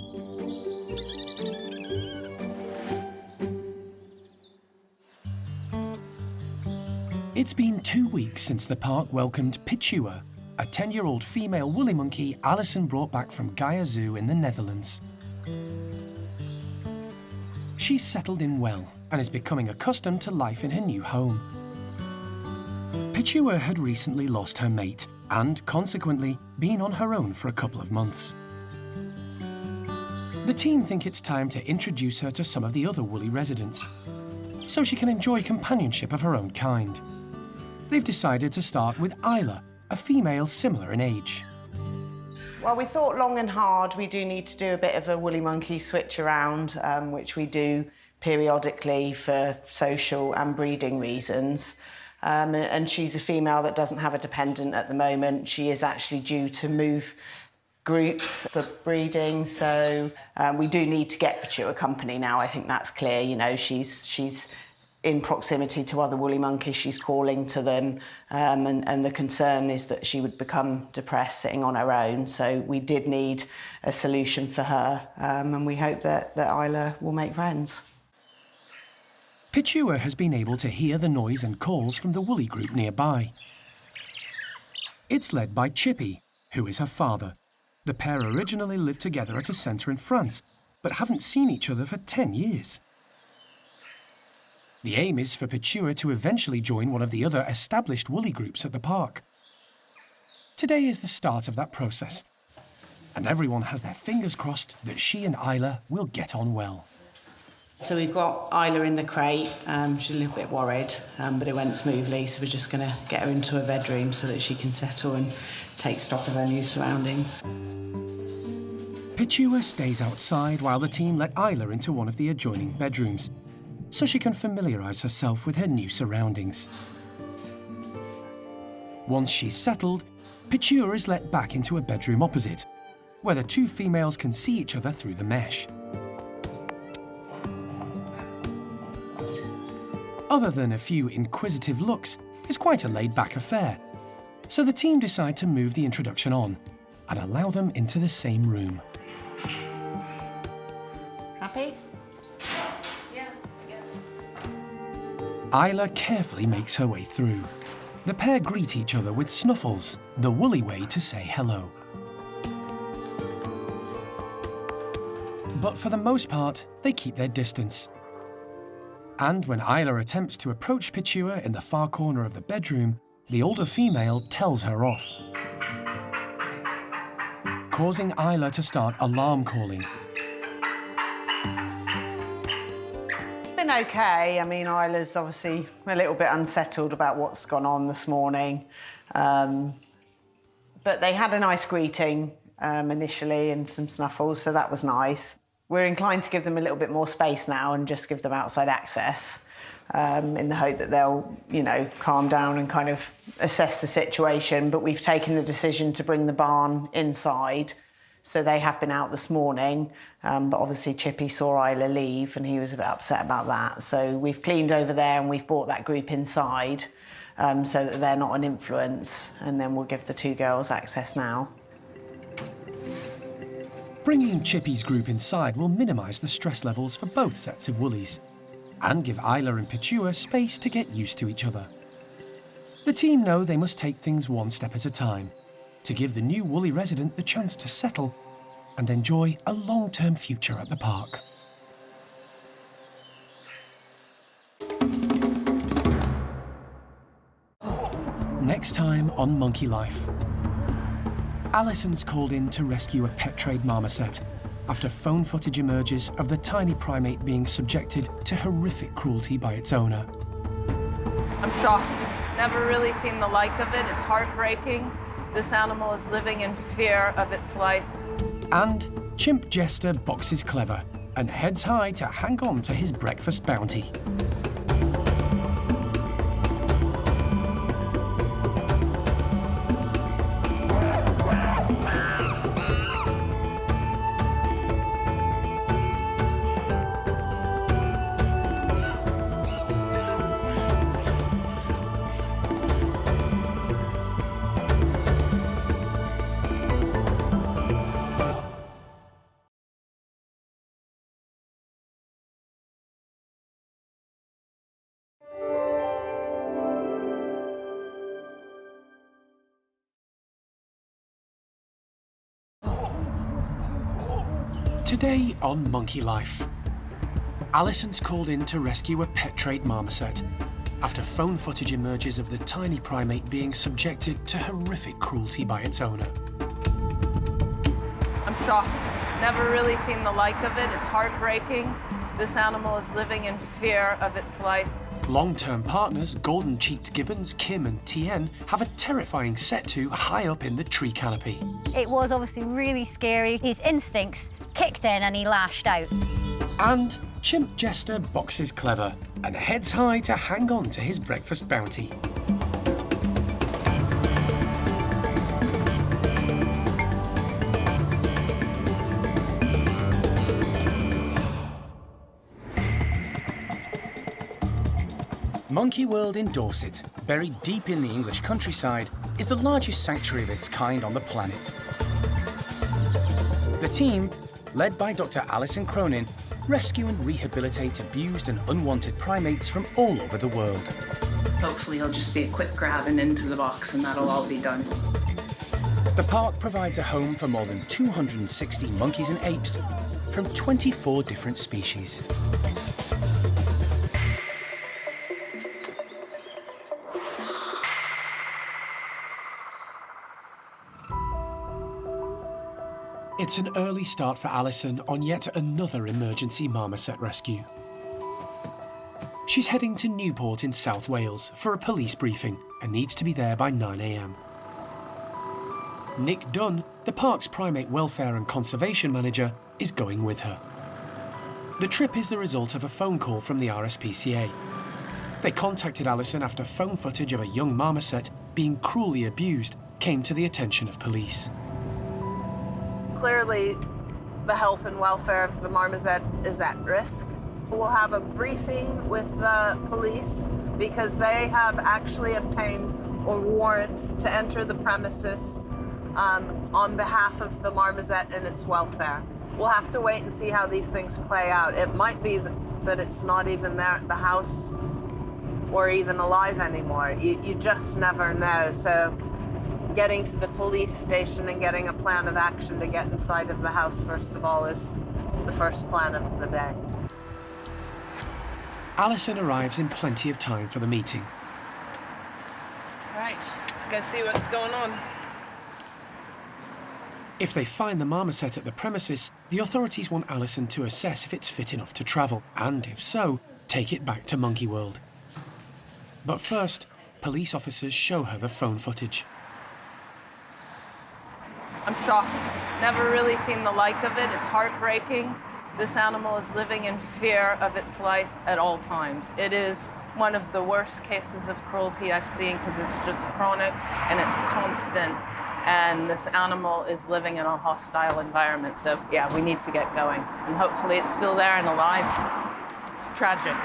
It's been 2 weeks since the park welcomed Pichihua, a 10-year-old female woolly monkey Alison brought back from Gaia Zoo in the Netherlands. She's settled in well and is becoming accustomed to life in her new home. Pichihua had recently lost her mate and, consequently, been on her own for a couple of months. The team think it's time to introduce her to some of the other woolly residents, so she can enjoy companionship of her own kind. They've decided to start with Ayla, a female similar in age. Well, we thought long and hard. We do need to do a bit of a woolly monkey switch around, which we do periodically for social and breeding reasons. And she's a female that doesn't have a dependent at the moment. She is actually due to move groups for breeding, so we do need to get Pichihua company now. I think that's clear. You know, she's in proximity to other woolly monkeys, she's calling to them, and the concern is that she would become depressed sitting on her own. So we did need a solution for her, and we hope that Ayla will make friends. Pichihua has been able to hear the noise and calls from the woolly group nearby. It's led by Chippy, who is her father. The pair originally lived together at a centre in France, but haven't seen each other for 10 years. The aim is for Pichihua to eventually join one of the other established woolly groups at the park. Today is the start of that process, and everyone has their fingers crossed that she and Ayla will get on well. So we've got Ayla in the crate. She's a little bit worried, but it went smoothly, so we're just going to get her into her bedroom so that she can settle and take stock of her new surroundings. Pichihua stays outside while the team let Ayla into one of the adjoining bedrooms, so she can familiarise herself with her new surroundings. Once she's settled, Pichihua is let back into a bedroom opposite, where the two females can see each other through the mesh. Other than a few inquisitive looks, it's quite a laid-back affair, so the team decide to move the introduction on and allow them into the same room. Happy? Ayla carefully makes her way through. The pair greet each other with snuffles, the woolly way to say hello. But for the most part, they keep their distance. And when Ayla attempts to approach Pichihua in the far corner of the bedroom, the older female tells her off, causing Ayla to start alarm calling. Okay. I mean, Ayla's obviously a little bit unsettled about what's gone on this morning. But they had a nice greeting initially and some snuffles, so that was nice. We're inclined to give them a little bit more space now and just give them outside access in the hope that they'll, you know, calm down and kind of assess the situation. But we've taken the decision to bring the barn inside. So they have been out this morning, but obviously Chippy saw Ayla leave and he was a bit upset about that. So we've cleaned over there and we've brought that group inside so that they're not an influence, and then we'll give the two girls access now. Bringing Chippy's group inside will minimise the stress levels for both sets of woolies and give Ayla and Pichihua space to get used to each other. The team know they must take things one step at a time to give the new woolly resident the chance to settle and enjoy a long-term future at the park. Next time on Monkey Life. Alison's called in to rescue a pet-trade marmoset after phone footage emerges of the tiny primate being subjected to horrific cruelty by its owner. I'm shocked. Never really seen the like of it. It's heartbreaking. This animal is living in fear of its life. And Chimp Jester boxes clever and heads high to hang on to his breakfast bounty. Today on Monkey Life, Alison's called in to rescue a pet trade marmoset after phone footage emerges of the tiny primate being subjected to horrific cruelty by its owner. I'm shocked. Never really seen the like of it. It's heartbreaking. This animal is living in fear of its life. Long-term partners, golden-cheeked gibbons Kim and Tien, have a terrifying set-to high up in the tree canopy. It was obviously really scary. His instincts kicked in and he lashed out. And Chimp Jester boxes clever and heads high to hang on to his breakfast bounty. Monkey World in Dorset, buried deep in the English countryside, is the largest sanctuary of its kind on the planet. The team, led by Dr. Alison Cronin, rescue and rehabilitate abused and unwanted primates from all over the world. Hopefully it'll just be a quick grab and into the box and that'll all be done. The park provides a home for more than 260 monkeys and apes from 24 different species. It's an early start for Alison on yet another emergency marmoset rescue. She's heading to Newport in South Wales for a police briefing and needs to be there by 9 a.m. Nick Dunn, the park's primate welfare and conservation manager, is going with her. The trip is the result of a phone call from the RSPCA. They contacted Alison after phone footage of a young marmoset being cruelly abused came to the attention of police. Clearly, the health and welfare of the marmoset is at risk. We'll have a briefing with the police because they have actually obtained a warrant to enter the premises on behalf of the marmoset and its welfare. We'll have to wait and see how these things play out. It might be that it's not even there at the house or even alive anymore. You just never know. So getting to the police station and getting a plan of action to get inside of the house, first of all, is the first plan of the day. Alison arrives in plenty of time for the meeting. Right, let's go see what's going on. If they find the marmoset at the premises, the authorities want Alison to assess if it's fit enough to travel, and if so, take it back to Monkey World. But first, police officers show her the phone footage. I'm shocked. Never really seen the like of it. It's heartbreaking. This animal is living in fear of its life at all times. It is one of the worst cases of cruelty I've seen because it's just chronic and it's constant. And this animal is living in a hostile environment. So yeah, we need to get going. And hopefully it's still there and alive. It's tragic.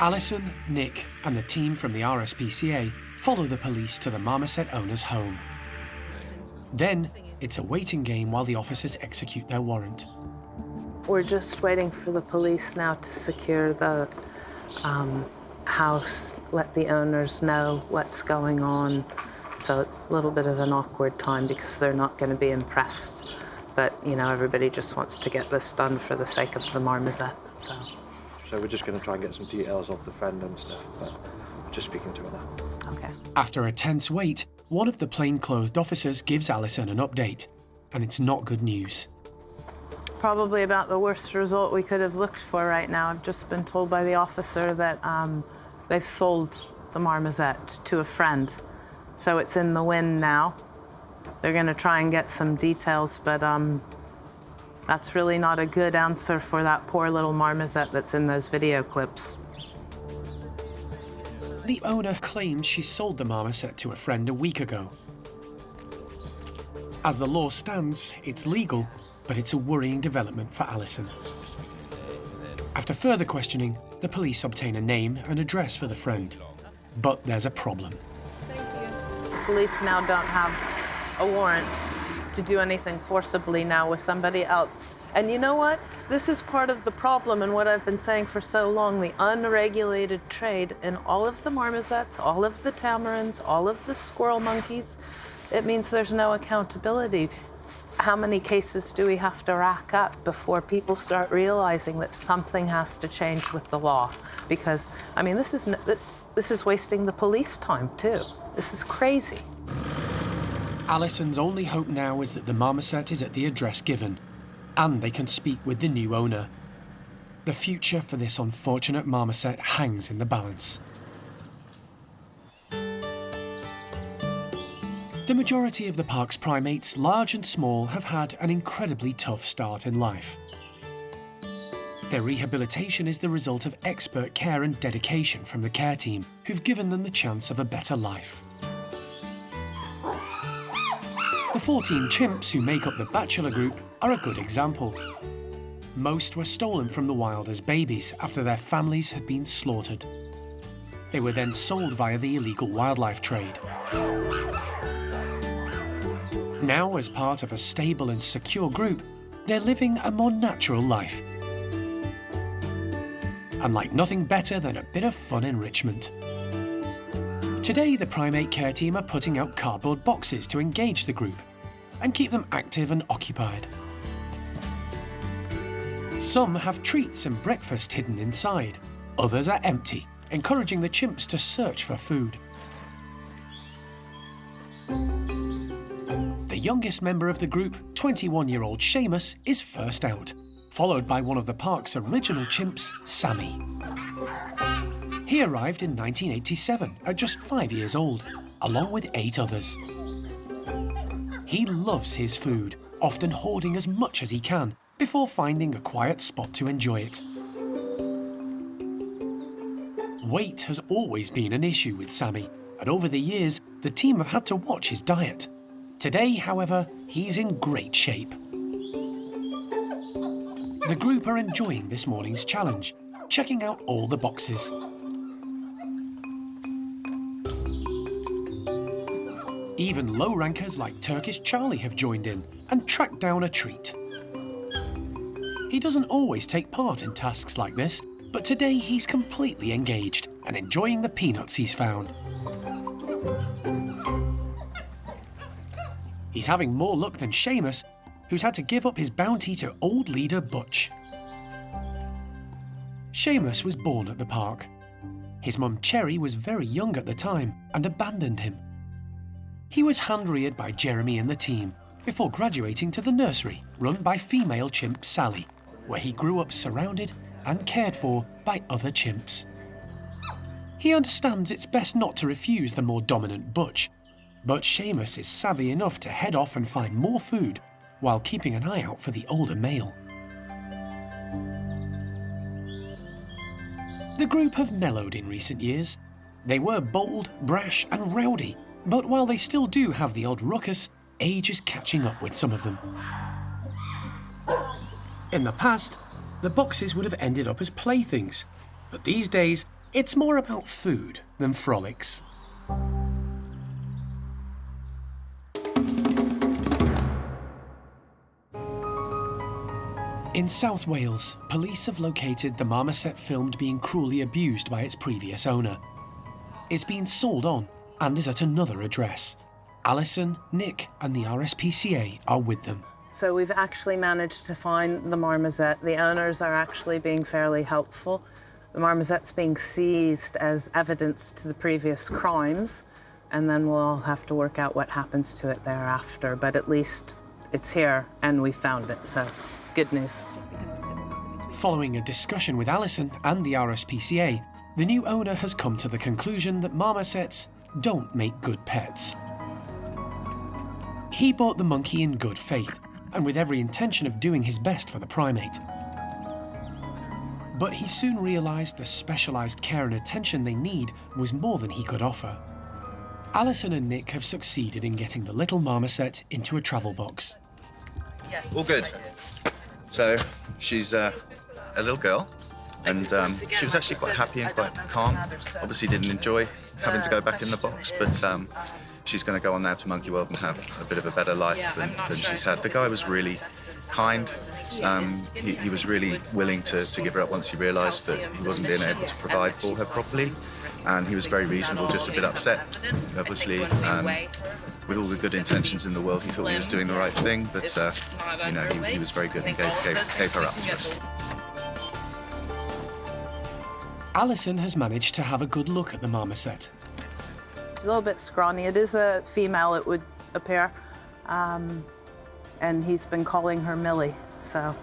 Alison, Nick, and the team from the RSPCA follow the police to the marmoset owner's home. Then, it's a waiting game while the officers execute their warrant. We're just waiting for the police now to secure the house, let the owners know what's going on. So it's a little bit of an awkward time because they're not going to be impressed. But, you know, everybody just wants to get this done for the sake of the marmoset, so. So we're just going to try and get some details of the friend and stuff, but we're just speaking to her now. Okay. After a tense wait, one of the plainclothed officers gives Alison an update, and it's not good news. Probably about the worst result we could have looked for right now. I've just been told by the officer that they've sold the marmoset to a friend. So it's in the wind now. They're going to try and get some details, but that's really not a good answer for that poor little marmoset that's in those video clips. The owner claims she sold the marmoset to a friend a week ago. As the law stands, it's legal, but it's a worrying development for Alison. After further questioning, the police obtain a name and address for the friend. But there's a problem. Police now don't have a warrant to do anything forcibly now with somebody else. And you know what? This is part of the problem and what I've been saying for so long, the unregulated trade in all of the marmosets, all of the tamarins, all of the squirrel monkeys. It means there's no accountability. How many cases do we have to rack up before people start realizing that something has to change with the law? Because, I mean, this is wasting the police time, too. This is crazy. Alison's only hope now is that the marmoset is at the address given, and they can speak with the new owner. The future for this unfortunate marmoset hangs in the balance. The majority of the park's primates, large and small, have had an incredibly tough start in life. Their rehabilitation is the result of expert care and dedication from the care team, who've given them the chance of a better life. The 14 chimps who make up the bachelor group are a good example. Most were stolen from the wild as babies after their families had been slaughtered. They were then sold via the illegal wildlife trade. Now, as part of a stable and secure group, they're living a more natural life. And like nothing better than a bit of fun enrichment. Today, the primate care team are putting out cardboard boxes to engage the group and keep them active and occupied. Some have treats and breakfast hidden inside. Others are empty, encouraging the chimps to search for food. The youngest member of the group, 21-year-old Seamus, is first out, followed by one of the park's original chimps, Sammy. He arrived in 1987 at just 5 years old, along with 8 others. He loves his food, often hoarding as much as he can, before finding a quiet spot to enjoy it. Weight has always been an issue with Sammy, and over the years, the team have had to watch his diet. Today, however, he's in great shape. The group are enjoying this morning's challenge, checking out all the boxes. Even low-rankers like Turkish Charlie have joined in and tracked down a treat. He doesn't always take part in tasks like this, but today he's completely engaged and enjoying the peanuts he's found. He's having more luck than Seamus, who's had to give up his bounty to old leader Butch. Seamus was born at the park. His mum Cherry was very young at the time and abandoned him. He was hand-reared by Jeremy and the team before graduating to the nursery run by female chimp Sally, where he grew up surrounded and cared for by other chimps. He understands it's best not to refuse the more dominant Butch, but Seamus is savvy enough to head off and find more food while keeping an eye out for the older male. The group have mellowed in recent years. They were bold, brash and rowdy, but while they still do have the odd ruckus, age is catching up with some of them. In the past, the boxes would have ended up as playthings, but these days, it's more about food than frolics. In South Wales, police have located the marmoset filmed being cruelly abused by its previous owner. It's been sold on and is at another address. Alison, Nick and the RSPCA are with them. So we've actually managed to find the marmoset. The owners are actually being fairly helpful. The marmoset's being seized as evidence to the previous crimes, and then we'll have to work out what happens to it thereafter. But at least it's here and we found it, so good news. Following a discussion with Alison and the RSPCA, the new owner has come to the conclusion that marmosets don't make good pets. He bought the monkey in good faith and with every intention of doing his best for the primate. But he soon realised the specialised care and attention they need was more than he could offer. Alison and Nick have succeeded in getting the little marmoset into a travel box. All good. So she's a little girl, and she was actually quite happy and quite calm. Obviously didn't enjoy having to go back in the box, but she's going to go on now to Monkey World and have a bit of a better life than she's had. The guy was really kind. He was really willing to give her up once he realised that he wasn't being able to provide for her properly. And he was very reasonable, just a bit upset, obviously. with all the good intentions in the world, he thought he was doing the right thing, but you know, he was very good and gave her up to us. Alison has managed to have a good look at the marmoset. A little bit scrawny. It is a female, it would appear. And he's been calling her Millie. So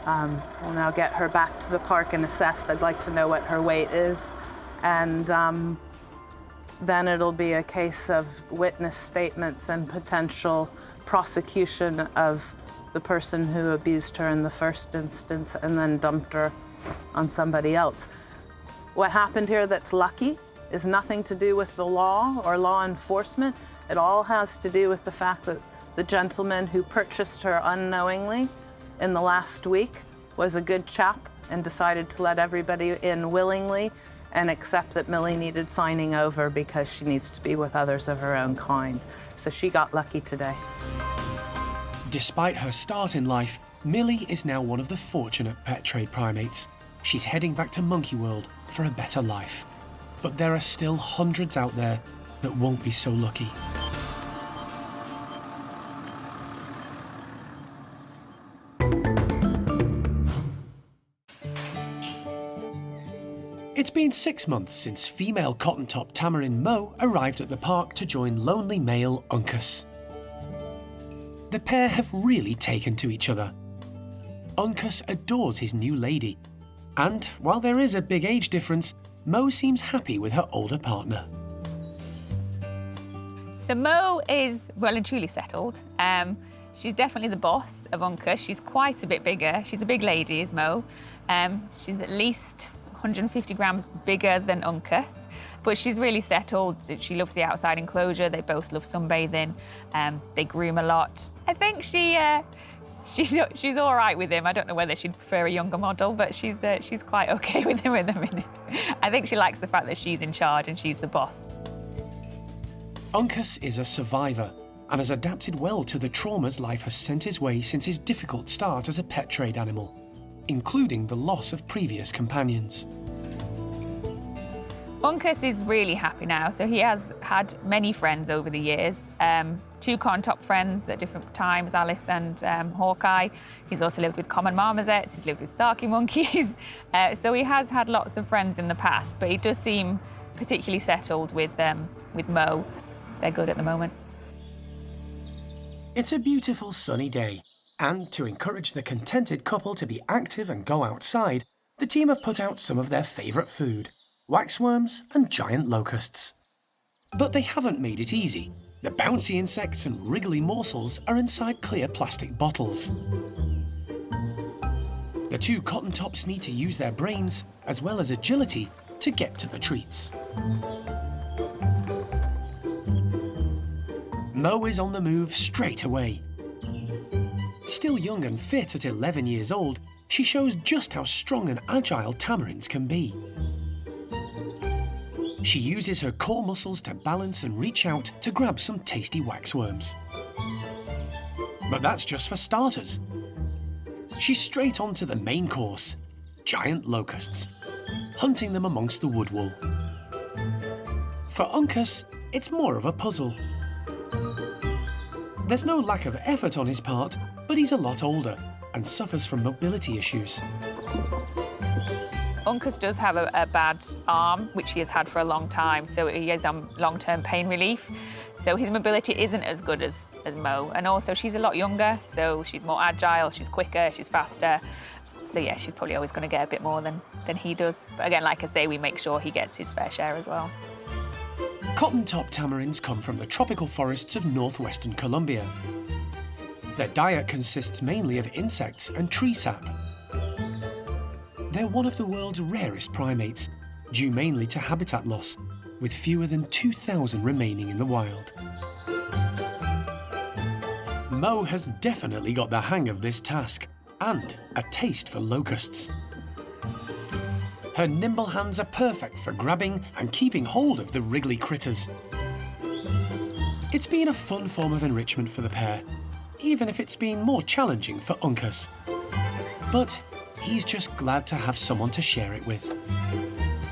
we'll now get her back to the park and assessed. I'd like to know what her weight is. And then it'll be a case of witness statements and potential prosecution of the person who abused her in the first instance and then dumped her on somebody else. What happened here that's lucky is nothing to do with the law or law enforcement. It all has to do with the fact that the gentleman who purchased her unknowingly in the last week was a good chap and decided to let everybody in willingly and accept that Millie needed signing over because she needs to be with others of her own kind. So she got lucky today. Despite her start in life, Millie is now one of the fortunate pet trade primates. She's heading back to Monkey World for a better life. But there are still hundreds out there that won't be so lucky. It's been 6 months since female cotton-top tamarin Mo arrived at the park to join lonely male Uncas. The pair have really taken to each other. Uncas adores his new lady, and while there is a big age difference, Mo seems happy with her older partner. So Mo is well and truly settled. She's definitely the boss of Uncas. She's quite a bit bigger. She's a big lady, is Mo. She's at least 150 grams bigger than Uncas, but she's really settled. She loves the outside enclosure. They both love sunbathing. They groom a lot. I think she's all right with him. I don't know whether she'd prefer a younger model, but she's quite okay with him at the minute. I think she likes the fact that she's in charge and she's the boss. Uncas is a survivor and has adapted well to the traumas life has sent his way since his difficult start as a pet trade animal, including the loss of previous companions. Uncas is really happy now, so he has had many friends over the years. 2 cotton-top friends at different times, Alice and Hawkeye. He's also lived with common marmosets, he's lived with Saki monkeys. So he has had lots of friends in the past, but he does seem particularly settled with Mo. They're good at the moment. It's a beautiful sunny day, and to encourage the contented couple to be active and go outside, the team have put out some of their favourite food: waxworms and giant locusts. But they haven't made it easy. The bouncy insects and wriggly morsels are inside clear plastic bottles. The 2 cotton tops need to use their brains, as well as agility, to get to the treats. Mo is on the move straight away. Still young and fit at 11 years old, she shows just how strong and agile tamarins can be. She uses her core muscles to balance and reach out to grab some tasty waxworms. But that's just for starters. She's straight on to the main course, giant locusts, hunting them amongst the wood wool. For Uncas, it's more of a puzzle. There's no lack of effort on his part, but he's a lot older and suffers from mobility issues. Uncas does have a bad arm, which he has had for a long time, so he is on long-term pain relief. So his mobility isn't as good as Mo. And also she's a lot younger, so she's more agile, she's quicker, she's faster. So yeah, she's probably always going to get a bit more than he does. But again, like I say, we make sure he gets his fair share as well. Cotton-top tamarins come from the tropical forests of northwestern Colombia. Their diet consists mainly of insects and tree sap. They're one of the world's rarest primates, due mainly to habitat loss, with fewer than 2,000 remaining in the wild. Mo has definitely got the hang of this task, and a taste for locusts. Her nimble hands are perfect for grabbing and keeping hold of the wriggly critters. It's been a fun form of enrichment for the pair, even if it's been more challenging for Uncas. But he's just glad to have someone to share it with.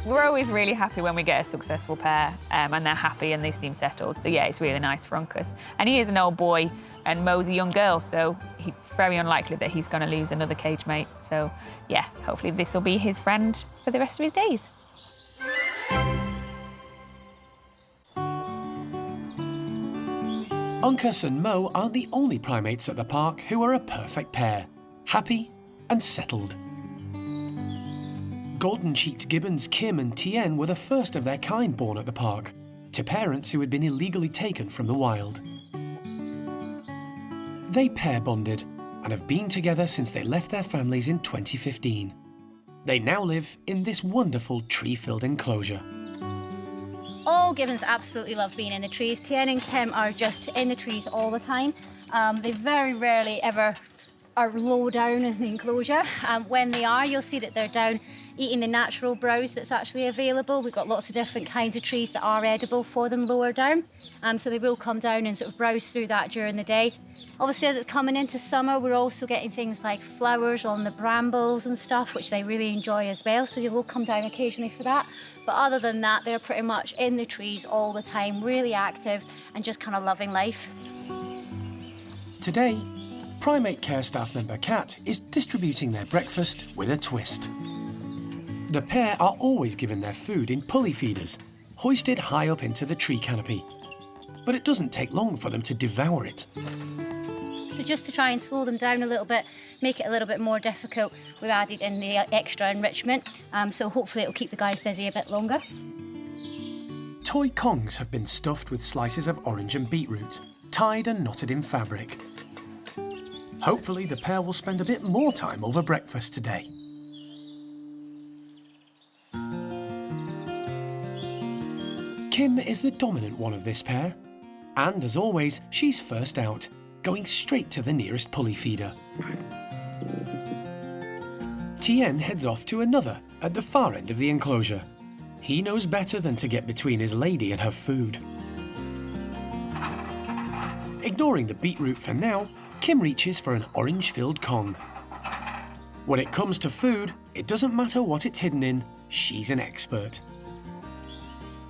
We're always really happy when we get a successful pair and they're happy and they seem settled. So yeah, it's really nice for Uncas. And he is an old boy and Mo's a young girl, so it's very unlikely that he's going to lose another cage mate. So yeah, hopefully this will be his friend for the rest of his days. Uncas and Mo aren't the only primates at the park who are a perfect pair, happy and settled. Golden-cheeked gibbons Kim and Tien were the first of their kind born at the park, to parents who had been illegally taken from the wild. They pair bonded and have been together since they left their families in 2015. They now live in this wonderful tree-filled enclosure. All gibbons absolutely love being in the trees. Tien and Kim are just in the trees all the time. They very rarely ever are low down in the enclosure. When they are, you'll see that they're down eating the natural browse that's actually available. We've got lots of different kinds of trees that are edible for them lower down. So they will come down and sort of browse through that during the day. Obviously, as it's coming into summer, we're also getting things like flowers on the brambles and stuff, which they really enjoy as well. So they will come down occasionally for that. But other than that, they're pretty much in the trees all the time, really active and just kind of loving life. Today, primate care staff member Kat is distributing their breakfast with a twist. The pair are always given their food in pulley feeders, hoisted high up into the tree canopy. But it doesn't take long for them to devour it. So just to try and slow them down a little bit, make it a little bit more difficult, we've added in the extra enrichment. So hopefully it'll keep the guys busy a bit longer. Toy Kongs have been stuffed with slices of orange and beetroot, tied and knotted in fabric. Hopefully the pair will spend a bit more time over breakfast today. Kim is the dominant one of this pair. And as always, she's first out, going straight to the nearest pulley feeder. Tien heads off to another at the far end of the enclosure. He knows better than to get between his lady and her food. Ignoring the beetroot for now, Kim reaches for an orange-filled Kong. When it comes to food, it doesn't matter what it's hidden in, she's an expert.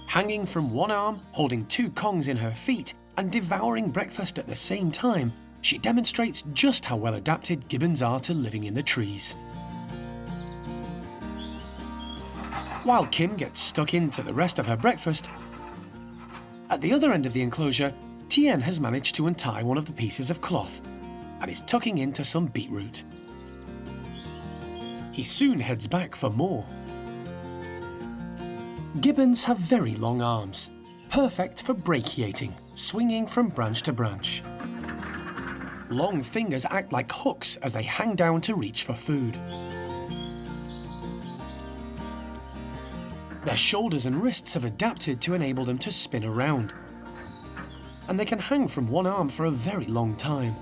Hanging from one arm, holding two Kongs in her feet, and devouring breakfast at the same time, she demonstrates just how well adapted gibbons are to living in the trees. While Kim gets stuck into the rest of her breakfast, at the other end of the enclosure, Tien has managed to untie one of the pieces of cloth and is tucking into some beetroot. He soon heads back for more. Gibbons have very long arms, perfect for brachiating, swinging from branch to branch. Long fingers act like hooks as they hang down to reach for food. Their shoulders and wrists have adapted to enable them to spin around. And they can hang from one arm for a very long time.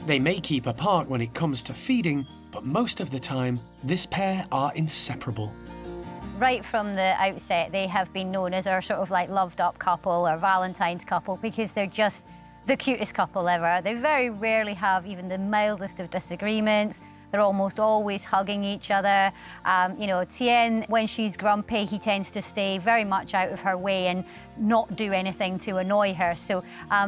They may keep apart when it comes to feeding, but most of the time, this pair are inseparable. Right from the outset, they have been known as our sort of like loved up couple or Valentine's couple because they're just the cutest couple ever. They very rarely have even the mildest of disagreements. They're almost always hugging each other. You know, Tien, when she's grumpy, he tends to stay very much out of her way and not do anything to annoy her. So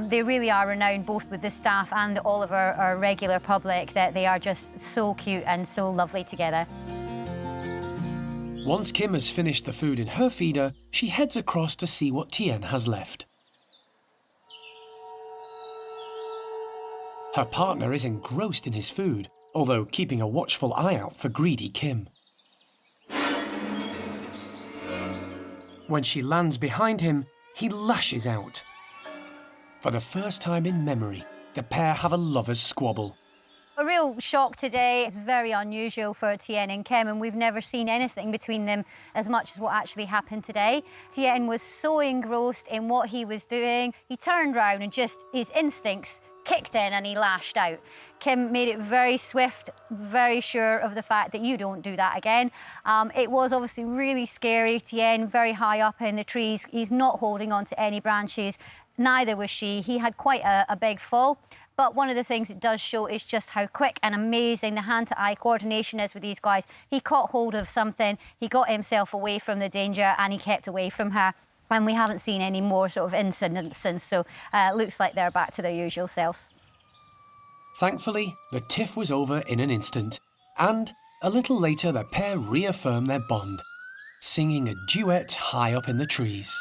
they really are renowned both with the staff and all of our regular public that they are just so cute and so lovely together. Once Kim has finished the food in her feeder, she heads across to see what Tien has left. Her partner is engrossed in his food, although keeping a watchful eye out for greedy Kim. When she lands behind him, he lashes out. For the first time in memory, the pair have a lover's squabble. A real shock today. It's very unusual for Tien and Kim, and we've never seen anything between them as much as what actually happened today. Tien was so engrossed in what he was doing, he turned round and just his instincts kicked in and he lashed out. Kim made it very swift, very sure of the fact that you don't do that again. It was obviously really scary. Tien, very high up in the trees. He's not holding on to any branches. Neither was she. He had quite a big fall. But one of the things it does show is just how quick and amazing the hand-to-eye coordination is with these guys. He caught hold of something, he got himself away from the danger, and he kept away from her. And we haven't seen any more sort of incidents since, so it looks like they're back to their usual selves. Thankfully, the tiff was over in an instant, and a little later the pair reaffirmed their bond, singing a duet high up in the trees.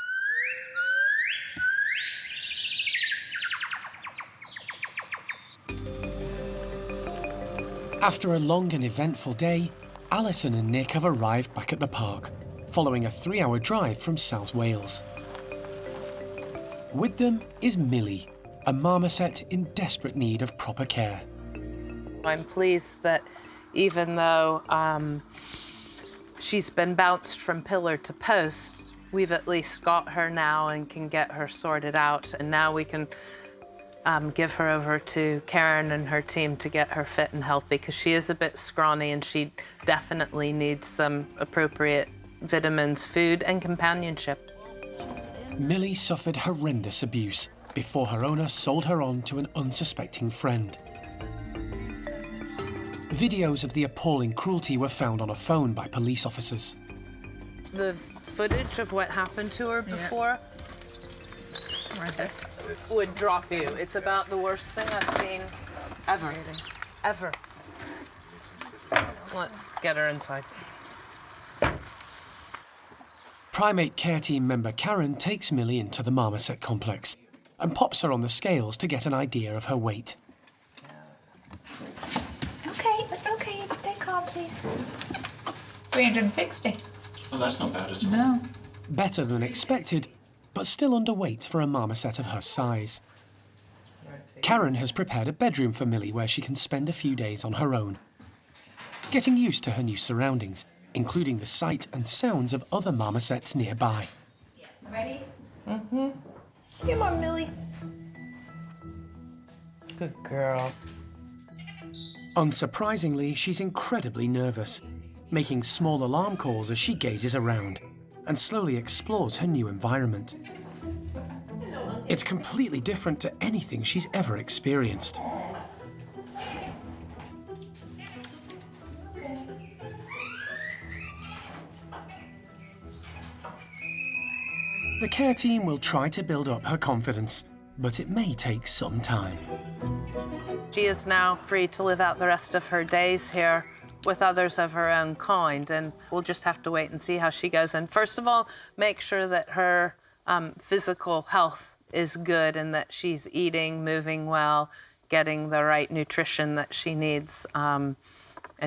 After a long and eventful day, Alison and Nick have arrived back at the park, following a 3-hour drive from South Wales. With them is Millie, a marmoset in desperate need of proper care. I'm pleased that even though she's been bounced from pillar to post, we've at least got her now and can get her sorted out, and now we can give her over to Karen and her team to get her fit and healthy, because she is a bit scrawny and she definitely needs some appropriate vitamins, food, and companionship. Millie suffered horrendous abuse before her owner sold her on to an unsuspecting friend. Videos of the appalling cruelty were found on a phone by police officers. The footage of what happened to her before would drop you. It's about the worst thing I've seen ever. Ever. Let's get her inside. Primate care team member Karen takes Millie into the marmoset complex and pops her on the scales to get an idea of her weight. Okay, it's okay. Stay calm, please. 360. Well, that's not bad at all. No. Better than expected, but still underweight for a marmoset of her size. Karen has prepared a bedroom for Millie where she can spend a few days on her own, getting used to her new surroundings, including the sight and sounds of other marmosets nearby. Ready? Mm-hmm. Come on, Millie. Good girl. Unsurprisingly, she's incredibly nervous, making small alarm calls as she gazes around and slowly explores her new environment. It's completely different to anything she's ever experienced. The care team will try to build up her confidence, but it may take some time. She is now free to live out the rest of her days here with others of her own kind, and we'll just have to wait and see how she goes. And first of all, make sure that her physical health is good and that she's eating, moving well, getting the right nutrition that she needs, and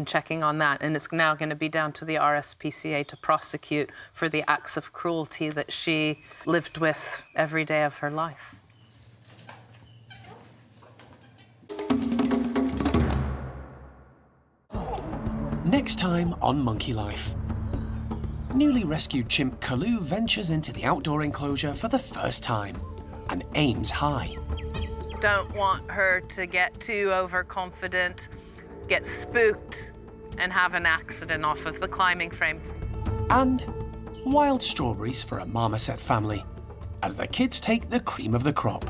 checking on that. And it's now going to be down to the RSPCA to prosecute for the acts of cruelty that she lived with every day of her life. Next time on Monkey Life. Newly rescued chimp Kalu ventures into the outdoor enclosure for the first time and aims high. Don't want her to get too overconfident, get spooked, and have an accident off of the climbing frame. And wild strawberries for a marmoset family, as the kids take the cream of the crop.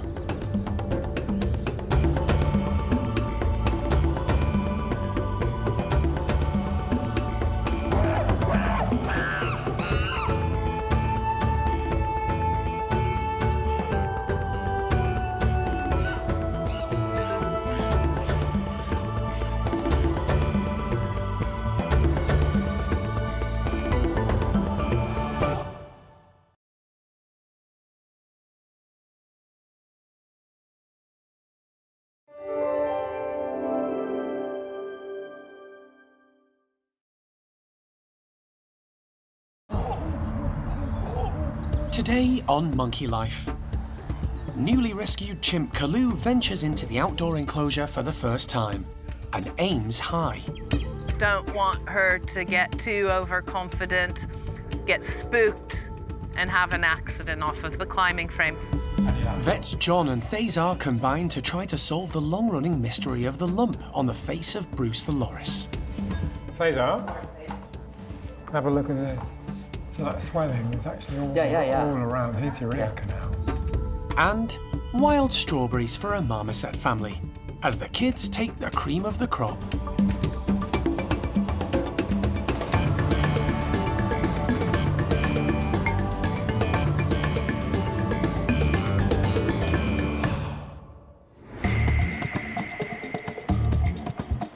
Today on Monkey Life. Newly rescued chimp Kalu ventures into the outdoor enclosure for the first time and aims high. Don't want her to get too overconfident, get spooked, and have an accident off of the climbing frame. Vets John and Thazar combine to try to solve the long-running mystery of the lump on the face of Bruce the Loris. Thazar, have a look at this. So that swelling is actually all around his urea canal. And wild strawberries for a marmoset family, as the kids take the cream of the crop.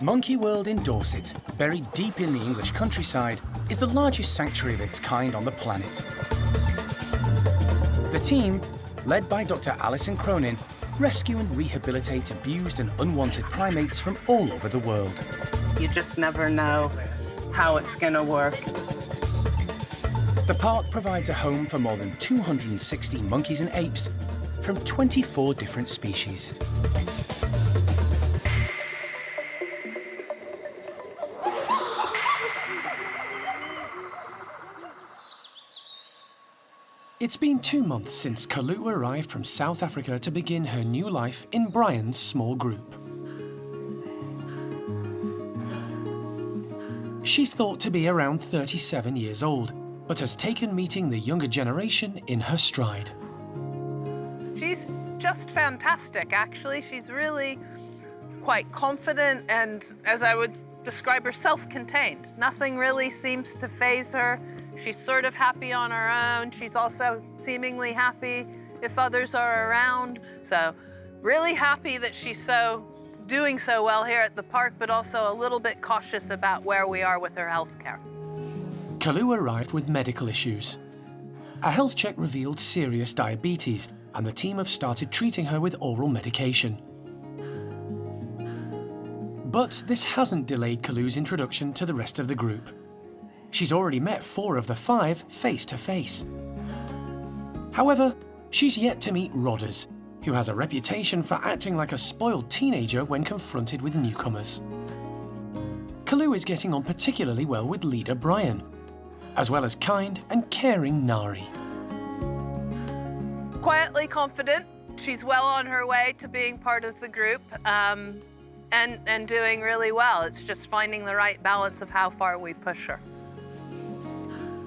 Monkey World in Dorset, buried deep in the English countryside, is the largest sanctuary of its kind on the planet. The team, led by Dr. Alison Cronin, rescue and rehabilitate abused and unwanted primates from all over the world. You just never know how it's going to work. The park provides a home for more than 260 monkeys and apes from 24 different species. It's been 2 months since Kalu arrived from South Africa to begin her new life in Bryan's small group. She's thought to be around 37 years old, but has taken meeting the younger generation in her stride. She's just fantastic, actually. She's really quite confident and, as I would describe her, self-contained. Nothing really seems to faze her. She's sort of happy on her own. She's also seemingly happy if others are around. So really happy that she's doing so well here at the park, but also a little bit cautious about where we are with her health care. Kalu arrived with medical issues. A health check revealed serious diabetes, and the team have started treating her with oral medication. But this hasn't delayed Kalu's introduction to the rest of the group. She's already met 4 of the 5 face-to-face. However, she's yet to meet Rodders, who has a reputation for acting like a spoiled teenager when confronted with newcomers. Kalu is getting on particularly well with leader Bryan, as well as kind and caring Nari. Quietly confident. She's well on her way to being part of the group and doing really well. It's just finding the right balance of how far we push her.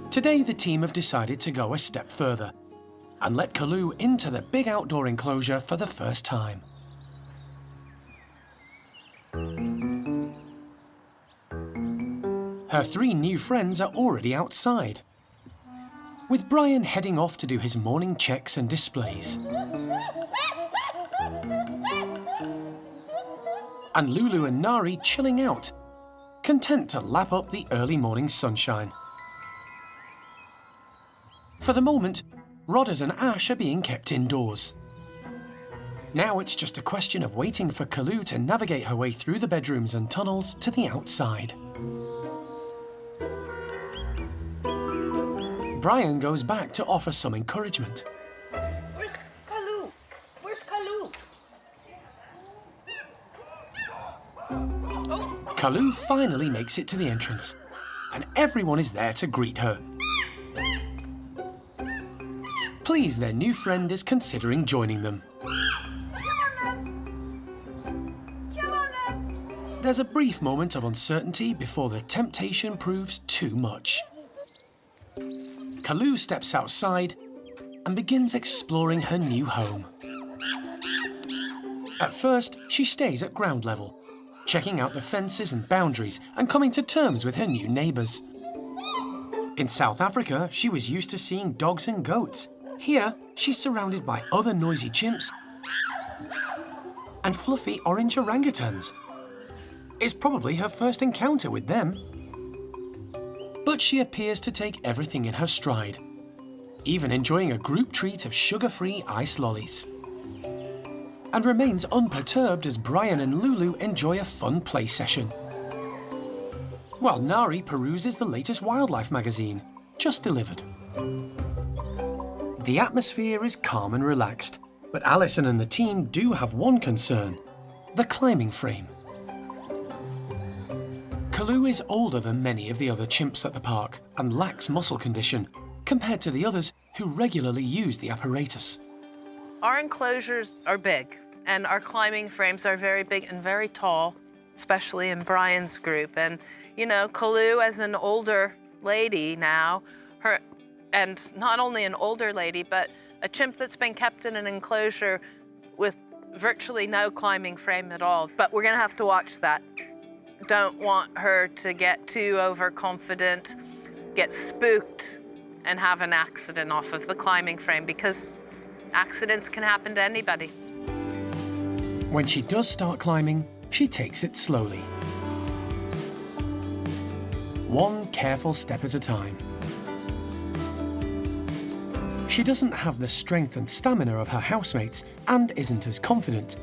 Today, the team have decided to go a step further and let Kalu into the big outdoor enclosure for the first time. Her 3 new friends are already outside, with Bryan heading off to do his morning checks and displays. And Lulu and Nari chilling out, content to lap up the early morning sunshine. For the moment, Rodders and Ash are being kept indoors. Now it's just a question of waiting for Kalu to navigate her way through the bedrooms and tunnels to the outside. Bryan goes back to offer some encouragement. Where's Kalu? Where's Kalu? Kalu finally makes it to the entrance, and everyone is there to greet her. Pleased their new friend is considering joining them. There's a brief moment of uncertainty before the temptation proves too much. Kalu steps outside and begins exploring her new home. At first, she stays at ground level, checking out the fences and boundaries and coming to terms with her new neighbours. In South Africa, she was used to seeing dogs and goats. Here, she's surrounded by other noisy chimps and fluffy orange orangutans. It's probably her first encounter with them. But she appears to take everything in her stride, even enjoying a group treat of sugar-free ice lollies. And remains unperturbed as Bryan and Lulu enjoy a fun play session, while Nari peruses the latest wildlife magazine, just delivered. The atmosphere is calm and relaxed, but Alison and the team do have one concern: the climbing frame. Kalu is older than many of the other chimps at the park and lacks muscle condition compared to the others who regularly use the apparatus. Our enclosures are big, and our climbing frames are very big and very tall, especially in Bryan's group. And, you know, Kalu, as an older lady now, and not only an older lady, but a chimp that's been kept in an enclosure with virtually no climbing frame at all, but we're gonna have to watch that. Don't want her to get too overconfident, get spooked, and have an accident off of the climbing frame, because accidents can happen to anybody. When she does start climbing, she takes it slowly. One careful step at a time. She doesn't have the strength and stamina of her housemates and isn't as confident.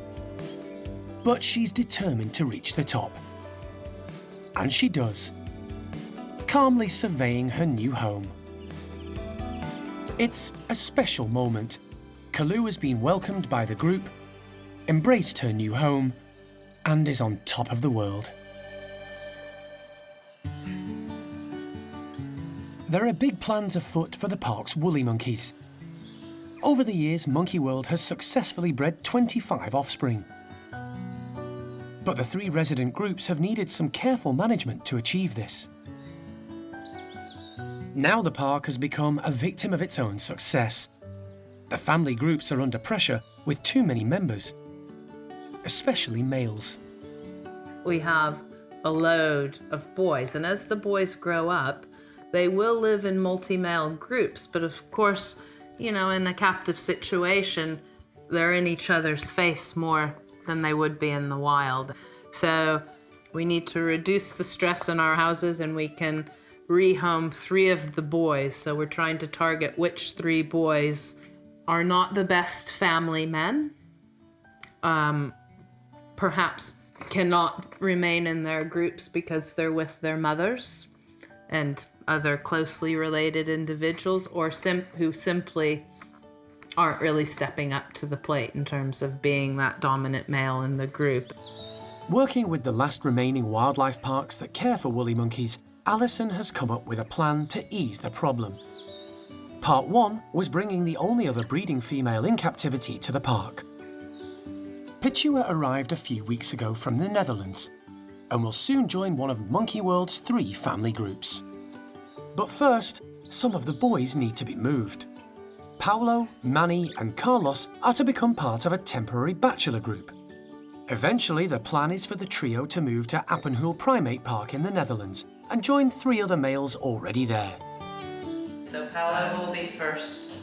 But she's determined to reach the top. And she does, calmly surveying her new home. It's a special moment. Kalu has been welcomed by the group, embraced her new home, and is on top of the world. There are big plans afoot for the park's woolly monkeys. Over the years, Monkey World has successfully bred 25 offspring. But the 3 resident groups have needed some careful management to achieve this. Now the park has become a victim of its own success. The family groups are under pressure with too many members, especially males. We have a load of boys, and as the boys grow up, they will live in multi-male groups, but of course, you know, in a captive situation, they're in each other's face more than they would be in the wild. So we need to reduce the stress in our houses, and we can rehome 3 of the boys. So we're trying to target which 3 boys are not the best family men, perhaps cannot remain in their groups because they're with their mothers and other closely related individuals, or who simply aren't really stepping up to the plate in terms of being that dominant male in the group. Working with the last remaining wildlife parks that care for woolly monkeys, Alison has come up with a plan to ease the problem. Part 1 was bringing the only other breeding female in captivity to the park. Pichihua arrived a few weeks ago from the Netherlands and will soon join one of Monkey World's 3 family groups. But first, some of the boys need to be moved. Paulo, Manny and Carlos are to become part of a temporary bachelor group. Eventually, the plan is for the trio to move to Appenhoel Primate Park in the Netherlands and join 3 other males already there. So Paulo will be first.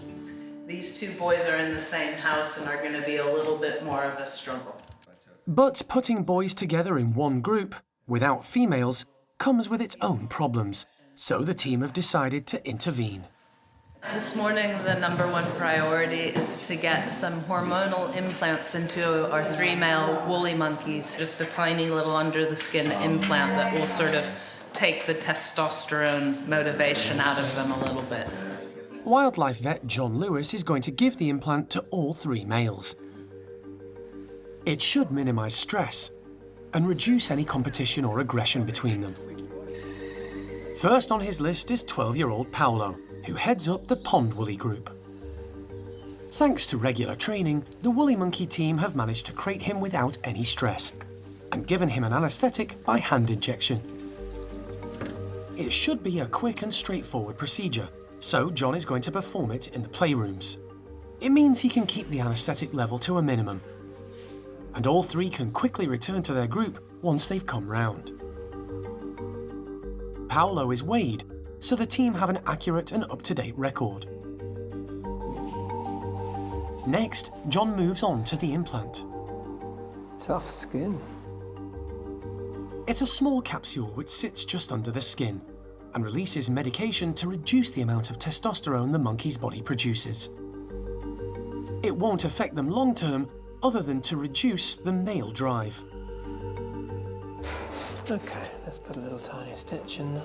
These 2 boys are in the same house and are going to be a little bit more of a struggle. But putting boys together in one group, without females, comes with its own problems. So the team have decided to intervene. This morning, the #1 priority is to get some hormonal implants into our 3 male woolly monkeys. Just a tiny little under-the-skin implant that will sort of take the testosterone motivation out of them a little bit. Wildlife vet John Lewis is going to give the implant to all 3 males. It should minimise stress and reduce any competition or aggression between them. First on his list is 12-year-old Paulo, who heads up the pond woolly group. Thanks to regular training, the woolly monkey team have managed to crate him without any stress and given him an anaesthetic by hand injection. It should be a quick and straightforward procedure, so John is going to perform it in the playrooms. It means he can keep the anaesthetic level to a minimum, and all 3 can quickly return to their group once they've come round. Paulo is weighed, so the team have an accurate and up-to-date record. Next, John moves on to the implant. Tough skin. It's a small capsule which sits just under the skin and releases medication to reduce the amount of testosterone the monkey's body produces. It won't affect them long-term, other than to reduce the male drive. Okay, let's put a little tiny stitch in there.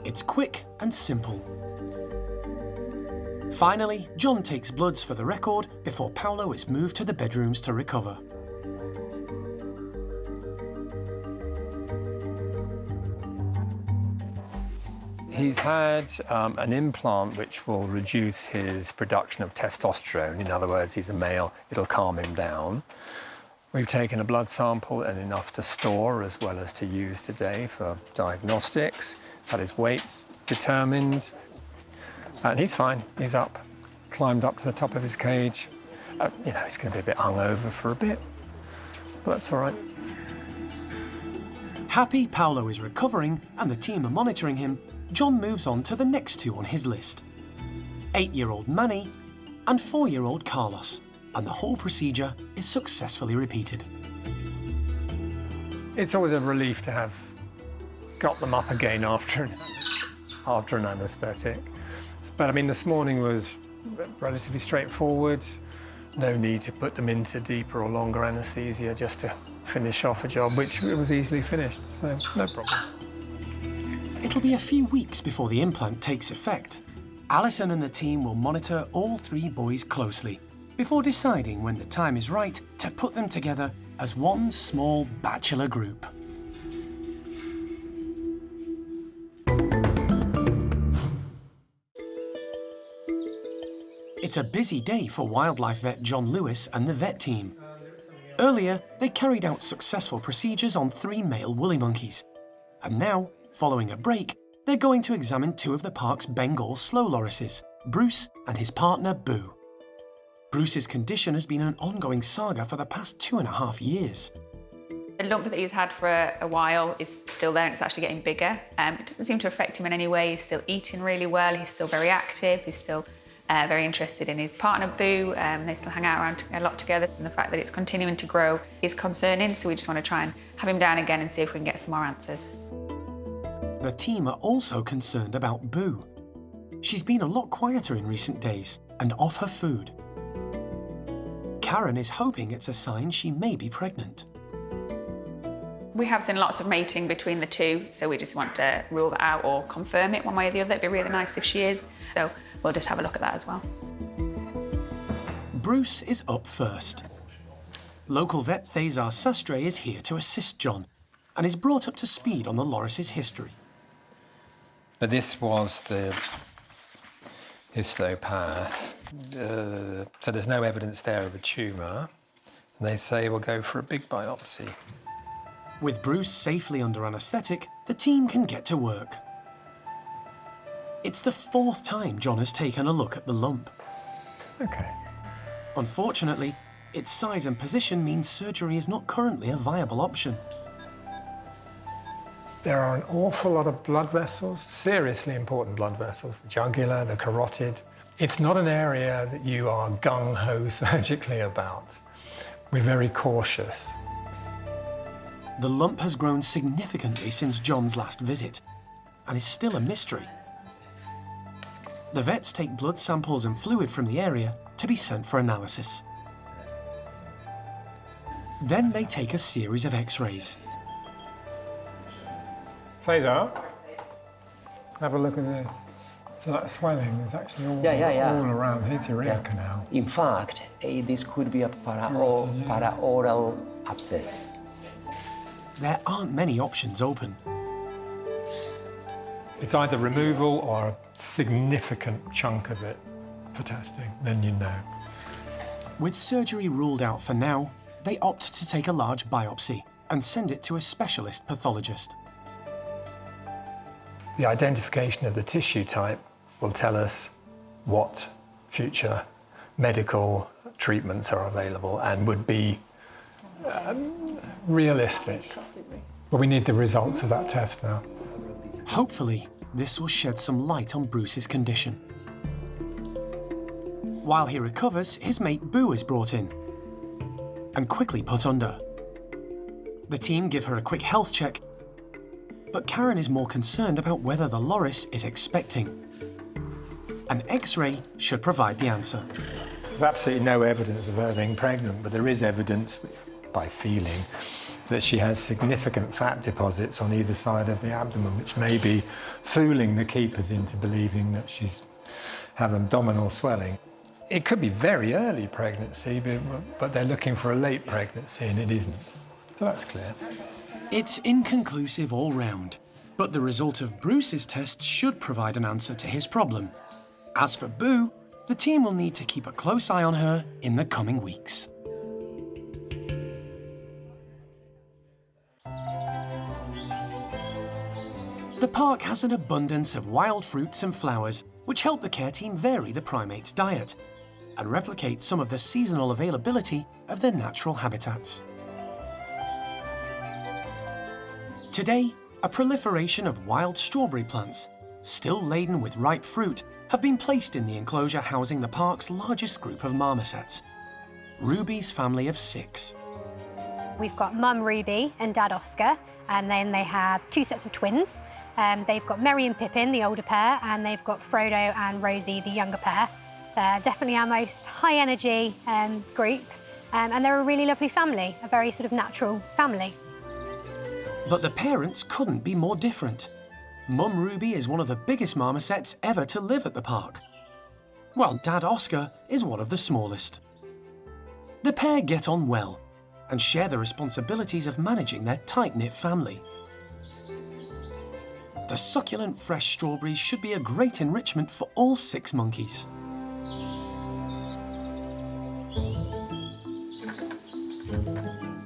It's quick and simple. Finally, John takes bloods for the record before Paulo is moved to the bedrooms to recover. He's had an implant which will reduce his production of testosterone. In other words, he's a male, it'll calm him down. We've taken a blood sample and enough to store as well as to use today for diagnostics. He's had his weight determined. And he's fine, he's up. Climbed up to the top of his cage. You know, he's going to be a bit hungover for a bit, but that's all right. Happy Paolo is recovering and the team are monitoring him, John moves on to the next two on his list. 8-year-old Manny and 4-year-old Carlos, and the whole procedure is successfully repeated. It's always a relief to have got them up again after an anaesthetic. But I mean, this morning was relatively straightforward. No need to put them into deeper or longer anaesthesia just to finish off a job, which was easily finished, so no problem. It'll be a few weeks before the implant takes effect. Alison and the team will monitor all 3 boys closely before deciding when the time is right to put them together as one small bachelor group. It's a busy day for wildlife vet John Lewis and the vet team. Earlier, they carried out successful procedures on 3 male woolly monkeys. And now, following a break, they're going to examine 2 of the park's Bengal slow lorises, Bruce and his partner Boo. Bruce's condition has been an ongoing saga for the past 2.5 years. The lump that he's had for a while is still there and it's actually getting bigger. It doesn't seem to affect him in any way. He's still eating really well, he's still very active, he's still very interested in his partner Boo. They still hang out around a lot together, and the fact that it's continuing to grow is concerning, so we just want to try and have him down again and see if we can get some more answers. The team are also concerned about Boo. She's been a lot quieter in recent days and off her food. Karen is hoping it's a sign she may be pregnant. We have seen lots of mating between the 2, so we just want to rule that out or confirm it one way or the other. It'd be really nice if she is, so we'll just have a look at that as well. Bruce is up first. Local vet Thesar Sastre is here to assist John and is brought up to speed on the loris's history. But this was the histopath, so there's no evidence there of a tumour. And they say we'll go for a big biopsy. With Bruce safely under anaesthetic, the team can get to work. It's the 4th time John has taken a look at the lump. OK. Unfortunately, its size and position means surgery is not currently a viable option. There are an awful lot of blood vessels, seriously important blood vessels, the jugular, the carotid. It's not an area that you are gung-ho surgically about. We're very cautious. The lump has grown significantly since John's last visit and is still a mystery. The vets take blood samples and fluid from the area to be sent for analysis. Then they take a series of X-rays. Thesar, have a look at this. So that swelling is actually all around his urea canal. In fact, this could be a paraoral abscess. There aren't many options open. It's either removal or a significant chunk of it for testing, then you know. With surgery ruled out for now, they opt to take a large biopsy and send it to a specialist pathologist. The identification of the tissue type will tell us what future medical treatments are available and would be realistic. But we need the results of that test now. Hopefully, this will shed some light on Bruce's condition. While he recovers, his mate Boo is brought in and quickly put under. The team give her a quick health check, but Karen is more concerned about whether the loris is expecting. An X-ray should provide the answer. There's absolutely no evidence of her being pregnant, but there is evidence, by feeling, that she has significant fat deposits on either side of the abdomen, which may be fooling the keepers into believing that she's had abdominal swelling. It could be very early pregnancy, but they're looking for a late pregnancy, and it isn't. So that's clear. It's inconclusive all round, but the result of Bruce's test should provide an answer to his problem. As for Boo, the team will need to keep a close eye on her in the coming weeks. The park has an abundance of wild fruits and flowers, which help the care team vary the primates' diet. and replicate some of the seasonal availability of their natural habitats. Today, a proliferation of wild strawberry plants, still laden with ripe fruit, have been placed in the enclosure housing the park's largest group of marmosets, Ruby's family of 6. We've got Mum Ruby and Dad Oscar, and then they have 2 sets of twins. They've got Merry and Pippin, the older pair, and they've got Frodo and Rosie, the younger pair. They're definitely our most high energy group, and they're a really lovely family, a very sort of natural family. But the parents couldn't be more different. Mum Ruby is one of the biggest marmosets ever to live at the park, while Dad Oscar is one of the smallest. The pair get on well and share the responsibilities of managing their tight-knit family. The succulent fresh strawberries should be a great enrichment for all 6 monkeys.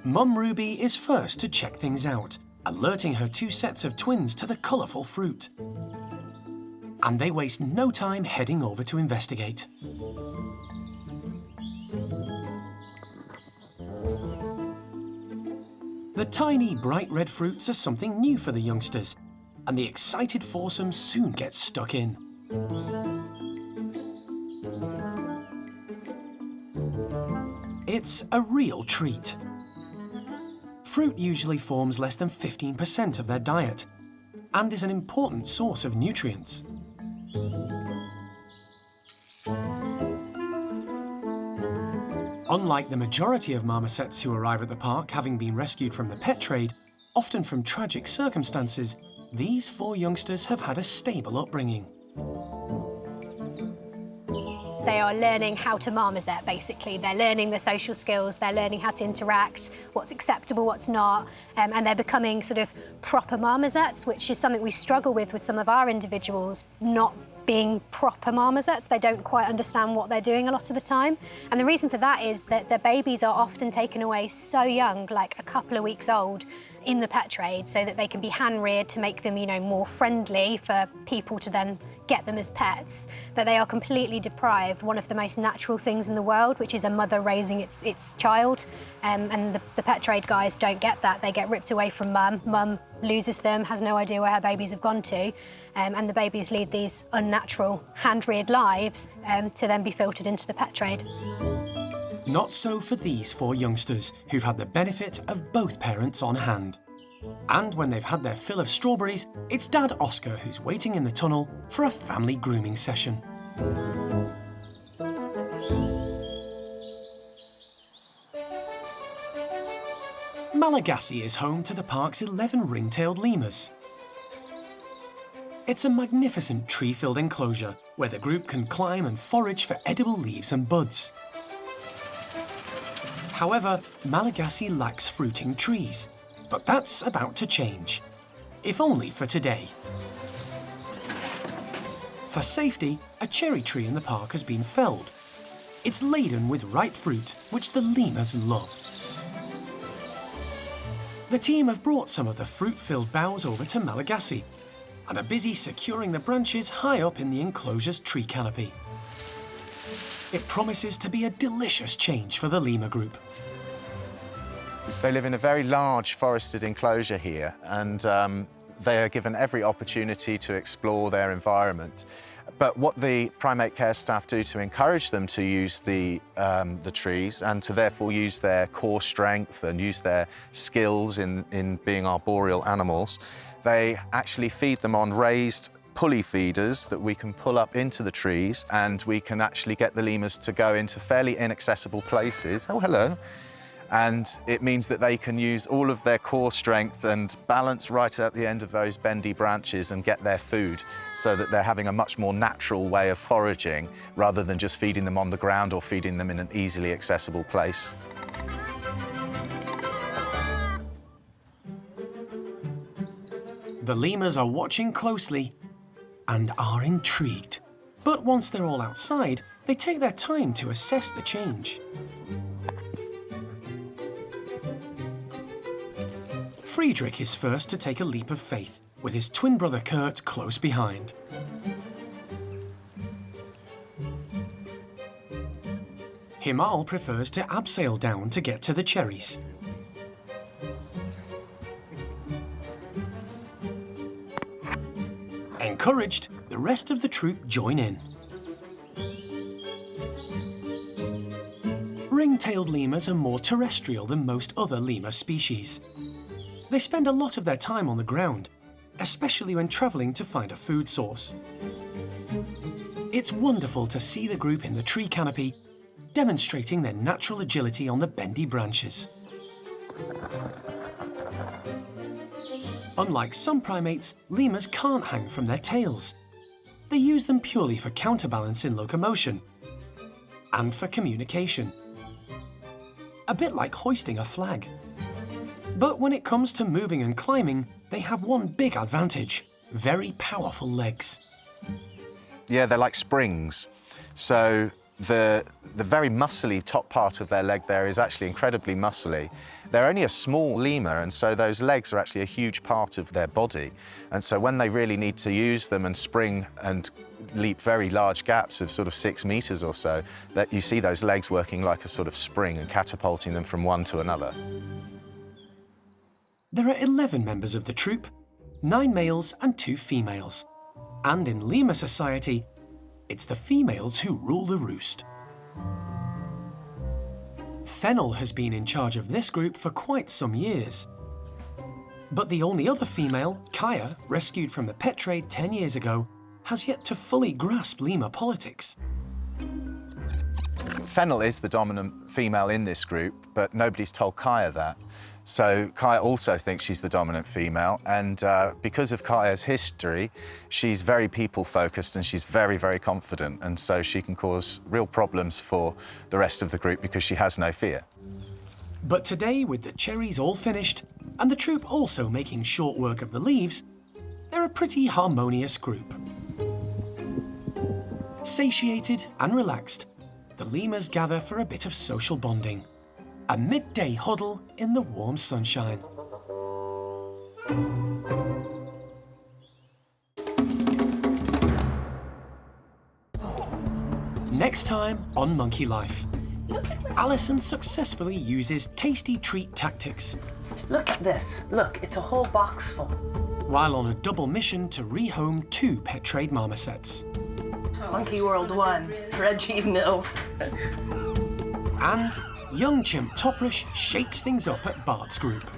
Mum Ruby is first to check things out, alerting her 2 sets of twins to the colourful fruit. And they waste no time heading over to investigate. The tiny, bright red fruits are something new for the youngsters, and the excited foursome soon gets stuck in. It's a real treat. Fruit usually forms less than 15% of their diet and is an important source of nutrients. Unlike the majority of marmosets who arrive at the park having been rescued from the pet trade, often from tragic circumstances, these 4 youngsters have had a stable upbringing. They are learning how to marmoset, basically. They're learning the social skills, they're learning how to interact, what's acceptable, what's not, and they're becoming sort of proper marmosets, which is something we struggle with some of our individuals not being proper marmosets. They don't quite understand what they're doing a lot of the time. And the reason for that is that their babies are often taken away so young, like a couple of weeks old, in the pet trade, so that they can be hand-reared to make them, you know, more friendly for people to then get them as pets, that they are completely deprived one of the most natural things in the world, which is a mother raising its child. And the pet trade guys don't get that. They get ripped away from mum. Mum loses them, has no idea where her babies have gone to, and the babies lead these unnatural, hand-reared lives to then be filtered into the pet trade. Not so for these 4 youngsters, who've had the benefit of both parents on hand. And when they've had their fill of strawberries, it's Dad Oscar who's waiting in the tunnel for a family grooming session. Malagasy is home to the park's 11 ring-tailed lemurs. It's a magnificent tree-filled enclosure where the group can climb and forage for edible leaves and buds. However, Malagasy lacks fruiting trees, but that's about to change, if only for today. For safety, a cherry tree in the park has been felled. It's laden with ripe fruit, which the lemurs love. The team have brought some of the fruit-filled boughs over to Malagasy and are busy securing the branches high up in the enclosure's tree canopy. It promises to be a delicious change for the lemur group. They live in a very large forested enclosure here, and they are given every opportunity to explore their environment. But what the primate care staff do to encourage them to use the trees and to therefore use their core strength and use their skills in being arboreal animals, they actually feed them on raised pulley feeders that we can pull up into the trees, and we can actually get the lemurs to go into fairly inaccessible places. Oh, hello. And it means that they can use all of their core strength and balance right at the end of those bendy branches and get their food, so that they're having a much more natural way of foraging rather than just feeding them on the ground or feeding them in an easily accessible place. The lemurs are watching closely and are intrigued. But once they're all outside, they take their time to assess the change. Friedrich is first to take a leap of faith, with his twin brother Kurt close behind. Himal prefers to abseil down to get to the cherries. Encouraged, the rest of the troop join in. Ring-tailed lemurs are more terrestrial than most other lemur species. They spend a lot of their time on the ground, especially when travelling to find a food source. It's wonderful to see the group in the tree canopy, demonstrating their natural agility on the bendy branches. Unlike some primates, lemurs can't hang from their tails. They use them purely for counterbalance in locomotion and for communication. A bit like hoisting a flag. But when it comes to moving and climbing, they have one big advantage: very powerful legs. Yeah, they're like springs. So the very muscly top part of their leg there is actually incredibly muscly. They're only a small lemur, and so those legs are actually a huge part of their body. And so when they really need to use them and spring and leap very large gaps of sort of 6 meters or so, that you see those legs working like a sort of spring and catapulting them from one to another. There are 11 members of the troop, 9 males and 2 females. And in lemur society, it's the females who rule the roost. Fennel has been in charge of this group for quite some years. But the only other female, Kaya, rescued from the pet trade 10 years ago, has yet to fully grasp lemur politics. Fennel is the dominant female in this group, but nobody's told Kaya that. So Kaya also thinks she's the dominant female, and because of Kaya's history, she's very people-focused and she's very, very confident, and so she can cause real problems for the rest of the group because she has no fear. But today, with the cherries all finished, and the troop also making short work of the leaves, they're a pretty harmonious group. Satiated and relaxed, the lemurs gather for a bit of social bonding. A midday huddle in the warm sunshine. Next time on Monkey Life, Alison successfully uses tasty treat tactics. Look at this. Look, it's a whole box full. While on a double mission to rehome 2 pet trade marmosets. Monkey World 1, Reggie no. And young chimp Toprish shakes things up at Bart's group.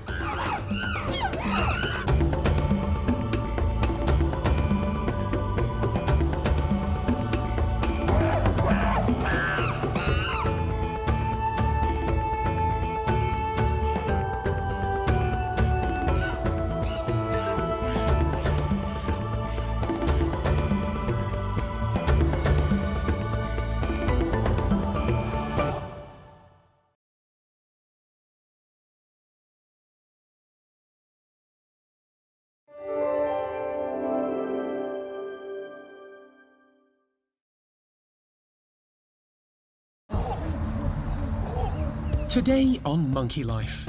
Today on Monkey Life,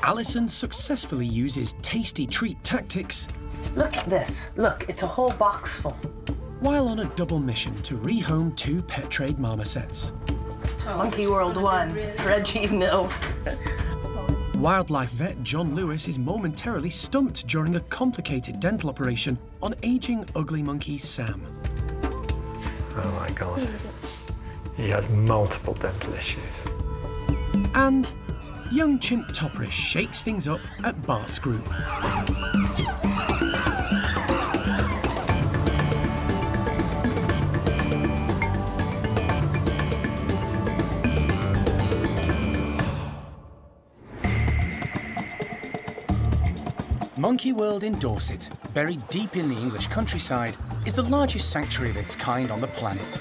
Alison successfully uses tasty treat tactics. Look at this. Look, it's a whole box full. While on a double mission to rehome 2 pet trade marmosets. Monkey World 1, Reggie no. Wildlife vet John Lewis is momentarily stumped during a complicated dental operation on aging ugly monkey Sam. Oh my God. He has multiple dental issues. And young chimp Toprish shakes things up at Bart's group. Monkey World in Dorset, buried deep in the English countryside, is the largest sanctuary of its kind on the planet.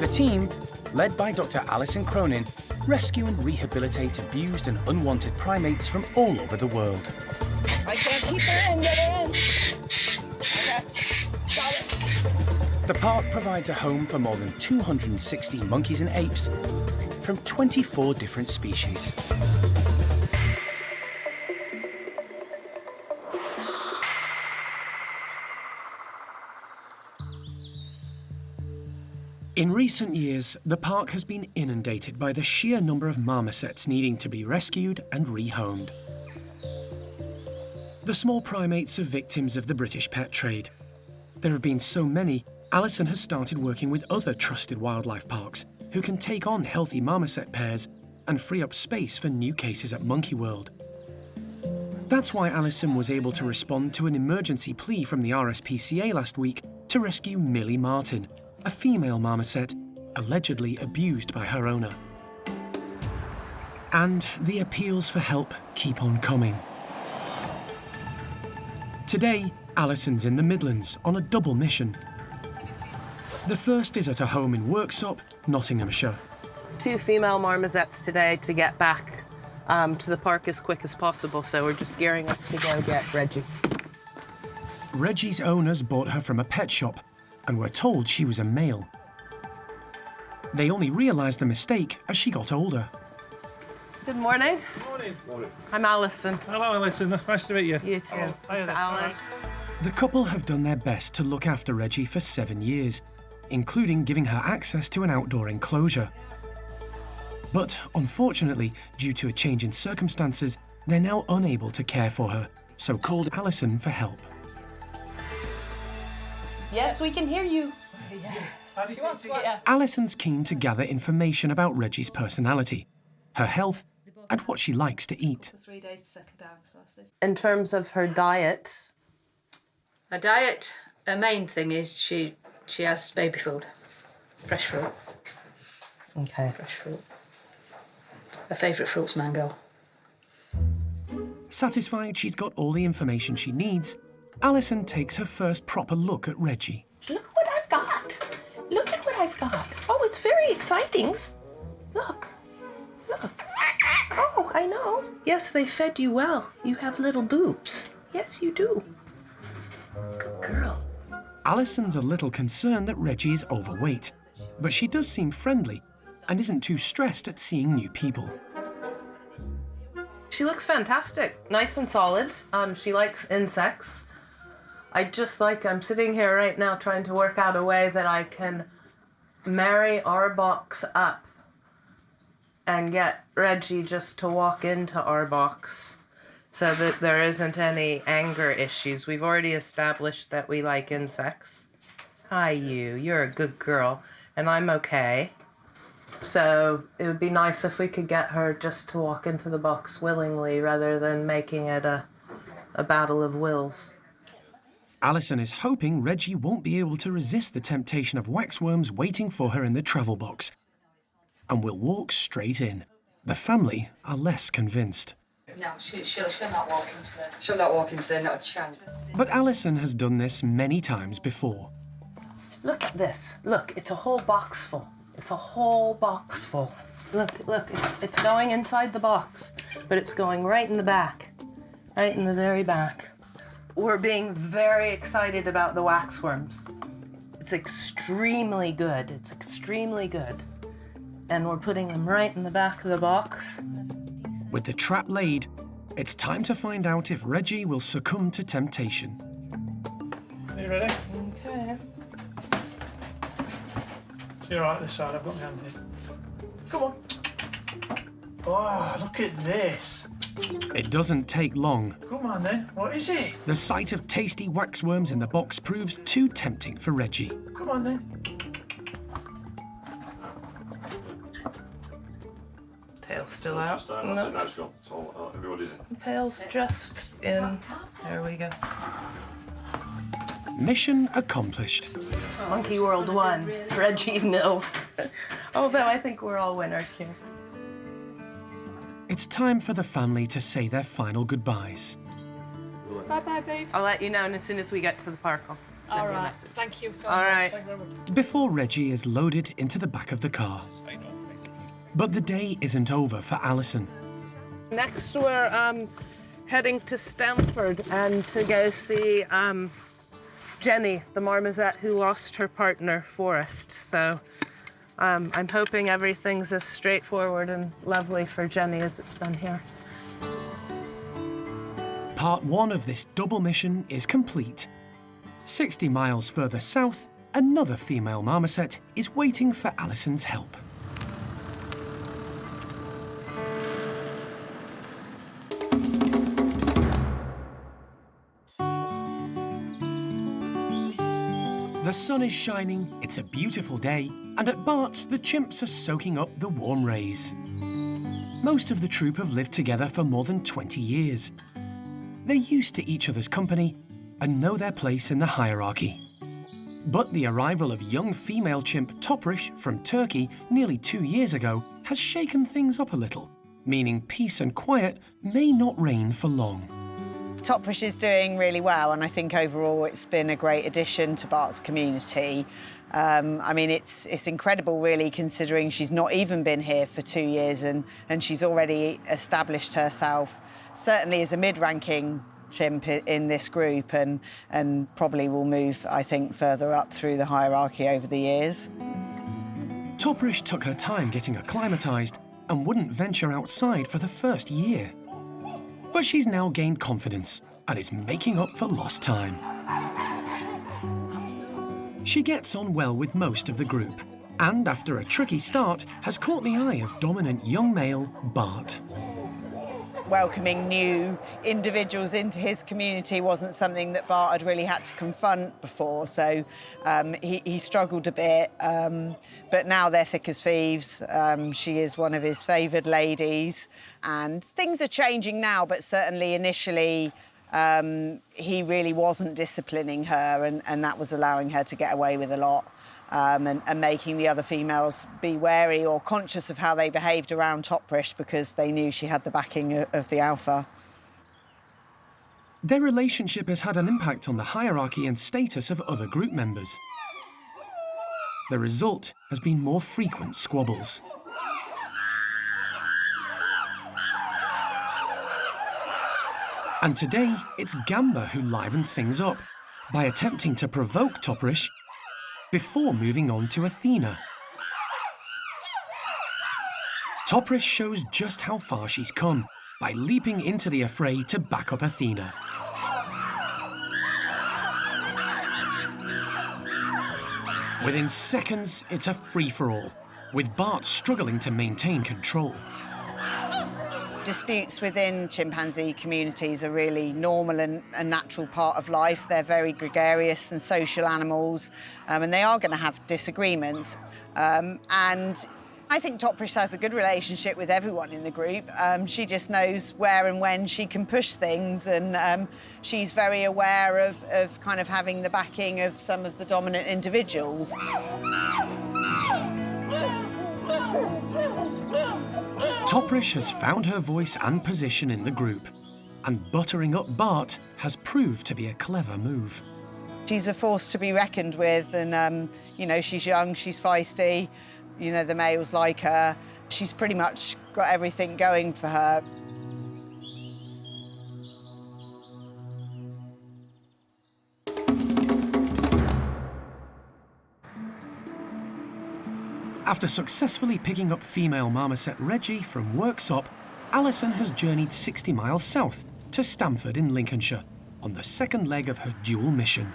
The team, led by Dr. Alison Cronin, rescue and rehabilitate abused and unwanted primates from all over the world. I can't keep her in, get her in. Okay, got it. The park provides a home for more than 260 monkeys and apes from 24 different species. In recent years, the park has been inundated by the sheer number of marmosets needing to be rescued and rehomed. The small primates are victims of the British pet trade. There have been so many, Alison has started working with other trusted wildlife parks who can take on healthy marmoset pairs and free up space for new cases at Monkey World. That's why Alison was able to respond to an emergency plea from the RSPCA last week to rescue Millie Martin, a female marmoset allegedly abused by her owner. And the appeals for help keep on coming. Today, Alison's in the Midlands on a double mission. The first is at a home in Worksop, Nottinghamshire. 2 female marmosets today to get back to the park as quick as possible, so we're just gearing up to go get Reggie. Reggie's owners bought her from a pet shop and were told she was a male. They only realised the mistake as she got older. Good morning. Morning. Morning. I'm Alison. Hello, Alison. Nice to meet you. You too. It's Alan. The couple have done their best to look after Reggie for 7 years, including giving her access to an outdoor enclosure. But unfortunately, due to a change in circumstances, they're now unable to care for her, so called Alison for help. Yes, we can hear you. She wants to get Alison's keen to gather information about Reggie's personality, her health, and what she likes to eat. 3 days to settle down. So In terms of her diet, Her diet, her main thing is she has baby food, fresh fruit. Okay. Fresh fruit. Her favourite fruit's mango. Satisfied she's got all the information she needs, Alison takes her first proper look at Reggie. Look what I've got. Look at what I've got. Oh, it's very exciting. Look. Look. Oh, I know. Yes, they fed you well. You have little boobs. Yes, you do. Good girl. Alison's a little concerned that Reggie is overweight, but she does seem friendly and isn't too stressed at seeing new people. She looks fantastic, nice and solid. She likes insects. I'm sitting here right now trying to work out a way that I can marry our box up and get Reggie just to walk into our box so that there isn't any anger issues. We've already established that we like insects. Hi, you're a good girl, and I'm okay. So it would be nice if we could get her just to walk into the box willingly rather than making it a battle of wills. Alison is hoping Reggie won't be able to resist the temptation of waxworms waiting for her in the travel box and will walk straight in. The family are less convinced. No, she'll not walk into there. She'll not walk into there, not a chance. But Alison has done this many times before. Look at this. Look, it's a whole box full. It's a whole box full. Look, it's going inside the box, but it's going right in the back, right in the very back. We're being very excited about the waxworms. It's extremely good. It's extremely good. And we're putting them right in the back of the box. With the trap laid, it's time to find out if Reggie will succumb to temptation. Are you ready? Okay. So you're right this side, I've got my hand here. Come on. Oh, look at this. It doesn't take long. Come on then, what is it? The sight of tasty waxworms in the box proves too tempting for Reggie. Come on then. Tail's still out. No, it's gone. So everybody's in. Tail's just in. There we go. Mission accomplished. Monkey World 1, Reggie nil. Although I think we're all winners here. It's time for the family to say their final goodbyes. Bye-bye, babe. I'll let you know, and as soon as we get to the park, I'll send you a message. Thank you so All much. right. Thank you very much. Before Reggie is loaded into the back of the car. But the day isn't over for Alison. Next, we're heading to Stamford and to go see Jenny, the marmoset who lost her partner, Forrest. So I'm hoping everything's as straightforward and lovely for Jenny as it's been here. Part 1 of this double mission is complete. 60 miles further south, another female marmoset is waiting for Alison's help. The sun is shining, it's a beautiful day, and at Bart's, the chimps are soaking up the warm rays. Most of the troop have lived together for more than 20 years. They're used to each other's company and know their place in the hierarchy. But the arrival of young female chimp Toprish from Turkey nearly 2 years ago has shaken things up a little, meaning peace and quiet may not reign for long. Toprish is doing really well, and I think overall it's been a great addition to Bart's community. I mean, it's incredible, really, considering she's not even been here for 2 years and she's already established herself, certainly as a mid-ranking chimp in this group, and probably will move, I think, further up through the hierarchy over the years. Toprish took her time getting acclimatised and wouldn't venture outside for the first year. But she's now gained confidence and is making up for lost time. She gets on well with most of the group, and after a tricky start, has caught the eye of dominant young male Bart. Welcoming new individuals into his community wasn't something that Bart had really had to confront before, so he struggled a bit, but now they're thick as thieves. She is one of his favoured ladies, and things are changing now, but certainly initially he really wasn't disciplining her, and that was allowing her to get away with a lot. And making the other females be wary or conscious of how they behaved around Toprish because they knew she had the backing of the alpha. Their relationship has had an impact on the hierarchy and status of other group members. The result has been more frequent squabbles. And today, it's Gamba who livens things up by attempting to provoke Toprish before moving on to Athena. Toprish shows just how far she's come by leaping into the affray to back up Athena. Within seconds, it's a free-for-all, with Bart struggling to maintain control. Disputes within chimpanzee communities are really normal and a natural part of life. They're very gregarious and social animals, and they are going to have disagreements. And I think Toprish has a good relationship with everyone in the group. She just knows where and when she can push things, and she's very aware of kind of having the backing of some of the dominant individuals. Toprish has found her voice and position in the group, and buttering up Bart has proved to be a clever move. She's a force to be reckoned with, and, you know, she's young, she's feisty, you know, the males like her. She's pretty much got everything going for her. After successfully picking up female marmoset Reggie from Worksop, Alison has journeyed 60 miles south to Stamford in Lincolnshire on the second leg of her dual mission.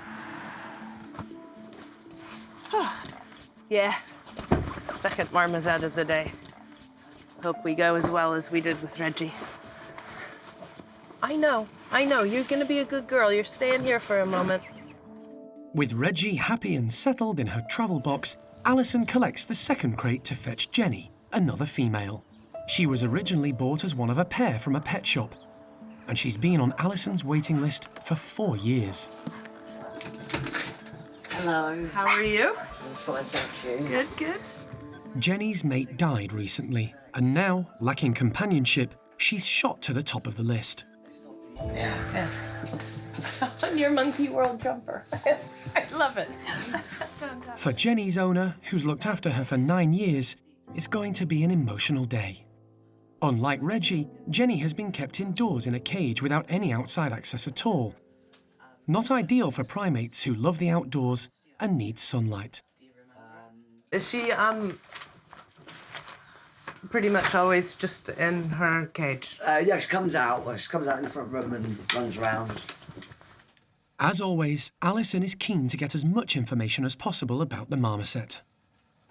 Yeah, second marmoset of the day. Hope we go as well as we did with Reggie. I know, you're gonna be a good girl. You're staying here for a moment. With Reggie happy and settled in her travel box, Alison collects the second crate to fetch Jenny, another female. She was originally bought as one of a pair from a pet shop, and she's been on Alison's waiting list for 4 years. Hello. How are you? I'm fine, thank you. Good, good. Jenny's mate died recently, and now, lacking companionship, she's shot to the top of the list. Yeah. On your Monkey World jumper. I love it. For Jenny's owner, who's looked after her for 9 years, it's going to be an emotional day. Unlike Reggie, Jenny has been kept indoors in a cage without any outside access at all. Not ideal for primates who love the outdoors and need sunlight. Is she pretty much always just in her cage? Yeah, she comes out. Well, she comes out in the front room and runs around. As always, Alison is keen to get as much information as possible about the marmoset.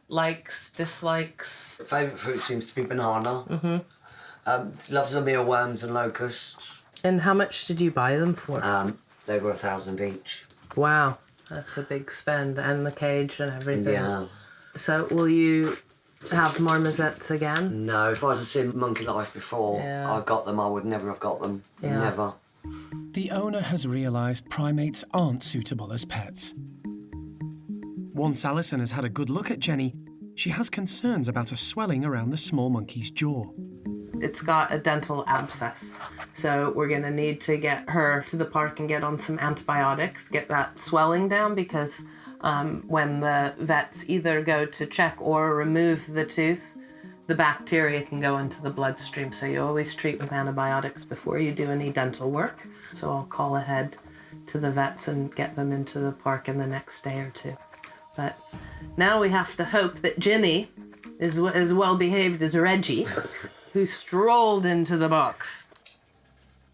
Likes, dislikes. Favourite fruit seems to be banana. Mm-hmm. Loves the mealworms and locusts. And how much did you buy them for? They were $1,000 each. Wow, that's a big spend, and the cage and everything. Yeah. So will you have marmosets again? No, if I had seen Monkey Life before I got them, I would never have got them. Yeah. Never. The owner has realised primates aren't suitable as pets. Once Alison has had a good look at Jenny, she has concerns about a swelling around the small monkey's jaw. It's got a dental abscess, so we're going to need to get her to the park and get on some antibiotics, get that swelling down, because when the vets either go to check or remove the tooth, the bacteria can go into the bloodstream, so you always treat with antibiotics before you do any dental work. So I'll call ahead to the vets and get them into the park in the next day or two. But now we have to hope that Ginny is as well behaved as Reggie, who strolled into the box.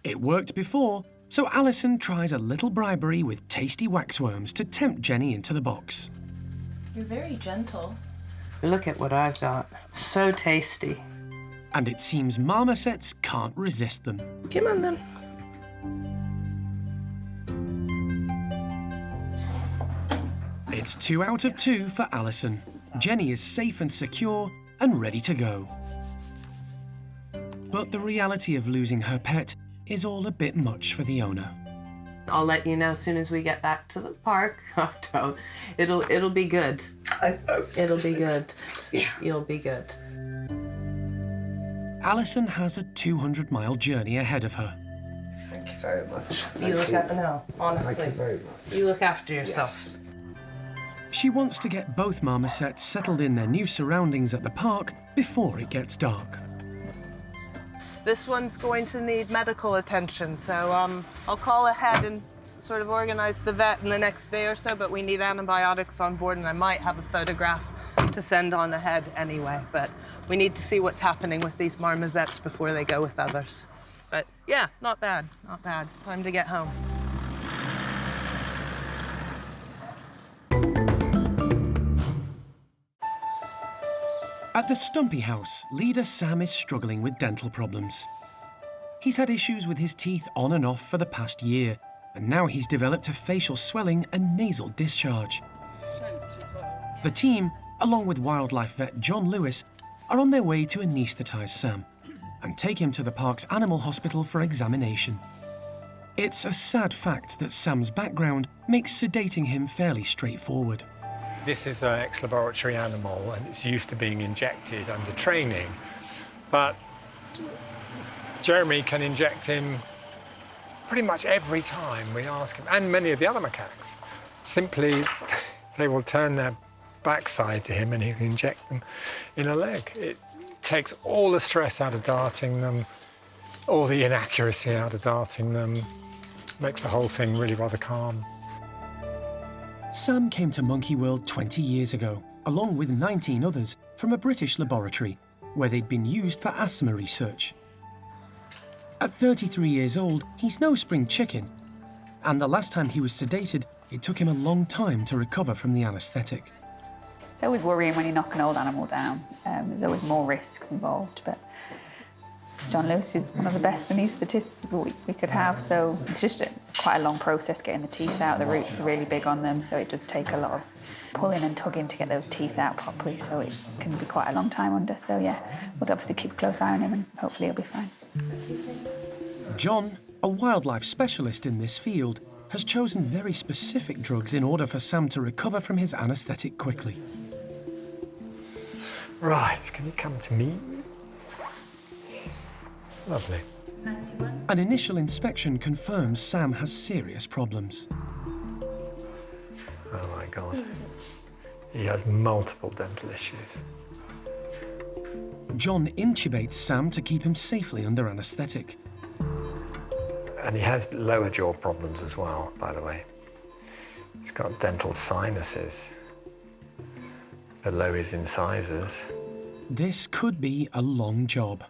It worked before, so Alison tries a little bribery with tasty waxworms to tempt Jenny into the box. You're very gentle. Look at what I've got. So tasty. And it seems marmosets can't resist them. Come on then. It's 2 out of 2 for Alison. Jenny is safe and secure and ready to go. But the reality of losing her pet is all a bit much for the owner. I'll let you know as soon as we get back to the park. Oh, don't. It'll be good. I hope so. It'll be good. Yeah. You'll be good. Alison has a 200-mile journey ahead of her. Thank you very much. You look after no, honestly. Thank you very much. You look after yourself. Yes. She wants to get both marmosets settled in their new surroundings at the park before it gets dark. This one's going to need medical attention, so I'll call ahead and sort of organize the vet in the next day or so, but we need antibiotics on board, and I might have a photograph to send on ahead anyway, but we need to see what's happening with these marmosets before they go with others. But yeah, not bad, not bad. Time to get home. At the Stumpy house, leader Sam is struggling with dental problems. He's had issues with his teeth on and off for the past year, and now he's developed a facial swelling and nasal discharge. The team, along with wildlife vet John Lewis, are on their way to anaesthetise Sam and take him to the park's animal hospital for examination. It's a sad fact that Sam's background makes sedating him fairly straightforward. This is an ex-laboratory animal and it's used to being injected under training, but Jeremy can inject him pretty much every time we ask him, and many of the other macaques. Simply, they will turn their backside to him and he can inject them in a leg. It takes all the stress out of darting them, all the inaccuracy out of darting them, makes the whole thing really rather calm. Sam came to Monkey World 20 years ago, along with 19 others from a British laboratory, where they'd been used for asthma research. At 33 years old, he's no spring chicken, and the last time he was sedated, it took him a long time to recover from the anaesthetic. It's always worrying when you knock an old animal down. There's always more risks involved, but John Lewis is one of the best anaesthetists we could have, so it's just quite a long process getting the teeth out. The roots are really big on them, so it does take a lot of pulling and tugging to get those teeth out properly, so it can be quite a long time under. So yeah, we'll obviously keep a close eye on him and hopefully he'll be fine. John, a wildlife specialist in this field, has chosen very specific drugs in order for Sam to recover from his anaesthetic quickly. Right, can you come to me? Lovely. An initial inspection confirms Sam has serious problems. Oh my God. He has multiple dental issues. John intubates Sam to keep him safely under anaesthetic. And he has lower jaw problems as well, by the way. He's got dental sinuses below his incisors. This could be a long job.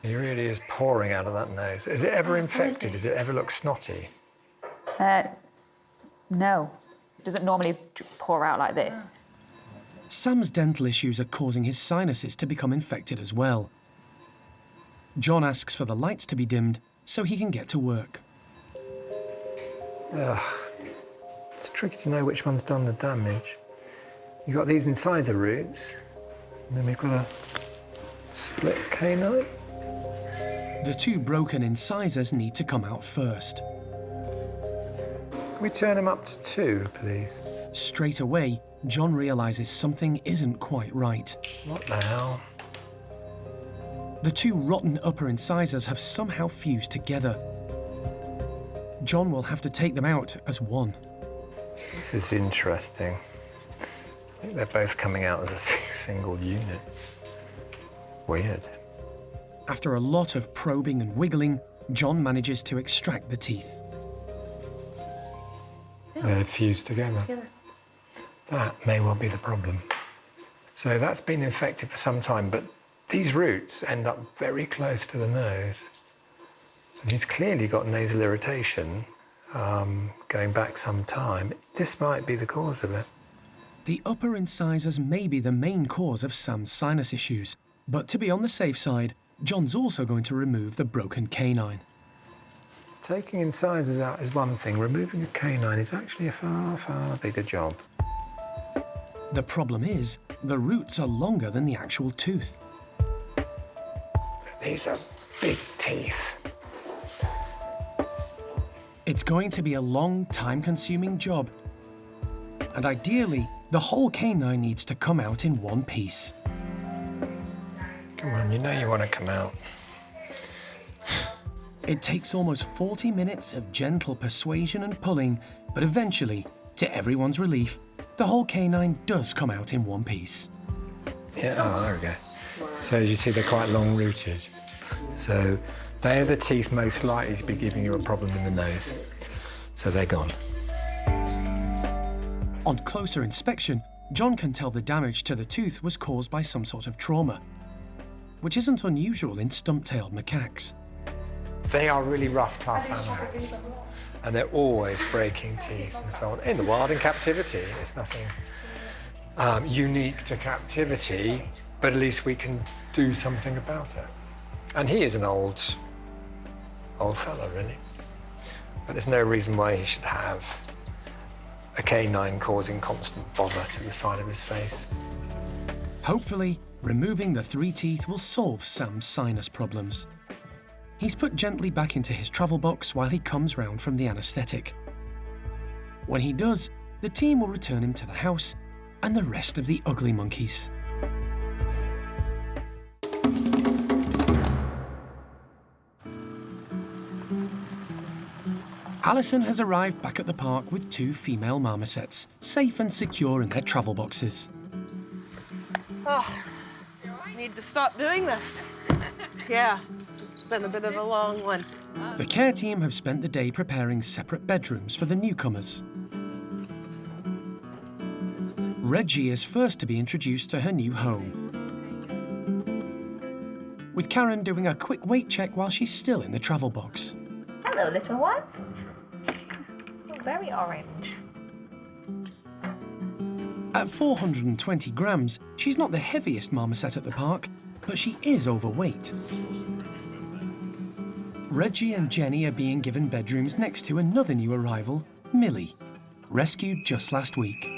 He really is pouring out of that nose. Is it ever infected? Does it ever look snotty? No, it doesn't normally pour out like this. Sam's dental issues are causing his sinuses to become infected as well. John asks for the lights to be dimmed so he can get to work. Ugh. It's tricky to know which one's done the damage. You've got these incisor roots, and then we've got a split canine. The 2 broken incisors need to come out first. Can we turn them up to 2, please? Straight away, John realises something isn't quite right. What the hell? The 2 rotten upper incisors have somehow fused together. John will have to take them out as one. This is interesting. I think they're both coming out as a single unit. Weird. After a lot of probing and wiggling, John manages to extract the teeth. They're fused together. That may well be the problem. So that's been infected for some time, but these roots end up very close to the nose. So he's clearly got nasal irritation going back some time. This might be the cause of it. The upper incisors may be the main cause of Sam's sinus issues, but to be on the safe side, John's also going to remove the broken canine. Taking incisors out is one thing. Removing a canine is actually a far, far bigger job. The problem is, the roots are longer than the actual tooth. These are big teeth. It's going to be a long, time-consuming job. And ideally, the whole canine needs to come out in one piece. Come on, you know you want to come out. It takes almost 40 minutes of gentle persuasion and pulling, but eventually, to everyone's relief, the whole canine does come out in one piece. Yeah, oh, there we go. So as you see, they're quite long-rooted. So they're the teeth most likely to be giving you a problem in the nose. So they're gone. On closer inspection, John can tell the damage to the tooth was caused by some sort of trauma, which isn't unusual in stump-tailed macaques. They are really rough, tough animals. And they're always breaking teeth and so on. In the wild, in captivity, it's nothing unique to captivity, but at least we can do something about it. And he is an old fella, really. But there's no reason why he should have a canine causing constant bother to the side of his face. Hopefully, removing the 3 teeth will solve Sam's sinus problems. He's put gently back into his travel box while he comes round from the anaesthetic. When he does, the team will return him to the house and the rest of the ugly monkeys. Alison has arrived back at the park with 2 female marmosets, safe and secure in their travel boxes. Oh, need to stop doing this. Yeah, it's been a bit of a long one. The care team have spent the day preparing separate bedrooms for the newcomers. Reggie is first to be introduced to her new home, with Karen doing a quick weight check while she's still in the travel box. Hello, little one. Very orange. At 420 grams, she's not the heaviest marmoset at the park, but she is overweight. Reggie and Jenny are being given bedrooms next to another new arrival, Millie, rescued just last week.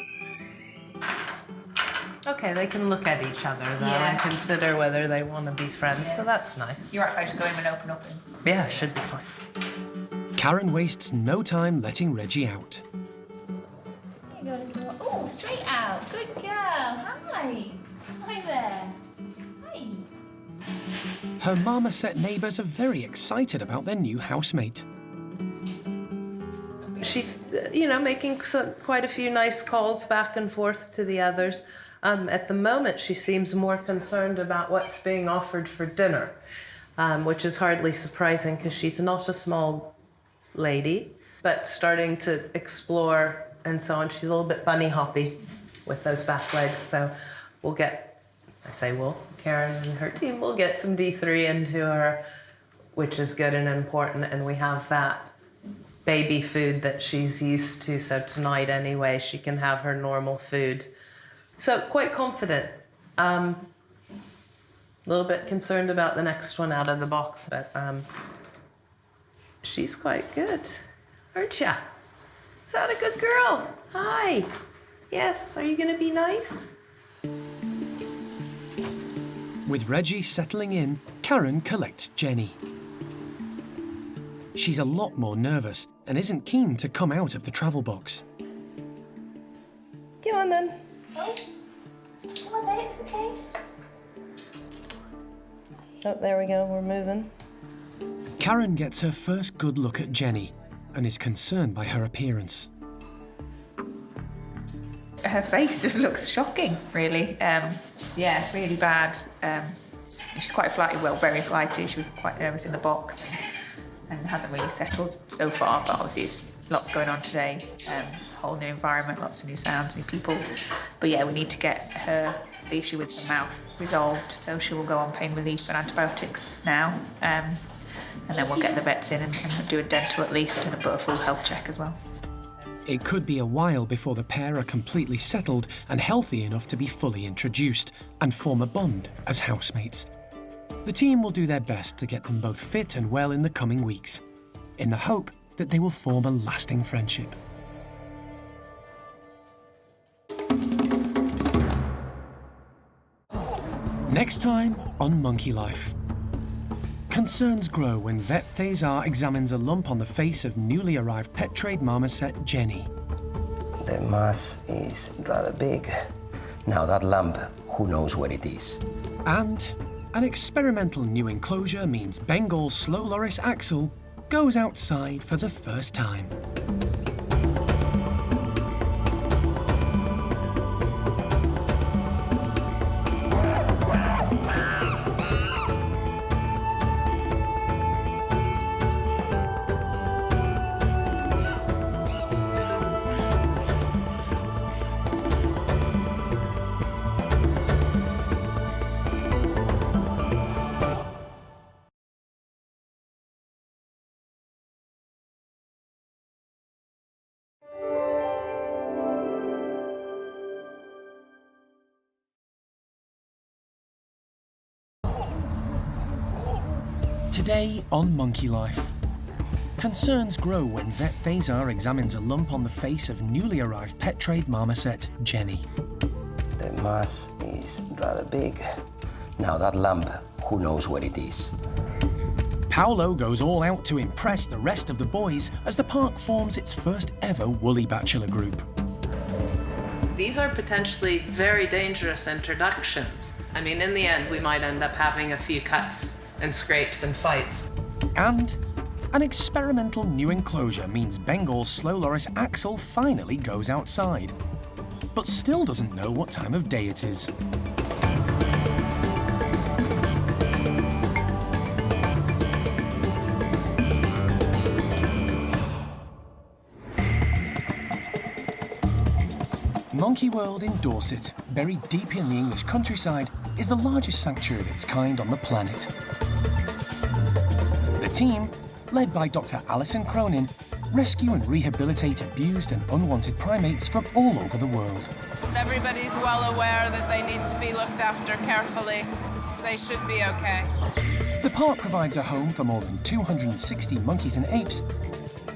Okay, they can look at each other though and consider whether they want to be friends, so that's nice. You're right, if I just go in and open up. Yeah, should be fine. Karen wastes no time letting Reggie out. There you go, little one. Oh, straight out. Good girl. Hi. Hi there. Hi. Her marmoset neighbours are very excited about their new housemate. She's, making quite a few nice calls back and forth to the others. At the moment, she seems more concerned about what's being offered for dinner, which is hardly surprising because she's not a small lady, but starting to explore and so on. She's a little bit bunny hoppy with those back legs, so Karen and her team will get some D3 into her, which is good and important, and we have that baby food that she's used to. So tonight anyway, she can have her normal food. So quite confident. A little bit concerned about the next one out of the box, but she's quite good, aren't ya? Is that a good girl? Hi. Yes, are you gonna be nice? With Reggie settling in, Karen collects Jenny. She's a lot more nervous and isn't keen to come out of the travel box. Come on then. Oh, come on then, it's okay. Oh, there we go, we're moving. Karen gets her first good look at Jenny and is concerned by her appearance. Her face just looks shocking, really. Yeah, really bad. She's quite flighty, well, very flighty. She was quite nervous in the box and hasn't really settled so far, but obviously there's lots going on today. Whole new environment, lots of new sounds, new people. But yeah, we need to get the issue with the mouth resolved, so she will go on pain relief and antibiotics now. And then we'll get the vets in and do a dental at least and a full health check as well. It could be a while before the pair are completely settled and healthy enough to be fully introduced and form a bond as housemates. The team will do their best to get them both fit and well in the coming weeks, in the hope that they will form a lasting friendship. Next time on Monkey Life. Concerns grow when vet Thesar examines a lump on the face of newly arrived pet trade marmoset Jenny. The mass is rather big. Now that lump, who knows where it is? And an experimental new enclosure means Bengal slow loris Axel goes outside for the first time. Today on Monkey Life. Concerns grow when vet Thesar examines a lump on the face of newly arrived pet trade marmoset Jenny. The mass is rather big. Now that lump, who knows where it is? Paolo goes all out to impress the rest of the boys as the park forms its first ever woolly bachelor group. These are potentially very dangerous introductions. I mean, in the end, we might end up having a few cuts and scrapes and fights. And an experimental new enclosure means Bengal slow loris Axel finally goes outside, but still doesn't know what time of day it is. Monkey World in Dorset, buried deep in the English countryside, is the largest sanctuary of its kind on the planet. The team, led by Dr. Alison Cronin, rescue and rehabilitate abused and unwanted primates from all over the world. Everybody's well aware that they need to be looked after carefully. They should be okay. The park provides a home for more than 260 monkeys and apes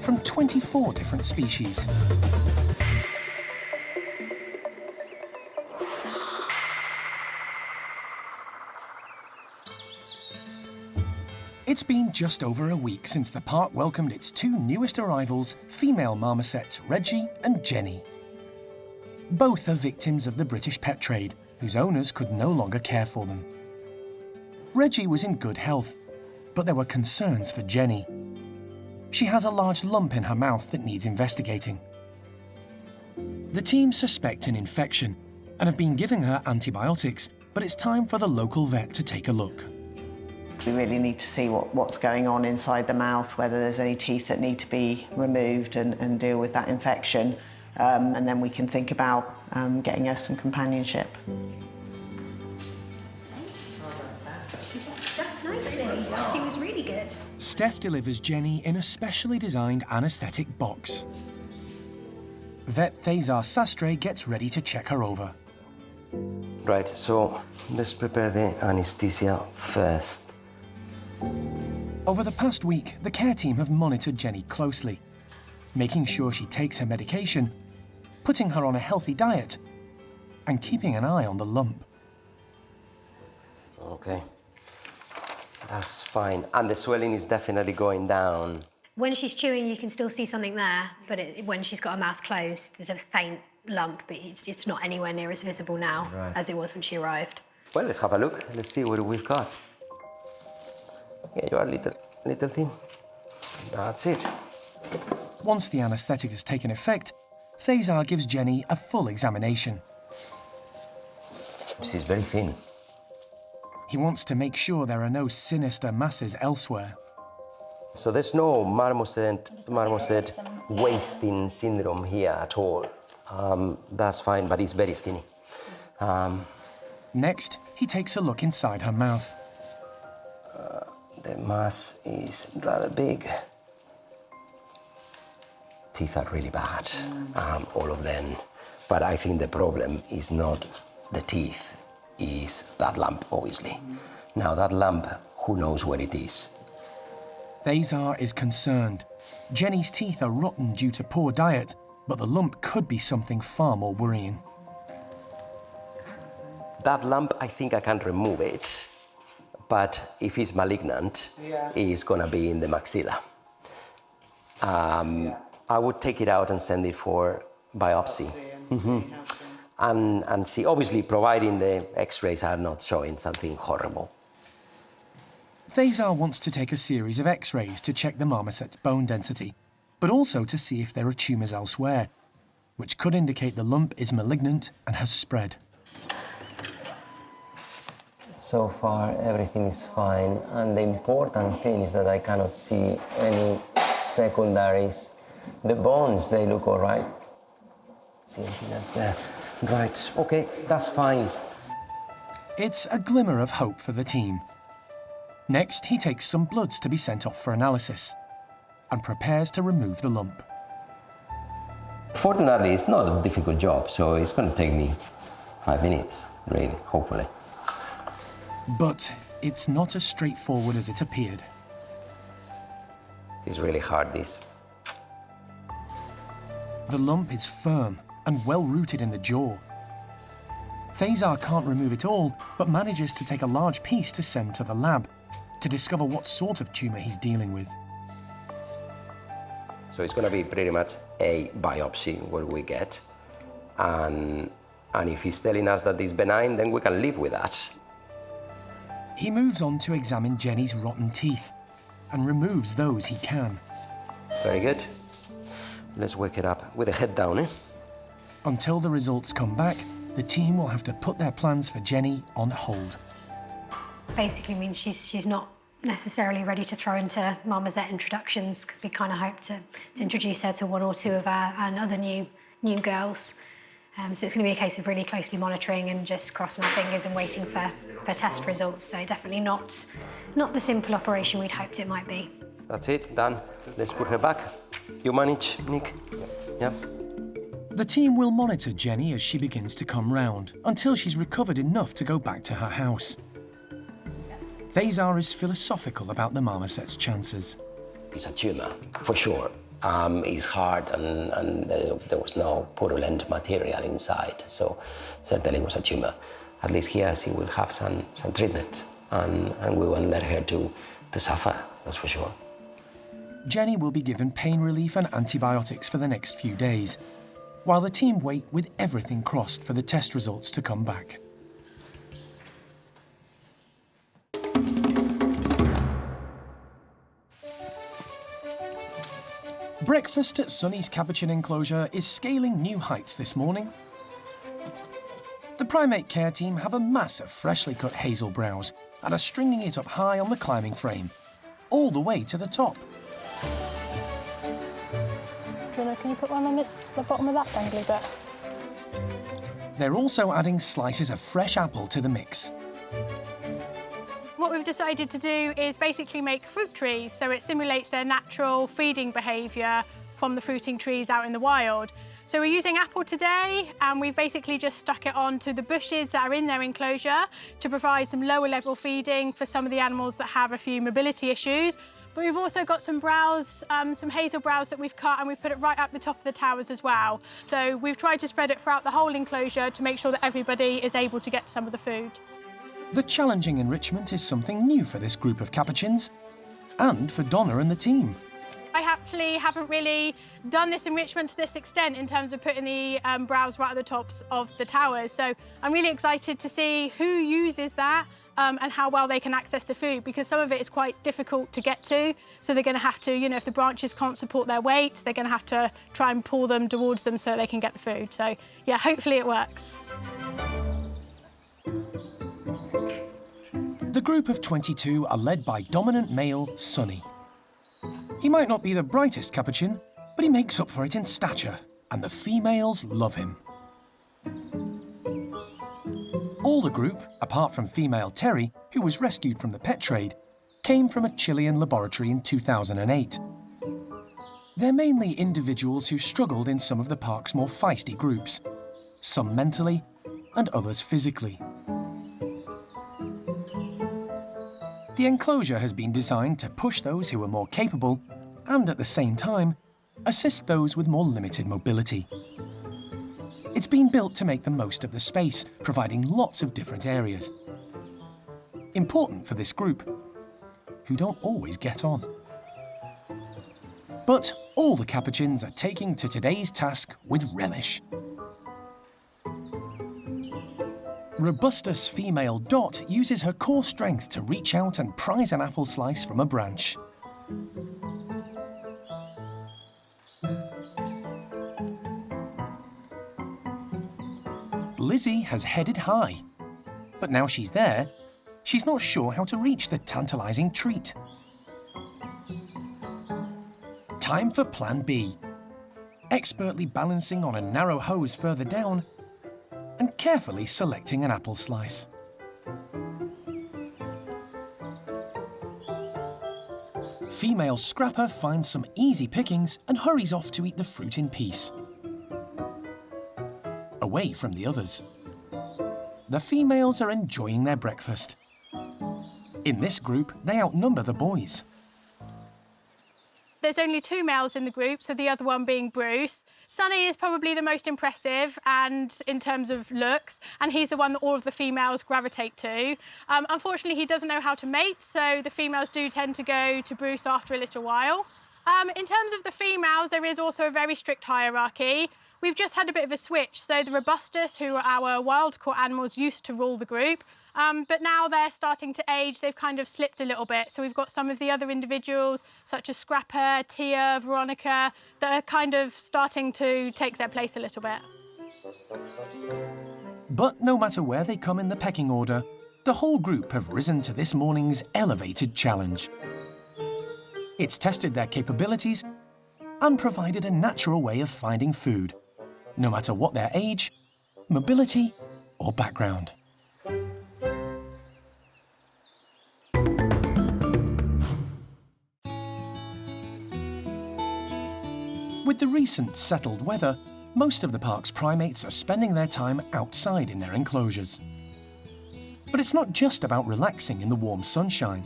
from 24 different species. It's been just over a week since the park welcomed its two newest arrivals, female marmosets Reggie and Jenny. Both are victims of the British pet trade, whose owners could no longer care for them. Reggie was in good health, but there were concerns for Jenny. She has a large lump in her mouth that needs investigating. The team suspect an infection and have been giving her antibiotics, but it's time for the local vet to take a look. We really need to see what's going on inside the mouth, whether there's any teeth that need to be removed and deal with that infection. And then we can think about getting her some companionship. Nicely. She was really good. Steph delivers Jenny in a specially designed anaesthetic box. Vet Thezar Sastre gets ready to check her over. Right, so let's prepare the anesthesia first. Over the past week, the care team have monitored Jenny closely, making sure she takes her medication, putting her on a healthy diet, and keeping an eye on the lump. Okay, that's fine. And the swelling is definitely going down. When she's chewing, you can still see something there, but when she's got her mouth closed, there's a faint lump, but it's not anywhere near as visible now as it was when she arrived. Well, let's have a look. Let's see what we've got. Yeah, you are a little thin. That's it. Once the anaesthetic has taken effect, Thezar gives Jenny a full examination. She's very thin. He wants to make sure there are no sinister masses elsewhere. So there's no marmoset wasting syndrome here at all. That's fine, but it's very skinny. Next, he takes a look inside her mouth. The mass is rather big. Teeth are really bad, all of them. But I think the problem is not the teeth, is that lump, obviously. Now, that lump, who knows where it is? Thezar is concerned. Jenny's teeth are rotten due to poor diet, but the lump could be something far more worrying. That lump, I think I can remove it. But if it's malignant, it's gonna be in the maxilla. I would take it out and send it for biopsy. And see, obviously, providing the x-rays are not showing something horrible. Thezar wants to take a series of x-rays to check the marmoset's bone density, but also to see if there are tumours elsewhere, which could indicate the lump is malignant and has spread. So far, everything is fine, and the important thing is that I cannot see any secondaries. The bones, they look all right. See anything else there? Right, okay, that's fine. It's a glimmer of hope for the team. Next, he takes some bloods to be sent off for analysis and prepares to remove the lump. Fortunately, it's not a difficult job, so it's going to take me 5 minutes, really, hopefully. But it's not as straightforward as it appeared. It's really hard, this. The lump is firm and well-rooted in the jaw. Thezar can't remove it all, but manages to take a large piece to send to the lab to discover what sort of tumour he's dealing with. So it's going to be pretty much a biopsy what we get. And if he's telling us that it's benign, then we can live with that. He moves on to examine Jenny's rotten teeth and removes those he can. Very good. Let's wake it up with the head down, eh? Until the results come back, the team will have to put their plans for Jenny on hold. Basically means she's not necessarily ready to throw into marmoset introductions, because we kind of hope to introduce her to one or two of our other new girls. So it's going to be a case of really closely monitoring and just crossing our fingers and waiting for test results. So definitely not the simple operation we'd hoped it might be. That's it, done. Let's put her back. You manage, Nick? Yeah. The team will monitor Jenny as she begins to come round until she's recovered enough to go back to her house. Thezar is philosophical about the marmoset's chances. It's a tumour, for sure. It's hard and there was no purulent material inside, so certainly it was a tumour. At least here she will have some treatment and we won't let her to suffer, that's for sure. Jenny will be given pain relief and antibiotics for the next few days, while the team wait with everything crossed for the test results to come back. Breakfast at Sunny's Capuchin enclosure is scaling new heights this morning. The primate care team have a mass of freshly cut hazel browse and are stringing it up high on the climbing frame, all the way to the top. Can you put one on the bottom of that dangly bit? They're also adding slices of fresh apple to the mix. What we've decided to do is basically make fruit trees, so it simulates their natural feeding behaviour from the fruiting trees out in the wild. So we're using apple today, and we've basically just stuck it onto the bushes that are in their enclosure to provide some lower level feeding for some of the animals that have a few mobility issues. But we've also got some browse, some hazel browse that we've cut, and we've put it right up the top of the towers as well. So we've tried to spread it throughout the whole enclosure to make sure that everybody is able to get some of the food. The challenging enrichment is something new for this group of capuchins, and for Donna and the team. I actually haven't really done this enrichment to this extent in terms of putting the browse right at the tops of the towers. So I'm really excited to see who uses that and how well they can access the food, because some of it is quite difficult to get to. So they're going to have to, you know, if the branches can't support their weight, they're going to have to try and pull them towards them so they can get the food. So yeah, hopefully it works. The group of 22 are led by dominant male Sonny. He might not be the brightest capuchin, but he makes up for it in stature, and the females love him. All the group, apart from female Terry, who was rescued from the pet trade, came from a Chilean laboratory in 2008. They're mainly individuals who struggled in some of the park's more feisty groups, some mentally and others physically. The enclosure has been designed to push those who are more capable and, at the same time, assist those with more limited mobility. It's been built to make the most of the space, providing lots of different areas. Important for this group, who don't always get on. But all the capuchins are taking to today's task with relish. Robustus female Dot uses her core strength to reach out and prize an apple slice from a branch. Lizzie has headed high, but now she's there, she's not sure how to reach the tantalising treat. Time for Plan B. Expertly balancing on a narrow hose further down, and carefully selecting an apple slice. Female Scrapper finds some easy pickings and hurries off to eat the fruit in peace, away from the others. The females are enjoying their breakfast. In this group, they outnumber the boys. There's only 2 males in the group, so the other one being Bruce. Sonny is probably the most impressive and in terms of looks, and he's the one that all of the females gravitate to. Unfortunately, he doesn't know how to mate, so the females do tend to go to Bruce after a little while. In terms of the females, there is also a very strict hierarchy. We've just had a bit of a switch, so the Robustus, who are our wild-caught animals, used to rule the group. But now they're starting to age, they've kind of slipped a little bit. So we've got some of the other individuals, such as Scrapper, Tia, Veronica, that are kind of starting to take their place a little bit. But no matter where they come in the pecking order, the whole group have risen to this morning's elevated challenge. It's tested their capabilities and provided a natural way of finding food, no matter what their age, mobility, or background. With the recent settled weather, most of the park's primates are spending their time outside in their enclosures. But it's not just about relaxing in the warm sunshine.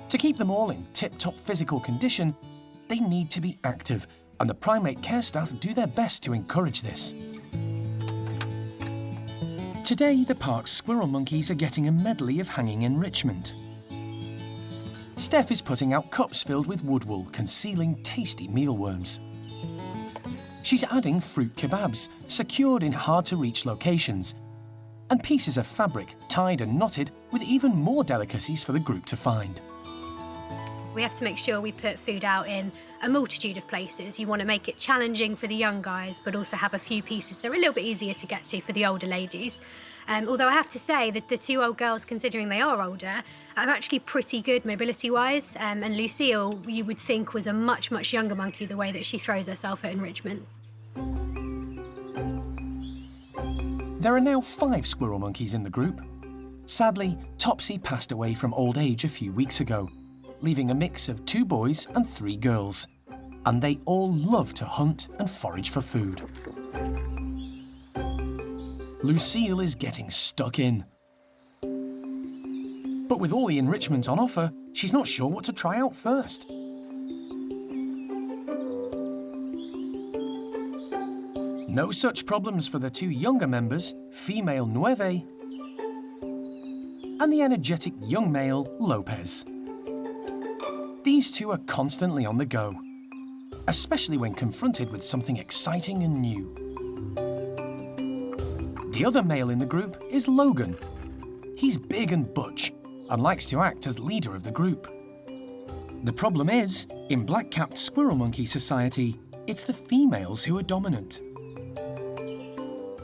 To keep them all in tip-top physical condition, they need to be active, and the primate care staff do their best to encourage this. Today, the park's squirrel monkeys are getting a medley of hanging enrichment. Steph is putting out cups filled with woodwool, concealing tasty mealworms. She's adding fruit kebabs, secured in hard-to-reach locations, and pieces of fabric tied and knotted with even more delicacies for the group to find. We have to make sure we put food out in a multitude of places. You want to make it challenging for the young guys, but also have a few pieces that are a little bit easier to get to for the older ladies. Although I have to say that the 2 old girls, considering they are older, are actually pretty good mobility-wise. And Lucille, you would think, was a much, much younger monkey, the way that she throws herself at enrichment. There are now 5 squirrel monkeys in the group, Sadly, Topsy passed away from old age a few weeks ago, leaving a mix of 2 boys and 3 girls. And they all love to hunt and forage for food. Lucille is getting stuck in. But with all the enrichment on offer, she's not sure what to try out first. No such problems for the 2 younger members, female Nueve and the energetic young male Lopez. These 2 are constantly on the go, especially when confronted with something exciting and new. The other male in the group is Logan. He's big and butch and likes to act as leader of the group. The problem is, in black-capped squirrel monkey society, it's the females who are dominant.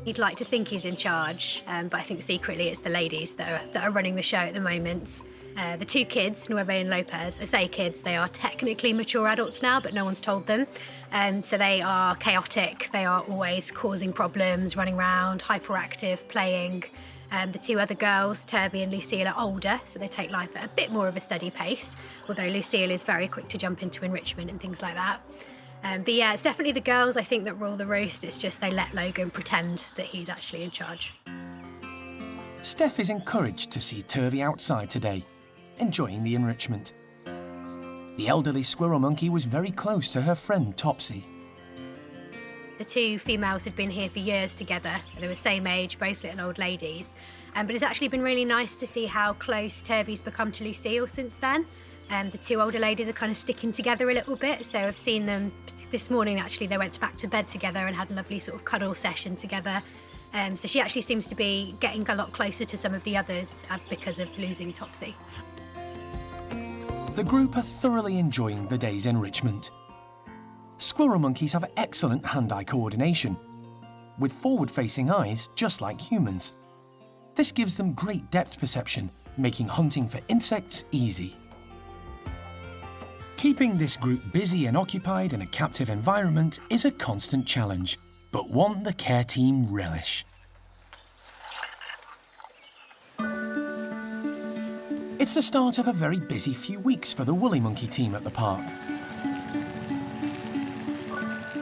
He'd like to think he's in charge, but I think secretly it's the ladies that are running the show at the moment. The 2 kids, Nueve and Lopez, I say kids, they are technically mature adults now, but no one's told them. So they are chaotic, they are always causing problems, running around, hyperactive, playing. The 2 other girls, Turvy and Lucille, are older, so they take life at a bit more of a steady pace, although Lucille is very quick to jump into enrichment and things like that. But yeah, it's definitely the girls, I think, that rule the roost. It's just they let Logan pretend that he's actually in charge. Steph is encouraged to see Turvy outside today, enjoying the enrichment. The elderly squirrel monkey was very close to her friend Topsy. The 2 females had been here for years together. They were same age, both little old ladies. But it's actually been really nice to see how close Turvy's become to Lucille since then. The 2 older ladies are kind of sticking together a little bit, so I've seen them this morning. Actually, they went back to bed together and had a lovely sort of cuddle session together. So she actually seems to be getting a lot closer to some of the others because of losing Topsy. The group are thoroughly enjoying the day's enrichment. Squirrel monkeys have excellent hand-eye coordination, with forward-facing eyes just like humans. This gives them great depth perception, making hunting for insects easy. Keeping this group busy and occupied in a captive environment is a constant challenge, but one the care team relish. It's the start of a very busy few weeks for the woolly monkey team at the park.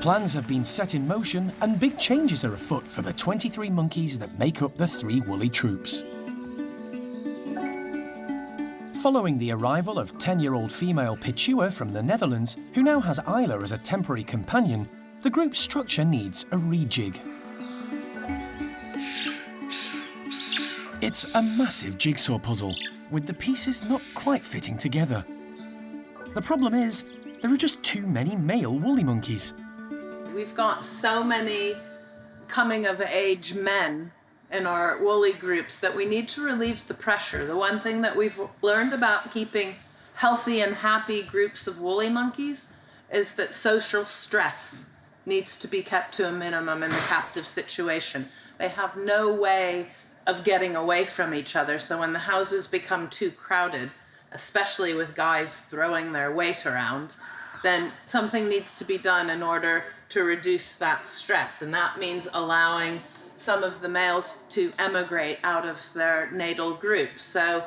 Plans have been set in motion and big changes are afoot for the 23 monkeys that make up the 3 woolly troops. Following the arrival of 10-year-old female Pichihua from the Netherlands, who now has Ayla as a temporary companion, the group's structure needs a rejig. It's a massive jigsaw puzzle, with the pieces not quite fitting together. The problem is, there are just too many male woolly monkeys. We've got so many coming-of-age men in our woolly groups that we need to relieve the pressure. The one thing that we've learned about keeping healthy and happy groups of woolly monkeys is that social stress needs to be kept to a minimum in the captive situation. They have no way of getting away from each other, so when the houses become too crowded, especially with guys throwing their weight around, then something needs to be done in order to reduce that stress, and that means allowing some of the males to emigrate out of their natal group. So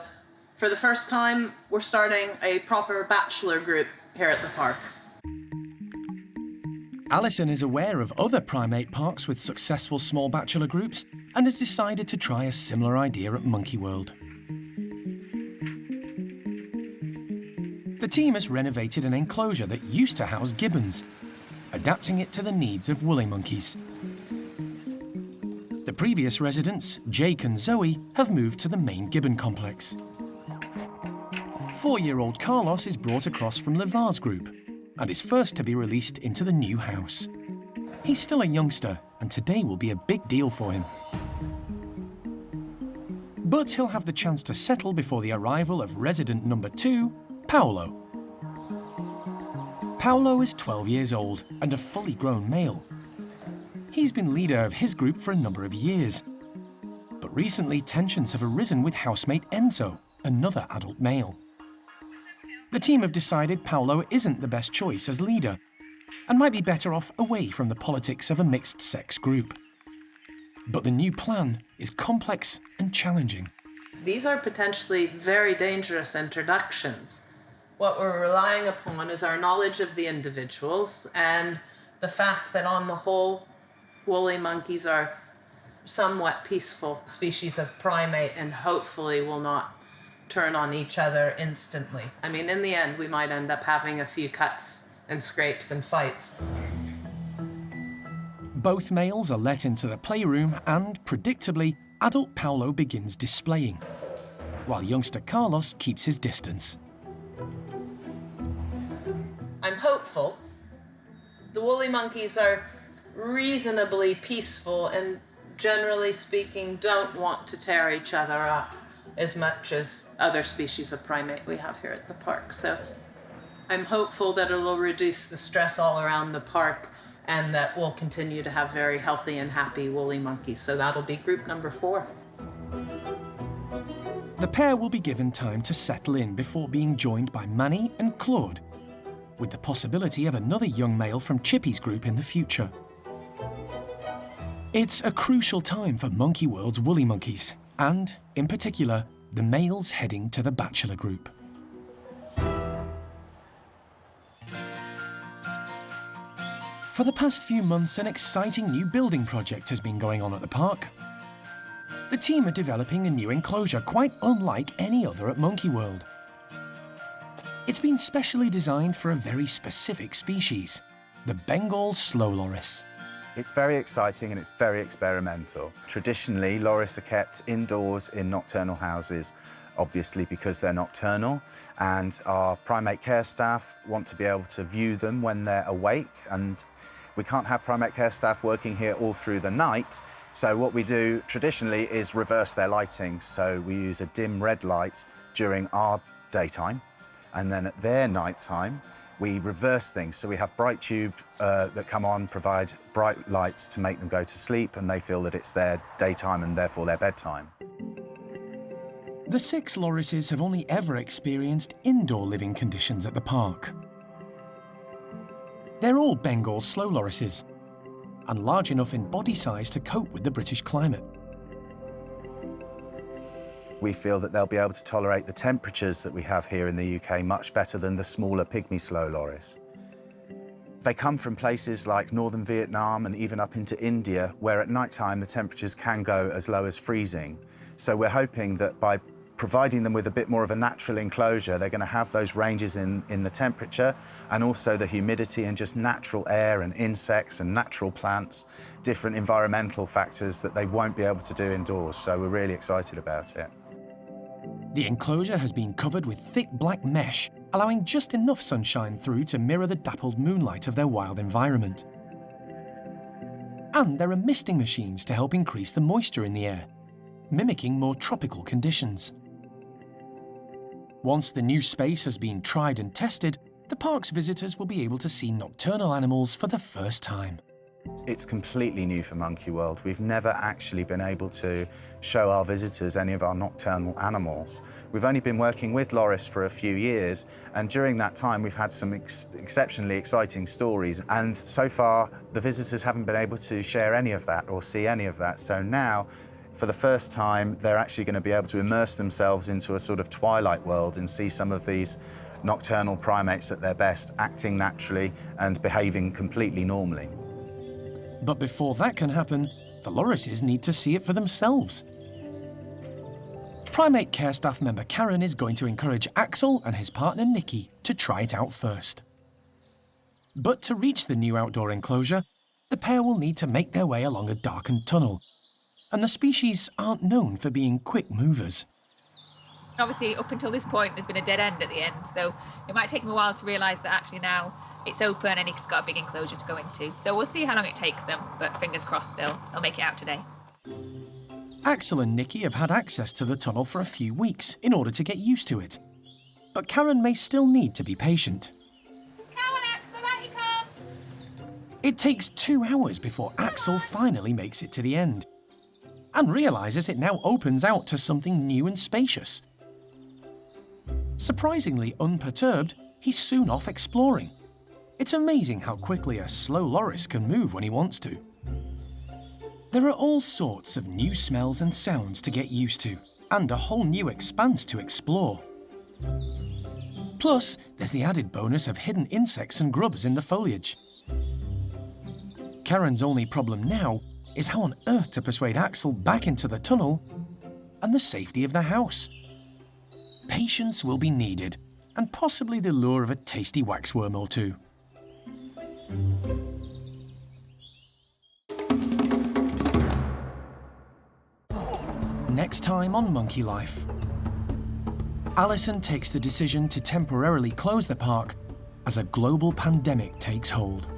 for the first time, we're starting a proper bachelor group here at the park. Alison is aware of other primate parks with successful small bachelor groups and has decided to try a similar idea at Monkey World. The team has renovated an enclosure that used to house gibbons, adapting it to the needs of woolly monkeys. The previous residents, Jake and Zoe, have moved to the main gibbon complex. 4-year-old Carlos is brought across from Levar's group and is first to be released into the new house. He's still a youngster, and today will be a big deal for him. But he'll have the chance to settle before the arrival of resident number 2, Paolo. Paolo is 12 years old and a fully grown male. He's been leader of his group for a number of years. But recently, tensions have arisen with housemate Enzo, another adult male. The team have decided Paolo isn't the best choice as leader and might be better off away from the politics of a mixed-sex group. But the new plan is complex and challenging. these are potentially very dangerous introductions. What we're relying upon is our knowledge of the individuals and the fact that on the whole, woolly monkeys are somewhat peaceful species of primate and hopefully will not turn on each other instantly. I mean, in the end, we might end up having a few cuts and scrapes and fights. Both males are let into the playroom and, predictably, adult Paulo begins displaying, while youngster Carlos keeps his distance. I'm hopeful. The woolly monkeys are reasonably peaceful and, generally speaking, don't want to tear each other up as much as other species of primate we have here at the park. So I'm hopeful that it'll reduce the stress all around the park and that we'll continue to have very healthy and happy woolly monkeys. So that'll be group number 4. The pair will be given time to settle in before being joined by Manny and Claude, with the possibility of another young male from Chippy's group in the future. It's a crucial time for Monkey World's woolly monkeys, and, in particular, the males heading to the bachelor group. For the past few months, an exciting new building project has been going on at the park. The team are developing a new enclosure quite unlike any other at Monkey World. It's been specially designed for a very specific species, the Bengal slow loris. It's very exciting and it's very experimental. Traditionally, loris are kept indoors in nocturnal houses, obviously because they're nocturnal, and our primate care staff want to be able to view them when they're awake, and we can't have primate care staff working here all through the night, so what we do traditionally is reverse their lighting. So we use a dim red light during our daytime, and then at their nighttime, we reverse things. So we have bright tube that come on, provide bright lights to make them go to sleep, and they feel that it's their daytime and therefore their bedtime. The 6 lorises have only ever experienced indoor living conditions at the park. They're all Bengal slow lorises, and large enough in body size to cope with the British climate. We feel that they'll be able to tolerate the temperatures that we have here in the UK much better than the smaller pygmy slow loris. They come from places like northern Vietnam and even up into India, where at night time the temperatures can go as low as freezing. So we're hoping that by providing them with a bit more of a natural enclosure, they're going to have those ranges in the temperature and also the humidity and just natural air and insects and natural plants, different environmental factors that they won't be able to do indoors. So we're really excited about it. The enclosure has been covered with thick black mesh, allowing just enough sunshine through to mirror the dappled moonlight of their wild environment. And there are misting machines to help increase the moisture in the air, mimicking more tropical conditions. Once the new space has been tried and tested, the park's visitors will be able to see nocturnal animals for the first time. It's completely new for Monkey World. We've never actually been able to show our visitors any of our nocturnal animals. We've only been working with loris for a few years, and during that time we've had some exceptionally exciting stories, and so far the visitors haven't been able to share any of that or see any of that. So now, for the first time, they're actually going to be able to immerse themselves into a sort of twilight world and see some of these nocturnal primates at their best, acting naturally and behaving completely normally. But before that can happen, the lorises need to see it for themselves. Primate care staff member Karen is going to encourage Axel and his partner Nikki to try it out first. But to reach the new outdoor enclosure, the pair will need to make their way along a darkened tunnel, and the species aren't known for being quick movers. Obviously, up until this point, there's been a dead end at the end, so it might take them a while to realise that actually now it's open and it's got a big enclosure to go into. So we'll see how long it takes them, but fingers crossed they'll make it out today. Axel and Nikki have had access to the tunnel for a few weeks in order to get used to it. But Karen may still need to be patient. Come on, Axel, out you come! It takes 2 hours before Axel finally makes it to the end, and realises it now opens out to something new and spacious. Surprisingly unperturbed, he's soon off exploring. It's amazing how quickly a slow loris can move when he wants to. There are all sorts of new smells and sounds to get used to, and a whole new expanse to explore. Plus, there's the added bonus of hidden insects and grubs in the foliage. Karen's only problem now is how on earth to persuade Axel back into the tunnel and the safety of the house. Patience will be needed, and possibly the lure of a tasty waxworm or two. Next time on Monkey Life. Alison takes the decision to temporarily close the park as a global pandemic takes hold.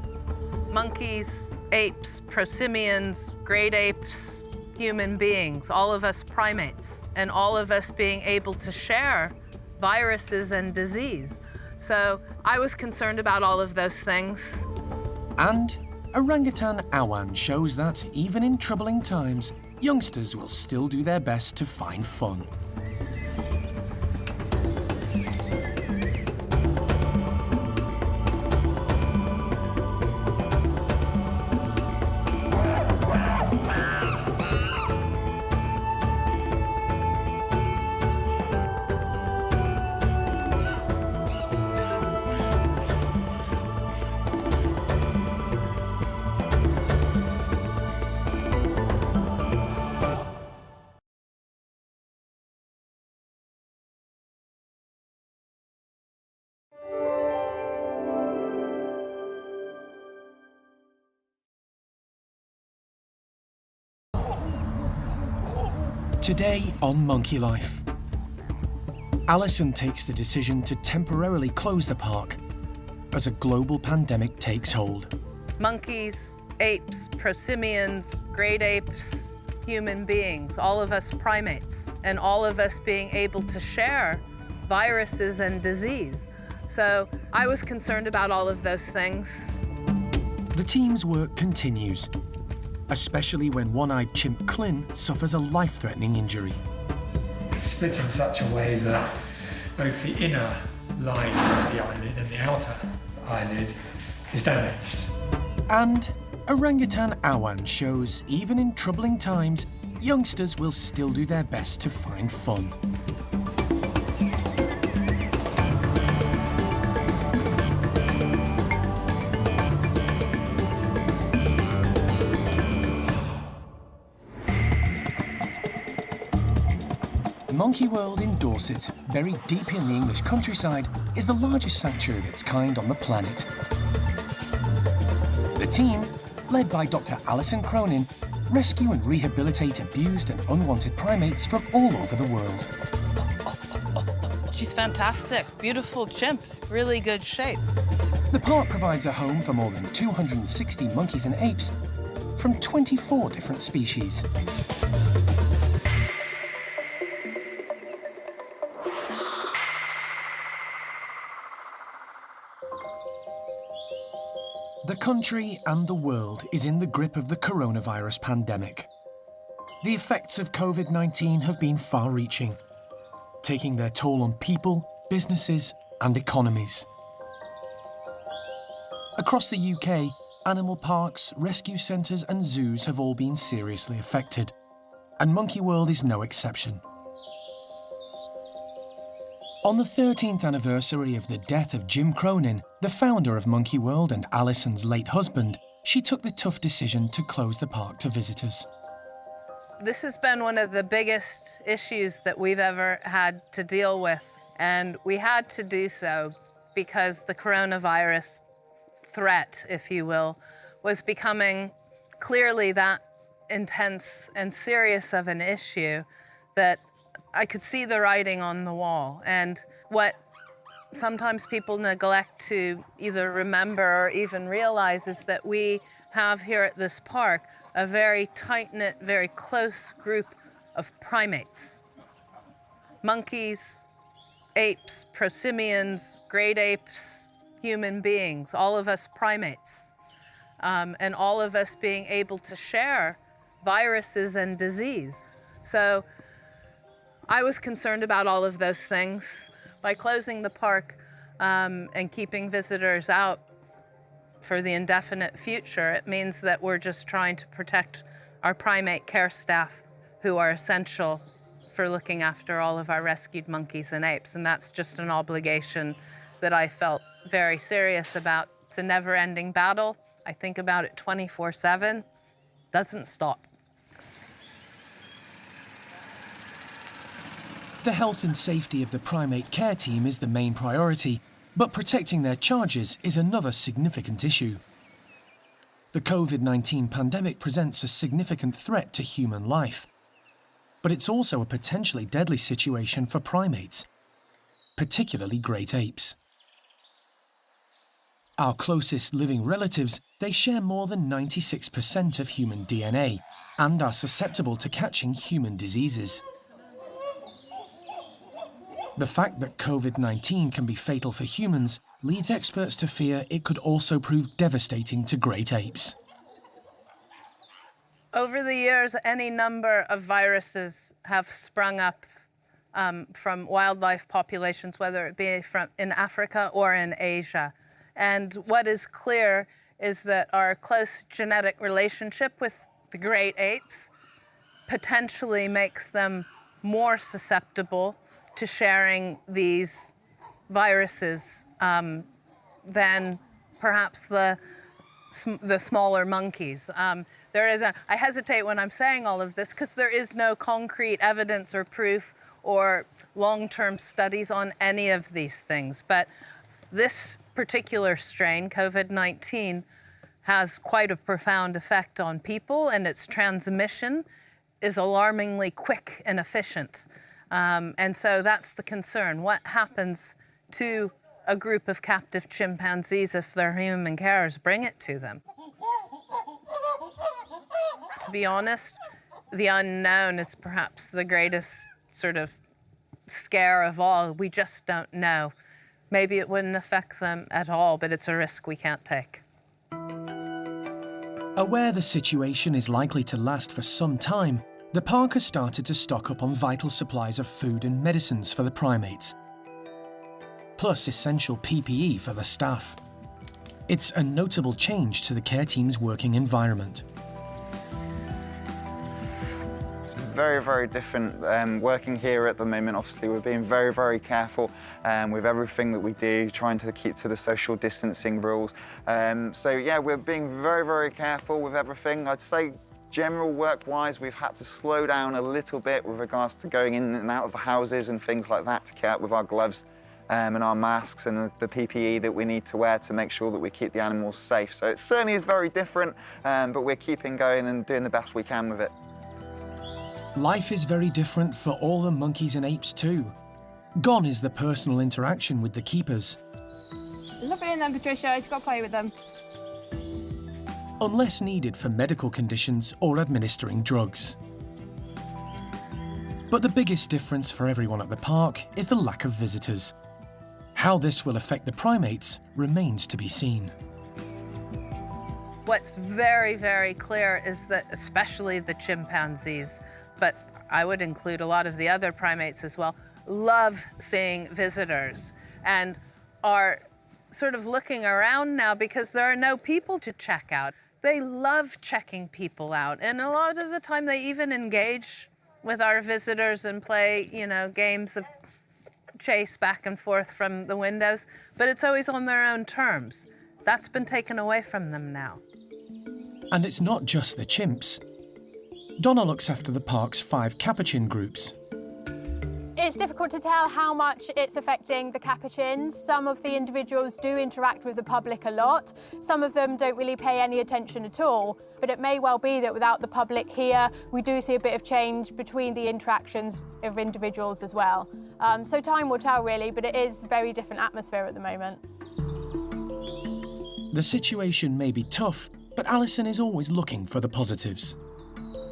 Monkeys, apes, prosimians, great apes, human beings, all of us primates, and all of us being able to share viruses and disease. So I was concerned about all of those things. And Orangutan Awan shows that even in troubling times, youngsters will still do their best to find fun. Today on Monkey Life, Alison takes the decision to temporarily close the park as a global pandemic takes hold. Monkeys, apes, prosimians, great apes, human beings, all of us primates, and all of us being able to share viruses and disease. So I was concerned about all of those things. The team's work continues, especially when one-eyed Chimp Clin suffers a life-threatening injury. It's split in such a way that both the inner line of the eyelid and the outer eyelid is damaged. And Orangutan Awan shows even in troubling times, youngsters will still do their best to find fun. Monkey World in Dorset, buried deep in the English countryside, is the largest sanctuary of its kind on the planet. The team, led by Dr. Alison Cronin, rescue and rehabilitate abused and unwanted primates from all over the world. She's fantastic, beautiful chimp, really good shape. The park provides a home for more than 260 monkeys and apes from 24 different species. The country and the world is in the grip of the coronavirus pandemic. The effects of COVID-19 have been far-reaching, taking their toll on people, businesses, and economies. Across the UK, animal parks, rescue centres and zoos have all been seriously affected, and Monkey World is no exception. On the 13th anniversary of the death of Jim Cronin, the founder of Monkey World and Alison's late husband, she took the tough decision to close the park to visitors. This has been one of the biggest issues that we've ever had to deal with, and we had to do so because the coronavirus threat, if you will, was becoming clearly that intense and serious of an issue that I could see the writing on the wall. And what sometimes people neglect to either remember or even realize is that we have here at this park a very tight-knit, very close group of primates. Monkeys, apes, prosimians, great apes, human beings, all of us primates, and all of us being able to share viruses and disease. So I was concerned about all of those things. By closing the park and keeping visitors out for the indefinite future, it means that we're just trying to protect our primate care staff who are essential for looking after all of our rescued monkeys and apes. And that's just an obligation that I felt very serious about. It's a never-ending battle. I think about it 24/7. Doesn't stop. The health and safety of the primate care team is the main priority, but protecting their charges is another significant issue. The COVID-19 pandemic presents a significant threat to human life, but it's also a potentially deadly situation for primates, particularly great apes. Our closest living relatives, they share more than 96% of human DNA and are susceptible to catching human diseases. The fact that COVID-19 can be fatal for humans leads experts to fear it could also prove devastating to great apes. Over the years, any number of viruses have sprung up from wildlife populations, whether it be in Africa or in Asia. And what is clear is that our close genetic relationship with the great apes potentially makes them more susceptible to sharing these viruses than perhaps the smaller monkeys. I hesitate when I'm saying all of this because there is no concrete evidence or proof or long-term studies on any of these things. But this particular strain, COVID-19, has quite a profound effect on people, and its transmission is alarmingly quick and efficient. And so that's the concern. What happens to a group of captive chimpanzees if their human carers bring it to them? To be honest, the unknown is perhaps the greatest sort of scare of all. We just don't know. Maybe it wouldn't affect them at all, but it's a risk we can't take. Aware the situation is likely to last for some time, the park has started to stock up on vital supplies of food and medicines for the primates, plus essential PPE for the staff. It's a notable change to the care team's working environment. It's very, very different working here at the moment. Obviously, we're being very, very careful with everything that we do, trying to keep to the social distancing rules. So yeah, we're being very, very careful with everything. I'd say general work-wise, we've had to slow down a little bit with regards to going in and out of the houses and things like that to get out with our gloves and our masks and the PPE that we need to wear to make sure that we keep the animals safe. So it certainly is very different, but we're keeping going and doing the best we can with it. Life is very different for all the monkeys and apes too. Gone is the personal interaction with the keepers. Look at them, Patricia, she's got to play with them. Unless needed for medical conditions or administering drugs. But the biggest difference for everyone at the park is the lack of visitors. How this will affect the primates remains to be seen. What's very, very clear is that especially the chimpanzees, but I would include a lot of the other primates as well, love seeing visitors and are sort of looking around now because there are no people to check out. They love checking people out, and a lot of the time they even engage with our visitors and play, games of chase back and forth from the windows, but it's always on their own terms. That's been taken away from them now. And it's not just the chimps. Donna looks after the park's 5 capuchin groups. It's difficult to tell how much it's affecting the capuchins. Some of the individuals do interact with the public a lot. Some of them don't really pay any attention at all. But it may well be that without the public here, we do see a bit of change between the interactions of individuals as well. So time will tell really, but it is a very different atmosphere at the moment. The situation may be tough, but Alison is always looking for the positives.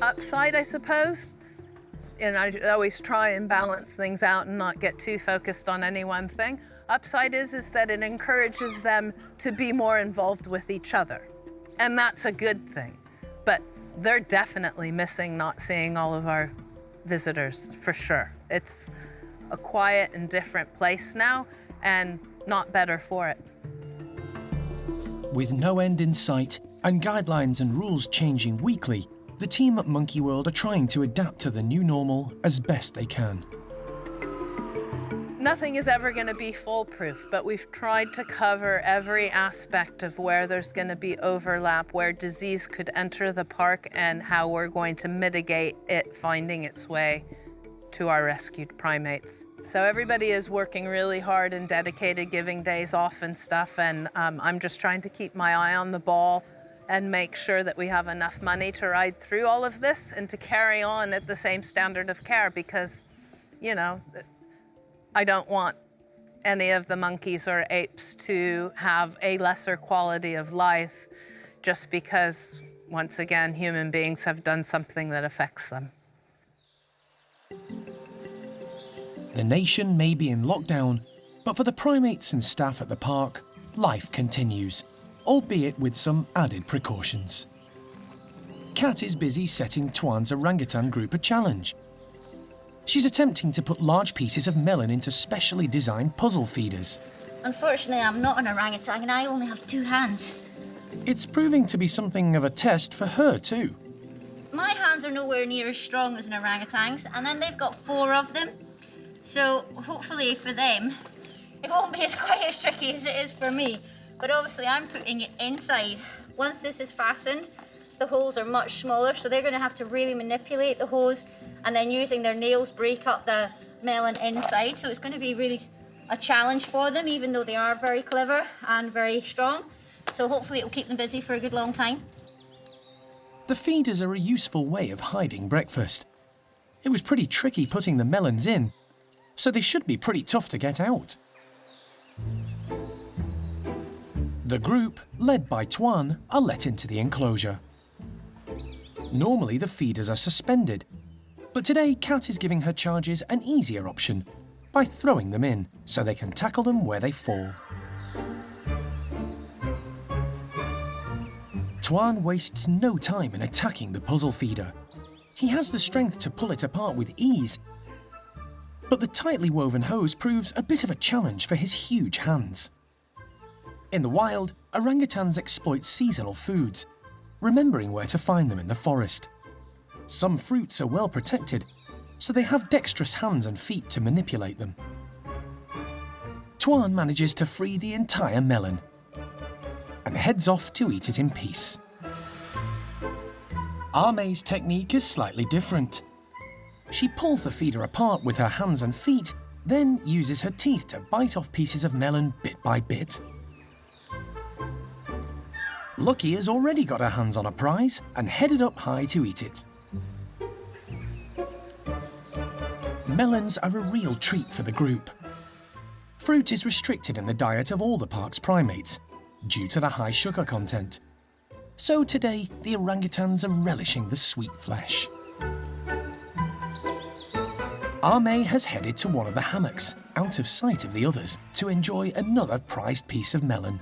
Upside, I suppose. And I always try and balance things out and not get too focused on any one thing. Upside is that it encourages them to be more involved with each other. And that's a good thing. But they're definitely missing not seeing all of our visitors, for sure. It's a quiet and different place now, and not better for it. With no end in sight and guidelines and rules changing weekly, the team at Monkey World are trying to adapt to the new normal as best they can. Nothing is ever going to be foolproof, but we've tried to cover every aspect of where there's going to be overlap, where disease could enter the park, and how we're going to mitigate it finding its way to our rescued primates. So everybody is working really hard and dedicated, giving days off and stuff, and I'm just trying to keep my eye on the ball and make sure that we have enough money to ride through all of this and to carry on at the same standard of care, because, you know, I don't want any of the monkeys or apes to have a lesser quality of life just because, once again, human beings have done something that affects them. The nation may be in lockdown, but for the primates and staff at the park, life continues, albeit with some added precautions. Kat is busy setting Tien's orangutan group a challenge. She's attempting to put large pieces of melon into specially designed puzzle feeders. Unfortunately, I'm not an orangutan and I only have 2 hands. It's proving to be something of a test for her too. My hands are nowhere near as strong as an orangutan's, and then they've got 4 of them. So hopefully for them, it won't be as quite as tricky as it is for me. But obviously I'm putting it inside. Once this is fastened, the holes are much smaller, so they're going to have to really manipulate the hose and then using their nails break up the melon inside. So it's going to be really a challenge for them, even though they are very clever and very strong. So hopefully it will keep them busy for a good long time. The feeders are a useful way of hiding breakfast. It was pretty tricky putting the melons in, so they should be pretty tough to get out. The group, led by Tien, are let into the enclosure. Normally the feeders are suspended, but today Kat is giving her charges an easier option by throwing them in so they can tackle them where they fall. Tien wastes no time in attacking the puzzle feeder. He has the strength to pull it apart with ease, but the tightly woven hose proves a bit of a challenge for his huge hands. In the wild, orangutans exploit seasonal foods, remembering where to find them in the forest. Some fruits are well protected, so they have dexterous hands and feet to manipulate them. Tien manages to free the entire melon and heads off to eat it in peace. Ame's technique is slightly different. She pulls the feeder apart with her hands and feet, then uses her teeth to bite off pieces of melon bit by bit. Lucky has already got her hands on a prize and headed up high to eat it. Melons are a real treat for the group. Fruit is restricted in the diet of all the park's primates due to the high sugar content. So today, the orangutans are relishing the sweet flesh. Ame has headed to one of the hammocks, out of sight of the others, to enjoy another prized piece of melon.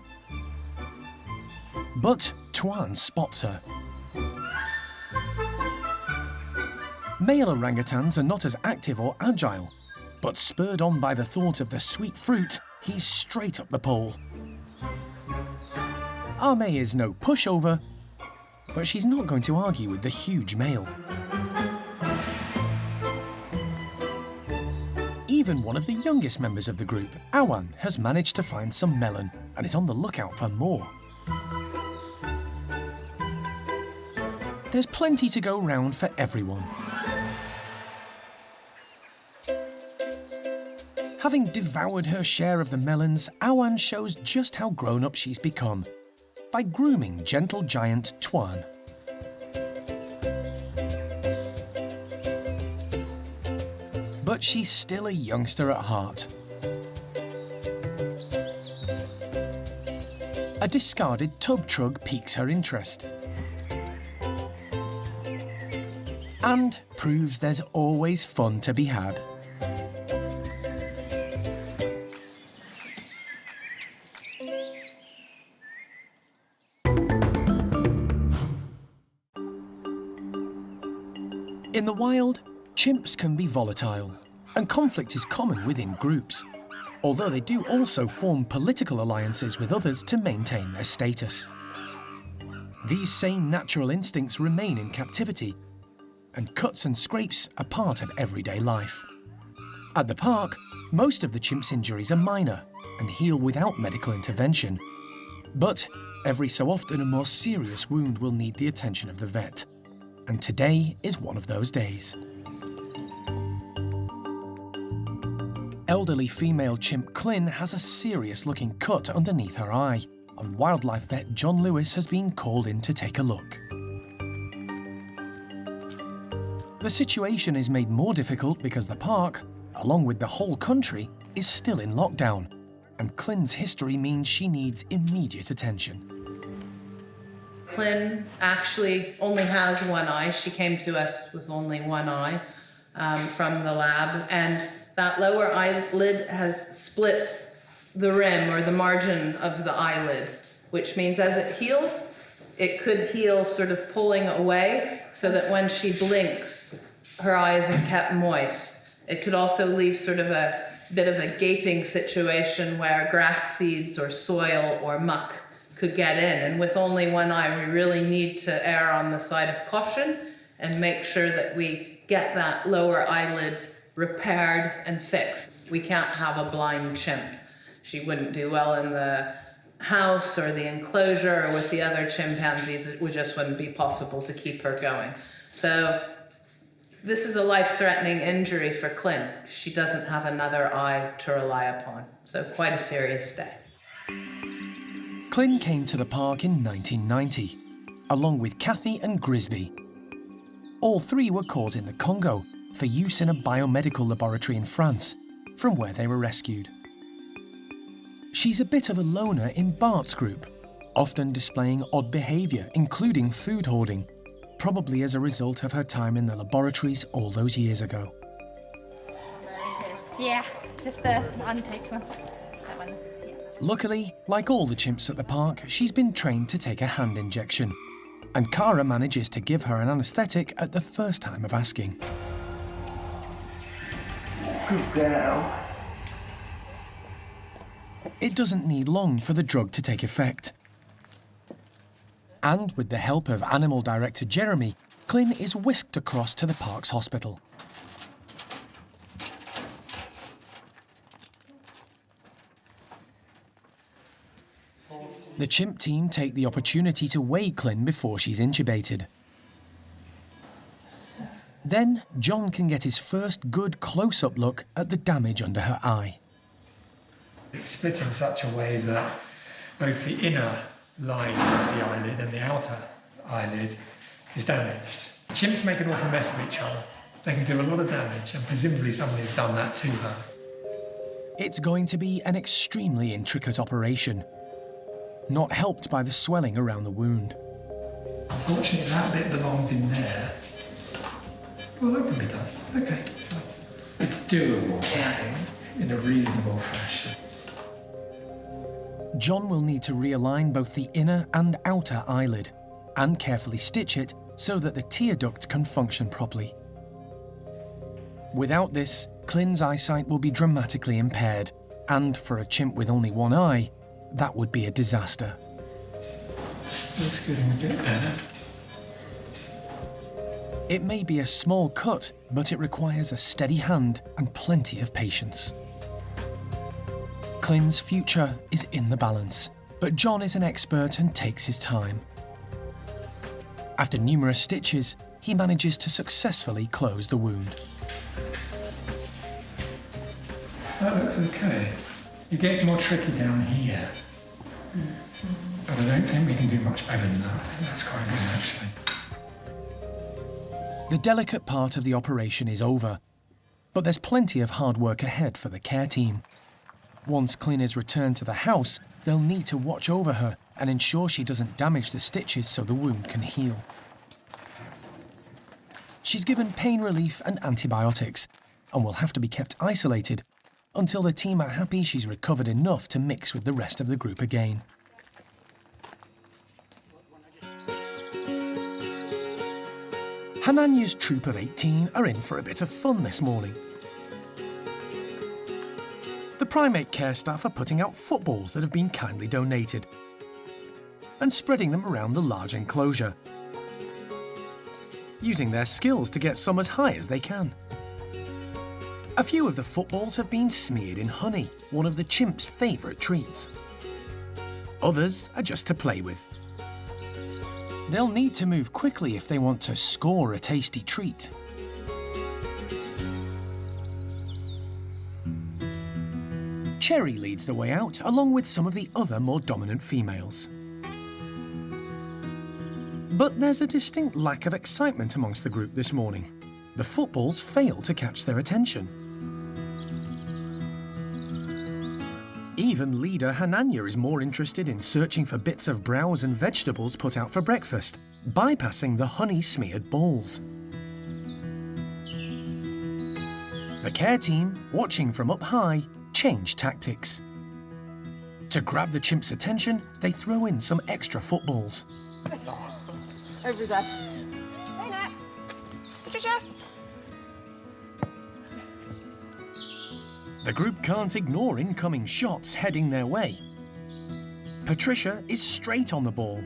But Tien spots her. Male orangutans are not as active or agile, but spurred on by the thought of the sweet fruit, he's straight up the pole. Ame is no pushover, but she's not going to argue with the huge male. Even one of the youngest members of the group, Awan, has managed to find some melon and is on the lookout for more. There's plenty to go round for everyone. Having devoured her share of the melons, Awan shows just how grown-up she's become by grooming gentle giant Tien. But she's still a youngster at heart. A discarded tub trug piques her interest and proves there's always fun to be had. In the wild, chimps can be volatile, and conflict is common within groups, although they do also form political alliances with others to maintain their status. these same natural instincts remain in captivity, and cuts and scrapes are part of everyday life. At the park, most of the chimp's injuries are minor and heal without medical intervention. But every so often a more serious wound will need the attention of the vet. And today is one of those days. Elderly female Chimp Clin has a serious-looking cut underneath her eye, and wildlife vet John Lewis has been called in to take a look. The situation is made more difficult because the park, along with the whole country, is still in lockdown, and Clin's history means she needs immediate attention. Clin actually only has one eye. She came to us with only one eye from the lab, and that lower eyelid has split the rim or the margin of the eyelid, which means as it heals, it could heal sort of pulling away so that when she blinks, her eye isn't kept moist. It could also leave sort of a bit of a gaping situation where grass seeds or soil or muck could get in. And with only one eye, we really need to err on the side of caution and make sure that we get that lower eyelid repaired and fixed. We can't have a blind chimp. She wouldn't do well in the house or the enclosure or with the other chimpanzees. It just wouldn't be possible to keep her going. So this is a life-threatening injury for Clin. She doesn't have another eye to rely upon. So quite a serious day. Clin came to the park in 1990, along with Kathy and Grisby. All three were caught in the Congo for use in a biomedical laboratory in France, from where they were rescued. She's a bit of a loner in Bart's group, often displaying odd behaviour, including food hoarding, probably as a result of her time in the laboratories all those years ago. Yeah, just the antake one. That one. Yeah. Luckily, like all the chimps at the park, she's been trained to take a hand injection, and Cara manages to give her an anaesthetic at the first time of asking. Good girl. It doesn't need long for the drug to take effect. And with the help of animal director Jeremy, Clin is whisked across to the park's hospital. The chimp team take the opportunity to weigh Clin before she's intubated. Then John can get his first good close-up look at the damage under her eye. It's split in such a way that both the inner line of the eyelid and the outer eyelid is damaged. Chimps make an awful mess of each other. They can do a lot of damage, and presumably somebody's done that to her. It's going to be an extremely intricate operation, not helped by the swelling around the wound. Unfortunately, that bit belongs in there. Well, that can be done. Okay. It's doable, I think, in a reasonable fashion. John will need to realign both the inner and outer eyelid and carefully stitch it so that the tear duct can function properly. Without this, Clin's eyesight will be dramatically impaired, and for a chimp with only one eye, that would be a disaster. Looks getting a bit better. It may be a small cut, but it requires a steady hand and plenty of patience. Clin's future is in the balance, but John is an expert and takes his time. After numerous stitches, he manages to successfully close the wound. That looks okay. It gets more tricky down here. But I don't think we can do much better than that. I think that's quite good, actually. The delicate part of the operation is over, but there's plenty of hard work ahead for the care team. Once Clin is returned to the house, they'll need to watch over her and ensure she doesn't damage the stitches so the wound can heal. She's given pain relief and antibiotics, and will have to be kept isolated until the team are happy she's recovered enough to mix with the rest of the group again. Hananya's troop of 18 are in for a bit of fun this morning. The primate care staff are putting out footballs that have been kindly donated. and spreading them around the large enclosure, using their skills to get some as high as they can. A few of the footballs have been smeared in honey, one of the chimp's favourite treats. Others are just to play with. They'll need to move quickly if they want to score a tasty treat. Cherry leads the way out, along with some of the other more dominant females. But there's a distinct lack of excitement amongst the group this morning. The footballs fail to catch their attention. Even leader Hananya is more interested in searching for bits of browse and vegetables put out for breakfast, bypassing the honey-smeared balls. The care team, watching from up high, change tactics. To grab the chimp's attention, they throw in some extra footballs. Over his head. Hey, Nat. Patricia. The group can't ignore incoming shots heading their way. Patricia is straight on the ball.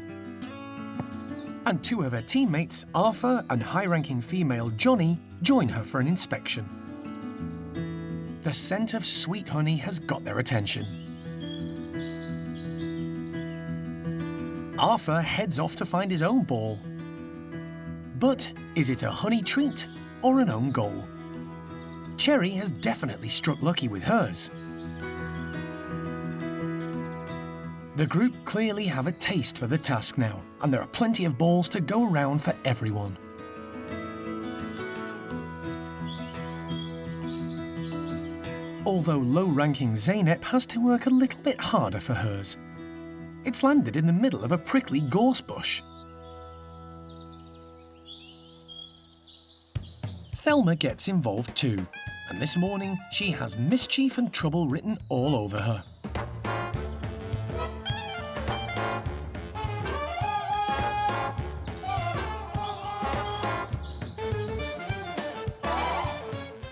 And two of her teammates, Arthur and high-ranking female Johnny, join her for an inspection. The scent of sweet honey has got their attention. Arthur heads off to find his own ball. But is it a honey treat or an own goal? Cherry has definitely struck lucky with hers. The group clearly have a taste for the task now, and there are plenty of balls to go around for everyone. Although low-ranking Zeynep has to work a little bit harder for hers. It's landed in the middle of a prickly gorse bush. Thelma gets involved too, and this morning she has mischief and trouble written all over her.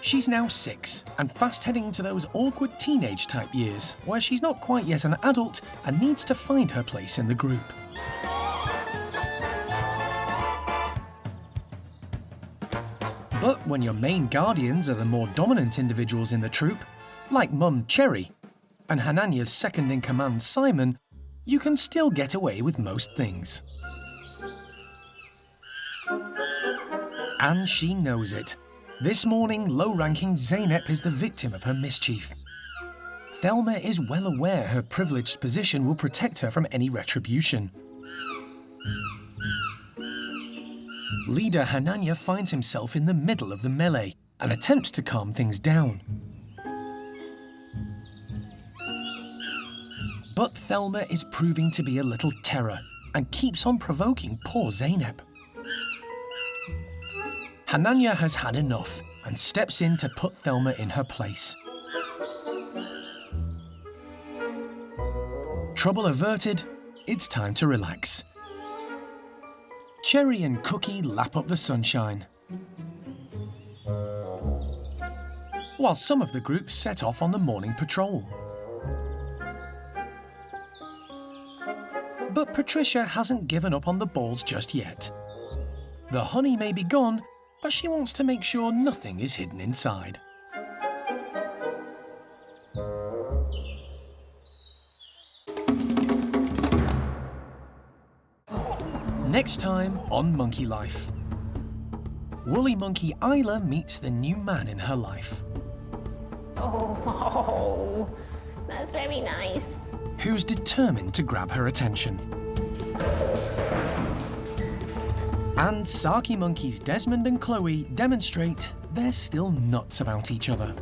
She's now 6 and fast heading to those awkward teenage type years where she's not quite yet an adult and needs to find her place in the group. But when your main guardians are the more dominant individuals in the troop, like Mum Cherry and Hananya's second-in-command Simon, you can still get away with most things. And she knows it. This morning, low-ranking Zeynep is the victim of her mischief. Thelma is well aware her privileged position will protect her from any retribution. Leader Hananya finds himself in the middle of the melee and attempts to calm things down. But Thelma is proving to be a little terror and keeps on provoking poor Zeynep. Hananya has had enough and steps in to put Thelma in her place. Trouble averted, it's time to relax. Cherry and Cookie lap up the sunshine, while some of the group set off on the morning patrol. But Patricia hasn't given up on the balls just yet. The honey may be gone, but she wants to make sure nothing is hidden inside. Next time on Monkey Life. Woolly monkey Ayla meets the new man in her life. Oh, that's very nice. Who's determined to grab her attention. And Saki monkeys Desmond and Chloe demonstrate they're still nuts about each other.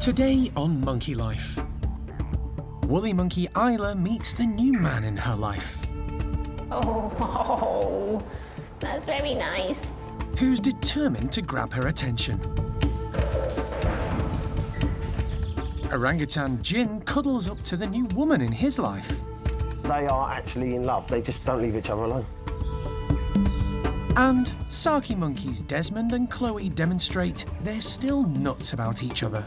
Today on Monkey Life, woolly monkey Ayla meets the new man in her life, Oh, that's very nice. who's determined to grab her attention. Orangutan Jin cuddles up to the new woman in his life. They are actually in love. They just don't leave each other alone. And Saki monkeys Desmond and Chloe demonstrate they're still nuts about each other.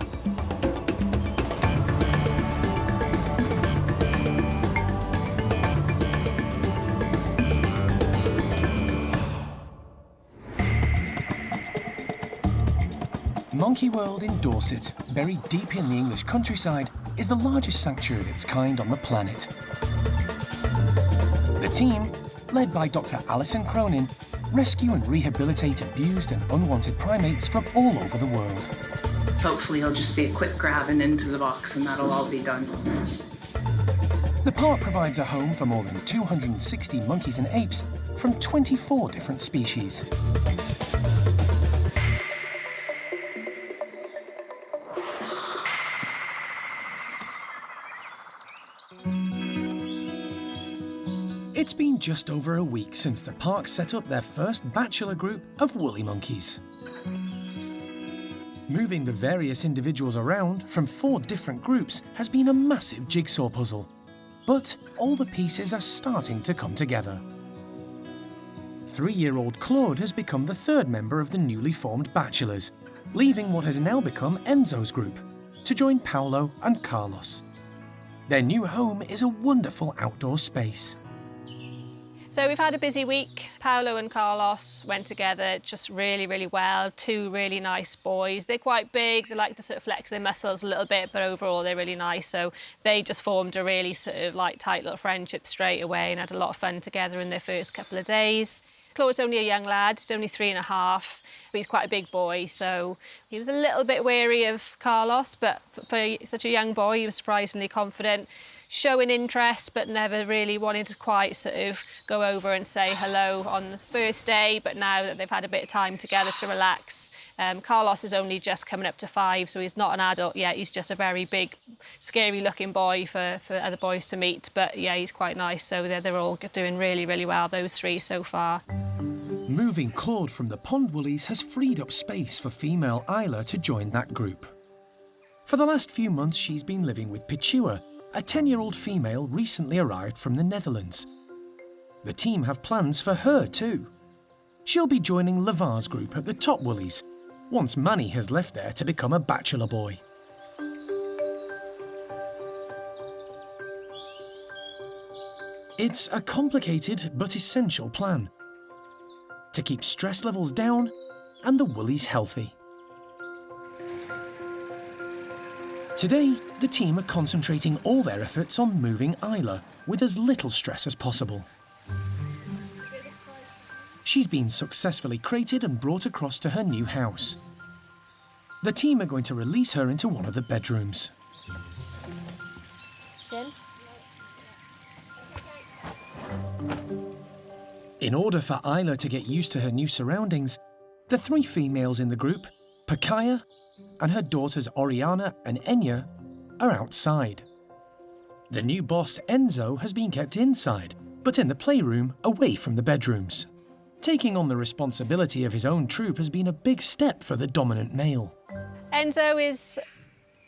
Monkey World in Dorset, buried deep in the English countryside, is the largest sanctuary of its kind on the planet. The team, led by Dr. Alison Cronin, rescue and rehabilitate abused and unwanted primates from all over the world. Hopefully it'll just be a quick grab and into the box and that'll all be done. The park provides a home for more than 260 monkeys and apes from 24 different species. It's been just over a week since the park set up their first bachelor group of woolly monkeys. Moving the various individuals around from 4 different groups has been a massive jigsaw puzzle, but all the pieces are starting to come together. 3-year-old Claude has become the 3rd member of the newly formed bachelors, leaving what has now become Enzo's group to join Paolo and Carlos. Their new home is a wonderful outdoor space. So we've had a busy week. Paolo and Carlos went together just really, really well. 2 really nice boys. They're quite big. They like to sort of flex their muscles a little bit, but overall they're really nice. So they just formed a really sort of like tight little friendship straight away and had a lot of fun together in their first couple of days. Claude's only a young lad, he's only 3.5, but he's quite a big boy, so he was a little bit wary of Carlos, but for such a young boy, he was surprisingly confident, showing interest, but never really wanted to quite sort of go over and say hello on the first day, but now that they've had a bit of time together to relax. Carlos is only just coming up to 5, so he's not an adult yet. He's just a very big, scary-looking boy for other boys to meet. But yeah, he's quite nice. So they're all doing really, really well, those 3 so far. Moving Claude from the pond woolies has freed up space for female Ayla to join that group. For the last few months, she's been living with Pichihua, a 10-year-old female recently arrived from the Netherlands. The team have plans for her too. She'll be joining Levar's group at the top woolies, once Manny has left there to become a bachelor boy. It's a complicated but essential plan to keep stress levels down and the woolies healthy. Today, the team are concentrating all their efforts on moving Ayla with as little stress as possible. She's been successfully crated and brought across to her new house. The team are going to release her into one of the bedrooms. In order for Ayla to get used to her new surroundings, the 3 females in the group, Pakaya, and her daughters Oriana and Enya, are outside. The new boss, Enzo, has been kept inside, but in the playroom, away from the bedrooms. Taking on the responsibility of his own troop has been a big step for the dominant male. Enzo is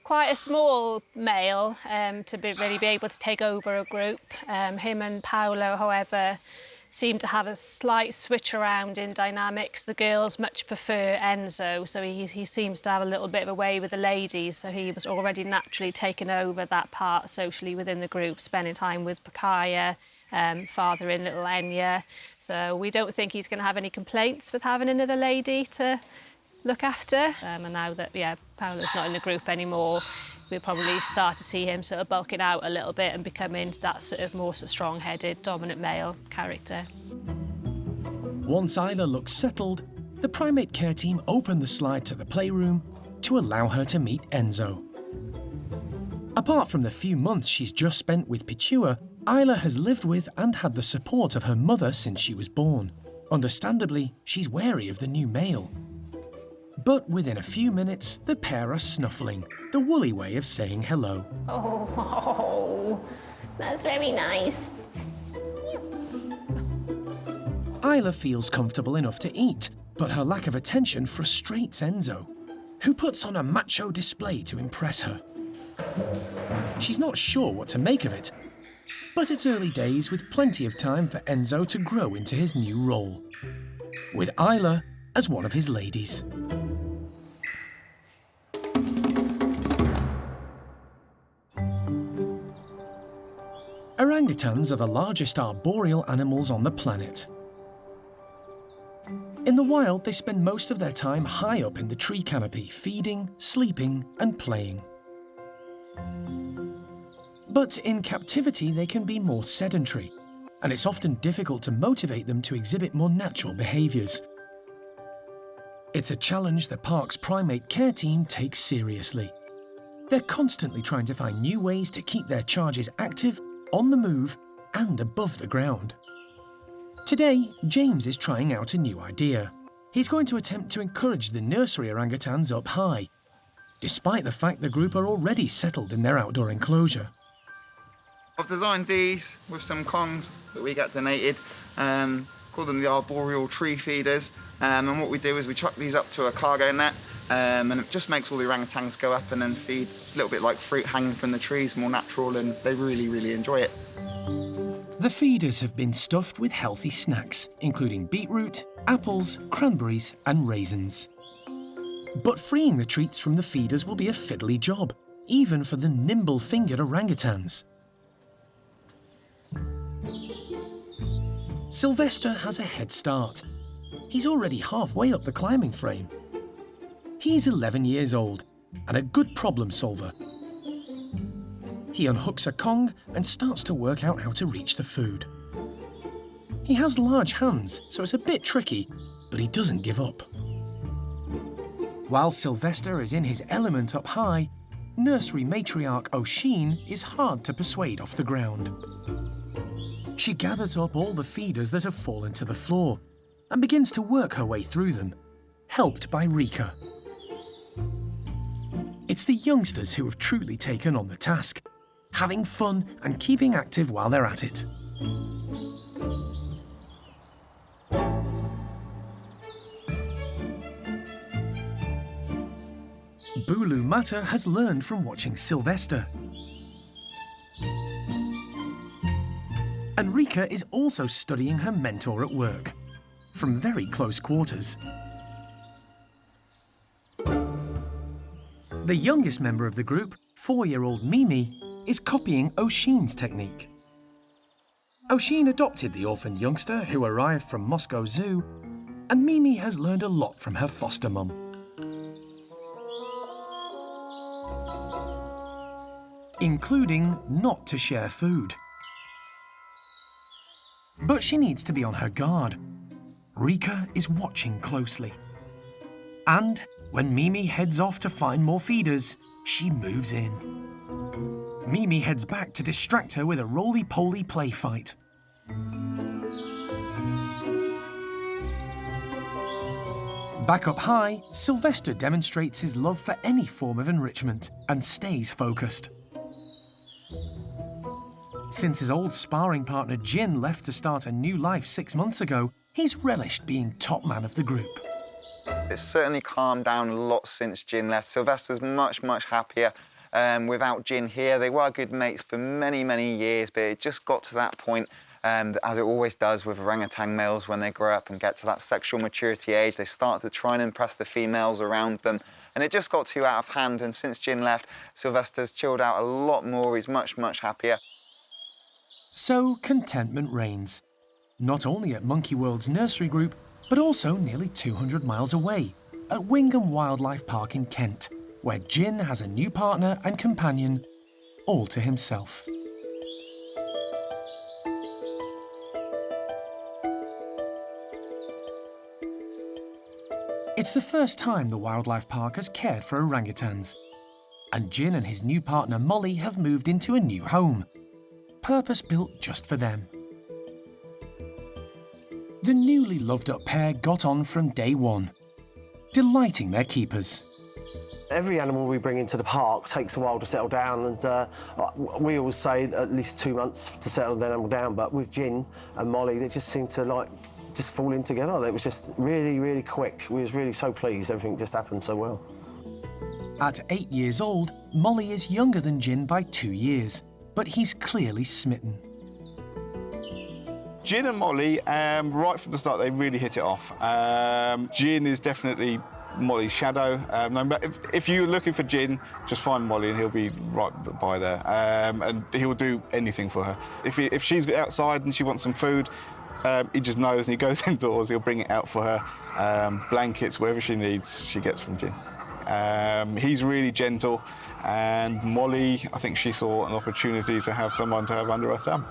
quite a small male to really be able to take over a group. Him and Paolo, however, seem to have a slight switch around in dynamics. The girls much prefer Enzo, so he seems to have a little bit of a way with the ladies, so he was already naturally taken over that part socially within the group, spending time with Pakaya, fathering little Enya. So we don't think he's going to have any complaints with having another lady to look after. And now that, Paolo's not in the group anymore, we'll probably start to see him sort of bulking out a little bit and becoming that sort of more strong-headed, dominant male character. Once Ayla looks settled, the primate care team open the slide to the playroom to allow her to meet Enzo. Apart from the few months she's just spent with Pichihua, Ayla has lived with and had the support of her mother since she was born. Understandably, she's wary of the new male. But within a few minutes, the pair are snuffling, the woolly way of saying hello. Oh, that's very nice. Ayla feels comfortable enough to eat, but her lack of attention frustrates Enzo, who puts on a macho display to impress her. She's not sure what to make of it, but it's early days with plenty of time for Enzo to grow into his new role, with Ayla as one of his ladies. Orangutans are the largest arboreal animals on the planet. In the wild, they spend most of their time high up in the tree canopy, feeding, sleeping, and playing. But in captivity, they can be more sedentary, and it's often difficult to motivate them to exhibit more natural behaviours. It's a challenge the park's primate care team takes seriously. They're constantly trying to find new ways to keep their charges active, on the move, and above the ground. Today, James is trying out a new idea. He's going to attempt to encourage the nursery orangutans up high, despite the fact the group are already settled in their outdoor enclosure. I've designed these with some Kongs that we get donated, call them the arboreal tree feeders, and what we do is we chuck these up to a cargo net, and it just makes all the orangutans go up and then feed a little bit like fruit hanging from the trees, more natural, and they really, really enjoy it. The feeders have been stuffed with healthy snacks, including beetroot, apples, cranberries, and raisins. But freeing the treats from the feeders will be a fiddly job, even for the nimble-fingered orangutans. Sylvester has a head start. He's already halfway up the climbing frame. He's 11 years old and a good problem solver. He unhooks a Kong and starts to work out how to reach the food. He has large hands, so it's a bit tricky, but he doesn't give up. While Sylvester is in his element up high, nursery matriarch O'Sheen is hard to persuade off the ground. She gathers up all the feeders that have fallen to the floor and begins to work her way through them, helped by Rika. It's the youngsters who have truly taken on the task, having fun and keeping active while they're at it. Bulu Mata has learned from watching Sylvester. And Rika is also studying her mentor at work, from very close quarters. The youngest member of the group, 4-year-old Mimi, is copying O'Sheen's technique. O'Sheen adopted the orphaned youngster who arrived from Moscow Zoo, and Mimi has learned a lot from her foster mum. Including not to share food. But she needs to be on her guard. Rika is watching closely. And when Mimi heads off to find more feeders, she moves in. Mimi heads back to distract her with a roly-poly play fight. Back up high, Sylvester demonstrates his love for any form of enrichment and stays focused. Since his old sparring partner Jin left to start a new life 6 months ago, he's relished being top man of the group. It's certainly calmed down a lot since Jin left. Sylvester's much, much happier without Jin here. They were good mates for many, many years, but it just got to that point, as it always does with orangutan males when they grow up and get to that sexual maturity age, they start to try and impress the females around them. And it just got too out of hand, and since Jin left, Sylvester's chilled out a lot more. He's much, much happier. So contentment reigns, not only at Monkey World's nursery group, but also nearly 200 miles away, at Wingham Wildlife Park in Kent, where Jin has a new partner and companion, all to himself. It's the first time the wildlife park has cared for orangutans, and Jin and his new partner Molly have moved into a new home, purpose-built just for them. The newly loved-up pair got on from day one. delighting their keepers. Every animal we bring into the park takes a while to settle down, and we always say at least 2 months to settle the animal down, but with Jin and Molly, they just seem to just fall in together. It was just really, really quick. We was really so pleased, everything just happened so well. At 8 years old, Molly is younger than Jin by 2 years, but he's clearly smitten. Jin and Molly, right from the start, they really hit it off. Jin is definitely Molly's shadow. If you're looking for Jin, just find Molly and he'll be right by there. And he'll do anything for her. If she's outside and she wants some food, he just knows and he goes indoors, he'll bring it out for her. Blankets, whatever she needs, she gets from Jin. He's really gentle, and Molly, I think she saw an opportunity to have someone to have under her thumb.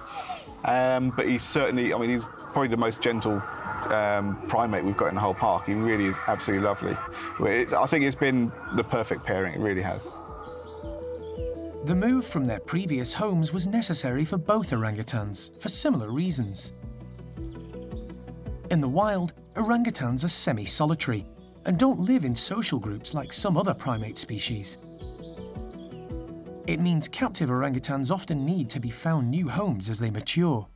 But he's certainly, he's probably the most gentle primate we've got in the whole park. He really is absolutely lovely. I think it's been the perfect pairing, it really has. The move from their previous homes was necessary for both orangutans, for similar reasons. In the wild, orangutans are semi-solitary and don't live in social groups like some other primate species. It means captive orangutans often need to be found new homes as they mature.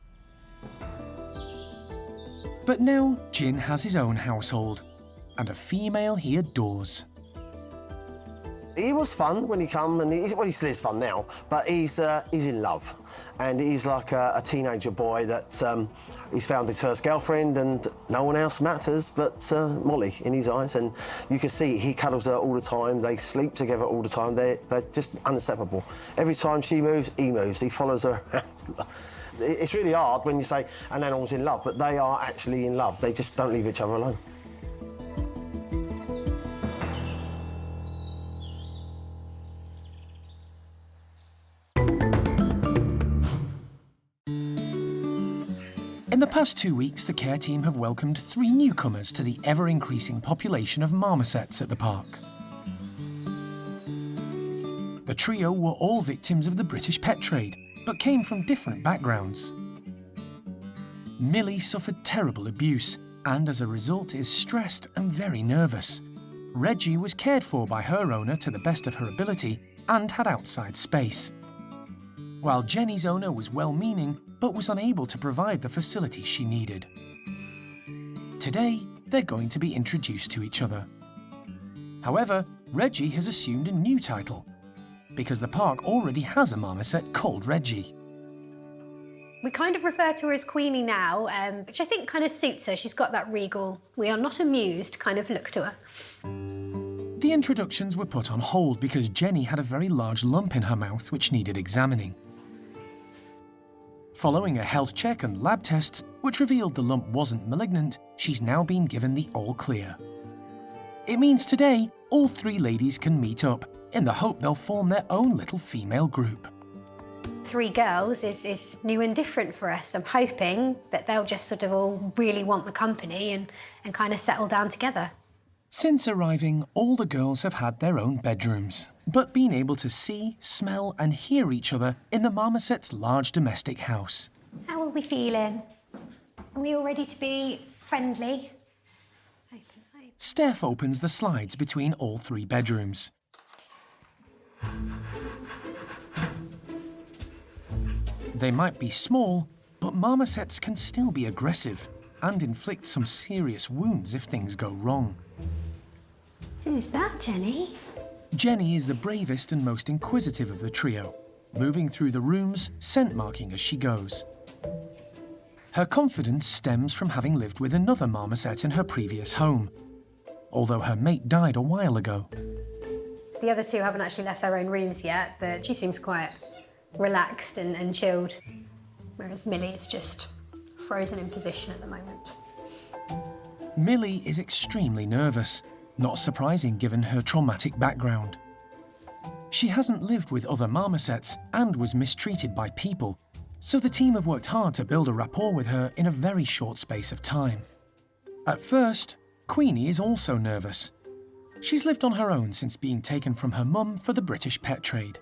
But now Jin has his own household, and a female he adores. He was fun when he come, and he still is fun now, but he's in love. And he's like a teenager boy that he's found his first girlfriend, and no one else matters but Molly in his eyes. And you can see he cuddles her all the time, they sleep together all the time, they're just inseparable. Every time she moves, he moves, he follows her around. It's really hard when you say an animal's in love, but they are actually in love, they just don't leave each other alone. In the past 2 weeks, the care team have welcomed 3 newcomers to the ever-increasing population of marmosets at the park. The trio were all victims of the British pet trade, but came from different backgrounds. Millie suffered terrible abuse, and as a result is stressed and very nervous. Reggie was cared for by her owner to the best of her ability and had outside space. While Jenny's owner was well-meaning, but was unable to provide the facilities she needed. Today, they're going to be introduced to each other. However, Reggie has assumed a new title, because the park already has a marmoset called Reggie. We kind of refer to her as Queenie now, which I think kind of suits her. She's got that regal, we are not amused kind of look to her. The introductions were put on hold because Jenny had a very large lump in her mouth which needed examining. Following a health check and lab tests, which revealed the lump wasn't malignant, she's now been given the all clear. It means today, all 3 ladies can meet up, in the hope they'll form their own little female group. 3 girls is new and different for us. I'm hoping that they'll just sort of all really want the company and kind of settle down together. Since arriving, all the girls have had their own bedrooms, but been able to see, smell and hear each other in the marmoset's large domestic house. How are we feeling? Are we all ready to be friendly? Steph opens the slides between all 3 bedrooms. They might be small, but marmosets can still be aggressive and inflict some serious wounds if things go wrong. Who's that, Jenny? Jenny is the bravest and most inquisitive of the trio, moving through the rooms, scent marking as she goes. Her confidence stems from having lived with another marmoset in her previous home, although her mate died a while ago. The other 2 haven't actually left their own rooms yet, but she seems quite relaxed and chilled, whereas Millie's just frozen in position at the moment. Millie is extremely nervous, not surprising given her traumatic background. She hasn't lived with other marmosets and was mistreated by people, so the team have worked hard to build a rapport with her in a very short space of time. At first, Queenie is also nervous. She's lived on her own since being taken from her mum for the British pet trade.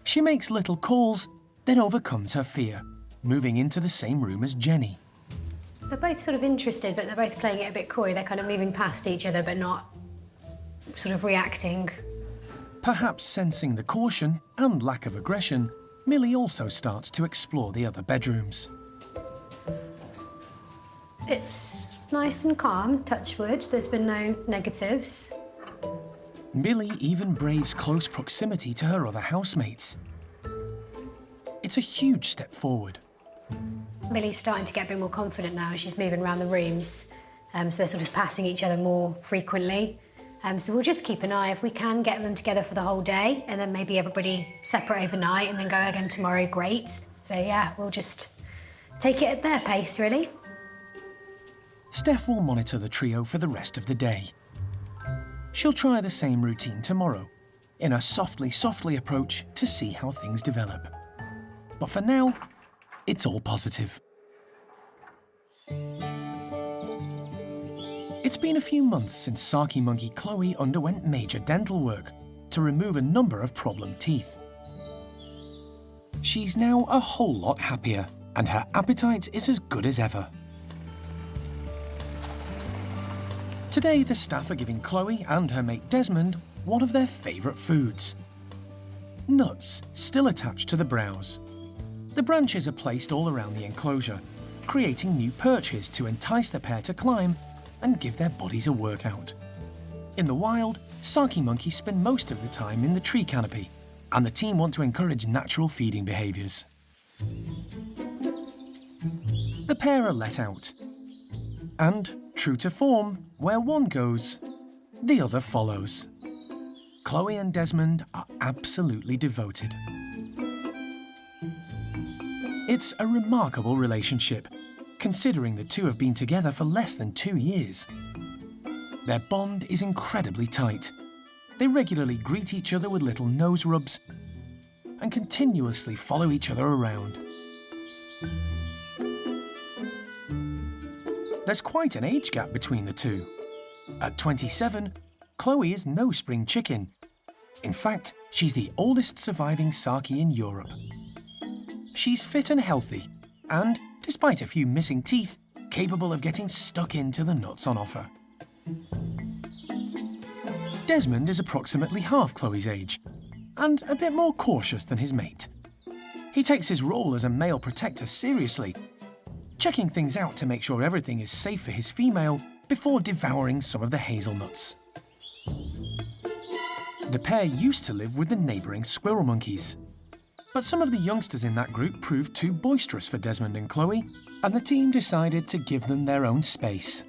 She makes little calls, then overcomes her fear, moving into the same room as Jenny. They're both sort of interested, but they're both playing it a bit coy. They're kind of moving past each other, but not sort of reacting. Perhaps sensing the caution and lack of aggression, Millie also starts to explore the other bedrooms. It's nice and calm, touch wood. There's been no negatives. Millie even braves close proximity to her other housemates. It's a huge step forward. Millie's starting to get a bit more confident now. She's moving around the rooms, so they're sort of passing each other more frequently. So we'll just keep an eye. If we can get them together for the whole day, and then maybe everybody separate overnight and then go again tomorrow, great. So yeah, we'll just take it at their pace, really. Steph will monitor the trio for the rest of the day. She'll try the same routine tomorrow, in a softly approach to see how things develop. But for now, it's all positive. It's been a few months since Saki monkey Chloe underwent major dental work to remove a number of problem teeth. She's now a whole lot happier, and her appetite is as good as ever. Today, the staff are giving Chloe and her mate Desmond one of their favourite foods. Nuts still attached to the brows. The branches are placed all around the enclosure, creating new perches to entice the pair to climb and give their bodies a workout. In the wild, Saki monkeys spend most of the time in the tree canopy, and the team want to encourage natural feeding behaviours. The pair are let out. And, true to form, where one goes, the other follows. Chloe and Desmond are absolutely devoted. It's a remarkable relationship, considering the two have been together for less than 2 years. Their bond is incredibly tight. They regularly greet each other with little nose rubs and continuously follow each other around. There's quite an age gap between the two. At 27, Chloe is no spring chicken. In fact, she's the oldest surviving Saki in Europe. She's fit and healthy, and, despite a few missing teeth, capable of getting stuck into the nuts on offer. Desmond is approximately half Chloe's age, and a bit more cautious than his mate. He takes his role as a male protector seriously, checking things out to make sure everything is safe for his female before devouring some of the hazelnuts. The pair used to live with the neighbouring squirrel monkeys. But some of the youngsters in that group proved too boisterous for Desmond and Chloe, and the team decided to give them their own space.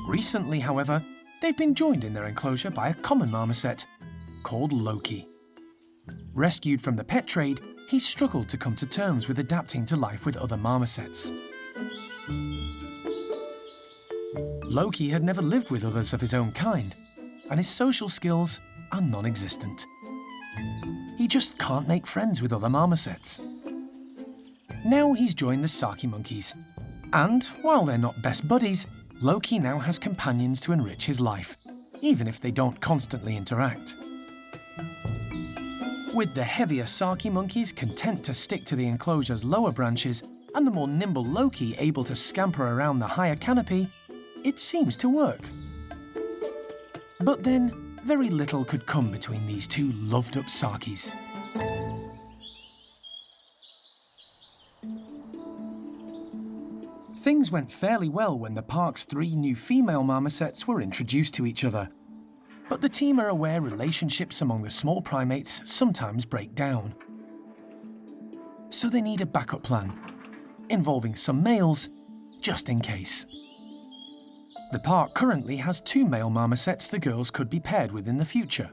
Recently, however, they've been joined in their enclosure by a common marmoset called Loki. Rescued from the pet trade, he struggled to come to terms with adapting to life with other marmosets. Loki had never lived with others of his own kind, and his social skills are non-existent. He just can't make friends with other marmosets. Now he's joined the Saki monkeys, and while they're not best buddies, Loki now has companions to enrich his life, even if they don't constantly interact. With the heavier Saki monkeys content to stick to the enclosure's lower branches, and the more nimble Loki able to scamper around the higher canopy, it seems to work. But then, very little could come between these two loved-up Sakis. Things went fairly well when the park's 3 new female marmosets were introduced to each other. But the team are aware relationships among the small primates sometimes break down. So they need a backup plan, involving some males, just in case. The park currently has 2 male marmosets the girls could be paired with in the future.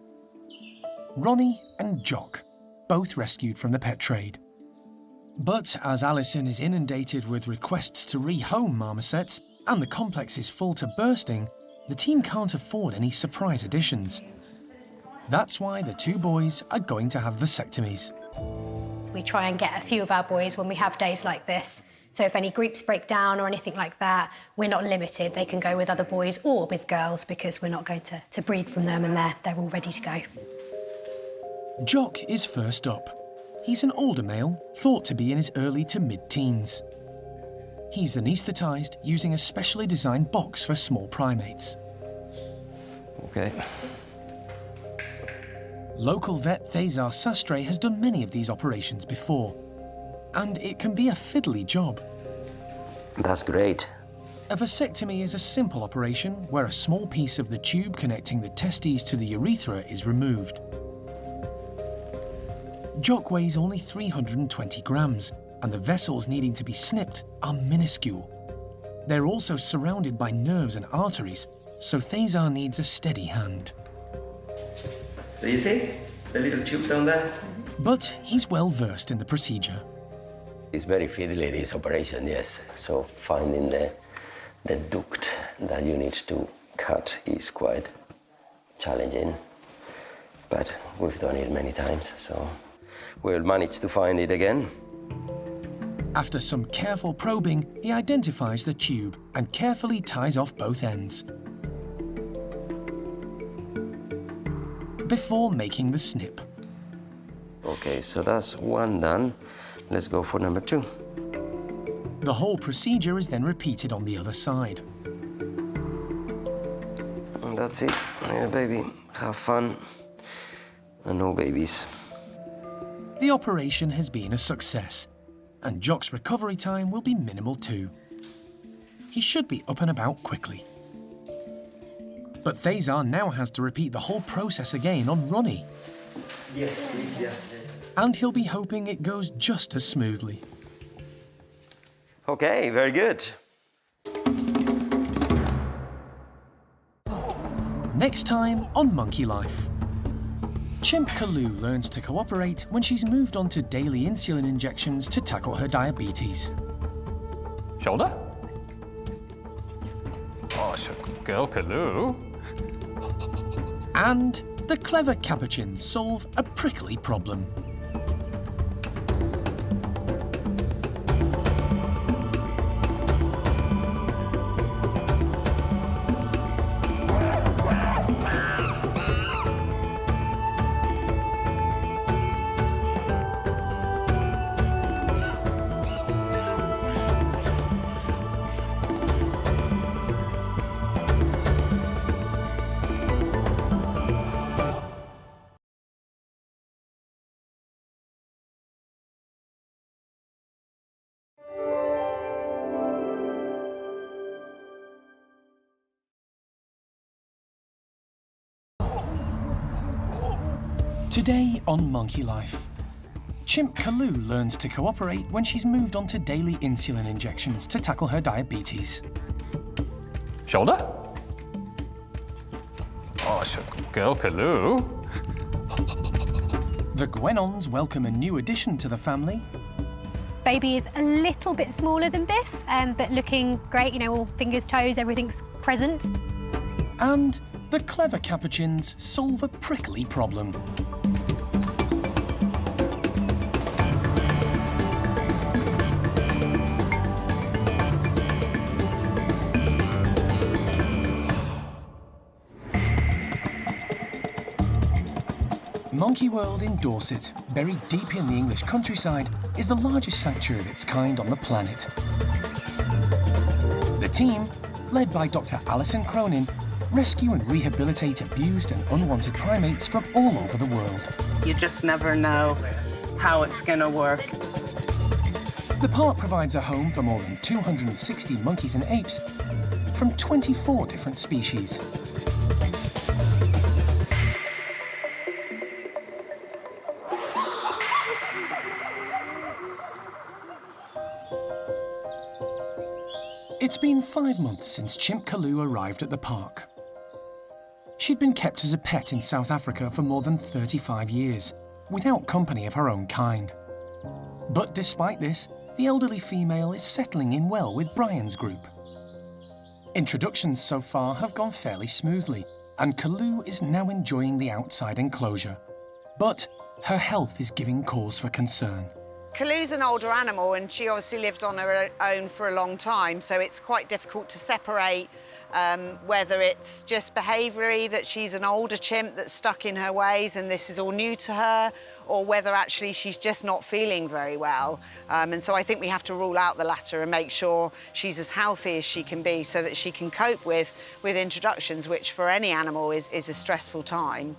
Ronnie and Jock, both rescued from the pet trade. But as Alison is inundated with requests to rehome marmosets and the complex is full to bursting, the team can't afford any surprise additions. That's why the 2 boys are going to have vasectomies. We try and get a few of our boys when we have days like this. So if any groups break down or anything like that, we're not limited. They can go with other boys or with girls because we're not going to breed from them and they're all ready to go. Jock is first up. He's an older male, thought to be in his early to mid-teens. He's anaesthetised using a specially designed box for small primates. Okay. Local vet Thesar Sastre has done many of these operations before, and it can be a fiddly job. That's great. A vasectomy is a simple operation where a small piece of the tube connecting the testes to the urethra is removed. Jock weighs only 320 grams, and the vessels needing to be snipped are minuscule. They're also surrounded by nerves and arteries, so Thesar needs a steady hand. Do you see the little tube down there? But he's well versed in the procedure. It's very fiddly, this operation, yes. So finding the duct that you need to cut is quite challenging. But we've done it many times, so we'll manage to find it again. After some careful probing, he identifies the tube and carefully ties off both ends before making the snip. Okay, so that's one done. Let's go for number 2. The whole procedure is then repeated on the other side. And that's it. Yeah, baby, have fun. And no babies. The operation has been a success, and Jock's recovery time will be minimal too. He should be up and about quickly. But Thesar now has to repeat the whole process again on Ronnie. Yes, please, yeah. And he'll be hoping it goes just as smoothly. Okay, very good. Next time on Monkey Life. Chimp Kalu learns to cooperate when she's moved on to daily insulin injections to tackle her diabetes. Shoulder? Oh, it's a good girl, Kalu. And the clever capuchins solve a prickly problem. Today on Monkey Life, Chimp Kalu learns to cooperate when she's moved on to daily insulin injections to tackle her diabetes. Shoulder? Oh, it's a good girl, Kalu. The Guenons welcome a new addition to the family. Baby is a little bit smaller than Biff, but looking great, you know, all fingers, toes, everything's present. And the clever capuchins solve a prickly problem. Monkey World in Dorset, buried deep in the English countryside, is the largest sanctuary of its kind on the planet. The team, led by Dr. Alison Cronin, rescue and rehabilitate abused and unwanted primates from all over the world. You just never know how it's going to work. The park provides a home for more than 260 monkeys and apes from 24 different species. It's been 5 months since Chimp Kalu arrived at the park. She'd been kept as a pet in South Africa for more than 35 years, without company of her own kind. But despite this, the elderly female is settling in well with Bryan's group. Introductions so far have gone fairly smoothly, and Kalu is now enjoying the outside enclosure. But her health is giving cause for concern. Kalu's an older animal and she obviously lived on her own for a long time, so it's quite difficult to separate whether it's just behaviourally that she's an older chimp that's stuck in her ways and this is all new to her, or whether actually she's just not feeling very well. And so I think we have to rule out the latter and make sure she's as healthy as she can be so that she can cope with introductions, which for any animal is a stressful time.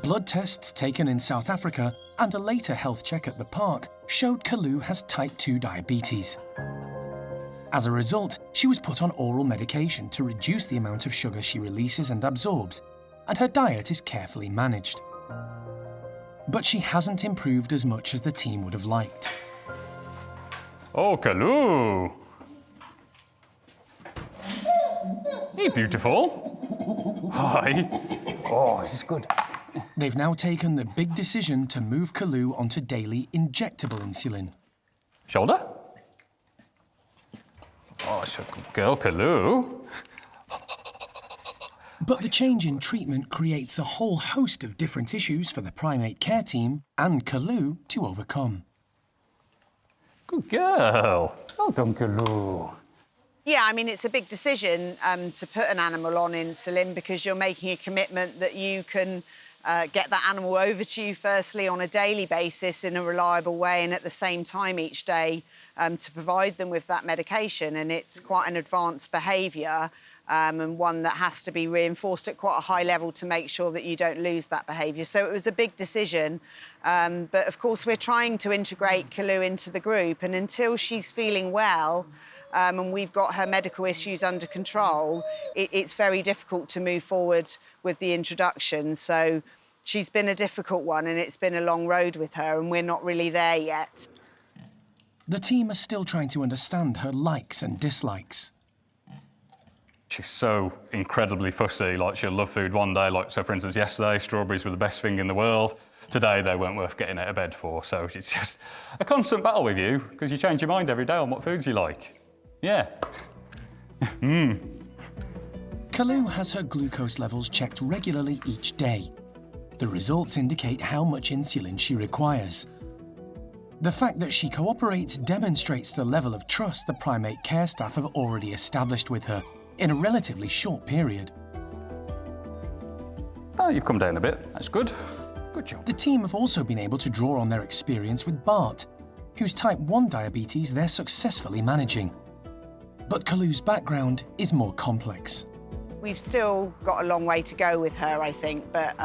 Blood tests taken in South Africa and a later health check at the park showed Kalu has type 2 diabetes. As a result, she was put on oral medication to reduce the amount of sugar she releases and absorbs, and her diet is carefully managed. But she hasn't improved as much as the team would have liked. Oh, Kalu! Hey, beautiful. Hi. Oh, this is good. They've now taken the big decision to move Kalu onto daily injectable insulin. Shoulder? Oh, it's a good girl, Kalu. But the change in treatment creates a whole host of different issues for the primate care team and Kalu to overcome. Good girl. Well done, Kalu. Yeah, I mean, it's a big decision to put an animal on insulin because you're making a commitment that you can get that animal over to you firstly on a daily basis in a reliable way and at the same time each day to provide them with that medication. And it's quite an advanced behaviour and one that has to be reinforced at quite a high level to make sure that you don't lose that behaviour. So it was a big decision. But of course, we're trying to integrate Kalu into the group, and until she's feeling well and we've got her medical issues under control, it's very difficult to move forward with the introduction. So she's been a difficult one and it's been a long road with her and we're not really there yet. The team are still trying to understand her likes and dislikes. She's so incredibly fussy. Like, she'll love food one day. Like, so for instance, yesterday, strawberries were the best thing in the world. Today, they weren't worth getting out of bed for. So it's just a constant battle with you because you change your mind every day on what foods you like. Yeah. Kalu has her glucose levels checked regularly each day. The results indicate how much insulin she requires. The fact that she cooperates demonstrates the level of trust the primate care staff have already established with her in a relatively short period. Oh, you've come down a bit. That's good. Good job. The team have also been able to draw on their experience with Bart, whose type 1 diabetes they're successfully managing. But Kalu's background is more complex. We've still got a long way to go with her, I think, but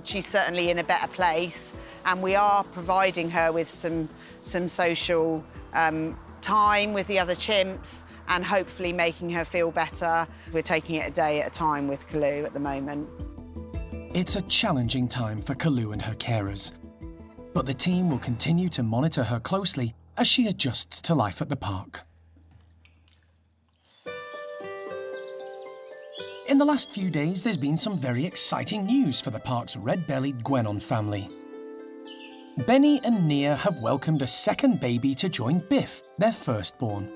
she's certainly in a better place, and we are providing her with some social time with the other chimps and hopefully making her feel better. We're taking it a day at a time with Kalu at the moment. It's a challenging time for Kalu and her carers, but the team will continue to monitor her closely as she adjusts to life at the park. In the last few days, there's been some very exciting news for the park's red-bellied guenon family. Benny and Nia have welcomed a second baby to join Biff, their firstborn.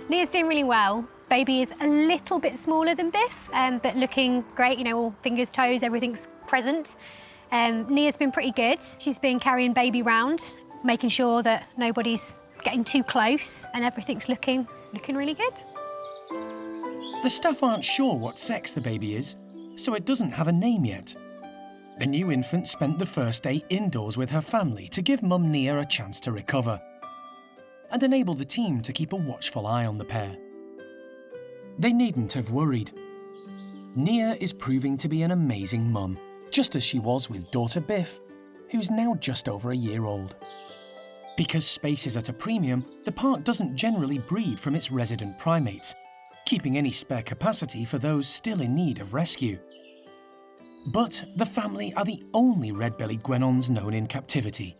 Nia's doing really well. Baby is a little bit smaller than Biff, but looking great, you know, all fingers, toes, everything's present. Nia's been pretty good. She's been carrying baby round, making sure that nobody's getting too close and everything's looking really good. The staff aren't sure what sex the baby is, so it doesn't have a name yet. The new infant spent the first day indoors with her family to give Mum Nia a chance to recover and enable the team to keep a watchful eye on the pair. They needn't have worried. Nia is proving to be an amazing mum, just as she was with daughter Biff, who's now just over a year old. Because space is at a premium, the park doesn't generally breed from its resident primates, keeping any spare capacity for those still in need of rescue. But the family are the only red-bellied guenons known in captivity.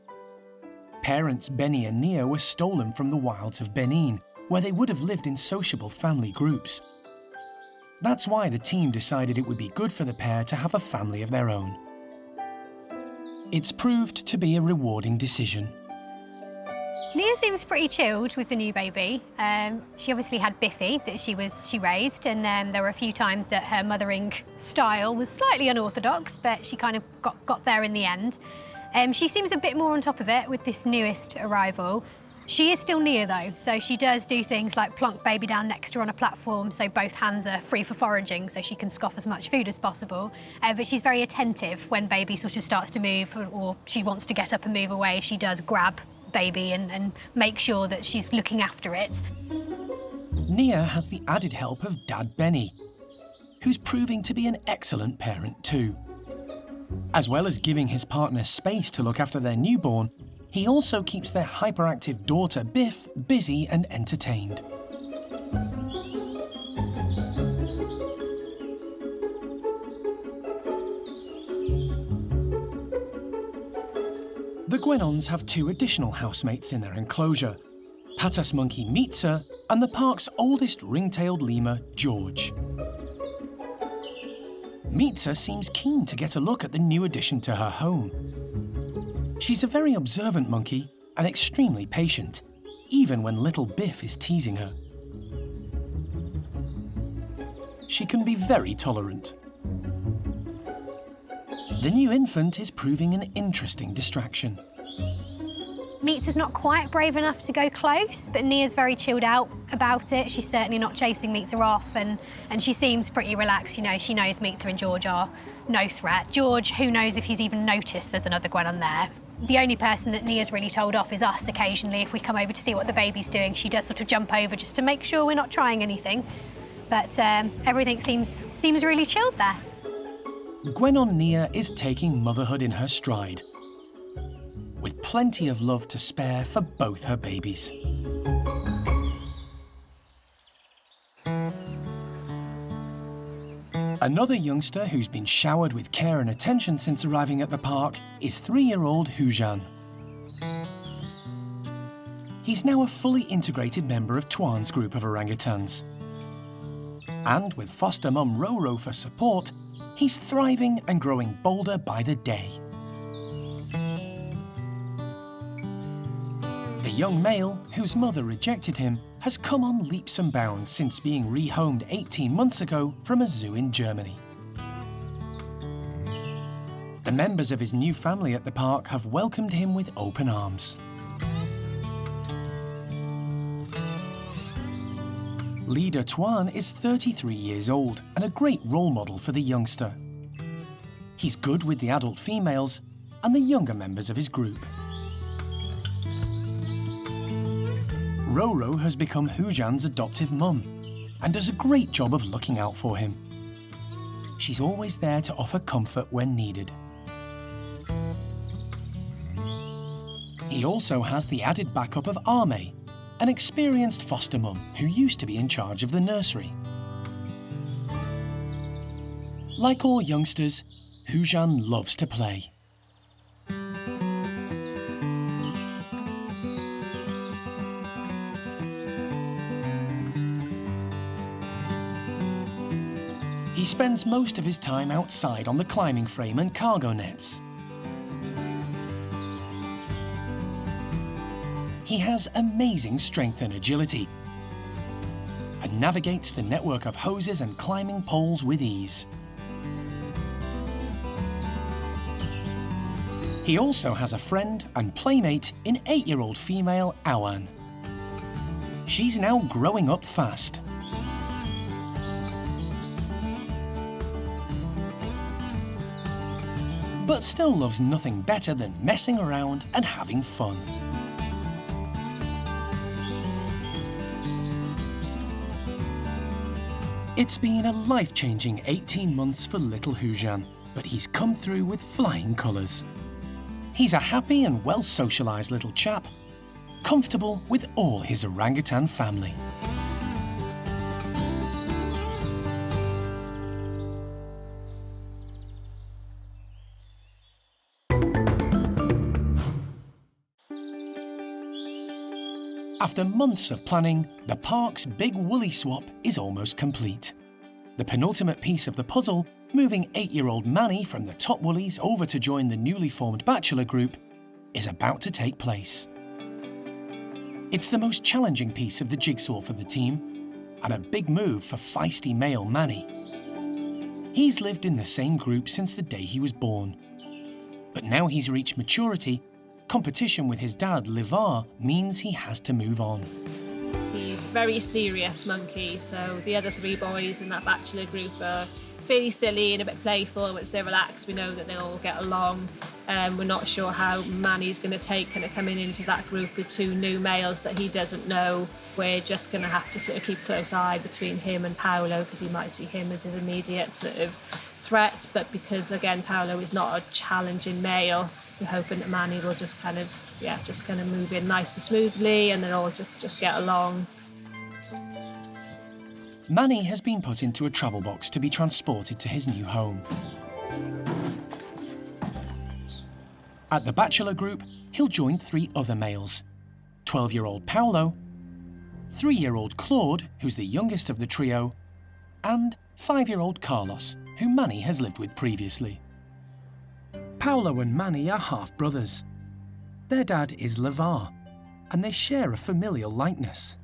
Parents Benny and Nia were stolen from the wilds of Benin, where they would have lived in sociable family groups. That's why the team decided it would be good for the pair to have a family of their own. It's proved to be a rewarding decision. Nia seems pretty chilled with the new baby. She obviously had Biffy that she raised, and there were a few times that her mothering style was slightly unorthodox, but she kind of got there in the end. She seems a bit more on top of it with this newest arrival. She is still Nia though, so she does do things like plonk baby down next to her on a platform so both hands are free for foraging so she can scoff as much food as possible. But she's very attentive when baby sort of starts to move or she wants to get up and move away. She does grab baby and make sure that she's looking after it. Nia has the added help of Dad Benny, who's proving to be an excellent parent too. As well as giving his partner space to look after their newborn, he also keeps their hyperactive daughter Biff busy and entertained. The guenons have 2 additional housemates in their enclosure, Patas monkey Mitza and the park's oldest ring-tailed lemur, George. Mitza seems keen to get a look at the new addition to her home. She's a very observant monkey and extremely patient, even when little Biff is teasing her. She can be very tolerant. The new infant is proving an interesting distraction. Mitza's not quite brave enough to go close, but Nia's very chilled out about it. She's certainly not chasing Mitza off, and she seems pretty relaxed. You know, she knows Mitza and George are no threat. George, who knows if he's even noticed there's another guenon there. The only person that Nia's really told off is us occasionally. If we come over to see what the baby's doing, she does sort of jump over just to make sure we're not trying anything. But everything seems really chilled there. Guenon Nia is taking motherhood in her stride, with plenty of love to spare for both her babies. Another youngster who's been showered with care and attention since arriving at the park is 3-year-old Hujan. He's now a fully integrated member of Tien's group of orangutans. And with foster mum Roro for support, he's thriving and growing bolder by the day. The young male, whose mother rejected him, has come on leaps and bounds since being rehomed 18 months ago from a zoo in Germany. The members of his new family at the park have welcomed him with open arms. Leader Tien is 33 years old and a great role model for the youngster. He's good with the adult females and the younger members of his group. Roro has become Hujan's adoptive mum and does a great job of looking out for him. She's always there to offer comfort when needed. He also has the added backup of Ame, an experienced foster mum who used to be in charge of the nursery. Like all youngsters, Hujan loves to play. He spends most of his time outside on the climbing frame and cargo nets. He has amazing strength and agility and navigates the network of hoses and climbing poles with ease. He also has a friend and playmate in 8-year-old female Awan. She's now growing up fast. But still loves nothing better than messing around and having fun. It's been a life-changing 18 months for little Hujan, but he's come through with flying colours. He's a happy and well-socialised little chap, comfortable with all his orangutan family. After months of planning, the park's big woolly swap is almost complete. The penultimate piece of the puzzle, moving 8-year-old Manny from the top woolies over to join the newly formed bachelor group, is about to take place. It's the most challenging piece of the jigsaw for the team, and a big move for feisty male Manny. He's lived in the same group since the day he was born, But now he's reached maturity, competition with his dad, Levar, means he has to move on. He's a very serious monkey, so the other 3 boys in that bachelor group are fairly silly and a bit playful. Once they're relaxed, we know that they'll all get along. We're not sure how Manny's going to take kind of coming into that group with 2 new males that he doesn't know. We're just going to have to sort of keep a close eye between him and Paolo, because he might see him as his immediate sort of threat. But because, again, Paolo is not a challenging male, we're hoping that Manny will just kind of move in nice and smoothly, and then all just get along. Manny has been put into a travel box to be transported to his new home. At the bachelor group, he'll join 3 other males. 12-year-old Paolo, 3-year-old Claude, who's the youngest of the trio, and 5-year-old Carlos, who Manny has lived with previously. Paolo and Manny are half-brothers. Their dad is Levar, and they share a familial likeness.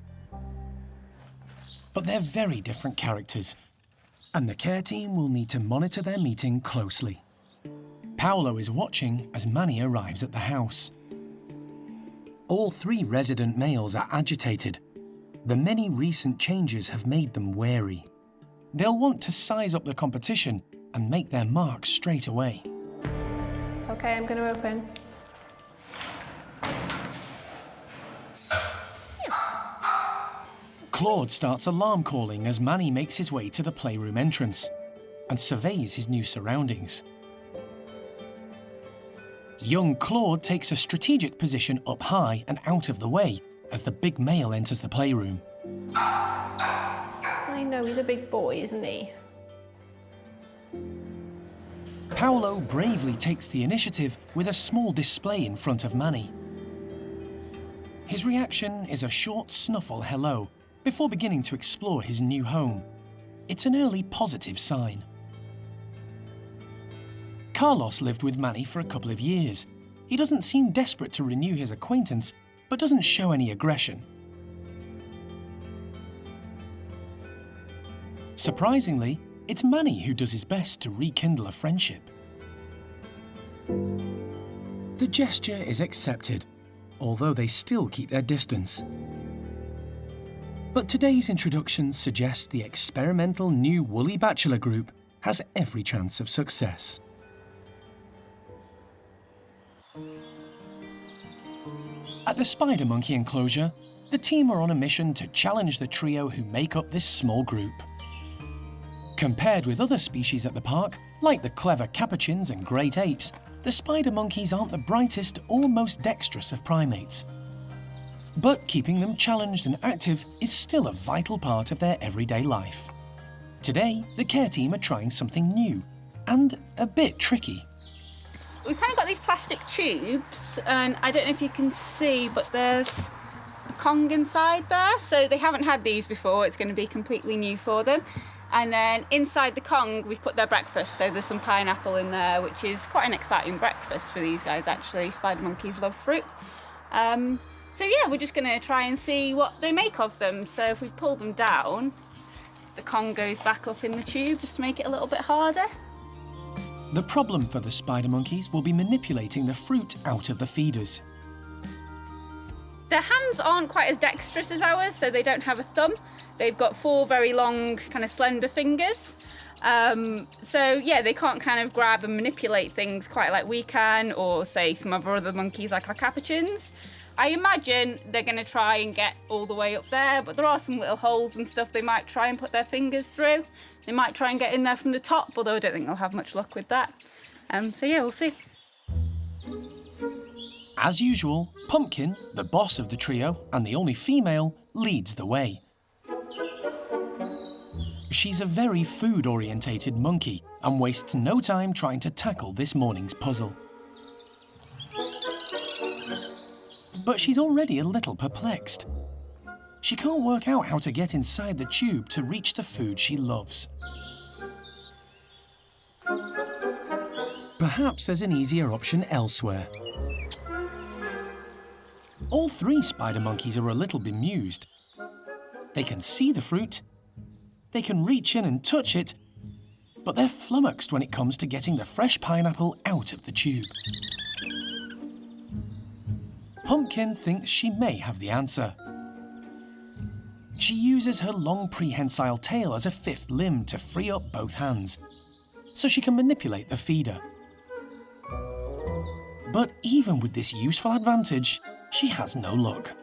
But they're very different characters, and the care team will need to monitor their meeting closely. Paolo is watching as Manny arrives at the house. All 3 resident males are agitated. The many recent changes have made them wary. They'll want to size up the competition and make their mark straight away. Okay, I'm going to open. Claude starts alarm calling as Manny makes his way to the playroom entrance and surveys his new surroundings. Young Claude takes a strategic position up high and out of the way as the big male enters the playroom. I know, he's a big boy, isn't he? Paolo bravely takes the initiative with a small display in front of Manny. His reaction is a short snuffle hello before beginning to explore his new home. It's an early positive sign. Carlos lived with Manny for a couple of years. He doesn't seem desperate to renew his acquaintance, but doesn't show any aggression. Surprisingly, it's Manny who does his best to rekindle a friendship. The gesture is accepted, although they still keep their distance. But today's introductions suggest the experimental new woolly bachelor group has every chance of success. At the spider monkey enclosure, the team are on a mission to challenge the trio who make up this small group. Compared with other species at the park, like the clever capuchins and great apes, the spider monkeys aren't the brightest or most dexterous of primates. But keeping them challenged and active is still a vital part of their everyday life. Today, the care team are trying something new and a bit tricky. We've kind of got these plastic tubes, and I don't know if you can see, but there's a Kong inside there. So they haven't had these before, it's going to be completely new for them. And then inside the Kong, we've put their breakfast. So there's some pineapple in there, which is quite an exciting breakfast for these guys, actually. Spider monkeys love fruit. So yeah, we're just going to try and see what they make of them. So if we pull them down, the Kong goes back up in the tube just to make it a little bit harder. The problem for the spider monkeys will be manipulating the fruit out of the feeders. Their hands aren't quite as dexterous as ours, so they don't have a thumb. They've got 4 very long, kind of slender fingers. So yeah, they can't kind of grab and manipulate things quite like we can, or say some of our other monkeys like our capuchins. I imagine they're going to try and get all the way up there, but there are some little holes and stuff they might try and put their fingers through. They might try and get in there from the top, although I don't think they'll have much luck with that. So yeah, we'll see. As usual, Pumpkin, the boss of the trio and the only female, leads the way. She's a very food-orientated monkey and wastes no time trying to tackle this morning's puzzle. But she's already a little perplexed. She can't work out how to get inside the tube to reach the food she loves. Perhaps there's an easier option elsewhere. All 3 spider monkeys are a little bemused. They can see the fruit, they can reach in and touch it, but they're flummoxed when it comes to getting the fresh pineapple out of the tube. Pumpkin thinks she may have the answer. She uses her long prehensile tail as a fifth limb to free up both hands, so she can manipulate the feeder. But even with this useful advantage, she has no luck.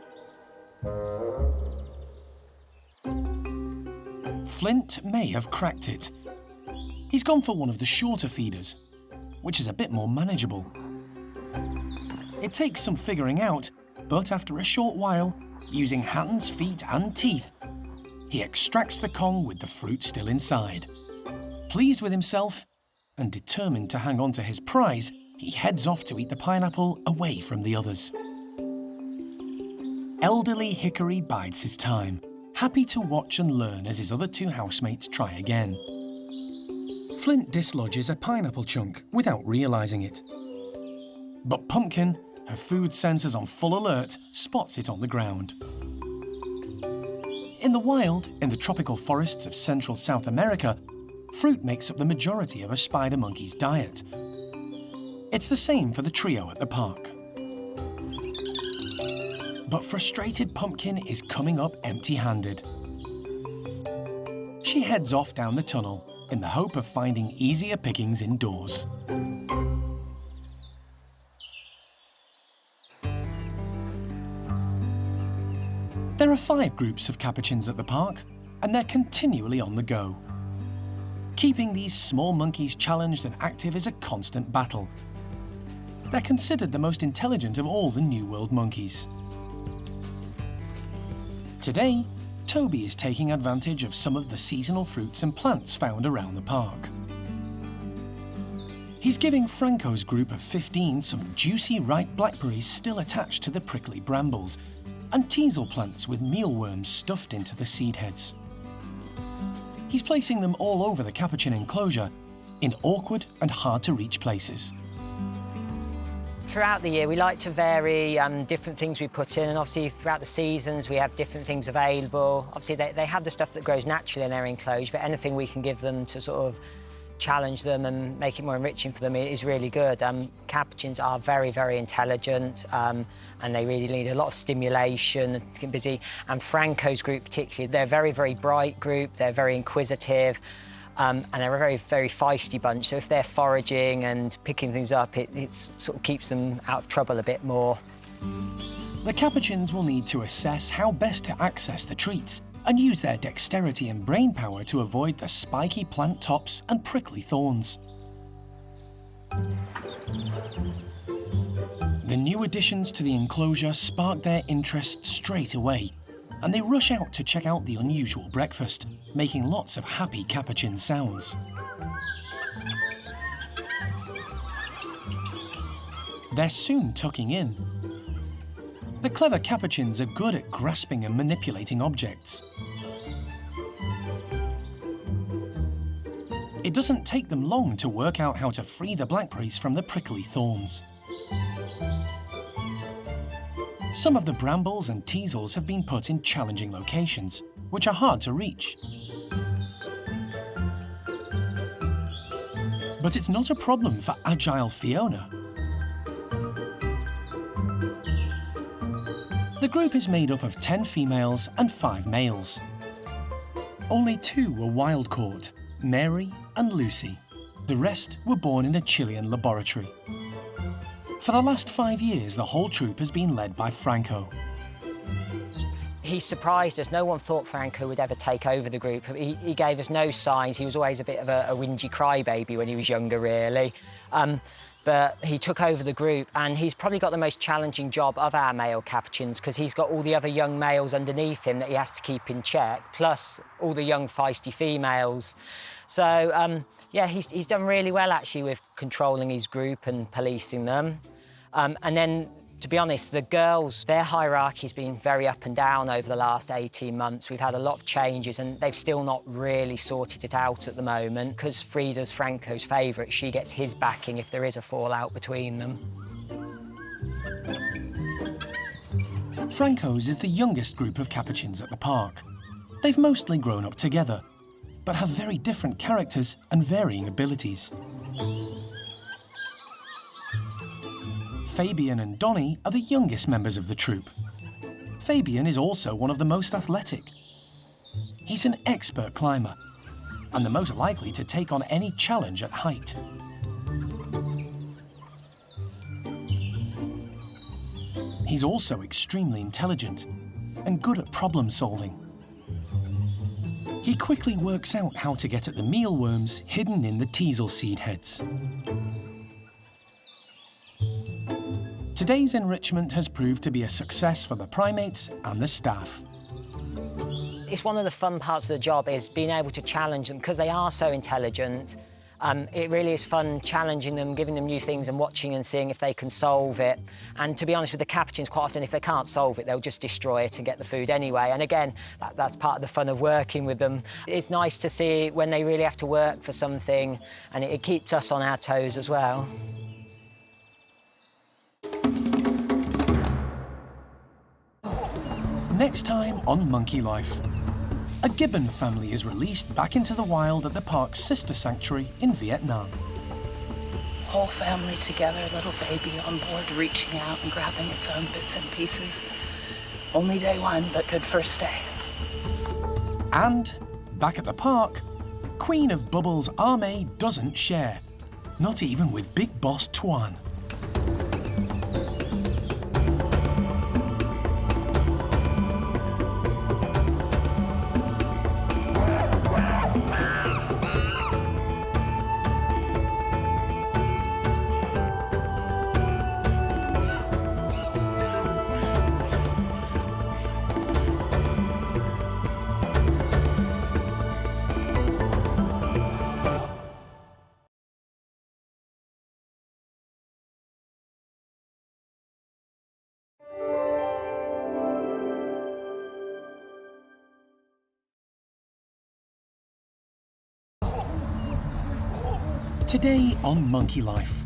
Flint may have cracked it. He's gone for one of the shorter feeders, which is a bit more manageable. It takes some figuring out, but after a short while, using hands, feet and teeth, he extracts the Kong with the fruit still inside. Pleased with himself and determined to hang on to his prize, he heads off to eat the pineapple away from the others. Elderly Hickory bides his time, happy to watch and learn as his other two housemates try again. Flint dislodges a pineapple chunk without realising it. But Pumpkin, her food senses on full alert, spots it on the ground. In the wild, in the tropical forests of Central South America, fruit makes up the majority of a spider monkey's diet. It's the same for the trio at the park. But frustrated Pumpkin is coming up empty-handed. She heads off down the tunnel in the hope of finding easier pickings indoors. There are 5 groups of capuchins at the park, and they're continually on the go. Keeping these small monkeys challenged and active is a constant battle. They're considered the most intelligent of all the New World monkeys. Today, Toby is taking advantage of some of the seasonal fruits and plants found around the park. He's giving Franco's group of 15 some juicy ripe blackberries still attached to the prickly brambles, and teasel plants with mealworms stuffed into the seed heads. He's placing them all over the capuchin enclosure in awkward and hard-to-reach places. Throughout the year, we like to vary different things we put in, and obviously throughout the seasons, we have different things available. Obviously, they have the stuff that grows naturally in their enclosure, but anything we can give them to sort of challenge them and make it more enriching for them is really good. Capuchins are very, very intelligent, and they really need a lot of stimulation and get busy. And Franco's group particularly, they're a very, very bright group, they're very inquisitive, and they're a very, very feisty bunch. So if they're foraging and picking things up, it sort of keeps them out of trouble a bit more. The capuchins will need to assess how best to access the treats and use their dexterity and brain power to avoid the spiky plant tops and prickly thorns. The new additions to the enclosure spark their interest straight away, and they rush out to check out the unusual breakfast, making lots of happy capuchin sounds. They're soon tucking in. The clever capuchins are good at grasping and manipulating objects. It doesn't take them long to work out how to free the blackberries from the prickly thorns. Some of the brambles and teasels have been put in challenging locations, which are hard to reach. But it's not a problem for agile Fiona. The group is made up of 10 females and 5 males. Only 2 were wild caught, Mary and Lucy. The rest were born in a Chilean laboratory. For the last 5 years, the whole troop has been led by Franco. He surprised us. No one thought Franco would ever take over the group. He gave us no signs. He was always a bit of a whingy crybaby when he was younger, really. But he took over the group, and he's probably got the most challenging job of our male capuchins because he's got all the other young males underneath him that he has to keep in check, plus all the young feisty females. So, yeah, he's done really well, actually, with controlling his group and policing them. And then, to be honest, the girls, their hierarchy's been very up and down over the last 18 months. We've had a lot of changes, and they've still not really sorted it out at the moment, because Frida's Franco's favourite. She gets his backing if there is a fallout between them. Franco's is the youngest group of capuchins at the park. They've mostly grown up together, but have very different characters and varying abilities. Fabian and Donnie are the youngest members of the troupe. Fabian is also one of the most athletic. He's an expert climber and the most likely to take on any challenge at height. He's also extremely intelligent and good at problem solving. He quickly works out how to get at the mealworms hidden in the teasel seed heads. Today's enrichment has proved to be a success for the primates and the staff. It's one of the fun parts of the job is being able to challenge them because they are so intelligent. It really is fun challenging them, giving them new things and watching and seeing if they can solve it. And to be honest with the capuchins, quite often if they can't solve it, they'll just destroy it and get the food anyway. And again, that's part of the fun of working with them. It's nice to see when they really have to work for something, and it keeps us on our toes as well. Next time on Monkey Life, a gibbon family is released back into the wild at the park's sister sanctuary in Vietnam. Whole family together, little baby on board, reaching out and grabbing its own bits and pieces. Only day one, but good first day. And back at the park, Queen of Bubbles Arme doesn't share, not even with Big Boss Tien. Today on Monkey Life,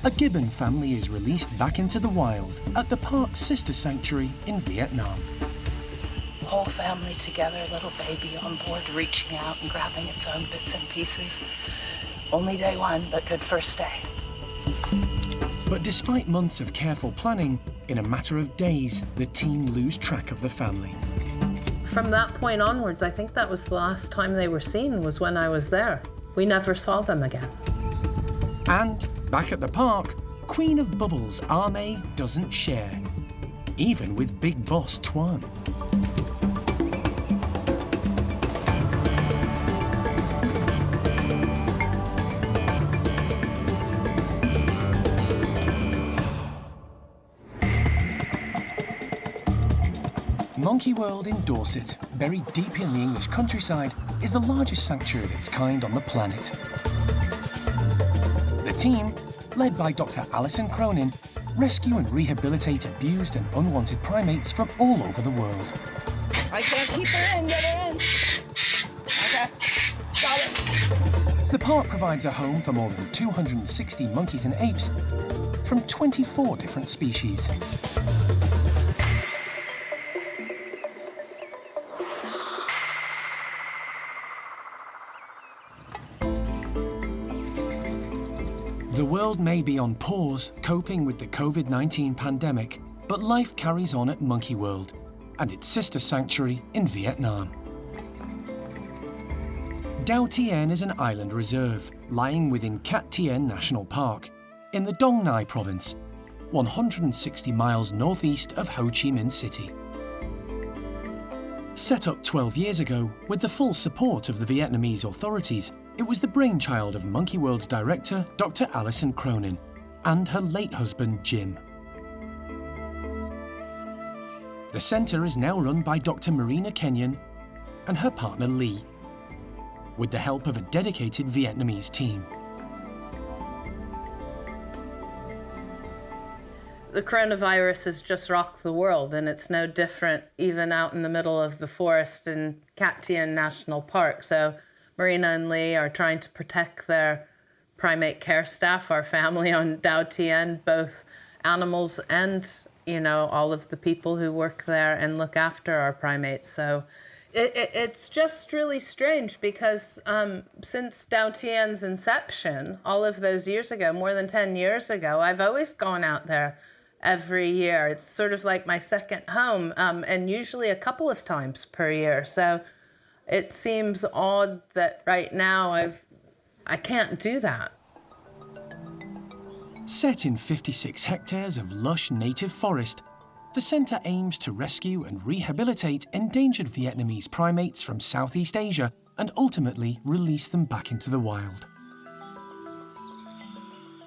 a gibbon family is released back into the wild at the park's sister sanctuary in Vietnam. Whole family together, little baby on board, reaching out and grabbing its own bits and pieces. Only day one, but good first day. But despite months of careful planning, in a matter of days, the team lose track of the family. From that point onwards, I think that was the last time they were seen, was when I was there. We never saw them again. And back at the park, Queen of Bubbles Arme doesn't share, even with Big Boss Tien. Monkey World in Dorset, buried deep in the English countryside, is the largest sanctuary of its kind on the planet. The team, led by Dr. Alison Cronin, rescue and rehabilitate abused and unwanted primates from all over the world. I can't keep her in, get her in. Okay, got it. The park provides a home for more than 260 monkeys and apes from 24 different species. The world may be on pause, coping with the COVID-19 pandemic, but life carries on at Monkey World and its sister sanctuary in Vietnam. Dau Tien is an island reserve lying within Cat Tien National Park in the Dong Nai province, 160 miles northeast of Ho Chi Minh City. Set up 12 years ago with the full support of the Vietnamese authorities, it was the brainchild of Monkey World's director, Dr. Alison Cronin, and her late husband, Jim. The centre is now run by Dr. Marina Kenyon and her partner, Lee, with the help of a dedicated Vietnamese team. The coronavirus has just rocked the world, and it's no different even out in the middle of the forest in Cat Tien National Park. So Marina and Lee are trying to protect their primate care staff, our family on Dau Tien, both animals and, you know, all of the people who work there and look after our primates. So It's just really strange because since Tien's inception, all of those years ago, more than 10 years ago, I've always gone out there every year. It's sort of like my second home, and usually a couple of times per year. So it seems odd that right now I can't do that. Set in 56 hectares of lush native forest, the centre aims to rescue and rehabilitate endangered Vietnamese primates from Southeast Asia and ultimately release them back into the wild.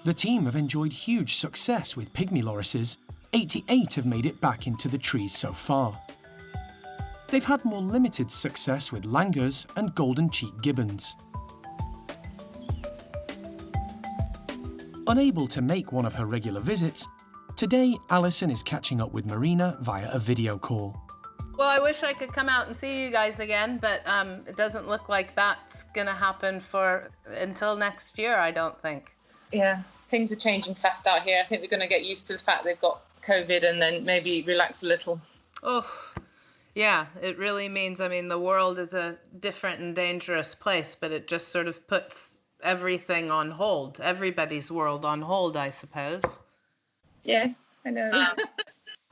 The team have enjoyed huge success with pygmy lorises. 88 have made it back into the trees so far. They've had more limited success with langurs and golden-cheeked gibbons. Unable to make one of her regular visits, today Alison is catching up with Marina via a video call. Well, I wish I could come out and see you guys again, but it doesn't look like that's gonna happen until next year, I don't think. Yeah, things are changing fast out here. I think they're gonna get used to the fact they've got COVID and then maybe relax a little. Oh, yeah, it really means, I mean, the world is a different and dangerous place, but it just sort of puts everything on hold, everybody's world on hold, I suppose. Yes, I know.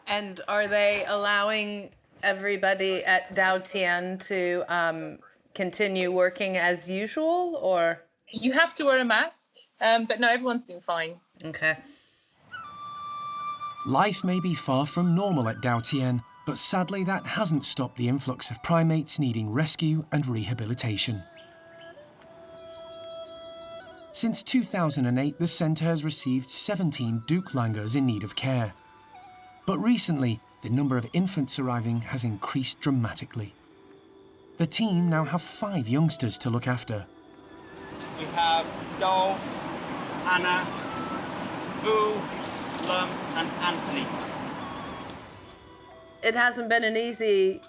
And are they allowing everybody at Tien to continue working as usual, or? You have to wear a mask, but no, everyone's been fine. Okay. Life may be far from normal at Tien, but sadly that hasn't stopped the influx of primates needing rescue and rehabilitation. Since 2008, the centre has received 17 doucs langurs in need of care. But recently, the number of infants arriving has increased dramatically. The team now have 5 youngsters to look after. We have Do, Anna, Vu, Lum, and Anthony. It hasn't been an easy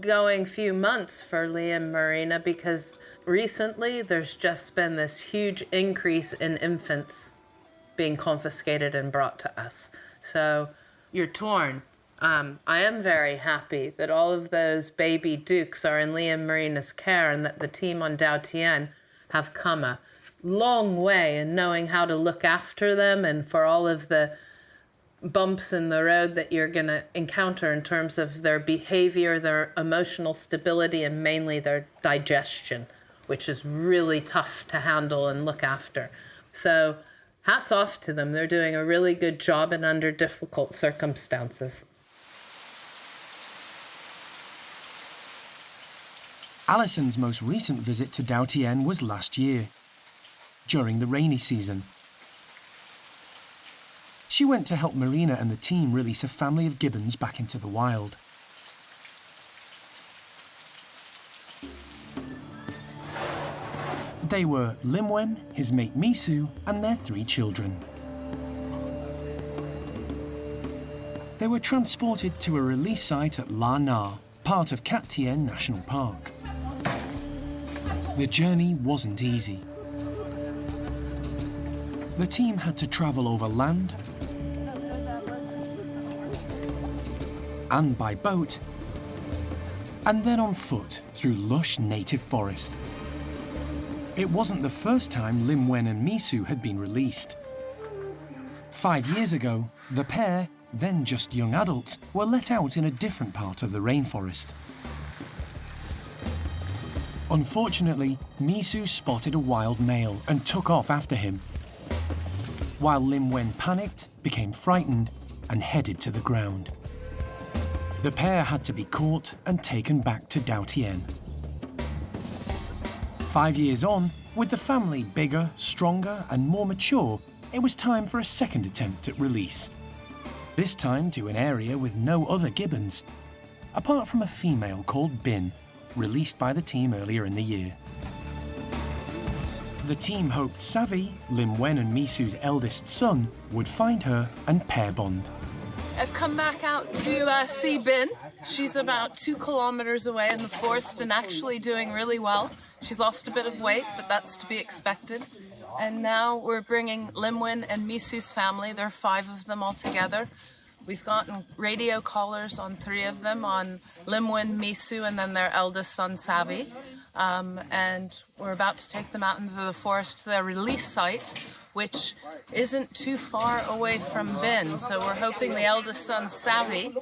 going few months for Liam and Marina because recently there's just been this huge increase in infants being confiscated and brought to us. So you're torn. I am very happy that all of those baby doucs are in Liam and Marina's care and that the team on Tien have come a long way in knowing how to look after them and for all of the bumps in the road that you're going to encounter in terms of their behavior, their emotional stability, and mainly their digestion, which is really tough to handle and look after. So hats off to them. They're doing a really good job and under difficult circumstances. Alison's most recent visit to Tien was last year, during the rainy season. She went to help Marina and the team release a family of gibbons back into the wild. They were Lim Wen, his mate Misu, and their 3 children. They were transported to a release site at La Na, part of Cat Tien National Park. The journey wasn't easy. The team had to travel over land and by boat, and then on foot through lush native forest. It wasn't the first time Lim Wen and Misu had been released. 5 years ago, the pair, then just young adults, were let out in a different part of the rainforest. Unfortunately, Misu spotted a wild male and took off after him, while Lim Wen panicked, became frightened, and headed to the ground. The pair had to be caught and taken back to Tien. 5 years on, with the family bigger, stronger, and more mature, it was time for a second attempt at release. This time to an area with no other gibbons, apart from a female called Bin, released by the team earlier in the year. The team hoped Savvy, Lim Wen and Misu's eldest son, would find her and pair bond. I've come back out to see Bin. She's about 2 kilometers away in the forest and actually doing really well. She's lost a bit of weight, but that's to be expected. And now we're bringing Lim Wen and Misu's family, there are 5 of them all together, We've gotten radio collars on 3 of them, on Limwin, Misu, and then their eldest son, Savi. And we're about to take them out into the forest to their release site, which isn't too far away from Bin. So we're hoping the eldest son, Savi,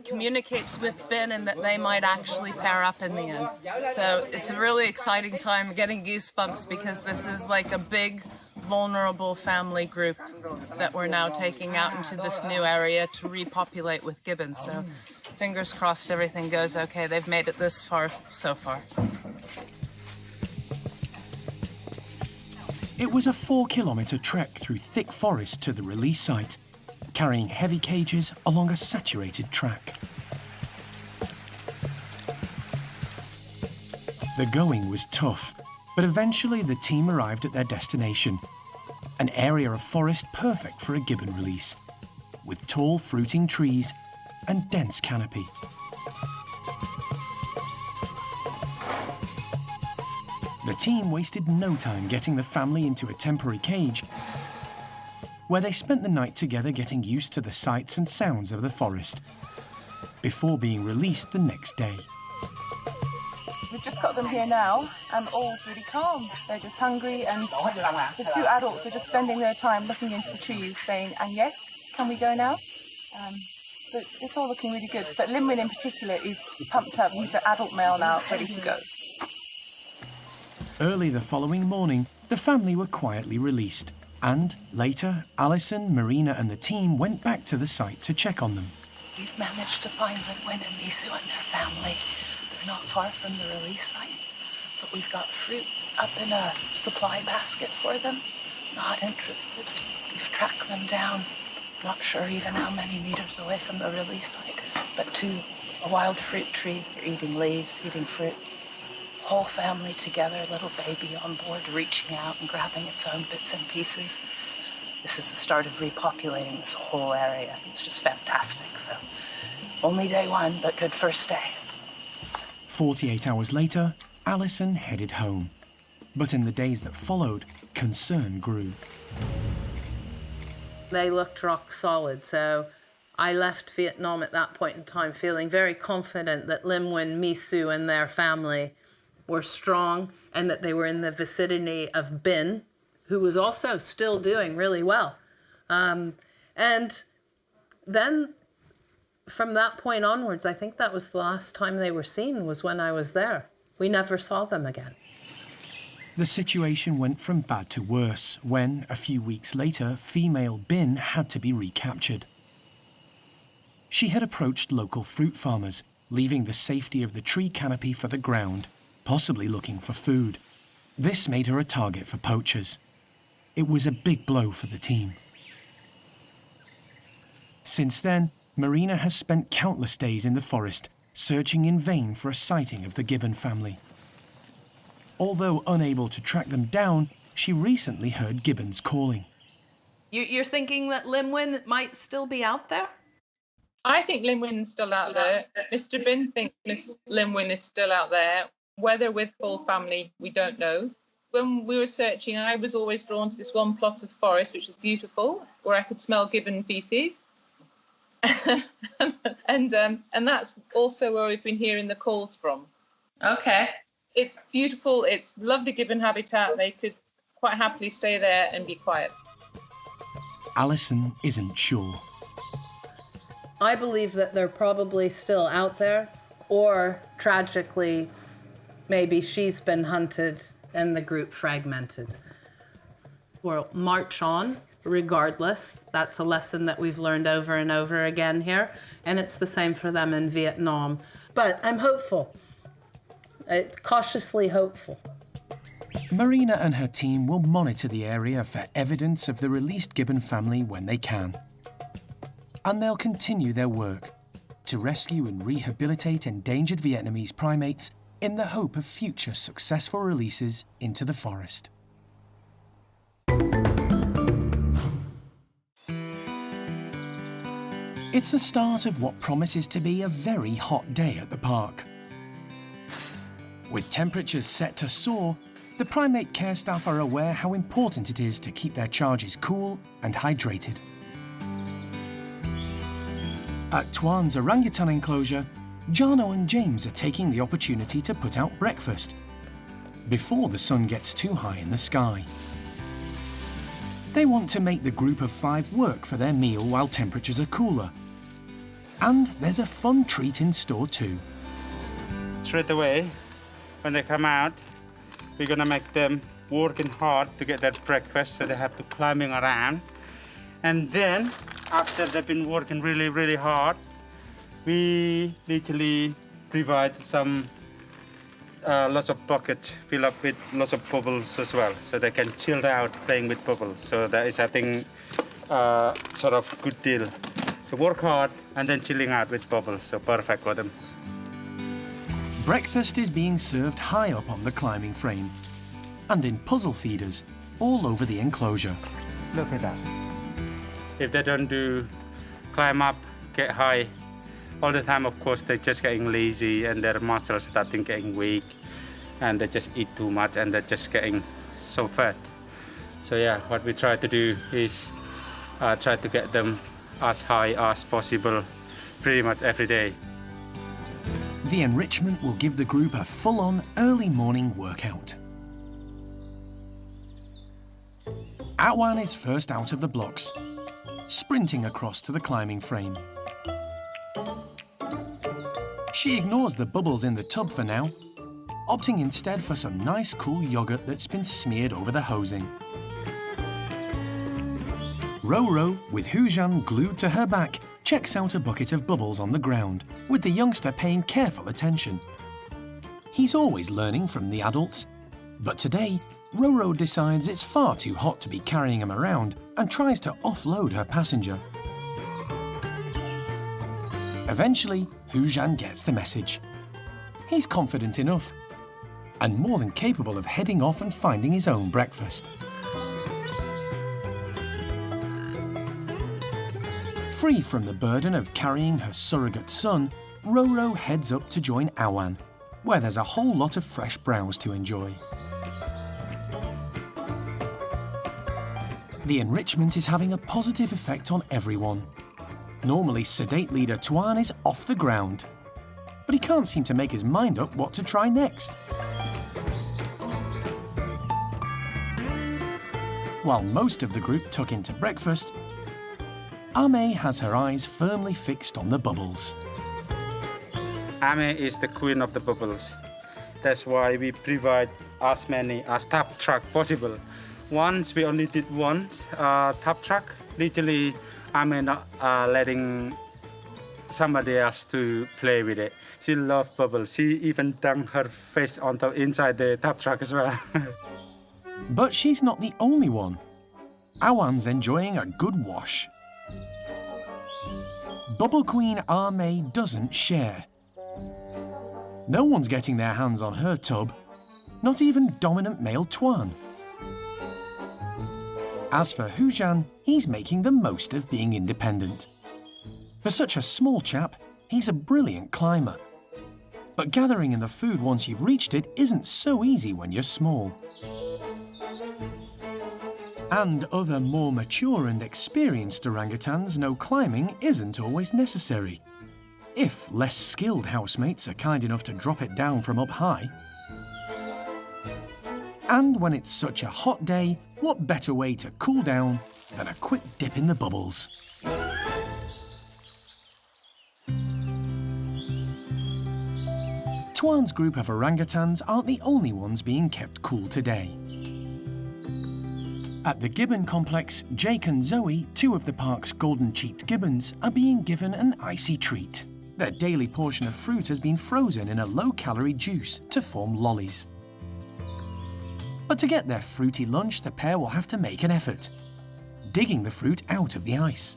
communicates with Bin and that they might actually pair up in the end. So it's a really exciting time, getting goosebumps, because this is like a big, vulnerable family group that we're now taking out into this new area to repopulate with gibbons. So fingers crossed everything goes okay. They've made it this far so far. It was a 4-kilometre trek through thick forest to the release site, carrying heavy cages along a saturated track. The going was tough, but eventually the team arrived at their destination, an area of forest perfect for a gibbon release, with tall fruiting trees and dense canopy. The team wasted no time getting the family into a temporary cage, where they spent the night together getting used to the sights and sounds of the forest, before being released the next day. We've just got them here now, and all's really calm. They're just hungry, and the 2 adults are just spending their time looking into the trees, saying, "And yes, can we go now?" So it's all looking really good. But Limwin in particular is pumped up. He's an adult male now, ready to go. Early the following morning, the family were quietly released, and later, Alison, Marina and the team went back to the site to check on them. We've managed to find Limwin and Misu and their family. They're not far from the release site, but we've got fruit up in a supply basket for them. Not interested. We've tracked them down. Not sure even how many meters away from the release site, but to a wild fruit tree. They're eating leaves, eating fruit. Whole family together, little baby on board, reaching out and grabbing its own bits and pieces. This is the start of repopulating this whole area. It's just fantastic. So, only day 1, but good first day. 48 hours later, Alison headed home. But in the days that followed, concern grew. They looked rock solid, so I left Vietnam at that point in time feeling very confident that Limwin, Misu and their family were strong, and that they were in the vicinity of Bin, who was also still doing really well. And then from that point onwards, I think that was the last time they were seen, was when I was there. We never saw them again. The situation went from bad to worse when, a few weeks later, female Bin had to be recaptured. She had approached local fruit farmers, leaving the safety of the tree canopy for the ground, possibly looking for food. This made her a target for poachers. It was a big blow for the team. Since then, Marina has spent countless days in the forest, searching in vain for a sighting of the gibbon family. Although unable to track them down, she recently heard gibbons calling. You're thinking that Limwin might still be out there? I think Limwin's still out there. Mr. Bin thinks Miss Limwin is still out there. Whether with full family, we don't know. When we were searching, I was always drawn to this one plot of forest, which was beautiful, where I could smell gibbon feces. and that's also where we've been hearing the calls from. Okay. It's beautiful. It's lovely gibbon habitat. They could quite happily stay there and be quiet. Alison isn't sure. I believe that they're probably still out there, or tragically, maybe she's been hunted and the group fragmented. We'll march on regardless. That's a lesson that we've learned over and over again here, and it's the same for them in Vietnam. But I'm hopeful, cautiously hopeful. Marina and her team will monitor the area for evidence of the released gibbon family when they can. And they'll continue their work to rescue and rehabilitate endangered Vietnamese primates in the hope of future successful releases into the forest. It's the start of what promises to be a very hot day at the park. With temperatures set to soar, the primate care staff are aware how important it is to keep their charges cool and hydrated. At Tuan's orangutan enclosure, Jarno and James are taking the opportunity to put out breakfast before the sun gets too high in the sky. They want to make the group of 5 work for their meal while temperatures are cooler. And there's a fun treat in store too. Straight away, when they come out, we're gonna make them working hard to get their breakfast, so they have to climbing around. And then, after they've been working really, really hard, we literally provide some lots of buckets, fill up with lots of bubbles as well, so they can chill out playing with bubbles. So that is, I think, sort of good deal. So work hard and then chilling out with bubbles, so perfect for them. Breakfast is being served high up on the climbing frame and in puzzle feeders all over the enclosure. Look at that. If they don't climb up, get high, all the time, of course, they're just getting lazy and their muscles starting getting weak and they just eat too much and they're just getting so fat. So yeah, what we try to do is try to get them as high as possible pretty much every day. The enrichment will give the group a full-on early morning workout. Atwan is first out of the blocks, sprinting across to the climbing frame. She ignores the bubbles in the tub for now, opting instead for some nice cool yogurt that's been smeared over the hosing. Roro, with Hujan glued to her back, checks out a bucket of bubbles on the ground, with the youngster paying careful attention. He's always learning from the adults, but today, Roro decides it's far too hot to be carrying him around and tries to offload her passenger. Eventually, Hujan gets the message. He's confident enough and more than capable of heading off and finding his own breakfast. Free from the burden of carrying her surrogate son, Roro heads up to join Awan, where there's a whole lot of fresh browse to enjoy. The enrichment is having a positive effect on everyone. Normally sedate leader Tuan is off the ground, but he can't seem to make his mind up what to try next. While most of the group tuck into breakfast, Ame has her eyes firmly fixed on the bubbles. Ame is the queen of the bubbles. That's why we provide as many as top truck possible. Once we only did once top truck. Literally, Ame not letting somebody else to play with it. She loves bubbles. She even dunked her face inside the top truck as well. But she's not the only one. Awan's enjoying a good wash. Bubble Queen Ame doesn't share. No one's getting their hands on her tub, not even dominant male Tuan. As for Hujan, he's making the most of being independent. For such a small chap, he's a brilliant climber. But gathering in the food once you've reached it isn't so easy when you're small. And other more mature and experienced orangutans know climbing isn't always necessary, if less skilled housemates are kind enough to drop it down from up high. And when it's such a hot day, what better way to cool down than a quick dip in the bubbles? Tuan's group of orangutans aren't the only ones being kept cool today. At the gibbon complex, Jake and Zoe, 2 of the park's golden-cheeked gibbons, are being given an icy treat. Their daily portion of fruit has been frozen in a low-calorie juice to form lollies. But to get their fruity lunch, the pair will have to make an effort, digging the fruit out of the ice.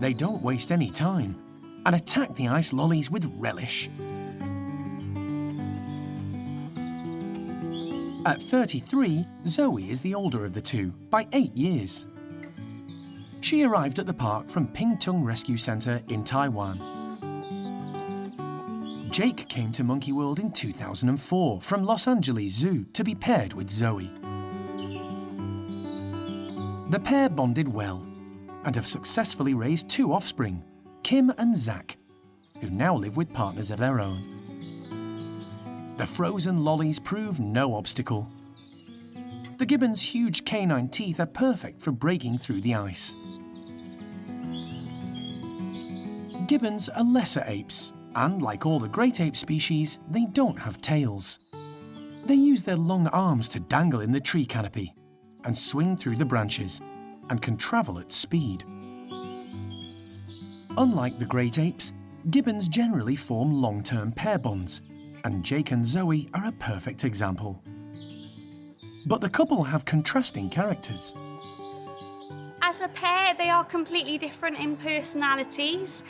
They don't waste any time and attack the ice lollies with relish. At 33, Zoe is the older of the 2, by 8 years. She arrived at the park from Pingtung Rescue Center in Taiwan. Jake came to Monkey World in 2004 from Los Angeles Zoo to be paired with Zoe. The pair bonded well and have successfully raised 2 offspring, Kim and Zach, who now live with partners of their own. The frozen lollies prove no obstacle. The gibbon's huge canine teeth are perfect for breaking through the ice. Gibbons are lesser apes, and like all the great ape species, they don't have tails. They use their long arms to dangle in the tree canopy and swing through the branches, and can travel at speed. Unlike the great apes, gibbons generally form long-term pair bonds, and Jake and Zoe are a perfect example. But the couple have contrasting characters. As a pair, they are completely different in personalities.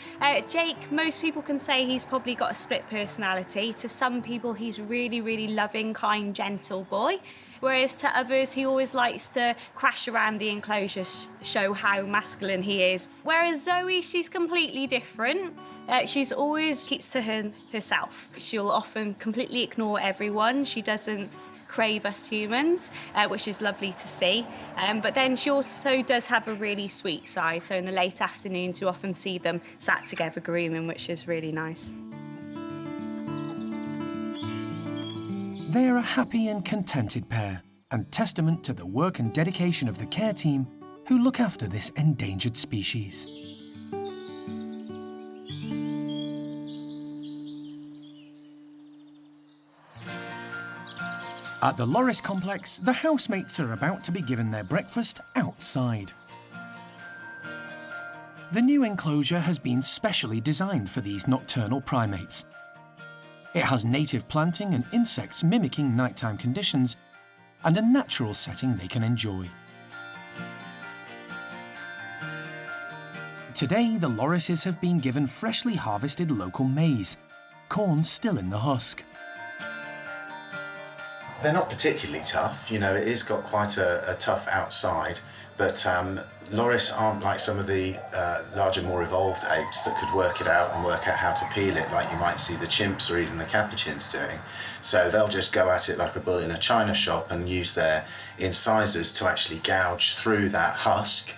Jake, most people can say he's probably got a split personality. To some people, he's really, really loving, kind, gentle boy. Whereas to others, he always likes to crash around the enclosure, show how masculine he is. Whereas Zoe, she's completely different. She's always keeps to herself. She'll often completely ignore everyone. She doesn't crave us humans, which is lovely to see. But then she also does have a really sweet side. So in the late afternoons, you often see them sat together grooming, which is really nice. They're a happy and contented pair, and testament to the work and dedication of the care team who look after this endangered species. At the Loris complex, the housemates are about to be given their breakfast outside. The new enclosure has been specially designed for these nocturnal primates. It has native planting and insects mimicking nighttime conditions, and a natural setting they can enjoy. Today, the Lorises have been given freshly harvested local maize, corn still in the husk. They're not particularly tough, you know, it is got quite a tough outside, but Loris aren't like some of the larger, more evolved apes that could work it out and work out how to peel it like you might see the chimps or even the capuchins doing. So they'll just go at it like a bull in a china shop and use their incisors to actually gouge through that husk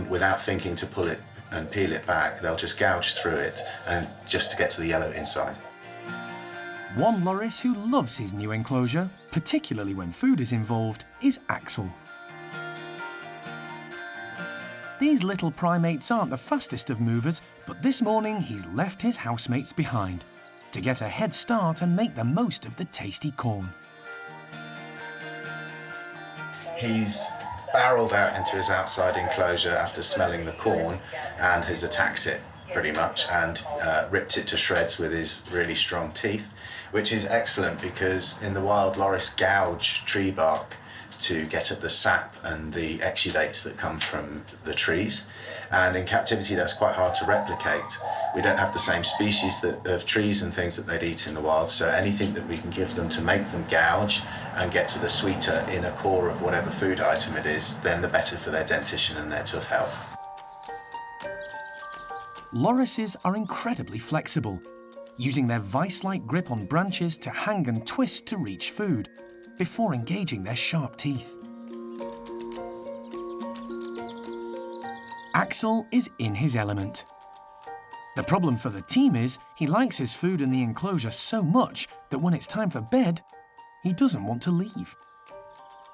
without thinking to pull it and peel it back. They'll just gouge through it and just to get to the yellow inside. One Loris who loves his new enclosure, particularly when food is involved, is Axel. These little primates aren't the fastest of movers, but this morning he's left his housemates behind to get a head start and make the most of the tasty corn. He's barreled out into his outside enclosure after smelling the corn and has attacked it pretty much and ripped it to shreds with his really strong teeth, which is excellent because in the wild Loris gouge tree bark to get at the sap and the exudates that come from the trees, and in captivity that's quite hard to replicate. We don't have the same species of trees and things that they'd eat in the wild, so anything that we can give them to make them gouge and get to the sweeter inner core of whatever food item it is, then the better for their dentition and their tooth health. Lorises are incredibly flexible, using their vice-like grip on branches to hang and twist to reach food, before engaging their sharp teeth. Axel is in his element. The problem for the team is he likes his food in the enclosure so much that when it's time for bed, he doesn't want to leave.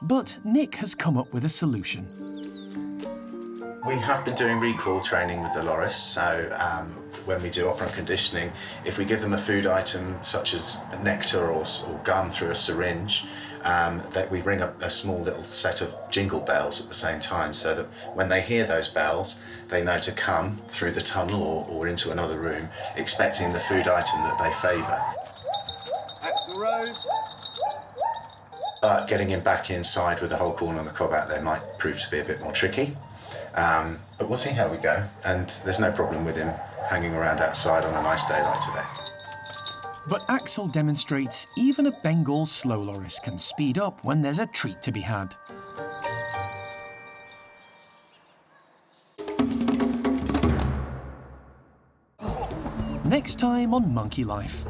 But Nick has come up with a solution. We have been doing recall training with the Loris, so when we do operant conditioning, if we give them a food item such as nectar or gum through a syringe, that we ring up a small little set of jingle bells at the same time so that when they hear those bells, they know to come through the tunnel or into another room, expecting the food item that they favour. Axel Rose. But getting him back inside with the whole corn on the cob out there might prove to be a bit more tricky. But we'll see how we go, and there's no problem with him hanging around outside on a nice day like today. But Axel demonstrates even a Bengal slow Loris can speed up when there's a treat to be had. Next time on Monkey Life.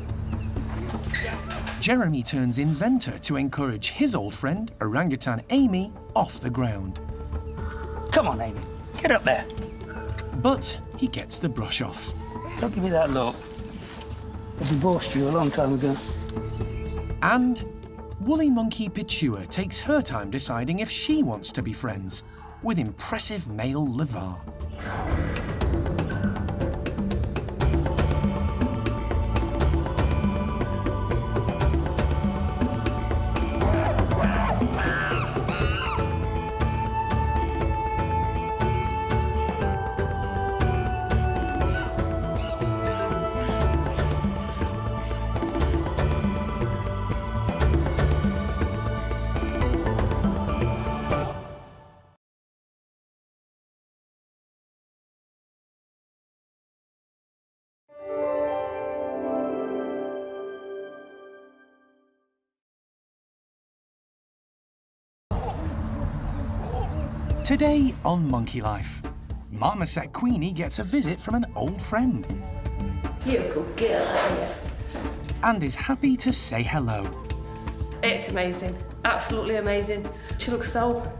Jeremy turns inventor to encourage his old friend, orangutan Amy, off the ground. Come on, Amy, get up there. But he gets the brush off. Don't give me that look. I divorced you a long time ago. And woolly monkey Pichihua takes her time deciding if she wants to be friends with impressive male Levar. Today on Monkey Life, Marmoset Queenie gets a visit from an old friend. Beautiful girl. And is happy to say hello. It's amazing, absolutely amazing. She looks so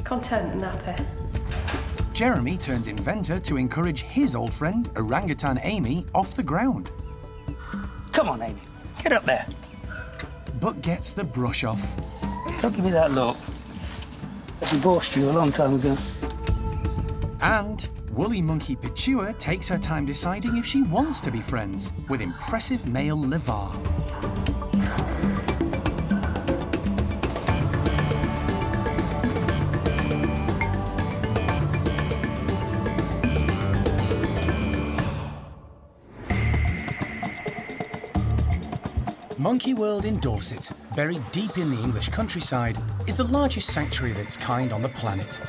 content and happy. Jeremy turns inventor to encourage his old friend, orangutan Amy, off the ground. Come on, Amy, get up there. But gets the brush off. Don't give me that look. I divorced you a long time ago. And woolly monkey Pichihua takes her time deciding if she wants to be friends with impressive male Levar. Monkey World in Dorset, buried deep in the English countryside, is the largest sanctuary of its kind on the planet.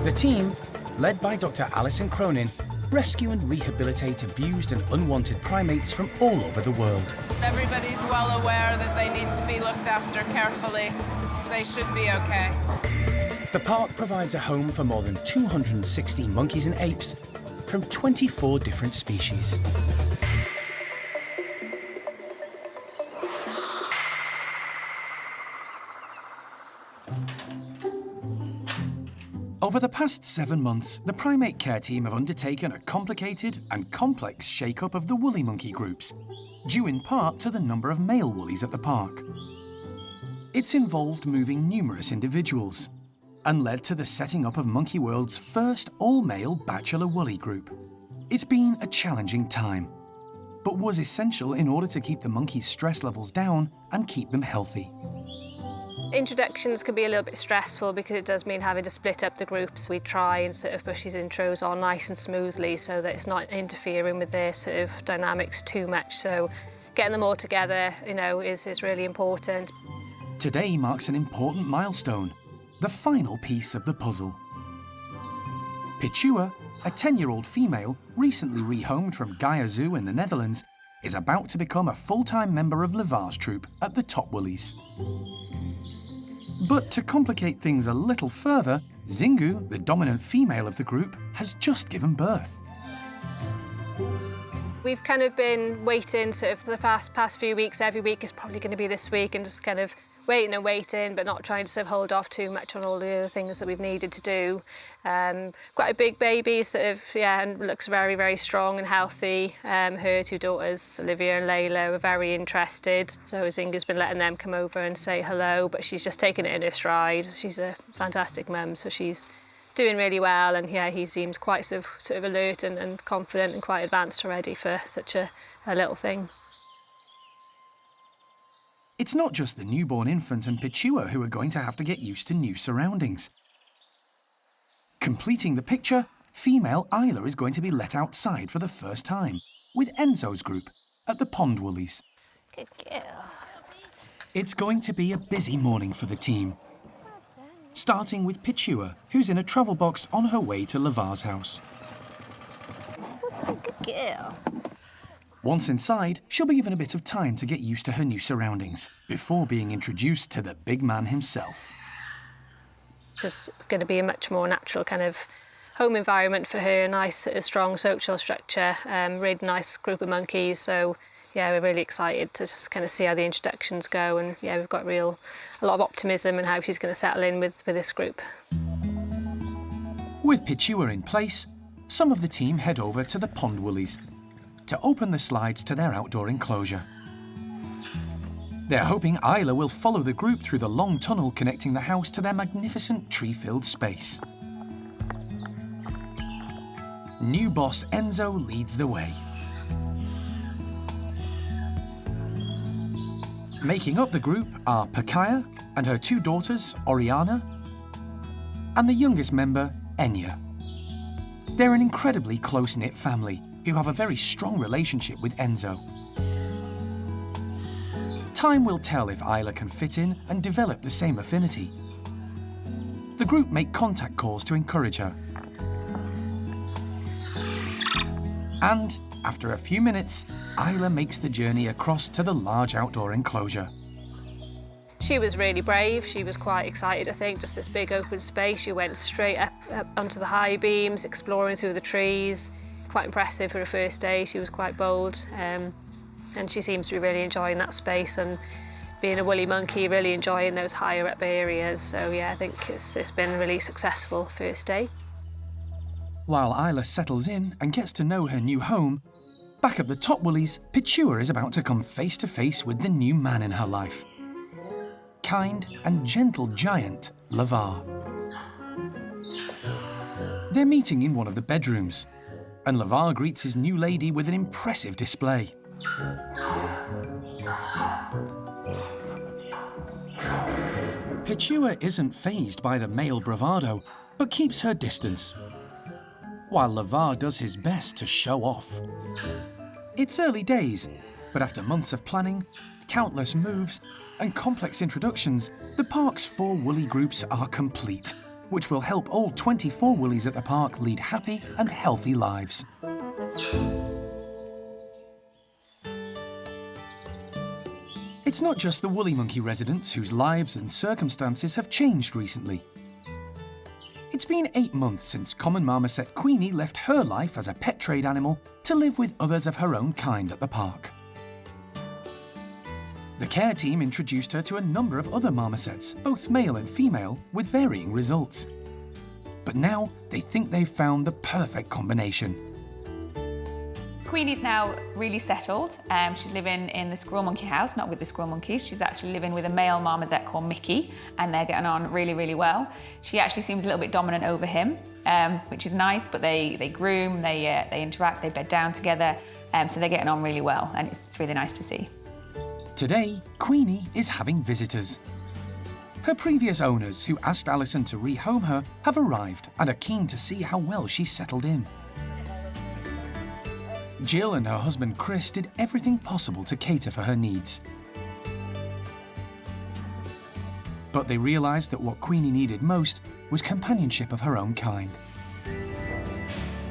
The team, led by Dr. Alison Cronin, rescue and rehabilitate abused and unwanted primates from all over the world. Everybody's well aware that they need to be looked after carefully. They should be okay. The park provides a home for more than 260 monkeys and apes from 24 different species. Over the past 7 months, the primate care team have undertaken a complicated and complex shake-up of the woolly monkey groups, due in part to the number of male woolies at the park. It's involved moving numerous individuals and led to the setting up of Monkey World's first all-male bachelor woolly group. It's been a challenging time, but was essential in order to keep the monkeys' stress levels down and keep them healthy. Introductions can be a little bit stressful because it does mean having to split up the groups. We try and sort of push these intros on nice and smoothly so that it's not interfering with their sort of dynamics too much. So getting them all together, you know, is really important. Today marks an important milestone, the final piece of the puzzle. Pichihua, a 10-year-old female recently rehomed from Gaia Zoo in the Netherlands, is about to become a full-time member of Levar's troop at the Top Woolies. But to complicate things a little further, Xingu, the dominant female of the group, has just given birth. We've kind of been waiting sort of for the past few weeks. Every week is probably going to be this week, and just kind of waiting and waiting, but not trying to sort of hold off too much on all the other things that we've needed to do. Quite a big baby, sort of, yeah, and looks very, very strong and healthy. Her two daughters, Olivia and Layla, were very interested. So Xingu's been letting them come over and say hello, but she's just taken it in her stride. She's a fantastic mum, so she's doing really well, and yeah, he seems quite sort of alert and confident and quite advanced already for such a little thing. It's not just the newborn infant and Pichihua who are going to have to get used to new surroundings. Completing the picture, female Ayla is going to be let outside for the first time with Enzo's group at the Pond Woolies. Good girl. It's going to be a busy morning for the team. Starting with Pichihua, who's in a travel box on her way to Levar's house. Good girl. Once inside, she'll be given a bit of time to get used to her new surroundings before being introduced to the big man himself. It's going to be a much more natural kind of home environment for her, a nice strong social structure, really nice group of monkeys, so yeah, we're really excited to just kind of see how the introductions go, and yeah, we've got a lot of optimism in how she's going to settle in with this group. With Pichihua in place, some of the team head over to the pond woolies to open the slides to their outdoor enclosure. They're hoping Ayla will follow the group through the long tunnel connecting the house to their magnificent tree-filled space. New boss Enzo leads the way. Making up the group are Pichihua and her 2 daughters, Oriana, and the youngest member, Nia. They're an incredibly close-knit family who have a very strong relationship with Enzo. Time will tell if Ayla can fit in and develop the same affinity. The group make contact calls to encourage her. And after a few minutes, Ayla makes the journey across to the large outdoor enclosure. She was really brave. She was quite excited, I think, just this big open space. She went straight up onto the high beams, exploring through the trees. Quite impressive for her first day. She was quite bold, and she seems to be really enjoying that space and being a woolly monkey, really enjoying those higher up areas. So yeah, I think it's been a really successful first day. While Ayla settles in and gets to know her new home, back at the top woolies, Pichihua is about to come face to face with the new man in her life. Kind and gentle giant, Levar. They're meeting in one of the bedrooms, and Levar greets his new lady with an impressive display. Pichihua isn't fazed by the male bravado, but keeps her distance, while Levar does his best to show off. It's early days, but after months of planning, countless moves, and complex introductions, the park's 4 woolly groups are complete, which will help all 24 woolies at the park lead happy and healthy lives. It's not just the woolly monkey residents whose lives and circumstances have changed recently. It's been 8 months since common marmoset Queenie left her life as a pet trade animal to live with others of her own kind at the park. The care team introduced her to a number of other marmosets, both male and female, with varying results. But now they think they've found the perfect combination. Queenie's now really settled. She's living in the squirrel monkey house, not with the squirrel monkeys. She's actually living with a male marmoset called Mickey, and they're getting on really, really well. She actually seems a little bit dominant over him, which is nice, but they groom, they interact, they bed down together, so they're getting on really well, and it's really nice to see. Today, Queenie is having visitors. Her previous owners, who asked Alison to rehome her, have arrived and are keen to see how well she's settled in. Jill and her husband Chris did everything possible to cater for her needs. But they realised that what Queenie needed most was companionship of her own kind.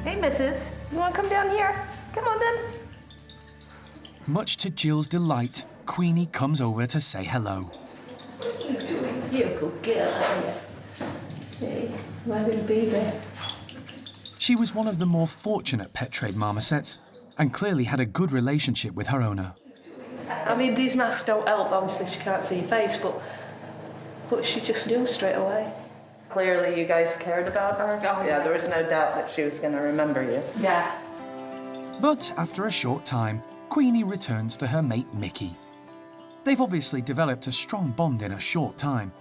Hey, missus, you want to come down here? Come on, then. Much to Jill's delight, Queenie comes over to say hello. You're a good girl, aren't you? Hey, my little baby. She was one of the more fortunate pet trade marmosets and clearly had a good relationship with her owner. I mean, these masks don't help. Obviously, she can't see your face, but she just knew straight away. Clearly, you guys cared about her. Oh, yeah, there was no doubt that she was going to remember you. Yeah. But after a short time, Queenie returns to her mate Mickey. They've obviously developed a strong bond in a short time,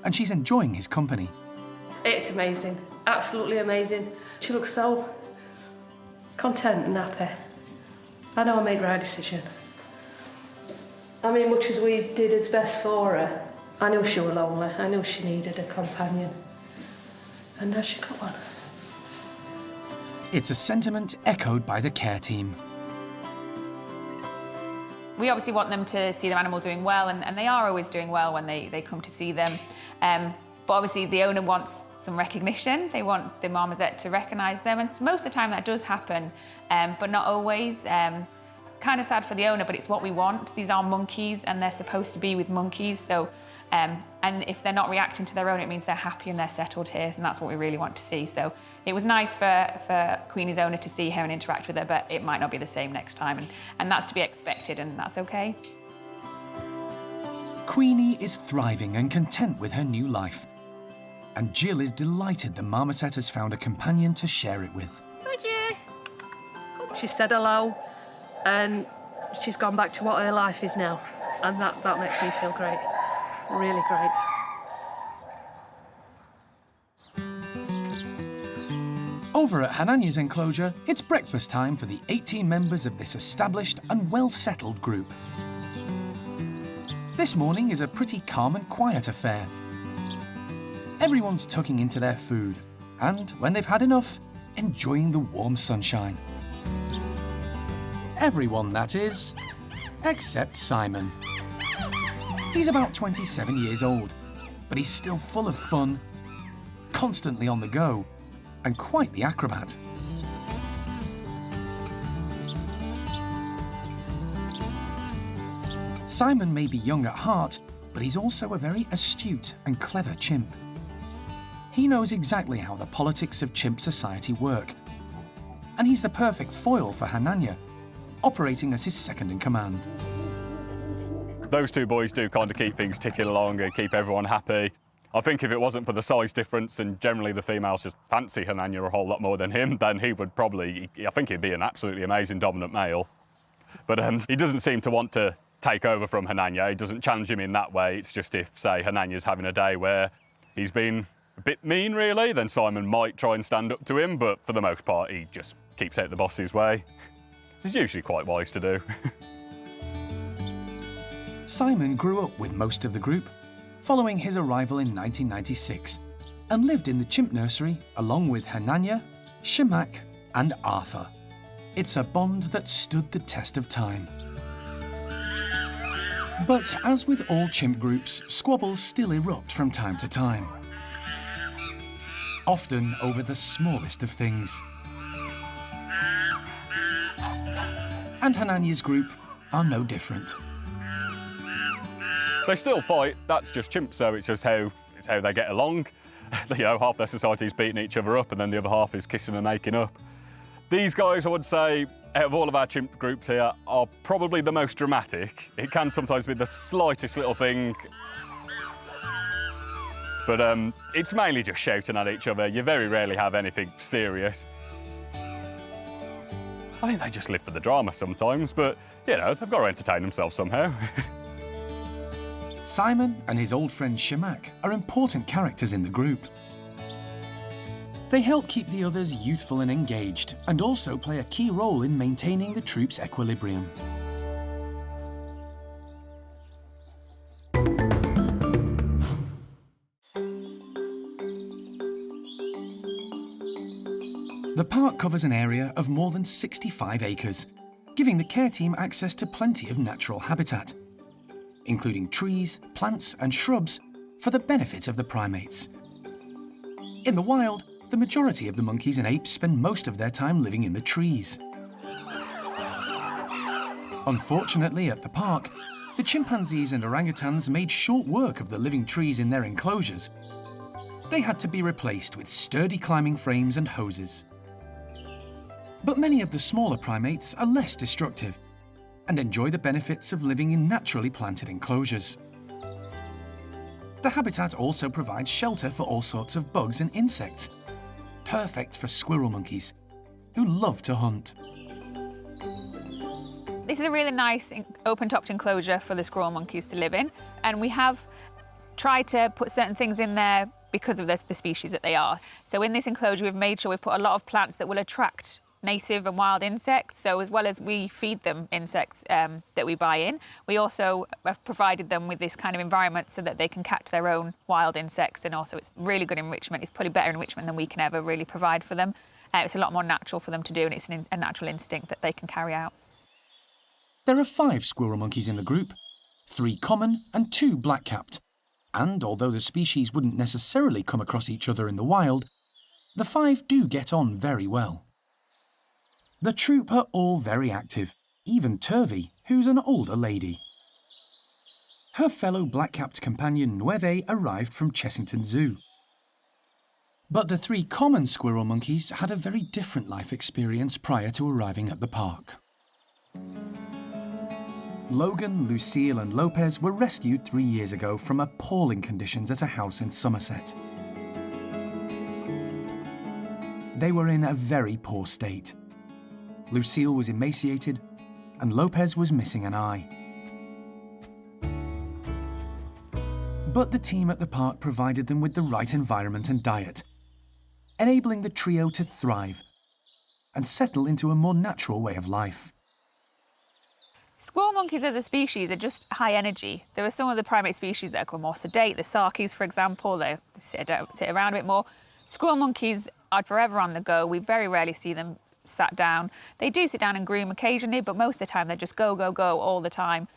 and she's enjoying his company. It's amazing, absolutely amazing. She looks so content and happy. I know I made the right decision. I mean, much as we did its best for her, I knew she was lonely. I knew she needed a companion. And now she got one. It's a sentiment echoed by the care team. We obviously want them to see their animal doing well, and they are always doing well when they come to see them. But obviously the owner wants some recognition. They want the marmoset to recognise them, and most of the time that does happen, but not always. kind of sad for the owner, but it's what we want. These are monkeys and they're supposed to be with monkeys. So, and if they're not reacting to their own, it means they're happy and they're settled here. And that's what we really want to see. So it was nice for Queenie's owner to see her and interact with her, but it might not be the same next time. And that's to be expected, and that's okay. Queenie is thriving and content with her new life. And Jill is delighted the marmoset has found a companion to share it with. She said hello, and she's gone back to what her life is now. And that makes me feel great. Really great. Over at Hananya's enclosure, it's breakfast time for the 18 members of this established and well-settled group. This morning is a pretty calm and quiet affair. Everyone's tucking into their food, and when they've had enough, enjoying the warm sunshine. Everyone, that is, except Simon. He's about 27 years old, but he's still full of fun, constantly on the go, and quite the acrobat. Simon may be young at heart, but he's also a very astute and clever chimp. He knows exactly how the politics of chimp society work, and he's the perfect foil for Hananya, operating as his second-in-command. Those two boys do kind of keep things ticking along and keep everyone happy. I think if it wasn't for the size difference and generally the females just fancy Hananya a whole lot more than him, then he would probably, I think he'd be an absolutely amazing dominant male. But he doesn't seem to want to take over from Hananya. He doesn't challenge him in that way. It's just if, say, Hananya's having a day where he's been a bit mean, really, then Simon might try and stand up to him, but for the most part, he just keeps out the boss's way. It's usually quite wise to do. Simon grew up with most of the group, following his arrival in 1996, and lived in the chimp nursery along with Hananya, Shimak, and Arthur. It's a bond that stood the test of time. But as with all chimp groups, squabbles still erupt from time to time. Often over the smallest of things. And Hananya's group are no different. They still fight, that's just chimps, so it's just how they get along. You know, half their society's beating each other up and then the other half is kissing and making up. These guys, I would say, out of all of our chimp groups here, are probably the most dramatic. It can sometimes be the slightest little thing. But it's mainly just shouting at each other. You very rarely have anything serious. I think they just live for the drama sometimes, but, you know, they've got to entertain themselves somehow. Simon and his old friend Shimak are important characters in the group. They help keep the others youthful and engaged, and also play a key role in maintaining the troop's equilibrium. The park covers an area of more than 65 acres, giving the care team access to plenty of natural habitat, including trees, plants and shrubs for the benefit of the primates. In the wild, the majority of the monkeys and apes spend most of their time living in the trees. Unfortunately, at the park, the chimpanzees and orangutans made short work of the living trees in their enclosures. They had to be replaced with sturdy climbing frames and hoses. But many of the smaller primates are less destructive and enjoy the benefits of living in naturally planted enclosures. The habitat also provides shelter for all sorts of bugs and insects, perfect for squirrel monkeys, who love to hunt. This is a really nice open-topped enclosure for the squirrel monkeys to live in, and we have tried to put certain things in there because of the species that they are. So in this enclosure, we've made sure we've put a lot of plants that will attract native and wild insects. So as well as we feed them insects that we buy in, we also have provided them with this kind of environment so that they can catch their own wild insects, and also it's really good enrichment. It's probably better enrichment than we can ever really provide for them. It's a lot more natural for them to do, and it's a natural instinct that they can carry out. There are 5 squirrel monkeys in the group, 3 common and 2 black-capped. And although the species wouldn't necessarily come across each other in the wild, the 5 do get on very well. The troop are all very active, even Turvy, who's an older lady. Her fellow black-capped companion Nueve arrived from Chessington Zoo. But the 3 common squirrel monkeys had a very different life experience prior to arriving at the park. Logan, Lucille and Lopez were rescued 3 years ago from appalling conditions at a house in Somerset. They were in a very poor state. Lucille was emaciated and Lopez was missing an eye. But the team at the park provided them with the right environment and diet, enabling the trio to thrive and settle into a more natural way of life. Squirrel monkeys as a species are just high energy. There are some of the primate species that are more sedate, the sarkies, for example, they sit around a bit more. Squirrel monkeys are forever on the go. We very rarely see them sat down. They do sit down and groom occasionally, but most of the time they just go, go, go all the time.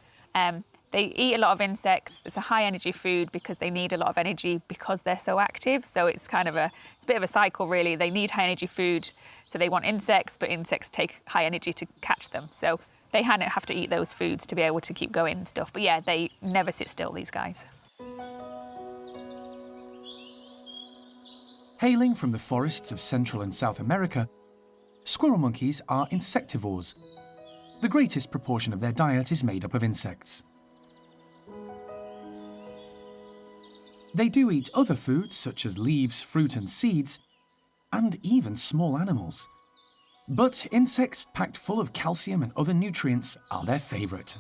They eat a lot of insects. It's a high energy food because they need a lot of energy because they're so active. So it's kind of it's a bit of a cycle really. They need high energy food, so they want insects, but insects take high energy to catch them. So they have to eat those foods to be able to keep going and stuff. But yeah, they never sit still, these guys. Hailing from the forests of Central and South America, squirrel monkeys are insectivores. The greatest proportion of their diet is made up of insects. They do eat other foods such as leaves, fruit and seeds, and even small animals. But insects packed full of calcium and other nutrients are their favourite.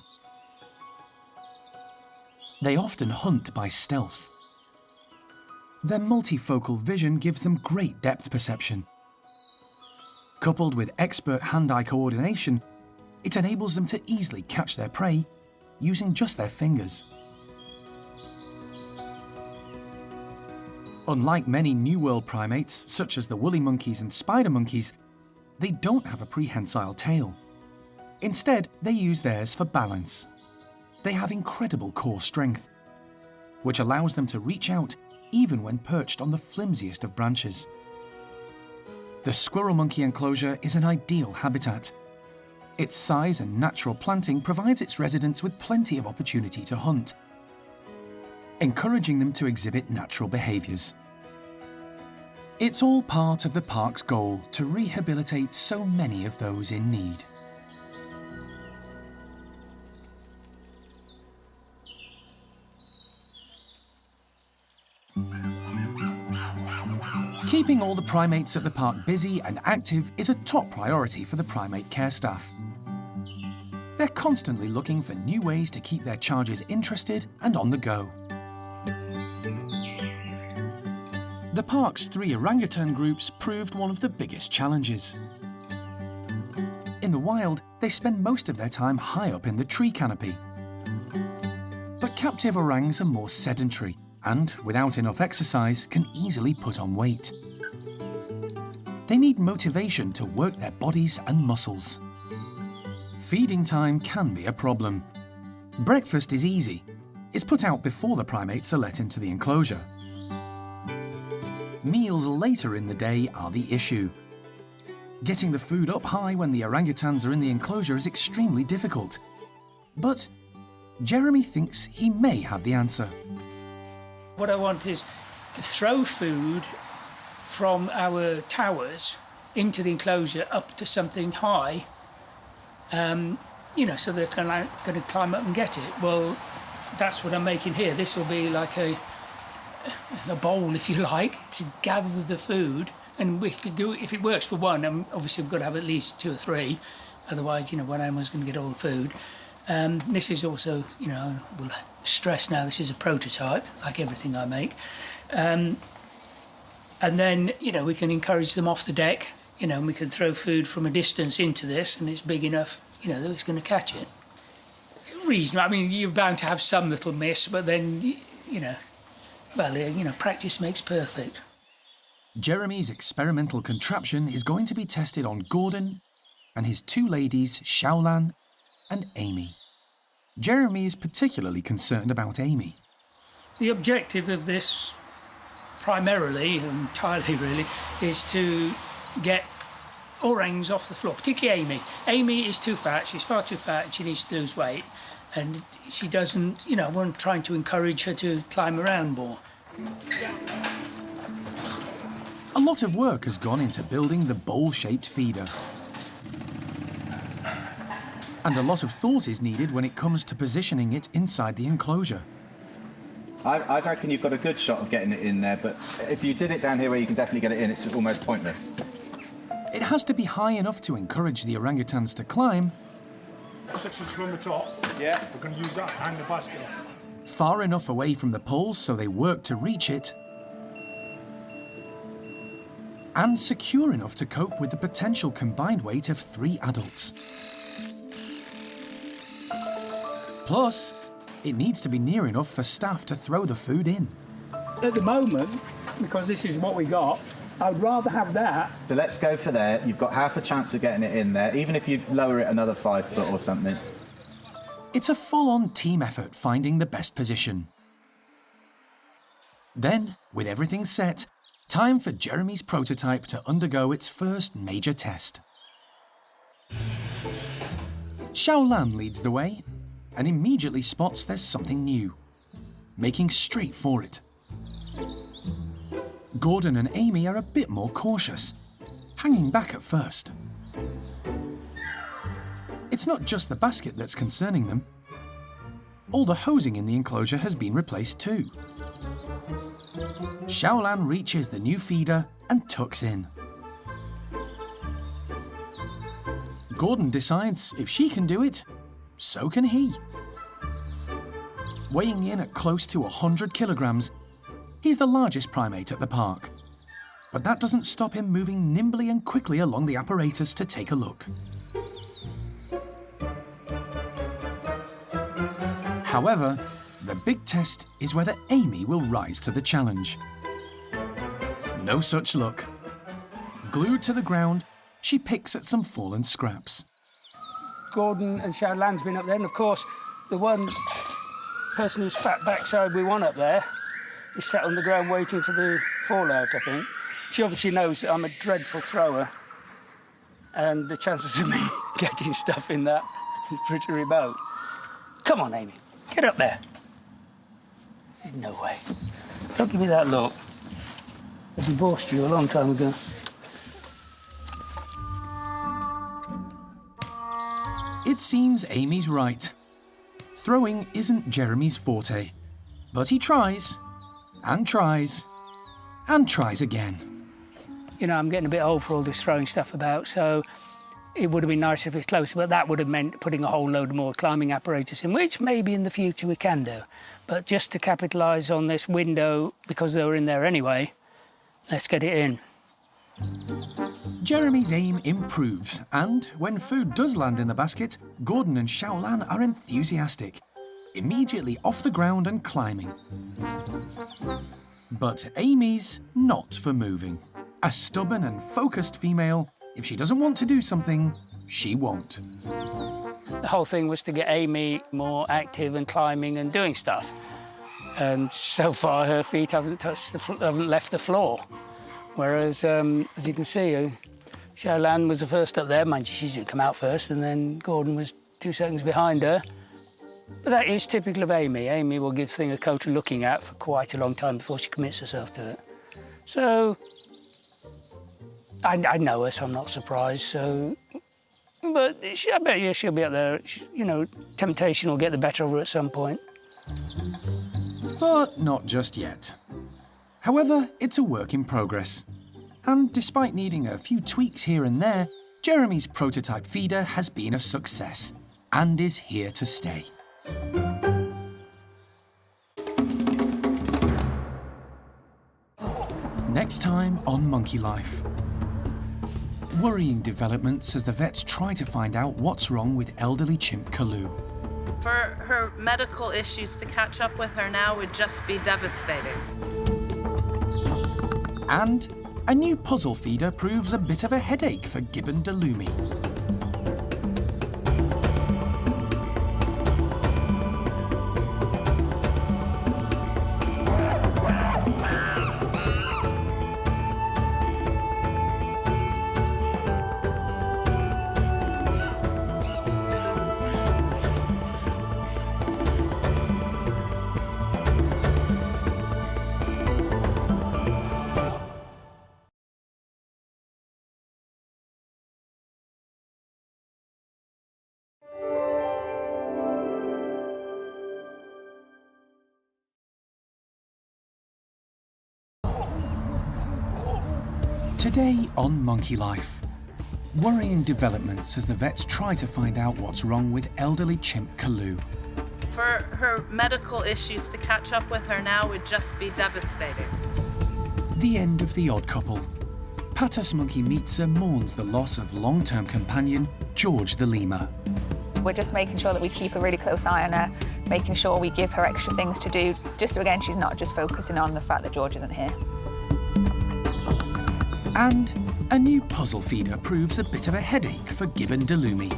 They often hunt by stealth. Their multifocal vision gives them great depth perception. Coupled with expert hand-eye coordination, it enables them to easily catch their prey using just their fingers. Unlike many New World primates, such as the woolly monkeys and spider monkeys, they don't have a prehensile tail. Instead, they use theirs for balance. They have incredible core strength, which allows them to reach out even when perched on the flimsiest of branches. The squirrel monkey enclosure is an ideal habitat. Its size and natural planting provides its residents with plenty of opportunity to hunt, encouraging them to exhibit natural behaviours. It's all part of the park's goal to rehabilitate so many of those in need. Keeping all the primates at the park busy and active is a top priority for the primate care staff. They're constantly looking for new ways to keep their charges interested and on the go. The park's 3 orangutan groups proved one of the biggest challenges. In the wild, they spend most of their time high up in the tree canopy. But captive orangs are more sedentary and, without enough exercise, can easily put on weight. They need motivation to work their bodies and muscles. Feeding time can be a problem. Breakfast is easy. It's put out before the primates are let into the enclosure. Meals later in the day are the issue. Getting the food up high when the orangutans are in the enclosure is extremely difficult. But Jeremy thinks he may have the answer. What I want is to throw food from our towers into the enclosure up to something high, so they're going to climb up and get it. Well, that's what I'm making here. This will be like a bowl, if you like, to gather the food. And if it works for one, obviously we've got to have at least 2 or 3. Otherwise, one animal's going to get all the food. This is also, I will stress now, this is a prototype, like everything I make. And then, we can encourage them off the deck, and we can throw food from a distance into this, and it's big enough, that it's going to catch it. Reasonable. You're bound to have some little miss, but then, practice makes perfect. Jeremy's experimental contraption is going to be tested on Gordon and his 2 ladies, Xiaolan and Amy. Jeremy is particularly concerned about Amy. The objective of this, primarily, entirely really, is to get orangs off the floor, particularly Amy. Amy is too fat, she's far too fat and she needs to lose weight. And she doesn't, you know, we're trying to encourage her to climb around more. A lot of work has gone into building the bowl-shaped feeder. And a lot of thought is needed when it comes to positioning it inside the enclosure. I reckon you've got a good shot of getting it in there, but if you did it down here where you can definitely get it in, it's almost pointless. It has to be high enough to encourage the orangutans to climb, section from the top. Yeah. We're going to use that to hang the basket. far enough away from the poles so they work to reach it, and secure enough to cope with the potential combined weight of 3 adults. Plus, it needs to be near enough for staff to throw the food in. At the moment, because this is what we got, I'd rather have that. So let's go for there. You've got half a chance of getting it in there, even if you lower it another 5 foot or something. It's a full-on team effort finding the best position. Then, with everything set, time for Jeremy's prototype to undergo its first major test. Xiaolan leads the way and immediately spots there's something new, making straight for it. Gordon and Amy are a bit more cautious, hanging back at first. It's not just the basket that's concerning them. All the hosing in the enclosure has been replaced too. Xiaolan reaches the new feeder and tucks in. Gordon decides if she can do it, so can he. Weighing in at close to 100 kilograms, he's the largest primate at the park. But that doesn't stop him moving nimbly and quickly along the apparatus to take a look. However, the big test is whether Amy will rise to the challenge. No such luck. Glued to the ground, she picks at some fallen scraps. Gordon and Xiaolan's been up there, and of course, the one person who's fat backside we want up there is sat on the ground waiting for the fallout, I think. She obviously knows that I'm a dreadful thrower, and the chances of me getting stuff in that is pretty remote. Come on, Amy, get up there. There's no way. Don't give me that look. I divorced you a long time ago. It seems Amy's right. Throwing isn't Jeremy's forte, but he tries, and tries, and tries again. You know, I'm getting a bit old for all this throwing stuff about, so it would have been nice if it's closer, but that would have meant putting a whole load more climbing apparatus in, which maybe in the future we can do. But just to capitalise on this window, because they were in there anyway, let's get it in. Jeremy's aim improves, and when food does land in the basket, Gordon and Xiaolan are enthusiastic, immediately off the ground and climbing. But Amy's not for moving. A stubborn and focused female, if she doesn't want to do something, she won't. The whole thing was to get Amy more active and climbing and doing stuff. And so far her feet haven't left the floor. Whereas, as you can see, Xiaolan was the first up there. Mind you, she didn't come out first, and then Gordon was 2 seconds behind her. But that is typical of Amy. Amy will give things a total looking at for quite a long time before she commits herself to it. So, I know her, so I'm not surprised. So, but I bet you she'll be up there. You know, temptation will get the better of her at some point. But not just yet. However, it's a work in progress. And despite needing a few tweaks here and there, Jeremy's prototype feeder has been a success and is here to stay. Next time on Monkey Life. Worrying developments as the vets try to find out what's wrong with elderly chimp Kalu. For her medical issues to catch up with her now would just be devastating. And a new puzzle feeder proves a bit of a headache for Gibbon Delumi. Today on Monkey Life, worrying developments as the vets try to find out what's wrong with elderly chimp Kalu. For her medical issues to catch up with her now would just be devastating. The end of The Odd Couple. Patas Monkey Meetsa mourns the loss of long-term companion George the lemur. We're just making sure that we keep a really close eye on her, making sure we give her extra things to do, just so again she's not just focusing on the fact that George isn't here. And a new puzzle feeder proves a bit of a headache for Gibbon Delumi.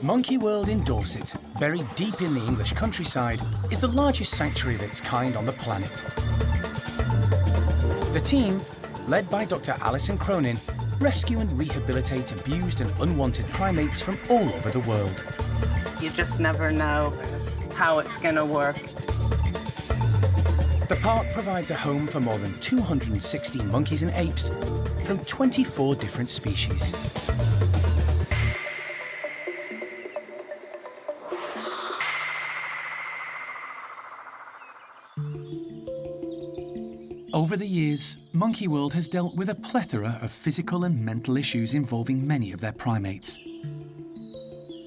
Monkey World in Dorset, buried deep in the English countryside, is the largest sanctuary of its kind on the planet. The team, led by Dr. Alison Cronin, rescue and rehabilitate abused and unwanted primates from all over the world. You just never know how it's going to work. The park provides a home for more than 260 monkeys and apes from 24 different species. Over the years, Monkey World has dealt with a plethora of physical and mental issues involving many of their primates.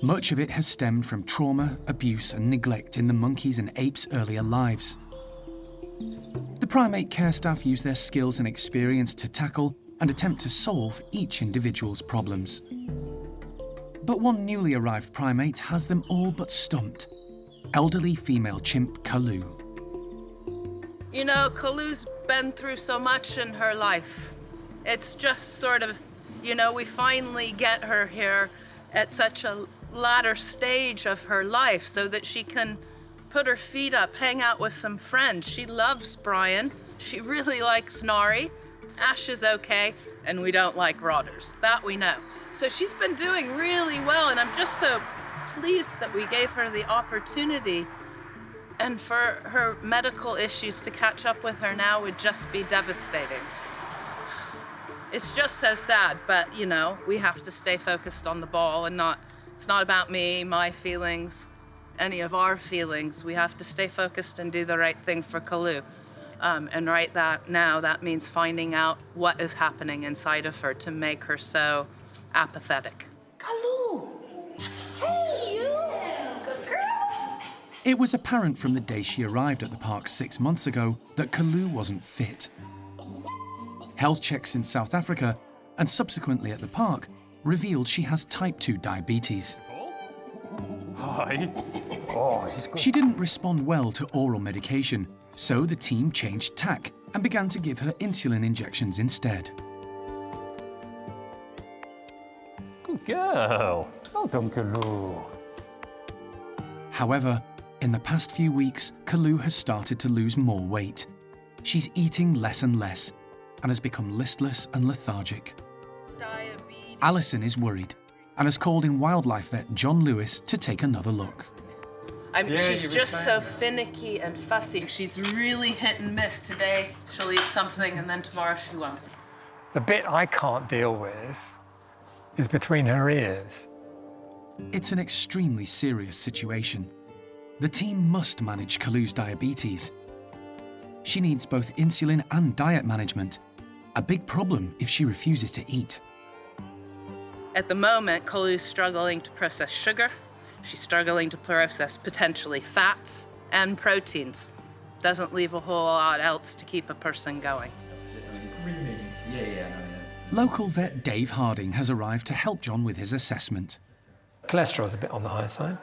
Much of it has stemmed from trauma, abuse and neglect in the monkeys' and apes' earlier lives. The primate care staff use their skills and experience to tackle and attempt to solve each individual's problems. But one newly arrived primate has them all but stumped. Elderly female chimp Kalu. You know, Kalu's been through so much in her life. It's just sort of, you know, we finally get her here at such a latter stage of her life so that she can put her feet up, hang out with some friends. She loves Bryan. She really likes Nari. Ash is okay, and we don't like rotters. That we know. So she's been doing really well, and I'm just so pleased that we gave her the opportunity. And for her medical issues to catch up with her now would just be devastating. It's just so sad, but you know, we have to stay focused on the ball and it's not about me, my feelings, any of our feelings. We have to stay focused and do the right thing for Kalu. And right now, that means finding out what is happening inside of her to make her so apathetic. Kalu! Hey, you! Good girl! It was apparent from the day she arrived at the park 6 months ago that Kalu wasn't fit. Health checks in South Africa, and subsequently at the park, revealed she has type 2 diabetes. Hi. She didn't respond well to oral medication, so the team changed tack and began to give her insulin injections instead. Good girl. Well done, Kalu. However, in the past few weeks, Kalu has started to lose more weight. She's eating less and less and has become listless and lethargic. Alison is worried and has called in wildlife vet John Lewis to take another look. She's just so finicky and fussy. She's really hit and miss. Today she'll eat something and then tomorrow she won't. The bit I can't deal with is between her ears. It's an extremely serious situation. The team must manage Kalu's diabetes. She needs both insulin and diet management, a big problem if she refuses to eat. At the moment, Kalu's struggling to process sugar. She's struggling to process potentially fats and proteins. Doesn't leave a whole lot else to keep a person going. Local vet Dave Harding has arrived to help John with his assessment. Cholesterol's a bit on the high side.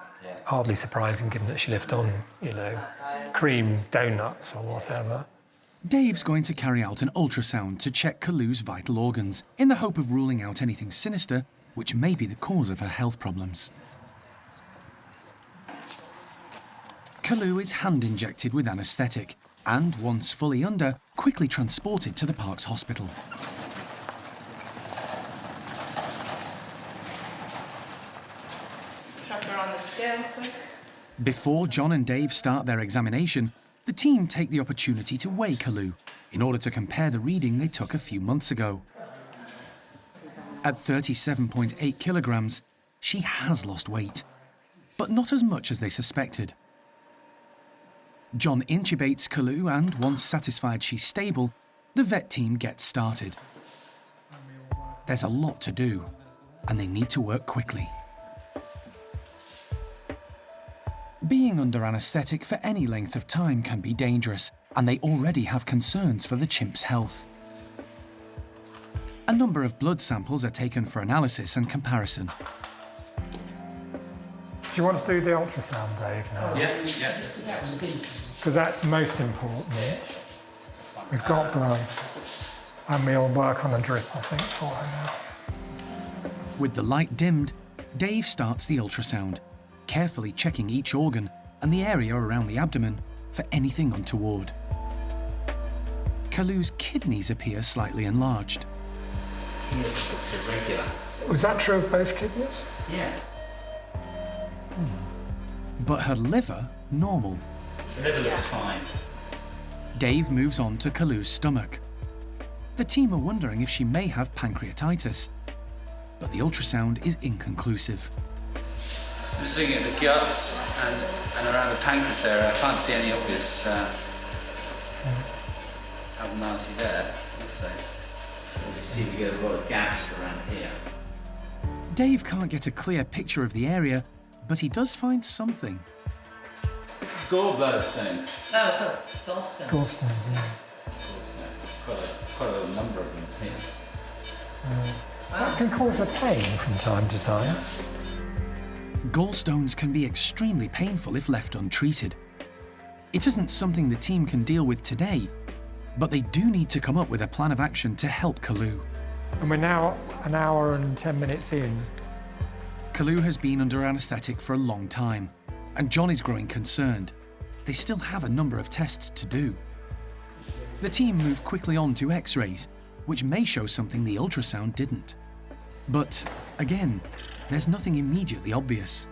Hardly surprising given that she lived on, cream donuts or whatever. Dave's going to carry out an ultrasound to check Kalu's vital organs in the hope of ruling out anything sinister which may be the cause of her health problems. Kalu is hand-injected with anaesthetic and, once fully under, quickly transported to the park's hospital. Chuck her on the scale quick. Before John and Dave start their examination, the team take the opportunity to weigh Kalu in order to compare the reading they took a few months ago. At 37.8 kilograms, she has lost weight, but not as much as they suspected. John intubates Kalu, and once satisfied she's stable, the vet team gets started. There's a lot to do, and they need to work quickly. Being under anaesthetic for any length of time can be dangerous, and they already have concerns for the chimp's health. A number of blood samples are taken for analysis and comparison. Do you want to do the ultrasound, Dave, now? Yes, yes. Because that's most important. We've got bloods, and we'll work on a drip, I think, for her now. With the light dimmed, Dave starts the ultrasound, carefully checking each organ and the area around the abdomen for anything untoward. Kalu's kidneys appear slightly enlarged. Yeah, it just looks irregular. Was that true of both kidneys? Yeah. But her liver, normal. The liver looks fine. Dave moves on to Kalu's stomach. The team are wondering if she may have pancreatitis, but the ultrasound is inconclusive. I'm just looking at the guts and around the pancreas area. I can't see any obvious abnormality there. Also, you see we get a lot of gas around here. Dave can't get a clear picture of the area, but he does find something. Gallbladder stones. Oh, good. Gallstones. Gallstones, yeah. Gallstones. Quite a number of them here. That can cause a pain from time to time. Gallstones can be extremely painful if left untreated. It isn't something the team can deal with today, but they do need to come up with a plan of action to help Kalu. And we're now an hour and 10 minutes in. Kalu has been under anaesthetic for a long time, and John is growing concerned. They still have a number of tests to do. The team move quickly on to X-rays, which may show something the ultrasound didn't. But, again, there's nothing immediately obvious.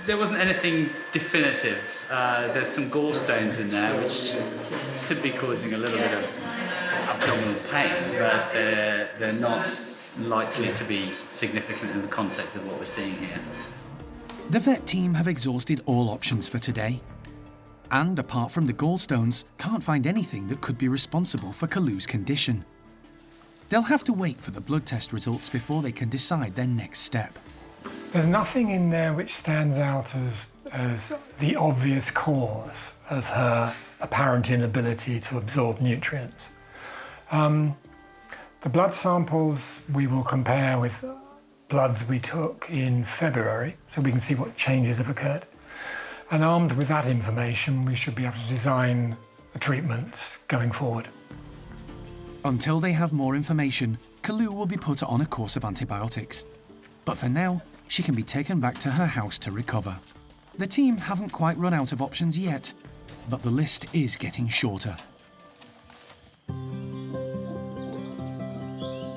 There wasn't anything definitive. There's some gallstones in there, which could be causing a little bit of abdominal pain, but they're not likely to be significant in the context of what we're seeing here. The vet team have exhausted all options for today, and apart from the gallstones, can't find anything that could be responsible for Kalu's condition. They'll have to wait for the blood test results before they can decide their next step. There's nothing in there which stands out as the obvious cause of her apparent inability to absorb nutrients. The blood samples we will compare with bloods we took in February, so we can see what changes have occurred. And armed with that information, we should be able to design a treatment going forward. Until they have more information, Kalu will be put on a course of antibiotics. But for now, she can be taken back to her house to recover. The team haven't quite run out of options yet, but the list is getting shorter.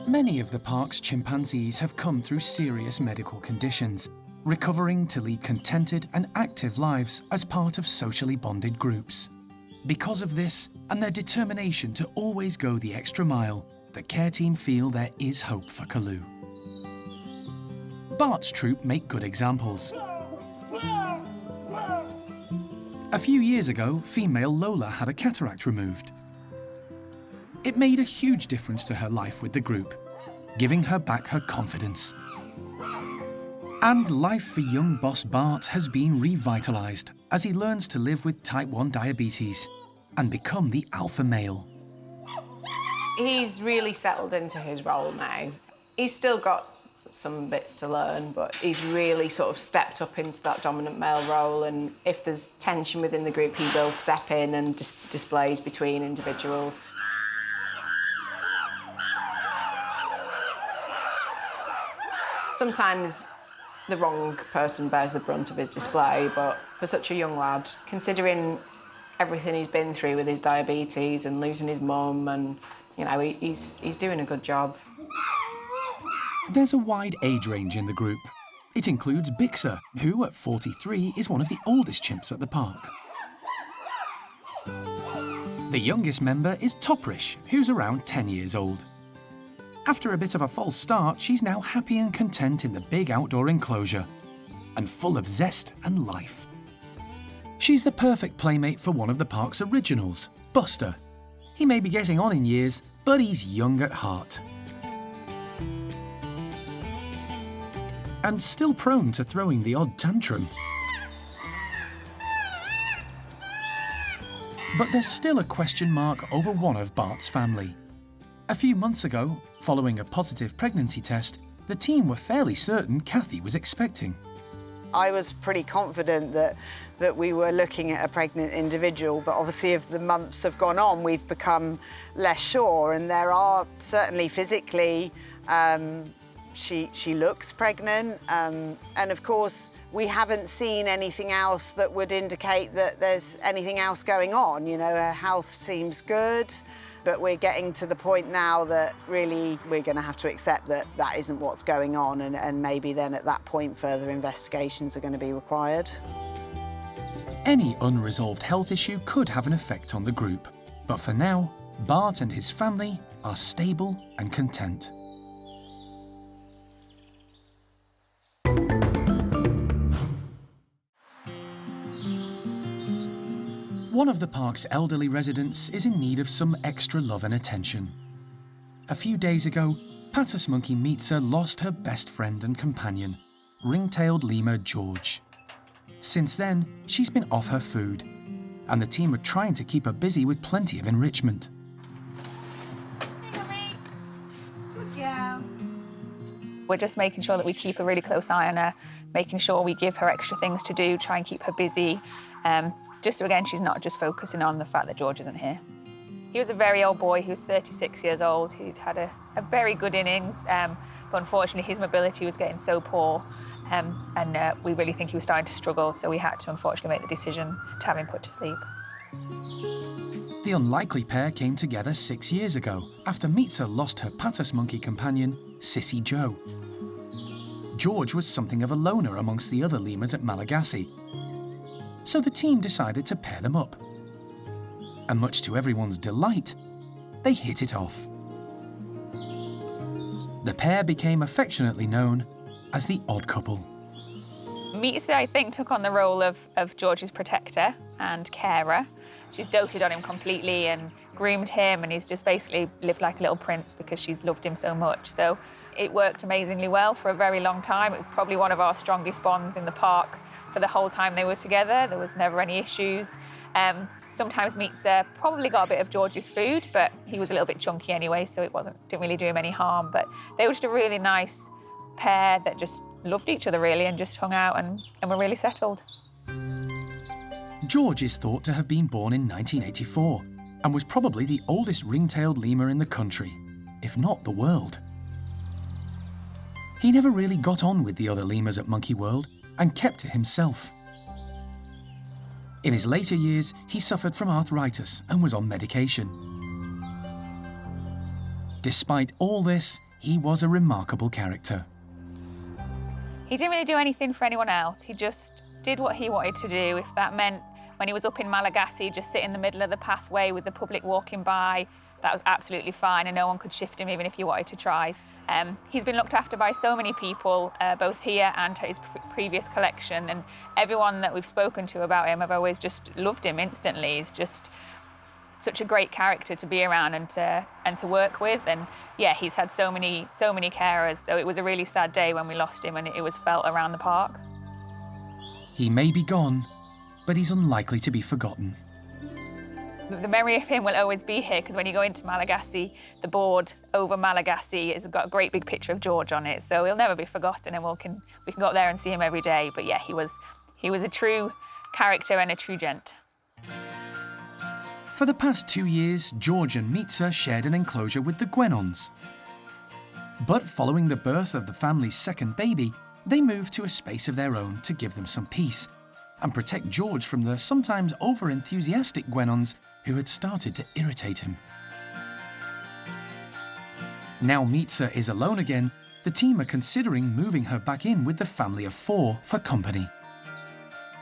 Many of the park's chimpanzees have come through serious medical conditions, recovering to lead contented and active lives as part of socially bonded groups. Because of this, and their determination to always go the extra mile, the care team feel there is hope for Kalu. Bart's troop make good examples. A few years ago, female Lola had a cataract removed. It made a huge difference to her life with the group, giving her back her confidence. And life for young boss Bart has been revitalised as he learns to live with type 1 diabetes and become the alpha male. He's really settled into his role now. He's still got some bits to learn, but he's really sort of stepped up into that dominant male role, and if there's tension within the group, he will step in and displays between individuals. Sometimes the wrong person bears the brunt of his display, but for such a young lad, considering everything he's been through with his diabetes and losing his mum, and you know, he's doing a good job. There's a wide age range in the group. It includes Bixer, who at 43 is one of the oldest chimps at the park. The youngest member is Toprish, who's around 10 years old. After a bit of a false start, she's now happy and content in the big outdoor enclosure, and full of zest and life. She's the perfect playmate for one of the park's originals, Buster. He may be getting on in years, but he's young at heart. And still prone to throwing the odd tantrum. But there's still a question mark over one of Bart's family. A few months ago, following a positive pregnancy test, the team were fairly certain Kathy was expecting. I was pretty confident that we were looking at a pregnant individual, but obviously as the months have gone on, we've become less sure, and there are certainly physically, she looks pregnant, and of course we haven't seen anything else that would indicate that there's anything else going on. You know, her health seems good, but we're getting to the point now that really we're going to have to accept that that isn't what's going on, and maybe then at that point further investigations are going to be required. Any unresolved health issue could have an effect on the group, but for now, Bart and his family are stable and content. One of the park's elderly residents is in need of some extra love and attention. A few days ago, Patas monkey Mitsa lost her best friend and companion, ring-tailed lemur George. Since then, she's been off her food, and the team are trying to keep her busy with plenty of enrichment. We're just making sure that we keep a really close eye on her, making sure we give her extra things to do, try and keep her busy. Just so, again, she's not just focusing on the fact that George isn't here. He was a very old boy. He was 36 years old. He'd had a very good innings, but unfortunately his mobility was getting so poor, and we really think he was starting to struggle, so we had to unfortunately make the decision to have him put to sleep. The unlikely pair came together 6 years ago, after Mitsa lost her Patas monkey companion, Sissy Joe. George was something of a loner amongst the other lemurs at Malagasy, so the team decided to pair them up. And much to everyone's delight, they hit it off. The pair became affectionately known as the Odd Couple. Mitsa, I think, took on the role of George's protector and carer. She's doted on him completely and groomed him, and he's just basically lived like a little prince because she's loved him so much. So it worked amazingly well for a very long time. It was probably one of our strongest bonds in the park for the whole time they were together. There was never any issues. Sometimes Mitsa probably got a bit of George's food, but he was a little bit chunky anyway, so it didn't really do him any harm. But they were just a really nice pair that just loved each other really and just hung out and were really settled. George is thought to have been born in 1984 and was probably the oldest ring-tailed lemur in the country, if not the world. He never really got on with the other lemurs at Monkey World and kept to himself. In his later years, he suffered from arthritis and was on medication. Despite all this, he was a remarkable character. He didn't really do anything for anyone else. He just did what he wanted to do. If that meant when he was up in Malagasy, just sit in the middle of the pathway with the public walking by, that was absolutely fine, and no one could shift him even if he wanted to try. He's been looked after by so many people, both here and his previous collection, and everyone that we've spoken to about him have always just loved him instantly. He's just such a great character to be around and to work with, and yeah, he's had so many carers, so it was a really sad day when we lost him, and it was felt around the park. He may be gone, but he's unlikely to be forgotten. The memory of him will always be here, because when you go into Malagasy, the board over Malagasy has got a great big picture of George on it, so he'll never be forgotten, and we can go up there and see him every day. But yeah, he was a true character and a true gent. For the past 2 years, George and Mitsa shared an enclosure with the guenons. But following the birth of the family's second baby, they moved to a space of their own to give them some peace and protect George from the sometimes over-enthusiastic guenons who had started to irritate him. Now Mitsa is alone again, the team are considering moving her back in with the family of 4 for company.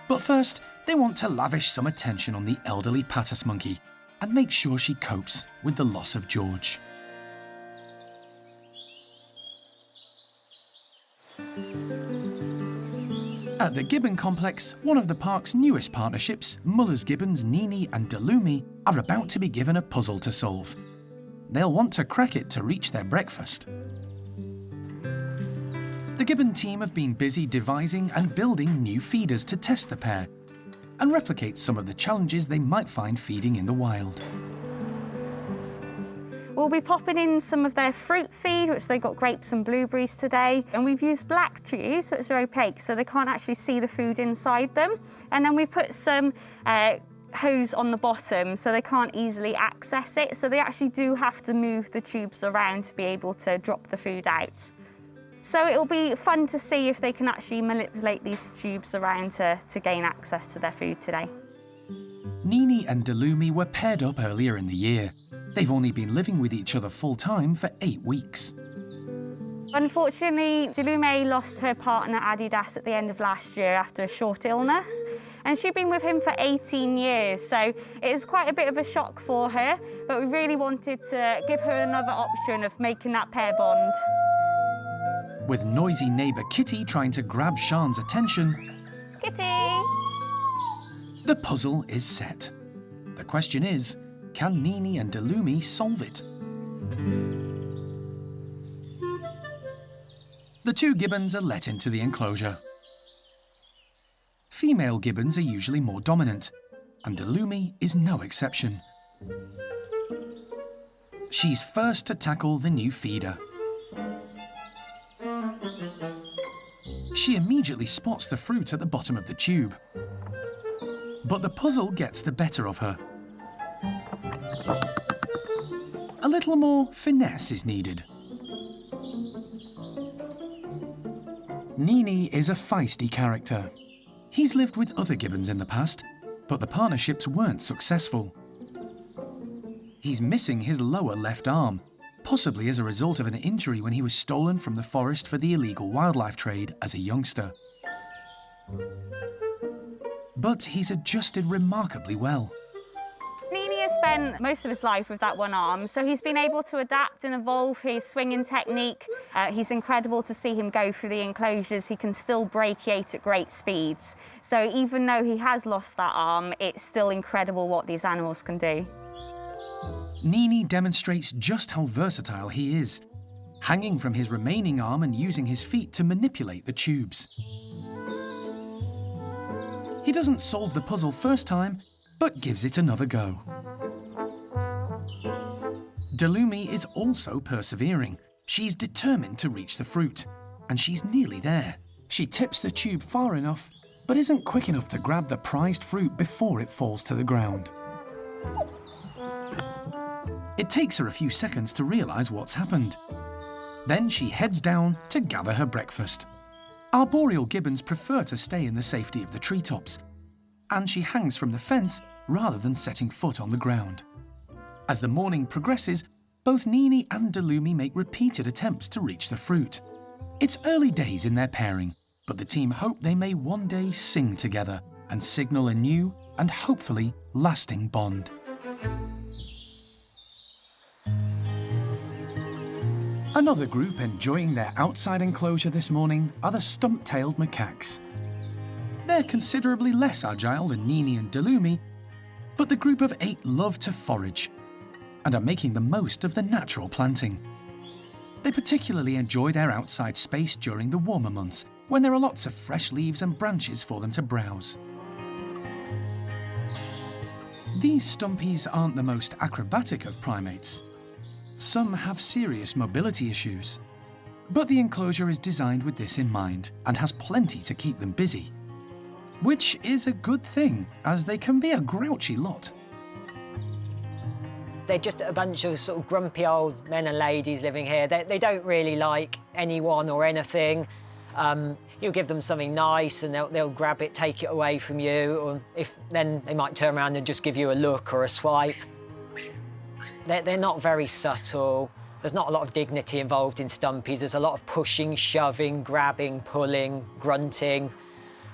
But first, they want to lavish some attention on the elderly Patas monkey and make sure she copes with the loss of George. At the Gibbon complex, one of the park's newest partnerships, Muller's gibbons Nini and Delumi, are about to be given a puzzle to solve. They'll want to crack it to reach their breakfast. The Gibbon team have been busy devising and building new feeders to test the pair and replicate some of the challenges they might find feeding in the wild. We'll be popping in some of their fruit feed, which they got grapes and blueberries today. And we've used black tubes, so it's opaque, so they can't actually see the food inside them. And then we put some hose on the bottom, so they can't easily access it. So they actually do have to move the tubes around to be able to drop the food out. So it'll be fun to see if they can actually manipulate these tubes around to gain access to their food today. Nini and Delumi were paired up earlier in the year. They've only been living with each other full-time for 8 weeks. Unfortunately, Delumi lost her partner Adidas at the end of last year after a short illness, and she'd been with him for 18 years, so it was quite a bit of a shock for her, but we really wanted to give her another option of making that pair bond. With noisy neighbour Kitty trying to grab Sian's attention, Kitty! The puzzle is set. The question is, can Nini and Delumi solve it? The 2 gibbons are let into the enclosure. Female gibbons are usually more dominant, and Delumi is no exception. She's first to tackle the new feeder. She immediately spots the fruit at the bottom of the tube. But the puzzle gets the better of her. A little more finesse is needed. Nini is a feisty character. He's lived with other gibbons in the past, but the partnerships weren't successful. He's missing his lower left arm, possibly as a result of an injury when he was stolen from the forest for the illegal wildlife trade as a youngster. But he's adjusted remarkably well. Nini has spent most of his life with that one arm, so he's been able to adapt and evolve his swinging technique. He's incredible to see him go through the enclosures. He can still brachiate at great speeds. So even though he has lost that arm, it's still incredible what these animals can do. Nini demonstrates just how versatile he is, hanging from his remaining arm and using his feet to manipulate the tubes. He doesn't solve the puzzle first time, but gives it another go. Delumi is also persevering. She's determined to reach the fruit, and she's nearly there. She tips the tube far enough, but isn't quick enough to grab the prized fruit before it falls to the ground. It takes her a few seconds to realise what's happened. Then she heads down to gather her breakfast. Arboreal gibbons prefer to stay in the safety of the treetops, and she hangs from the fence rather than setting foot on the ground. As the morning progresses, both Nini and Delumi make repeated attempts to reach the fruit. It's early days in their pairing, but the team hope they may one day sing together and signal a new and hopefully lasting bond. Another group enjoying their outside enclosure this morning are the stump-tailed macaques. They're considerably less agile than Nini and Delumi, but the group of 8 love to forage and are making the most of the natural planting. They particularly enjoy their outside space during the warmer months, when there are lots of fresh leaves and branches for them to browse. These stumpies aren't the most acrobatic of primates. Some have serious mobility issues, but the enclosure is designed with this in mind and has plenty to keep them busy. Which is a good thing, as they can be a grouchy lot. They're just a bunch of sort of grumpy old men and ladies living here. They don't really like anyone or anything. You give them something nice and they'll grab it, take it away from you, or then they might turn around and just give you a look or a swipe. They're not very subtle. There's not a lot of dignity involved in stumpies. There's a lot of pushing, shoving, grabbing, pulling, grunting.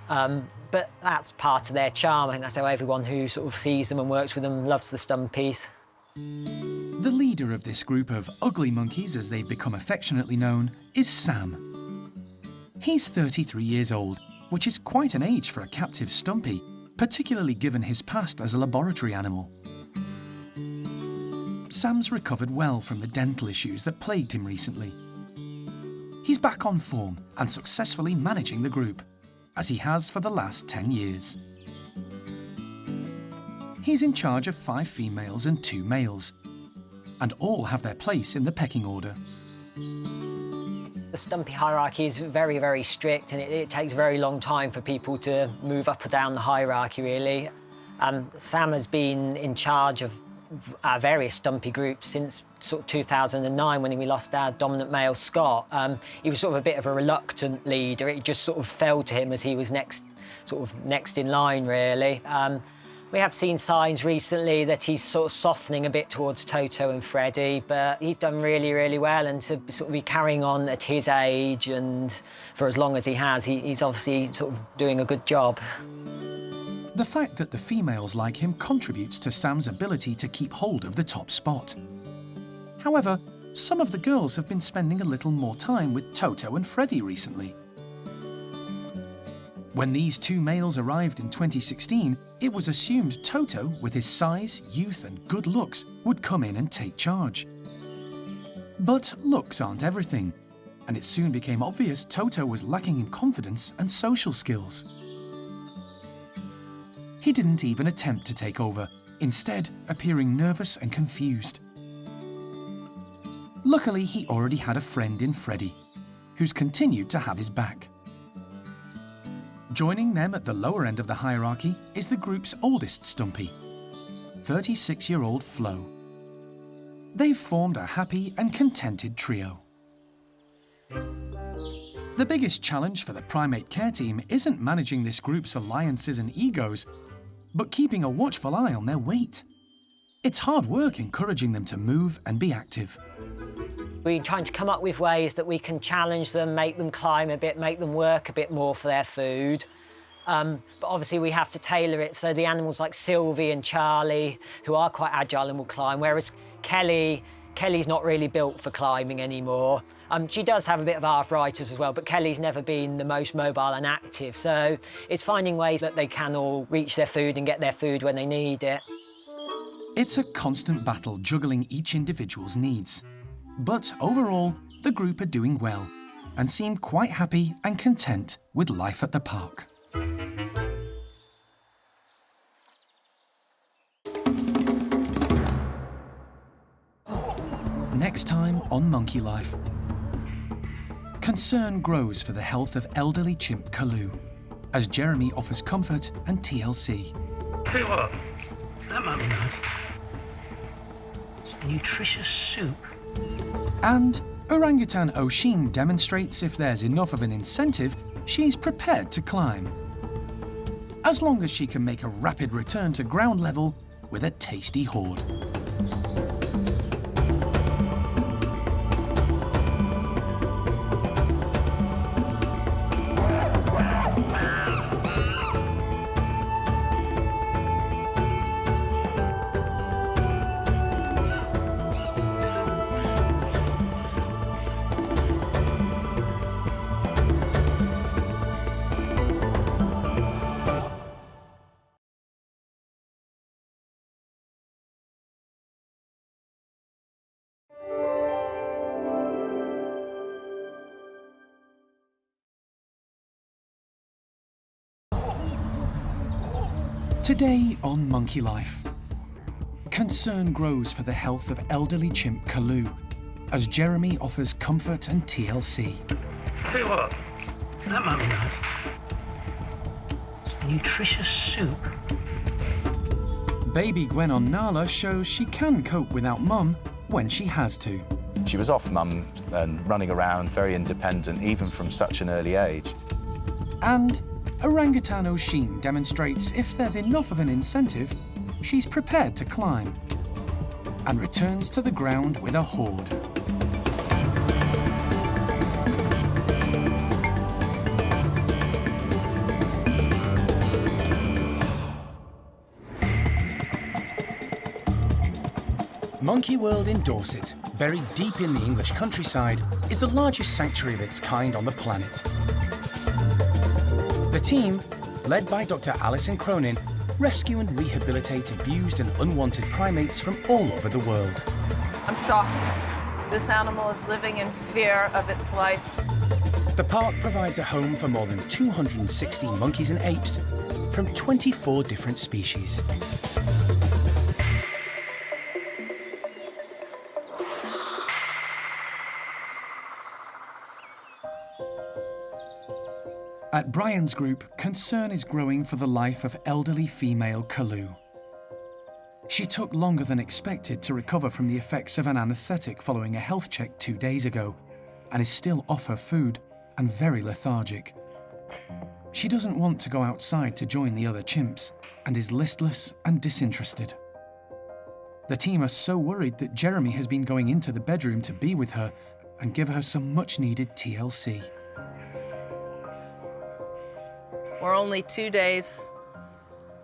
But that's part of their charm. I think that's how everyone who sort of sees them and works with them loves the stumpies. The leader of this group of ugly monkeys, as they've become affectionately known, is Sam. He's 33 years old which is quite an age for a captive stumpy, particularly given his past as a laboratory animal. Sam's recovered well from the dental issues that plagued him recently. He's back on form and successfully managing the group, as he has for the last 10 years. He's in charge of 5 females and 2 males, and all have their place in the pecking order. The stumpy hierarchy is very, very strict, and it takes a very long time for people to move up or down the hierarchy, really. Sam has been in charge of our various stumpy groups since sort of 2009, when we lost our dominant male, Scott. He was sort of a bit of a reluctant leader. It just sort of fell to him as he was next in line, really. We have seen signs recently that he's sort of softening a bit towards Toto and Freddie, but he's done really, really well, and to sort of be carrying on at his age and for as long as he has, he's obviously sort of doing a good job. The fact that the females like him contributes to Sam's ability to keep hold of the top spot. However, some of the girls have been spending a little more time with Toto and Freddie recently. When these 2 males arrived in 2016, it was assumed Toto, with his size, youth and good looks, would come in and take charge. But looks aren't everything, and it soon became obvious Toto was lacking in confidence and social skills. He didn't even attempt to take over, instead appearing nervous and confused. Luckily, he already had a friend in Freddie, who's continued to have his back. Joining them at the lower end of the hierarchy is the group's oldest stumpy, 36-year-old Flo. They've formed a happy and contented trio. The biggest challenge for the primate care team isn't managing this group's alliances and egos, but keeping a watchful eye on their weight. It's hard work encouraging them to move and be active. We're trying to come up with ways that we can challenge them, make them climb a bit, make them work a bit more for their food. But obviously we have to tailor it so the animals like Sylvie and Charlie, who are quite agile and will climb, whereas Kelly's not really built for climbing anymore. She does have a bit of arthritis as well, but Kelly's never been the most mobile and active, so it's finding ways that they can all reach their food and get their food when they need it. It's a constant battle juggling each individual's needs. But overall, the group are doing well and seem quite happy and content with life at the park. Next time on Monkey Life. Concern grows for the health of elderly chimp Kalu, as Jeremy offers comfort and TLC. Tell you what, that might be nice. It's nutritious soup. And orangutan Oshin demonstrates if there's enough of an incentive, she's prepared to climb. As long as she can make a rapid return to ground level with a tasty hoard. Today on Monkey Life, concern grows for the health of elderly chimp Kalu, as Jeremy offers comfort and TLC. Tell you what, that might be nice. It's nutritious soup. Baby guenon Nala shows she can cope without Mum when she has to. She was off Mum and running around, very independent, even from such an early age. And orangutan Oshin demonstrates if there's enough of an incentive, she's prepared to climb, and returns to the ground with a hoard. Monkey World in Dorset, buried deep in the English countryside, is the largest sanctuary of its kind on the planet. The team, led by Dr. Alison Cronin, rescue and rehabilitate abused and unwanted primates from all over the world. I'm shocked. This animal is living in fear of its life. The park provides a home for more than 260 monkeys and apes from 24 different species. At Bryan's group, concern is growing for the life of elderly female Kalu. She took longer than expected to recover from the effects of an anaesthetic following a health check 2 days ago, and is still off her food and very lethargic. She doesn't want to go outside to join the other chimps and is listless and disinterested. The team are so worried that Jeremy has been going into the bedroom to be with her and give her some much-needed TLC. We're only 2 days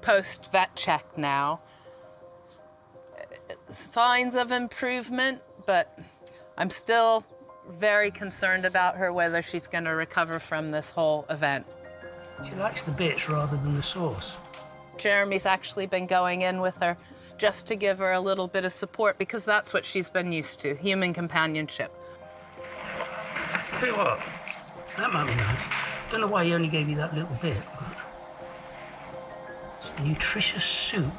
post-vet check now. Signs of improvement, but I'm still very concerned about her, whether she's going to recover from this whole event. She likes the bits rather than the sauce. Jeremy's actually been going in with her just to give her a little bit of support, because that's what she's been used to, human companionship. Tell you what, that might be nice. Don't know why he only gave you that little bit. It's nutritious soup.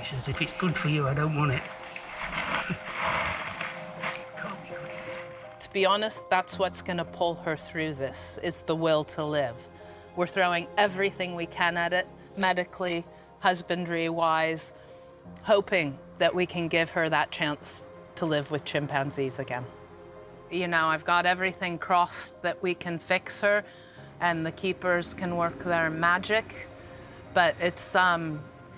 She says, if it's good for you, I don't want it. To be honest, that's what's going to pull her through this, is the will to live. We're throwing everything we can at it, medically, husbandry-wise, hoping that we can give her that chance to live with chimpanzees again. You know, I've got everything crossed that we can fix her and the keepers can work their magic, but it's,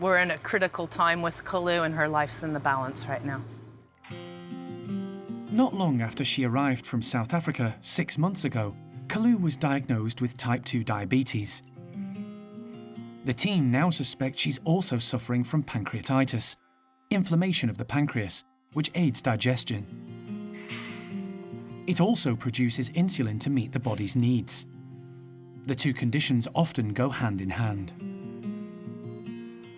we're in a critical time with Kalu and her life's in the balance right now. Not long after she arrived from South Africa 6 months ago, Kalu was diagnosed with type 2 diabetes. The team now suspect she's also suffering from pancreatitis, inflammation of the pancreas, which aids digestion. It also produces insulin to meet the body's needs. The two conditions often go hand in hand.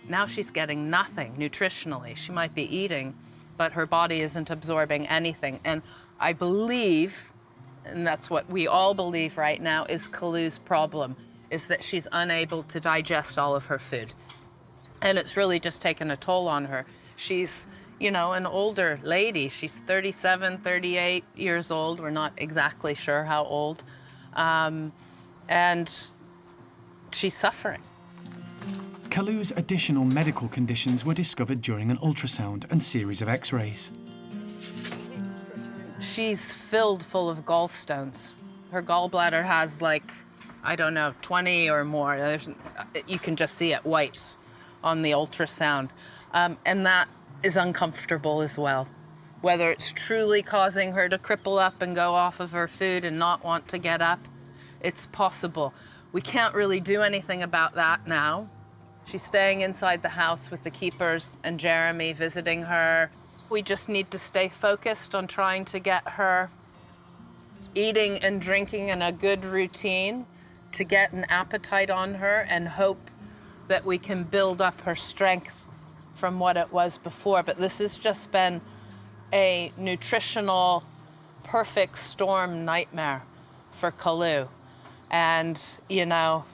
Now she's getting nothing nutritionally. She might be eating, but her body isn't absorbing anything. And I believe, and that's what we all believe right now, is Kalu's problem, is that she's unable to digest all of her food. And it's really just taken a toll on her. She's, you know, an older lady. She's 37, 38 years old. We're not exactly sure how old. And she's suffering. Kalu's additional medical conditions were discovered during an ultrasound and series of x-rays. She's filled full of gallstones. Her gallbladder has like, I don't know, 20 or more. You can just see it white on the ultrasound. And that is uncomfortable as well. Whether it's truly causing her to cripple up and go off of her food and not want to get up, it's possible. We can't really do anything about that now. She's staying inside the house with the keepers and Jeremy visiting her. We just need to stay focused on trying to get her eating and drinking in a good routine, to get an appetite on her, and hope that we can build up her strength from what it was before. But this has just been a nutritional perfect storm nightmare for Kalu. And, you know,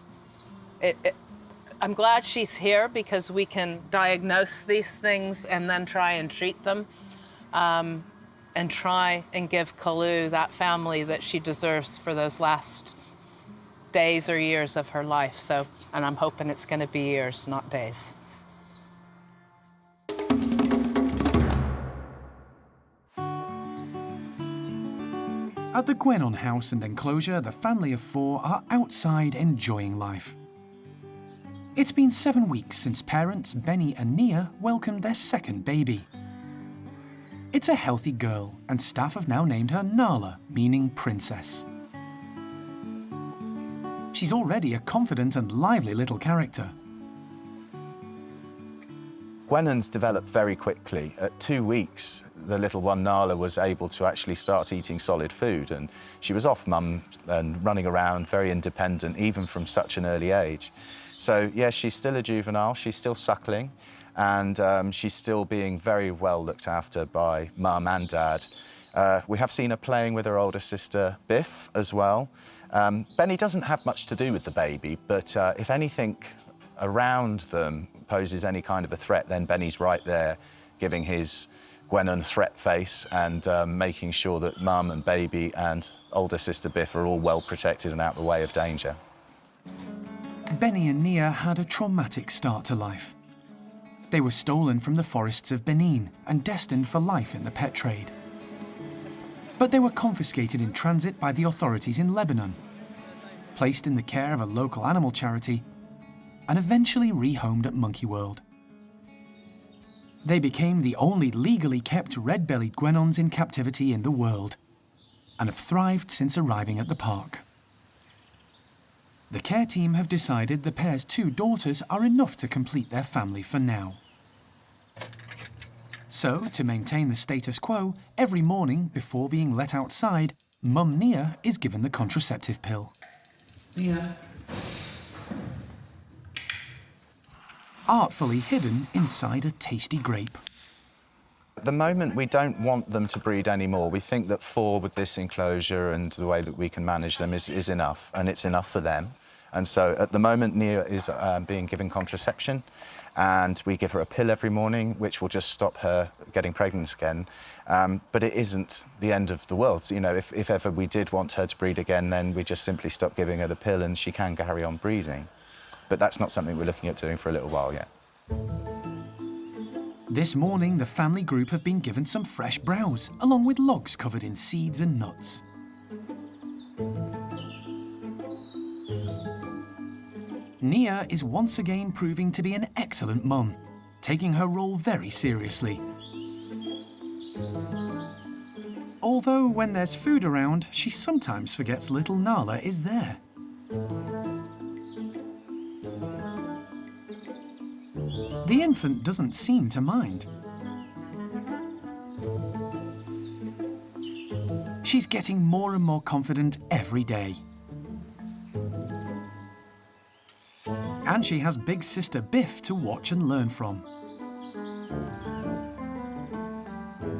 I'm glad she's here, because we can diagnose these things and then try and treat them, and try and give Kalu that family that she deserves for those last days or years of her life. So, and I'm hoping it's going to be years, not days. At the Guenon house and enclosure, the family of 4 are outside enjoying life. It's been 7 weeks since parents Benny and Nia welcomed their second baby. It's a healthy girl, and staff have now named her Nala, meaning princess. She's already a confident and lively little character. Guenons develop very quickly. At 2 weeks, the little one, Nala, was able to actually start eating solid food, and she was off mum and running around, very independent, even from such an early age. So, yes, she's still a juvenile, she's still suckling, and she's still being very well looked after by mum and dad. We have seen her playing with her older sister, Biff, as well. Benny doesn't have much to do with the baby, but if anything around them poses any kind of a threat, then Benny's right there giving his guenon threat face and making sure that mum and baby and older sister Biff are all well protected and out the way of danger. Benny and Nia had a traumatic start to life. They were stolen from the forests of Benin and destined for life in the pet trade. But they were confiscated in transit by the authorities in Lebanon, placed in the care of a local animal charity, and eventually rehomed at Monkey World. They became the only legally kept red-bellied guenons in captivity in the world, and have thrived since arriving at the park. The care team have decided the pair's 2 daughters are enough to complete their family for now. So, to maintain the status quo, every morning before being let outside, Mum Nia is given the contraceptive pill. Nia. Artfully hidden inside a tasty grape. At the moment, we don't want them to breed anymore. We think that 4 with this enclosure and the way that we can manage them is enough, and it's enough for them. And so at the moment, Nia is being given contraception, and we give her a pill every morning, which will just stop her getting pregnant again. But it isn't the end of the world. You know, if ever we did want her to breed again, then we just simply stop giving her the pill and she can carry on breeding. But that's not something we're looking at doing for a little while yet. This morning, the family group have been given some fresh browse, along with logs covered in seeds and nuts. Nia is once again proving to be an excellent mum, taking her role very seriously. Although when there's food around, she sometimes forgets little Nala is there. The infant doesn't seem to mind. She's getting more and more confident every day. And she has big sister Biff to watch and learn from.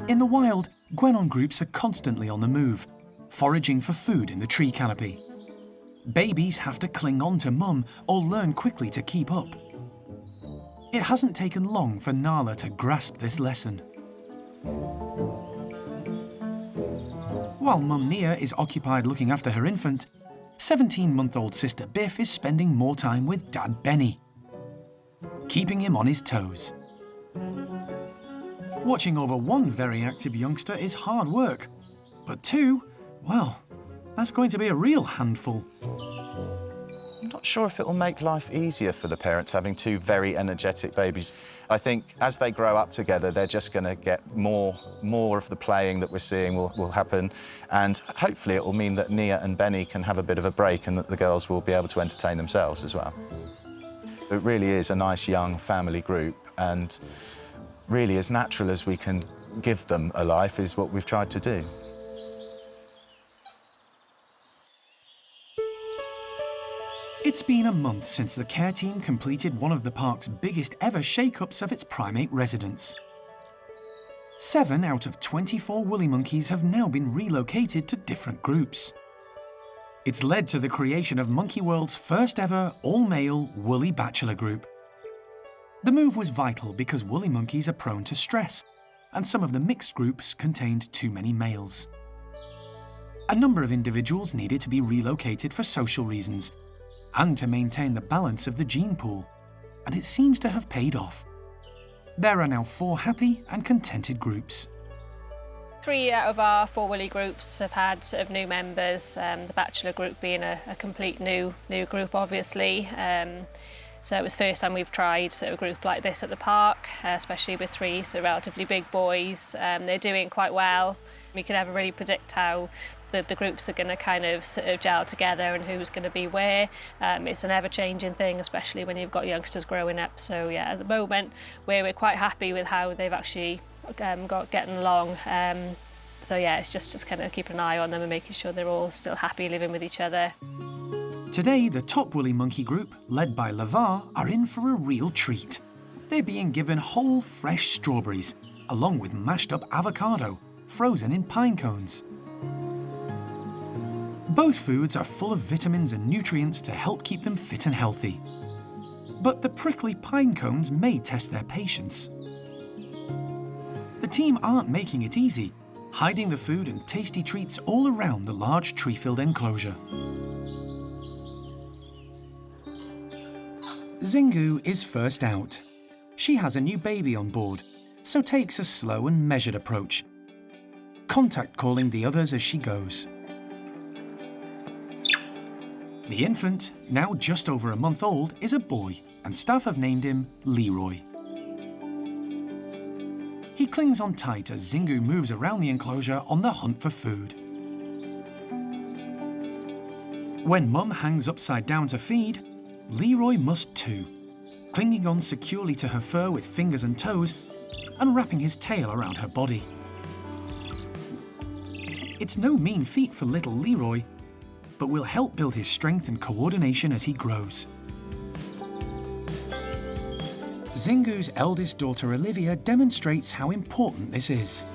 In the wild, guenon groups are constantly on the move, foraging for food in the tree canopy. Babies have to cling on to mum or learn quickly to keep up. It hasn't taken long for Nala to grasp this lesson. While Mum Nia is occupied looking after her infant, 17-month-old sister Biff is spending more time with Dad Benny, keeping him on his toes. Watching over one very active youngster is hard work, but 2, well, that's going to be a real handful. I'm not sure if it will make life easier for the parents having 2 very energetic babies. I think as they grow up together, they're just going to get more of the playing that we're seeing will happen, and hopefully it will mean that Nia and Benny can have a bit of a break and that the girls will be able to entertain themselves as well. It really is a nice young family group, and really as natural as we can give them a life is what we've tried to do. It's been a month since the care team completed one of the park's biggest ever shake-ups of its primate residents. 7 out of 24 woolly monkeys have now been relocated to different groups. It's led to the creation of Monkey World's first ever all-male woolly bachelor group. The move was vital because woolly monkeys are prone to stress, and some of the mixed groups contained too many males. A number of individuals needed to be relocated for social reasons, and to maintain the balance of the gene pool, and it seems to have paid off. There are now 4 happy and contented groups. 3 out of our 4 woolly groups have had sort of new members, the bachelor group being a complete new group, obviously. So it was the first time we've tried sort of a group like this at the park, especially with 3 so relatively big boys. They're doing quite well. We could never really predict how the groups are going to kind of sort of gel together and who's going to be where. It's an ever-changing thing, especially when you've got youngsters growing up. So yeah, at the moment we're quite happy with how they've actually got getting along. So yeah, it's just kind of keeping an eye on them and making sure they're all still happy living with each other. Today, the top woolly monkey group, led by Levar, are in for a real treat. They're being given whole, fresh strawberries, along with mashed up avocado, frozen in pine cones. Both foods are full of vitamins and nutrients to help keep them fit and healthy. But the prickly pine cones may test their patience. The team aren't making it easy, hiding the food and tasty treats all around the large tree-filled enclosure. Xingu is first out. She has a new baby on board, so takes a slow and measured approach, contact calling the others as she goes. The infant, now just over a month old, is a boy, and staff have named him Leroy. He clings on tight as Xingu moves around the enclosure on the hunt for food. When Mum hangs upside down to feed, Leroy must too, clinging on securely to her fur with fingers and toes and wrapping his tail around her body. It's no mean feat for little Leroy, but will help build his strength and coordination as he grows. Xingu's eldest daughter Olivia demonstrates how important this is.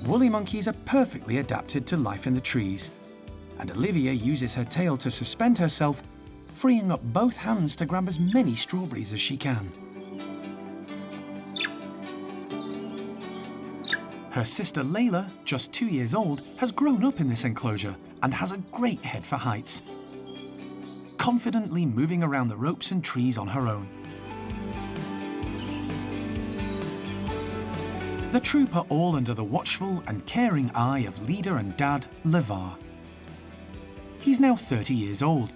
Woolly monkeys are perfectly adapted to life in the trees, and Olivia uses her tail to suspend herself, freeing up both hands to grab as many strawberries as she can. Her sister Layla, just 2 years old, has grown up in this enclosure and has a great head for heights, confidently moving around the ropes and trees on her own. The troop are all under the watchful and caring eye of leader and dad, Levar. He's now 30 years old,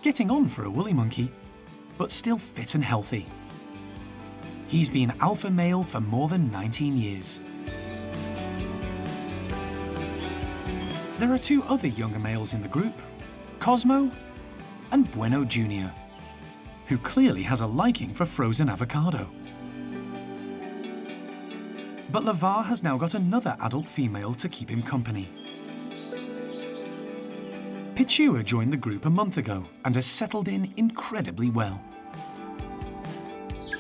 getting on for a woolly monkey, but still fit and healthy. He's been alpha male for more than 19 years. There are 2 other younger males in the group, Cosmo and Bueno Jr., who clearly has a liking for frozen avocado. But Levar has now got another adult female to keep him company. Pichihua joined the group a month ago and has settled in incredibly well.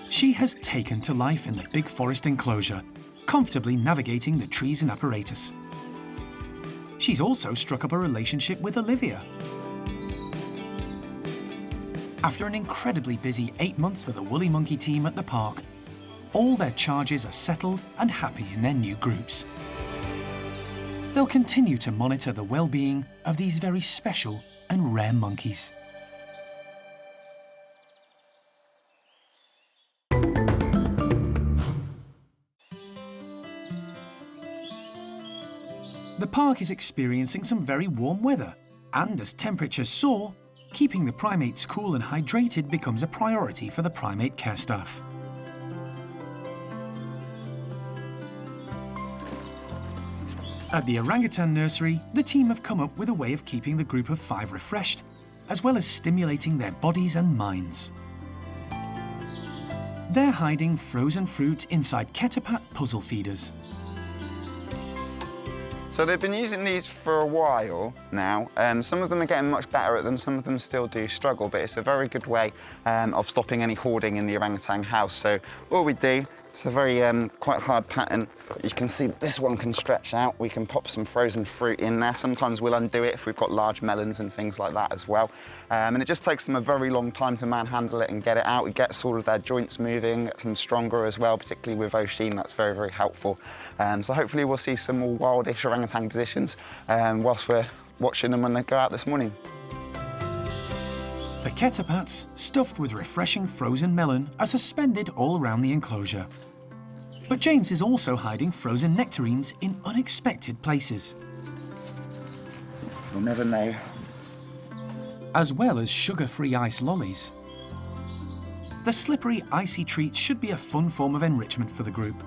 She has taken to life in the big forest enclosure, comfortably navigating the trees and apparatus. She's also struck up a relationship with Olivia. After an incredibly busy 8 months for the woolly monkey team at the park, all their charges are settled and happy in their new groups. They'll continue to monitor the well-being of these very special and rare monkeys. The park is experiencing some very warm weather, and as temperatures soar, keeping the primates cool and hydrated becomes a priority for the primate care staff. At the orangutan nursery, the team have come up with a way of keeping the group of 5 refreshed, as well as stimulating their bodies and minds. They're hiding frozen fruit inside Ketapat puzzle feeders. So they've been using these for a while now. Some of them are getting much better at them, some of them still do struggle, but it's a very good way of stopping any hoarding in the orangutan house. So all we do, it's a very quite hard pattern. You can see that this one can stretch out. We can pop some frozen fruit in there. Sometimes we'll undo it if we've got large melons and things like that as well. And it just takes them a very long time to manhandle it and get it out. It gets all of their joints moving, gets them stronger as well, particularly with Oshin. That's very, very helpful. So hopefully we'll see some more wildish orangutan positions whilst we're watching them when they go out this morning. The ketapats, stuffed with refreshing frozen melon, are suspended all around the enclosure. But James is also hiding frozen nectarines in unexpected places. You'll never know. As well as sugar-free ice lollies. The slippery, icy treats should be a fun form of enrichment for the group.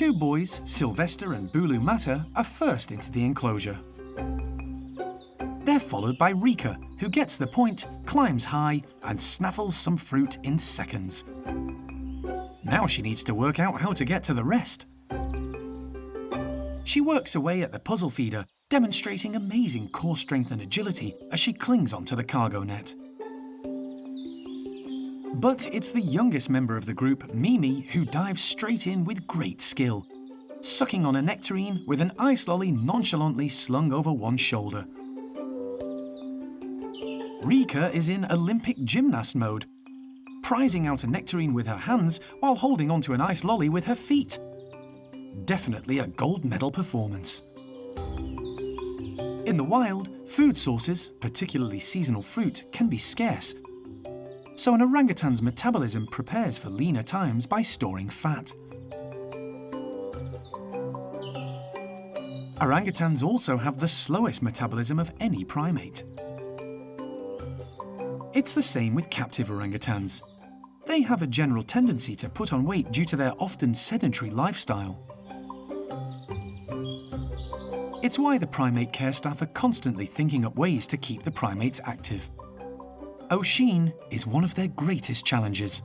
two boys, Sylvester and Bulu Mata, are first into the enclosure. They're followed by Rika, who gets the point, climbs high, and snaffles some fruit in seconds. Now she needs to work out how to get to the rest. She works away at the puzzle feeder, demonstrating amazing core strength and agility as she clings onto the cargo net. But it's the youngest member of the group, Mimi, who dives straight in with great skill, sucking on a nectarine with an ice lolly nonchalantly slung over one shoulder. Rika is in Olympic gymnast mode, prizing out a nectarine with her hands while holding onto an ice lolly with her feet. Definitely a gold medal performance. In the wild, food sources, particularly seasonal fruit, can be scarce. So an orangutan's metabolism prepares for leaner times by storing fat. Orangutans also have the slowest metabolism of any primate. It's the same with captive orangutans. They have a general tendency to put on weight due to their often sedentary lifestyle. It's why the primate care staff are constantly thinking up ways to keep the primates active. Oisin is one of their greatest challenges.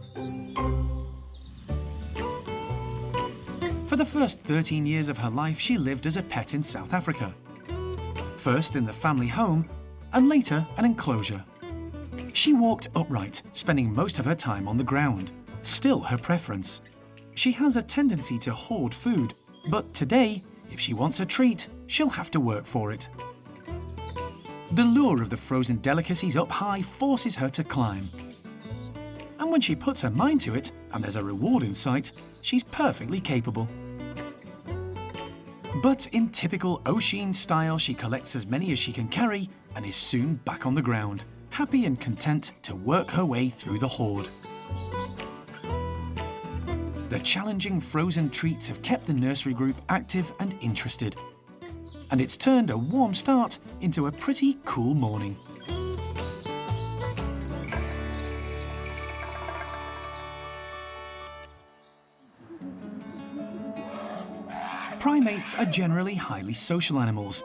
For the first 13 years of her life, she lived as a pet in South Africa. First in the family home, and later an enclosure. She walked upright, spending most of her time on the ground. Still her preference. She has a tendency to hoard food, but today, if she wants a treat, she'll have to work for it. The lure of the frozen delicacies up high forces her to climb. And when she puts her mind to it, and there's a reward in sight, she's perfectly capable. But in typical Oisin style, she collects as many as she can carry and is soon back on the ground, happy and content to work her way through the horde. The challenging frozen treats have kept the nursery group active and interested. And it's turned a warm start into a pretty cool morning. Primates are generally highly social animals,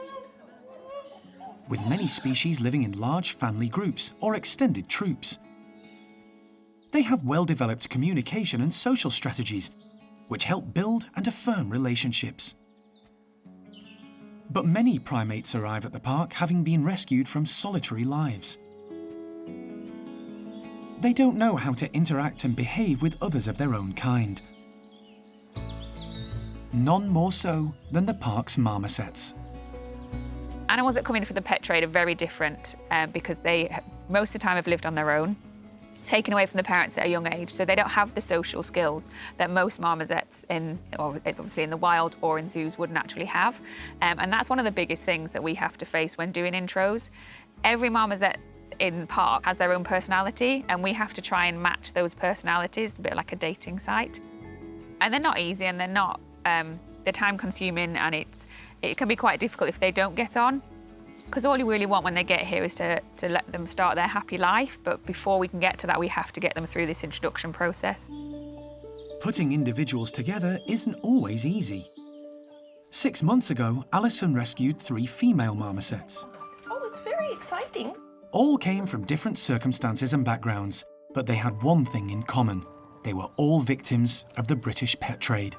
with many species living in large family groups or extended troops. They have well-developed communication and social strategies, which help build and affirm relationships. But many primates arrive at the park having been rescued from solitary lives. They don't know how to interact and behave with others of their own kind. None more so than the park's marmosets. Animals that come in for the pet trade are very different because they, most of the time, have lived on their own, taken away from the parents at a young age, so they don't have the social skills that most marmosets obviously in the wild or in zoos would naturally have. And that's one of the biggest things that we have to face when doing intros. Every marmoset in the park has their own personality, and we have to try and match those personalities, a bit like a dating site. And they're not easy, and they're not, they're time consuming, and it can be quite difficult if they don't get on. Because all you really want when they get here is to let them start their happy life, but before we can get to that, we have to get them through this introduction process. Putting individuals together isn't always easy. 6 months ago, Alison rescued 3 female marmosets. Oh, it's very exciting. All came from different circumstances and backgrounds, but they had one thing in common. They were all victims of the British pet trade.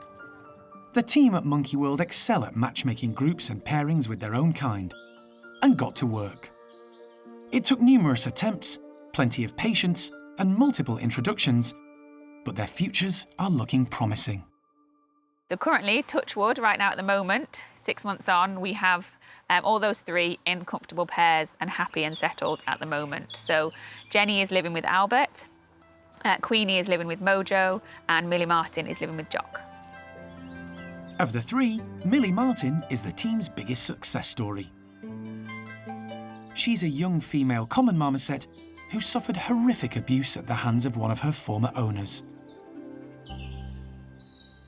The team at Monkey World excel at matchmaking groups and pairings with their own kind, and got to work. It took numerous attempts, plenty of patience, and multiple introductions, but their futures are looking promising. So currently, touch wood, right now at the moment, 6 months on, we have all those 3 in comfortable pairs and happy and settled at the moment. So Jenny is living with Albert, Queenie is living with Mojo, and Millie Martin is living with Jock. Of the 3, Millie Martin is the team's biggest success story. She's a young female common marmoset who suffered horrific abuse at the hands of one of her former owners.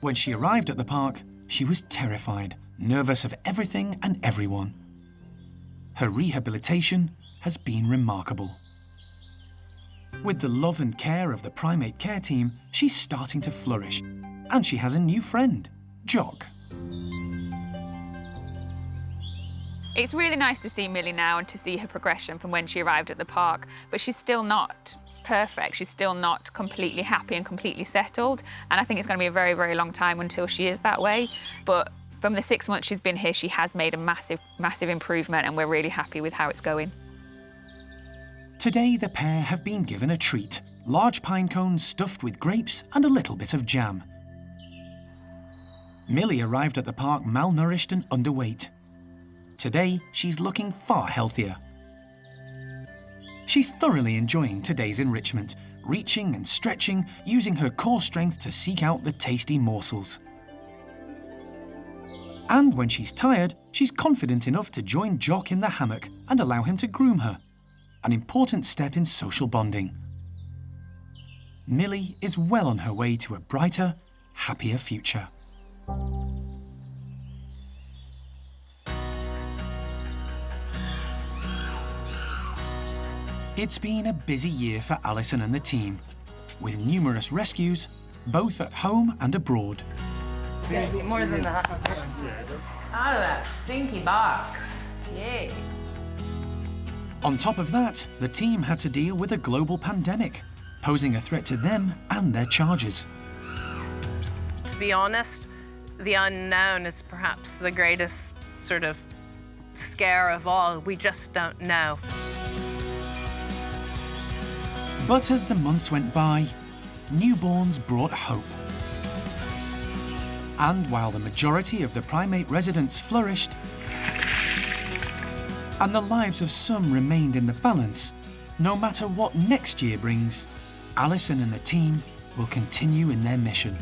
When she arrived at the park, she was terrified, nervous of everything and everyone. Her rehabilitation has been remarkable. With the love and care of the primate care team, she's starting to flourish, and she has a new friend, Jock. It's really nice to see Millie now and to see her progression from when she arrived at the park, but she's still not perfect. She's still not completely happy and completely settled, and I think it's going to be a very, very long time until she is that way. But from the 6 months she's been here, she has made a massive, massive improvement, and we're really happy with how it's going. Today, the pair have been given a treat. Large pine cones stuffed with grapes and a little bit of jam. Millie arrived at the park malnourished and underweight. Today, she's looking far healthier. She's thoroughly enjoying today's enrichment, reaching and stretching, using her core strength to seek out the tasty morsels. And when she's tired, she's confident enough to join Jock in the hammock and allow him to groom her, an important step in social bonding. Millie is well on her way to a brighter, happier future. It's been a busy year for Alison and the team, with numerous rescues, both at home and abroad. Gonna be more than that. Out of that stinky box. Yay. On top of that, the team had to deal with a global pandemic, posing a threat to them and their charges. To be honest, the unknown is perhaps the greatest sort of scare of all. We just don't know. But as the months went by, newborns brought hope. And while the majority of the primate residents flourished, and the lives of some remained in the balance, no matter what next year brings, Alison and the team will continue in their mission.